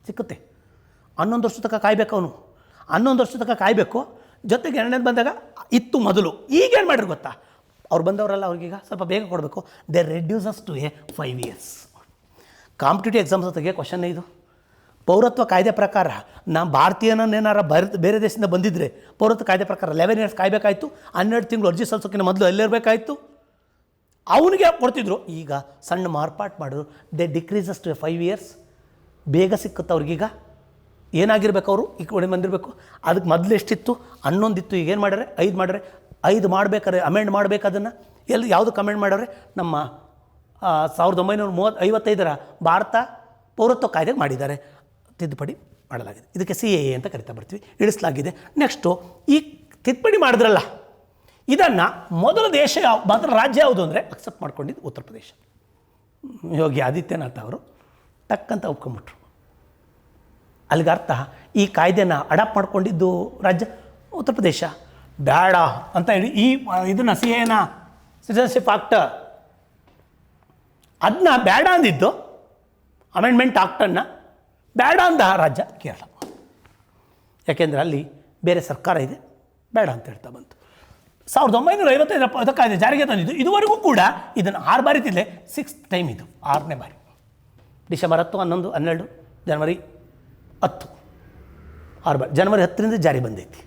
ಸಿಕ್ಕುತ್ತೆ. 11 ವರ್ಷ ತನಕ ಕಾಯಬೇಕು ಅವನು, 11 ವರ್ಷ ತನಕ ಕಾಯಬೇಕು. ಜೊತೆಗೆ ಎರಡನೇದು ಬಂದಾಗ ಇತ್ತು ಮೊದಲು, ಈಗೇನು ಮಾಡಿದ್ರು ಗೊತ್ತಾ, ಅವ್ರು ಬಂದವರಲ್ಲ, ಅವ್ರಿಗೀಗ ಸ್ವಲ್ಪ ಬೇಗ ಕೊಡಬೇಕು. They reduces to 5 years. Competitive exams ಜೊತೆಗೆ ಕ್ವಶನ್ನೇ ಇದು. ಪೌರತ್ವ ಕಾಯ್ದೆ ಪ್ರಕಾರ ನಾವು ಭಾರತೀಯನೇನಾರ ಬೇರೆ ದೇಶದಿಂದ ಬಂದಿದ್ದರೆ ಪೌರತ್ವ ಕಾಯ್ದೆ ಪ್ರಕಾರ 11 years ಕಾಯಬೇಕಾಯಿತು. 12 ತಿಂಗಳು ಅರ್ಜಿ ಸಲ್ಲಿಸೋಕ್ಕಿಂತ ಮೊದಲು ಎಲ್ಲಿರಬೇಕಾಯಿತು, ಅವನಿಗೆ ಕೊಡ್ತಿದ್ರು. ಈಗ ಸಣ್ಣ ಮಾರ್ಪಾಟ್ ಮಾಡಿದ್ರು, ದೇ ಡಿಕ್ರೀಸಸ್ ಟು 5 years. ಬೇಗ ಸಿಕ್ಕುತ್ತೆ ಅವ್ರಿಗೀಗ. ಏನಾಗಿರ್ಬೇಕು, ಅವರು ಈ ಕಡೆ ಬಂದಿರಬೇಕು. ಅದಕ್ಕೆ ಮೊದಲು ಎಷ್ಟಿತ್ತು, 11 ಇತ್ತು, ಈಗ ಏನು ಮಾಡ್ಯಾರೆ 5 ಮಾಡ್ಯಾರೆ. 5 ಮಾಡ್ಬೇಕಾದ್ರೆ ಅಮೆಂಡ್ ಮಾಡಬೇಕು. ಅದನ್ನು ಯಾವುದಕ್ಕೆ ಅಮೆಂಡ್ ಮಾಡ್ಯಾರೆ, ನಮ್ಮ 1955 ಭಾರತ ಪೌರತ್ವ ಕಾಯ್ದೆಗೆ ಮಾಡಿದ್ದಾರೆ, ತಿದ್ದುಪಡಿ ಮಾಡಲಾಗಿದೆ. ಇದಕ್ಕೆ CAA ಅಂತ ಕರಿತಾ ಬರ್ತೀವಿ, ಇಳಿಸಲಾಗಿದೆ. ನೆಕ್ಸ್ಟು ಈ ತಿದ್ದುಪಡಿ ಮಾಡಿದ್ರಲ್ಲ, ಇದನ್ನು ಮೊದಲ ರಾಜ್ಯ ಯಾವುದು ಅಂದರೆ ಅಕ್ಸೆಪ್ಟ್ ಮಾಡ್ಕೊಂಡಿದ್ದು ಉತ್ತರ ಪ್ರದೇಶ. ಯೋಗಿ ಆದಿತ್ಯನಾಥ್ ಅವರು ಟಕ್ಕಂತ ಒಪ್ಕೊಂಬಿಟ್ರು. ಅಲ್ಲಿಗೆ ಅರ್ಥ, ಈ ಕಾಯ್ದೆನ ಅಡಾಪ್ಟ್ ಮಾಡ್ಕೊಂಡಿದ್ದು ರಾಜ್ಯ ಉತ್ತರ ಪ್ರದೇಶ. ಬೇಡ ಅಂತ ಹೇಳಿ ಇದನ್ನು CAA ಸಿಟಿಸನ್ಶಿಪ್ ಆಕ್ಟ್ ಅದನ್ನ ಬೇಡ ಅಂದಿದ್ದು, ಅಮೆಂಡ್ಮೆಂಟ್ ಆಕ್ಟನ್ನು ಬೇಡ ಅಂದ ರಾಜ್ಯ ಕೇರಳ. ಯಾಕೆಂದರೆ ಅಲ್ಲಿ ಬೇರೆ ಸರ್ಕಾರ ಇದೆ, ಬೇಡ ಅಂತ ಹೇಳ್ತಾ ಬಂತು. 1955 ಕಾಯ್ದೆ ಜಾರಿಗೆ ತಂದಿದ್ದು. ಇದುವರೆಗೂ ಕೂಡ ಇದನ್ನು 6 ಬಾರಿ ತಿಂದೆ, 6th ಟೈಮ್ ಇದು, 6ನೇ ಬಾರಿ. ಡಿಸೆಂಬರ್ 10, 11, 12, ಜನವರಿ 10, 6 ಬಾರಿ. ಜನವರಿ 10ರಿಂದ ಜಾರಿ ಬಂದೈತಿ.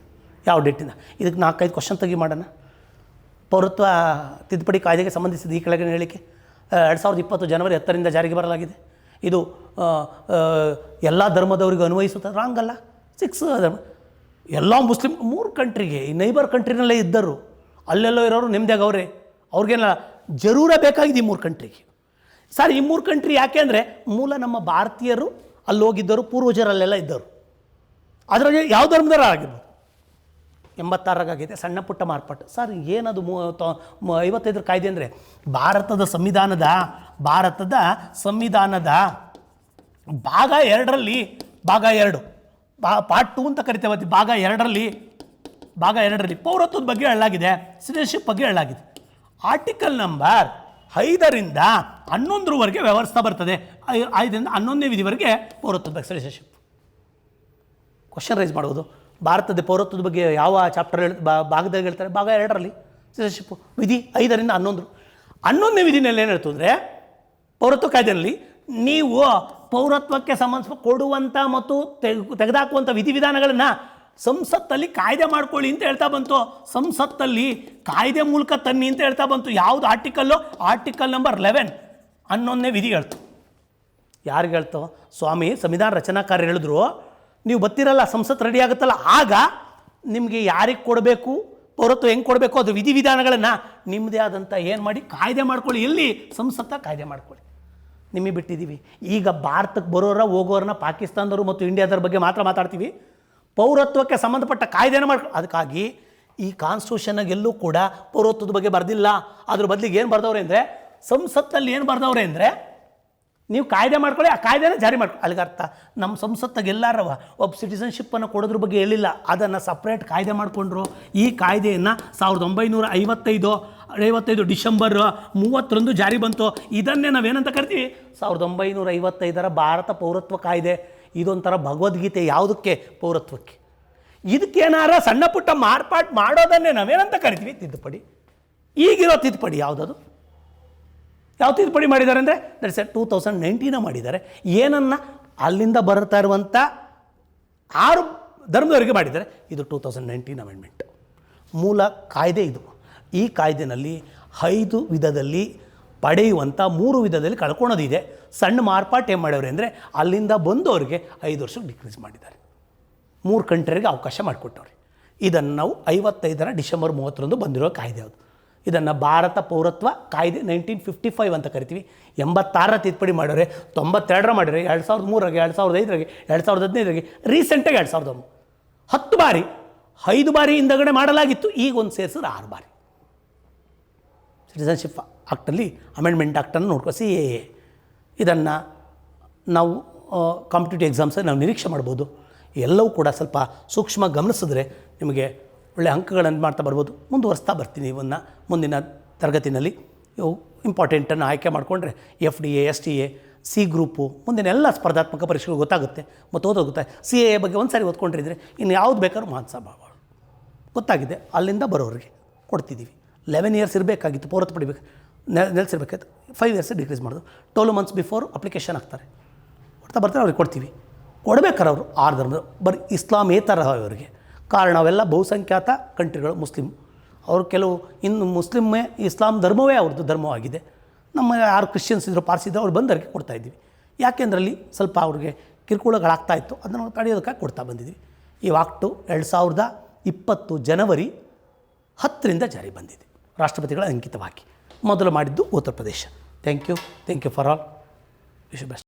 ಯಾವ ಡೇಟಿಂದ? ಇದಕ್ಕೆ 4-5 ಕ್ವಶನ್ ತೆಗಿ ಮಾಡೋಣ. ಪೌರತ್ವ ತಿದ್ದುಪಡಿ ಕಾಯ್ದೆಗೆ ಸಂಬಂಧಿಸಿದ ಈ ಕೆಳಗಿನ ಹೇಳಿಕೆ 2020 ಜನವರಿ 10ರಿಂದ ಜಾರಿಗೆ ಬರಲಾಗಿದೆ. ಇದು ಎಲ್ಲ ಧರ್ಮದವರಿಗೂ ಅನ್ವಯಿಸುತ್ತೆ. ರಾಂಗ್ ಅಲ್ಲ. 6 ಧರ್ಮ ಎಲ್ಲ ಮುಸ್ಲಿಮ್ 3 ಕಂಟ್ರಿಗೆ, ಈ ನೈಬರ್ ಕಂಟ್ರಿನಲ್ಲೇ ಇದ್ದರು, ಅಲ್ಲೆಲ್ಲೋ ಇರೋರು ನಿಮ್ಮದಾಗ ಅವರೇ, ಅವ್ರಿಗೇನ ಜರೂರ ಬೇಕಾಗಿದೆ ಈ 3 ಕಂಟ್ರಿಗೆ. ಸರ್, ಈ 3 ಕಂಟ್ರಿ ಯಾಕೆ ಅಂದರೆ ಮೂಲ ನಮ್ಮ ಭಾರತೀಯರು ಅಲ್ಲಿ ಹೋಗಿದ್ದರು, ಪೂರ್ವಜರಲ್ಲೆಲ್ಲ ಇದ್ದರು. ಅದರಾಗೆ ಯಾವ ಧರ್ಮದರ ಆಗಿರ್ಬೋದು. 86ರಾಗಿದೆ, ಸಣ್ಣ ಪುಟ್ಟ ಮಾರ್ಪಾಟು. ಸರ್, ಏನದು 55 ಕಾಯ್ದೆ ಅಂದರೆ ಭಾರತದ ಸಂವಿಧಾನದ ಭಾಗ 2ರಲ್ಲಿ ಭಾಗ 2 ಪಾರ್ಟ್ 2 ಅಂತ ಕರಿತೇವೆ. ಭಾಗ 2ರಲ್ಲಿ ಪೌರತ್ವದ ಬಗ್ಗೆ ಹೇಳಲಾಗಿದೆ, ಸಿಟಿಸನ್ಶಿಪ್ ಬಗ್ಗೆ ಹೇಳಲಾಗಿದೆ. ಆರ್ಟಿಕಲ್ ನಂಬರ್ 5ರಿಂದ 11ರವರೆಗೆ ವ್ಯವಸ್ಥೆ ಬರ್ತದೆ. 5ರಿಂದ 11ನೇ ವಿಧಿವರೆಗೆ ಪೌರತ್ವದ ಬಗ್ಗೆ ಸಿಟಿಸನ್ಶಿಪ್. ಕ್ವಶನ್ ರೈಸ್ ಮಾಡುವುದು, ಭಾರತದ ಪೌರತ್ವದ ಬಗ್ಗೆ ಯಾವ ಚಾಪ್ಟರ್ ಭಾಗದಾಗ ಹೇಳ್ತಾರೆ? ಭಾಗ 2ರಲ್ಲಿ ಸಿಟಿಸನ್ಶಿಪ್ಪು ವಿಧಿ 5ರಿಂದ 11. 11ನೇ ವಿಧಿನಲ್ಲಿ ಏನು ಹೇಳ್ತು ಅಂದರೆ, ಪೌರತ್ವ ಕಾಯ್ದೆಯಲ್ಲಿ ನೀವು ಪೌರತ್ವಕ್ಕೆ ಸಂಬಂಧಿಸಿದ ಕೊಡುವಂಥ ಮತ್ತು ತೆಗೆದುಹಾಕುವಂಥ ವಿಧಿವಿಧಾನಗಳನ್ನು ಸಂಸತ್ತಲ್ಲಿ ಕಾಯ್ದೆ ಮಾಡ್ಕೊಳ್ಳಿ ಅಂತ ಹೇಳ್ತಾ ಬಂತು. ಸಂಸತ್ತಲ್ಲಿ ಕಾಯ್ದೆ ಮೂಲಕ ತನ್ನಿ ಅಂತ ಹೇಳ್ತಾ ಬಂತು. ಯಾವುದು ಆರ್ಟಿಕಲ್ಲು? ಆರ್ಟಿಕಲ್ ನಂಬರ್ 11, 11ನೇ ವಿಧಿ ಹೇಳ್ತು. ಯಾರಿಗೆ ಹೇಳ್ತೋ? ಸ್ವಾಮಿ ಸಂವಿಧಾನ ರಚನಾಕಾರ್ಯರು ಹೇಳಿದ್ರು, ನೀವು ಬರ್ತಿರಲ್ಲ, ಸಂಸತ್ತು ರೆಡಿ ಆಗುತ್ತಲ್ಲ, ಆಗ ನಿಮಗೆ ಯಾರಿಗೆ ಕೊಡಬೇಕು, ಪೌರತ್ವ ಹೆಂಗೆ ಕೊಡಬೇಕು, ಅದು ವಿಧಿವಿಧಾನಗಳನ್ನು ನಿಮ್ಮದೇ ಆದಂಥ ಏನು ಮಾಡಿ ಕಾಯ್ದೆ ಮಾಡ್ಕೊಳ್ಳಿ. ಎಲ್ಲಿ? ಸಂಸತ್ತ ಕಾಯ್ದೆ ಮಾಡ್ಕೊಳ್ಳಿ. ನಿಮಗೆ ಬಿಟ್ಟಿದ್ದೀವಿ. ಈಗ ಭಾರತಕ್ಕೆ ಬರೋರ ಹೋಗೋರನ್ನ ಪಾಕಿಸ್ತಾನದವರು ಮತ್ತು ಇಂಡಿಯಾದವ್ರ ಬಗ್ಗೆ ಮಾತ್ರ ಮಾತಾಡ್ತೀವಿ. ಪೌರತ್ವಕ್ಕೆ ಸಂಬಂಧಪಟ್ಟ ಕಾಯ್ದೆನ ಅದಕ್ಕಾಗಿ ಈ ಕಾನ್ಸ್ಟಿಟ್ಯೂಷನ್ನಾಗ ಎಲ್ಲೂ ಕೂಡ ಪೌರತ್ವದ ಬಗ್ಗೆ ಬರೆದಿಲ್ಲ. ಅದ್ರ ಬದಲಿಗೆ ಏನು ಬರ್ದವ್ರೆ ಅಂದರೆ, ಸಂಸತ್ತಲ್ಲಿ ಏನು ಬರ್ದವ್ರೆ ಅಂದರೆ, ನೀವು ಕಾಯ್ದೆ ಮಾಡ್ಕೊಳ್ಳಿ, ಆ ಕಾಯ್ದೆನ ಜಾರಿ ಮಾಡ್ಕೊಳ್ಳಿ. ಅಲ್ಲಿಗೆ ಅರ್ಥ, ನಮ್ಮ ಸಂಸತ್ತಾಗ ಎಲ್ಲಾರವ ಒಬ್ಬ ಸಿಟಿಸನ್ಶಿಪ್ಪನ್ನು ಕೊಡೋದ್ರ ಬಗ್ಗೆ ಹೇಳಿಲ್ಲ, ಅದನ್ನು ಸಪ್ರೇಟ್ ಕಾಯ್ದೆ ಮಾಡಿಕೊಂಡ್ರು. ಈ ಕಾಯ್ದೆಯನ್ನು 1955 ಡಿಸೆಂಬರ್ 30ರಂದು ಜಾರಿ ಬಂತು. ಇದನ್ನೇ ನಾವೇನಂತ ಕರಿತೀವಿ? 1955ರ ಭಾರತ ಪೌರತ್ವ ಕಾಯ್ದೆ. ಇದೊಂಥರ ಭಗವದ್ಗೀತೆ ಯಾವುದಕ್ಕೆ? ಪೌರತ್ವಕ್ಕೆ. ಇದಕ್ಕೇನಾರ ಸಣ್ಣ ಪುಟ್ಟ ಮಾರ್ಪಾಟ್ ಮಾಡೋದನ್ನೇ ನಾವೇನಂತ ಕರಿತೀವಿ? ತಿದ್ದುಪಡಿ. ಈಗಿರೋ ತಿದ್ದುಪಡಿ ಯಾವುದದು? ಯಾವ ತಿದ್ದುಪಡಿ ಮಾಡಿದ್ದಾರೆ ಅಂದರೆ ದಟ್ಸ್ 2019 ಮಾಡಿದ್ದಾರೆ. ಏನನ್ನು ಅಲ್ಲಿಂದ ಬರ್ತಾ ಇರುವಂಥ 6 ಧರ್ಮದವರಿಗೆ ಮಾಡಿದ್ದಾರೆ. ಇದು 2019 ಅಮೆಂಡ್ಮೆಂಟ್. ಮೂಲ ಕಾಯ್ದೆ ಇದು. ಈ ಕಾಯ್ದೆನಲ್ಲಿ 5 ವಿಧದಲ್ಲಿ ಪಡೆಯುವಂಥ 3 ವಿಧದಲ್ಲಿ ಕಳ್ಕೊಳೋದಿದೆ. ಸಣ್ಣ ಮಾರ್ಪಾಟು ಏನು ಮಾಡವ್ರೆ ಅಂದರೆ ಅಲ್ಲಿಂದ ಬಂದವರಿಗೆ 5 ವರ್ಷಕ್ಕೆ ಡಿಕ್ರೀಸ್ ಮಾಡಿದ್ದಾರೆ. 3 ಕಂಟ್ರಿಗೆ ಅವಕಾಶ ಮಾಡಿಕೊಟ್ಟವ್ರೆ. ಇದನ್ನು ನಾವು 55ರ ಡಿಸೆಂಬರ್ 30ರಂದು ಬಂದಿರೋ ಕಾಯ್ದೆ ಅದು. ಇದನ್ನು ಭಾರತ ಪೌರತ್ವ ಕಾಯ್ದೆ 1955 ಅಂತ ಕರಿತೀವಿ. 86ರ ತಿದ್ದುಪಡಿ ಮಾಡೋರೆ, 92ರ ಮಾಡಿದ್ರೆ, 2003ಗೆ, 2005ಗೆ, 2015ಗೆ, ರೀಸೆಂಟಾಗಿ 2001 10 ಬಾರಿ, 5 ಬಾರಿ ಹಿಂದಗಡೆ ಮಾಡಲಾಗಿತ್ತು. ಈಗ ಒಂದು ಸೇರಿಸಿದ್ರೆ 6 ಬಾರಿ. ಸಿಟಿಸನ್ಶಿಪ್ ಆ್ಯಕ್ಟಲ್ಲಿ ಅಮೆಂಡ್ಮೆಂಟ್ ಆ್ಯಕ್ಟನ್ನು ನೋಡ್ಕೊ. CAA ಇದನ್ನು ನಾವು ಕಾಂಪಿಟೇಟಿವ್ ಎಕ್ಸಾಮ್ಸಲ್ಲಿ ನಾವು ನಿರೀಕ್ಷೆ ಮಾಡ್ಬೋದು. ಎಲ್ಲವೂ ಕೂಡ ಸ್ವಲ್ಪ ಸೂಕ್ಷ್ಮ ಗಮನಿಸಿದ್ರೆ ನಿಮಗೆ ಒಳ್ಳೆಯ ಅಂಕಗಳನ್ನು ಮಾಡ್ತಾ ಬರ್ಬೋದು. ಮುಂದುವರಿಸ್ತಾ ಬರ್ತೀನಿ ಇವನ್ನು ಮುಂದಿನ ತರಗತಿನಲ್ಲಿ. ಇವು ಇಂಪಾರ್ಟೆಂಟನ್ನು ಆಯ್ಕೆ ಮಾಡಿಕೊಂಡ್ರೆ FDA, STA, C ಗ್ರೂಪು ಮುಂದಿನ ಎಲ್ಲ ಸ್ಪರ್ಧಾತ್ಮಕ ಪರೀಕ್ಷೆಗಳು ಗೊತ್ತಾಗುತ್ತೆ. ಮತ್ತು ಓದೋದು ಗೊತ್ತಾಗುತ್ತೆ. CAA ಬಗ್ಗೆ ಒಂದು ಸಾರಿ ಓದ್ಕೊಂಡಿದ್ರೆ ಇನ್ನು ಯಾವುದು ಬೇಕಾದ್ರೂ ಗೊತ್ತಾಗಿದೆ. ಅಲ್ಲಿಂದ ಬರೋರಿಗೆ ಕೊಡ್ತಿದ್ದೀವಿ. 11 ಇಯರ್ಸ್ ಇರಬೇಕಾಗಿತ್ತು, ಪೌರತ್ವ ಪಡಿಬೇಕು, ನೆಲೆಸಿರ್ಬೇಕಾಯ್ತು. 5 ಇಯರ್ಸ್ ಡಿಕ್ರೀಸ್ ಮಾಡೋದು. 12 ಮಂತ್ಸ್ ಬಿಫೋರ್ ಅಪ್ಲಿಕೇಶನ್ ಹಾಕ್ತಾರೆ. ಬರ್ತಾರೆ ಅವ್ರಿಗೆ ಕೊಡ್ತೀವಿ. ಕೊಡಬೇಕಾರೆ ಅವರು 6 ಧರ್ಮದ ಬರೀ ಇಸ್ಲಾಮೇತರ ಅವರಿಗೆ. ಕಾರಣ ಅವೆಲ್ಲ ಬಹುಸಂಖ್ಯಾತ ಕಂಟ್ರಿಗಳು ಮುಸ್ಲಿಮ್. ಅವರು ಕೆಲವು ಇನ್ನು ಮುಸ್ಲಿಮೇ ಇಸ್ಲಾಂ ಧರ್ಮವೇ ಅವ್ರದ್ದು ಧರ್ಮವಾಗಿದೆ. ನಮ್ಮ ಯಾರು ಕ್ರಿಶ್ಚಿಯನ್ಸ್ ಇದ್ದರು, ಪಾರ್ಸಿ ಇದ್ದರು, ಅವ್ರು ಬಂದವರಿಗೆ ಕೊಡ್ತಾಯಿದ್ದೀವಿ. ಯಾಕೆಂದ್ರಲ್ಲಿ ಸ್ವಲ್ಪ ಅವ್ರಿಗೆ ಕಿರುಕುಳಗಳಾಗ್ತಾಯಿತ್ತು, ಅದನ್ನು ತಡೆಯೋದಕ್ಕಾಗಿ ಕೊಡ್ತಾ ಬಂದಿದ್ವಿ. ಈ ಆಕ್ಟು 2020 ಜನವರಿ 10ರಿಂದ ಜಾರಿ ಬಂದಿದೆ, ರಾಷ್ಟ್ರಪತಿಗಳ ಅಂಕಿತವಾಗಿ. ಮೊದಲು ಮಾಡಿದ್ದು Uttar Pradesh. Thank you for all. Wish best.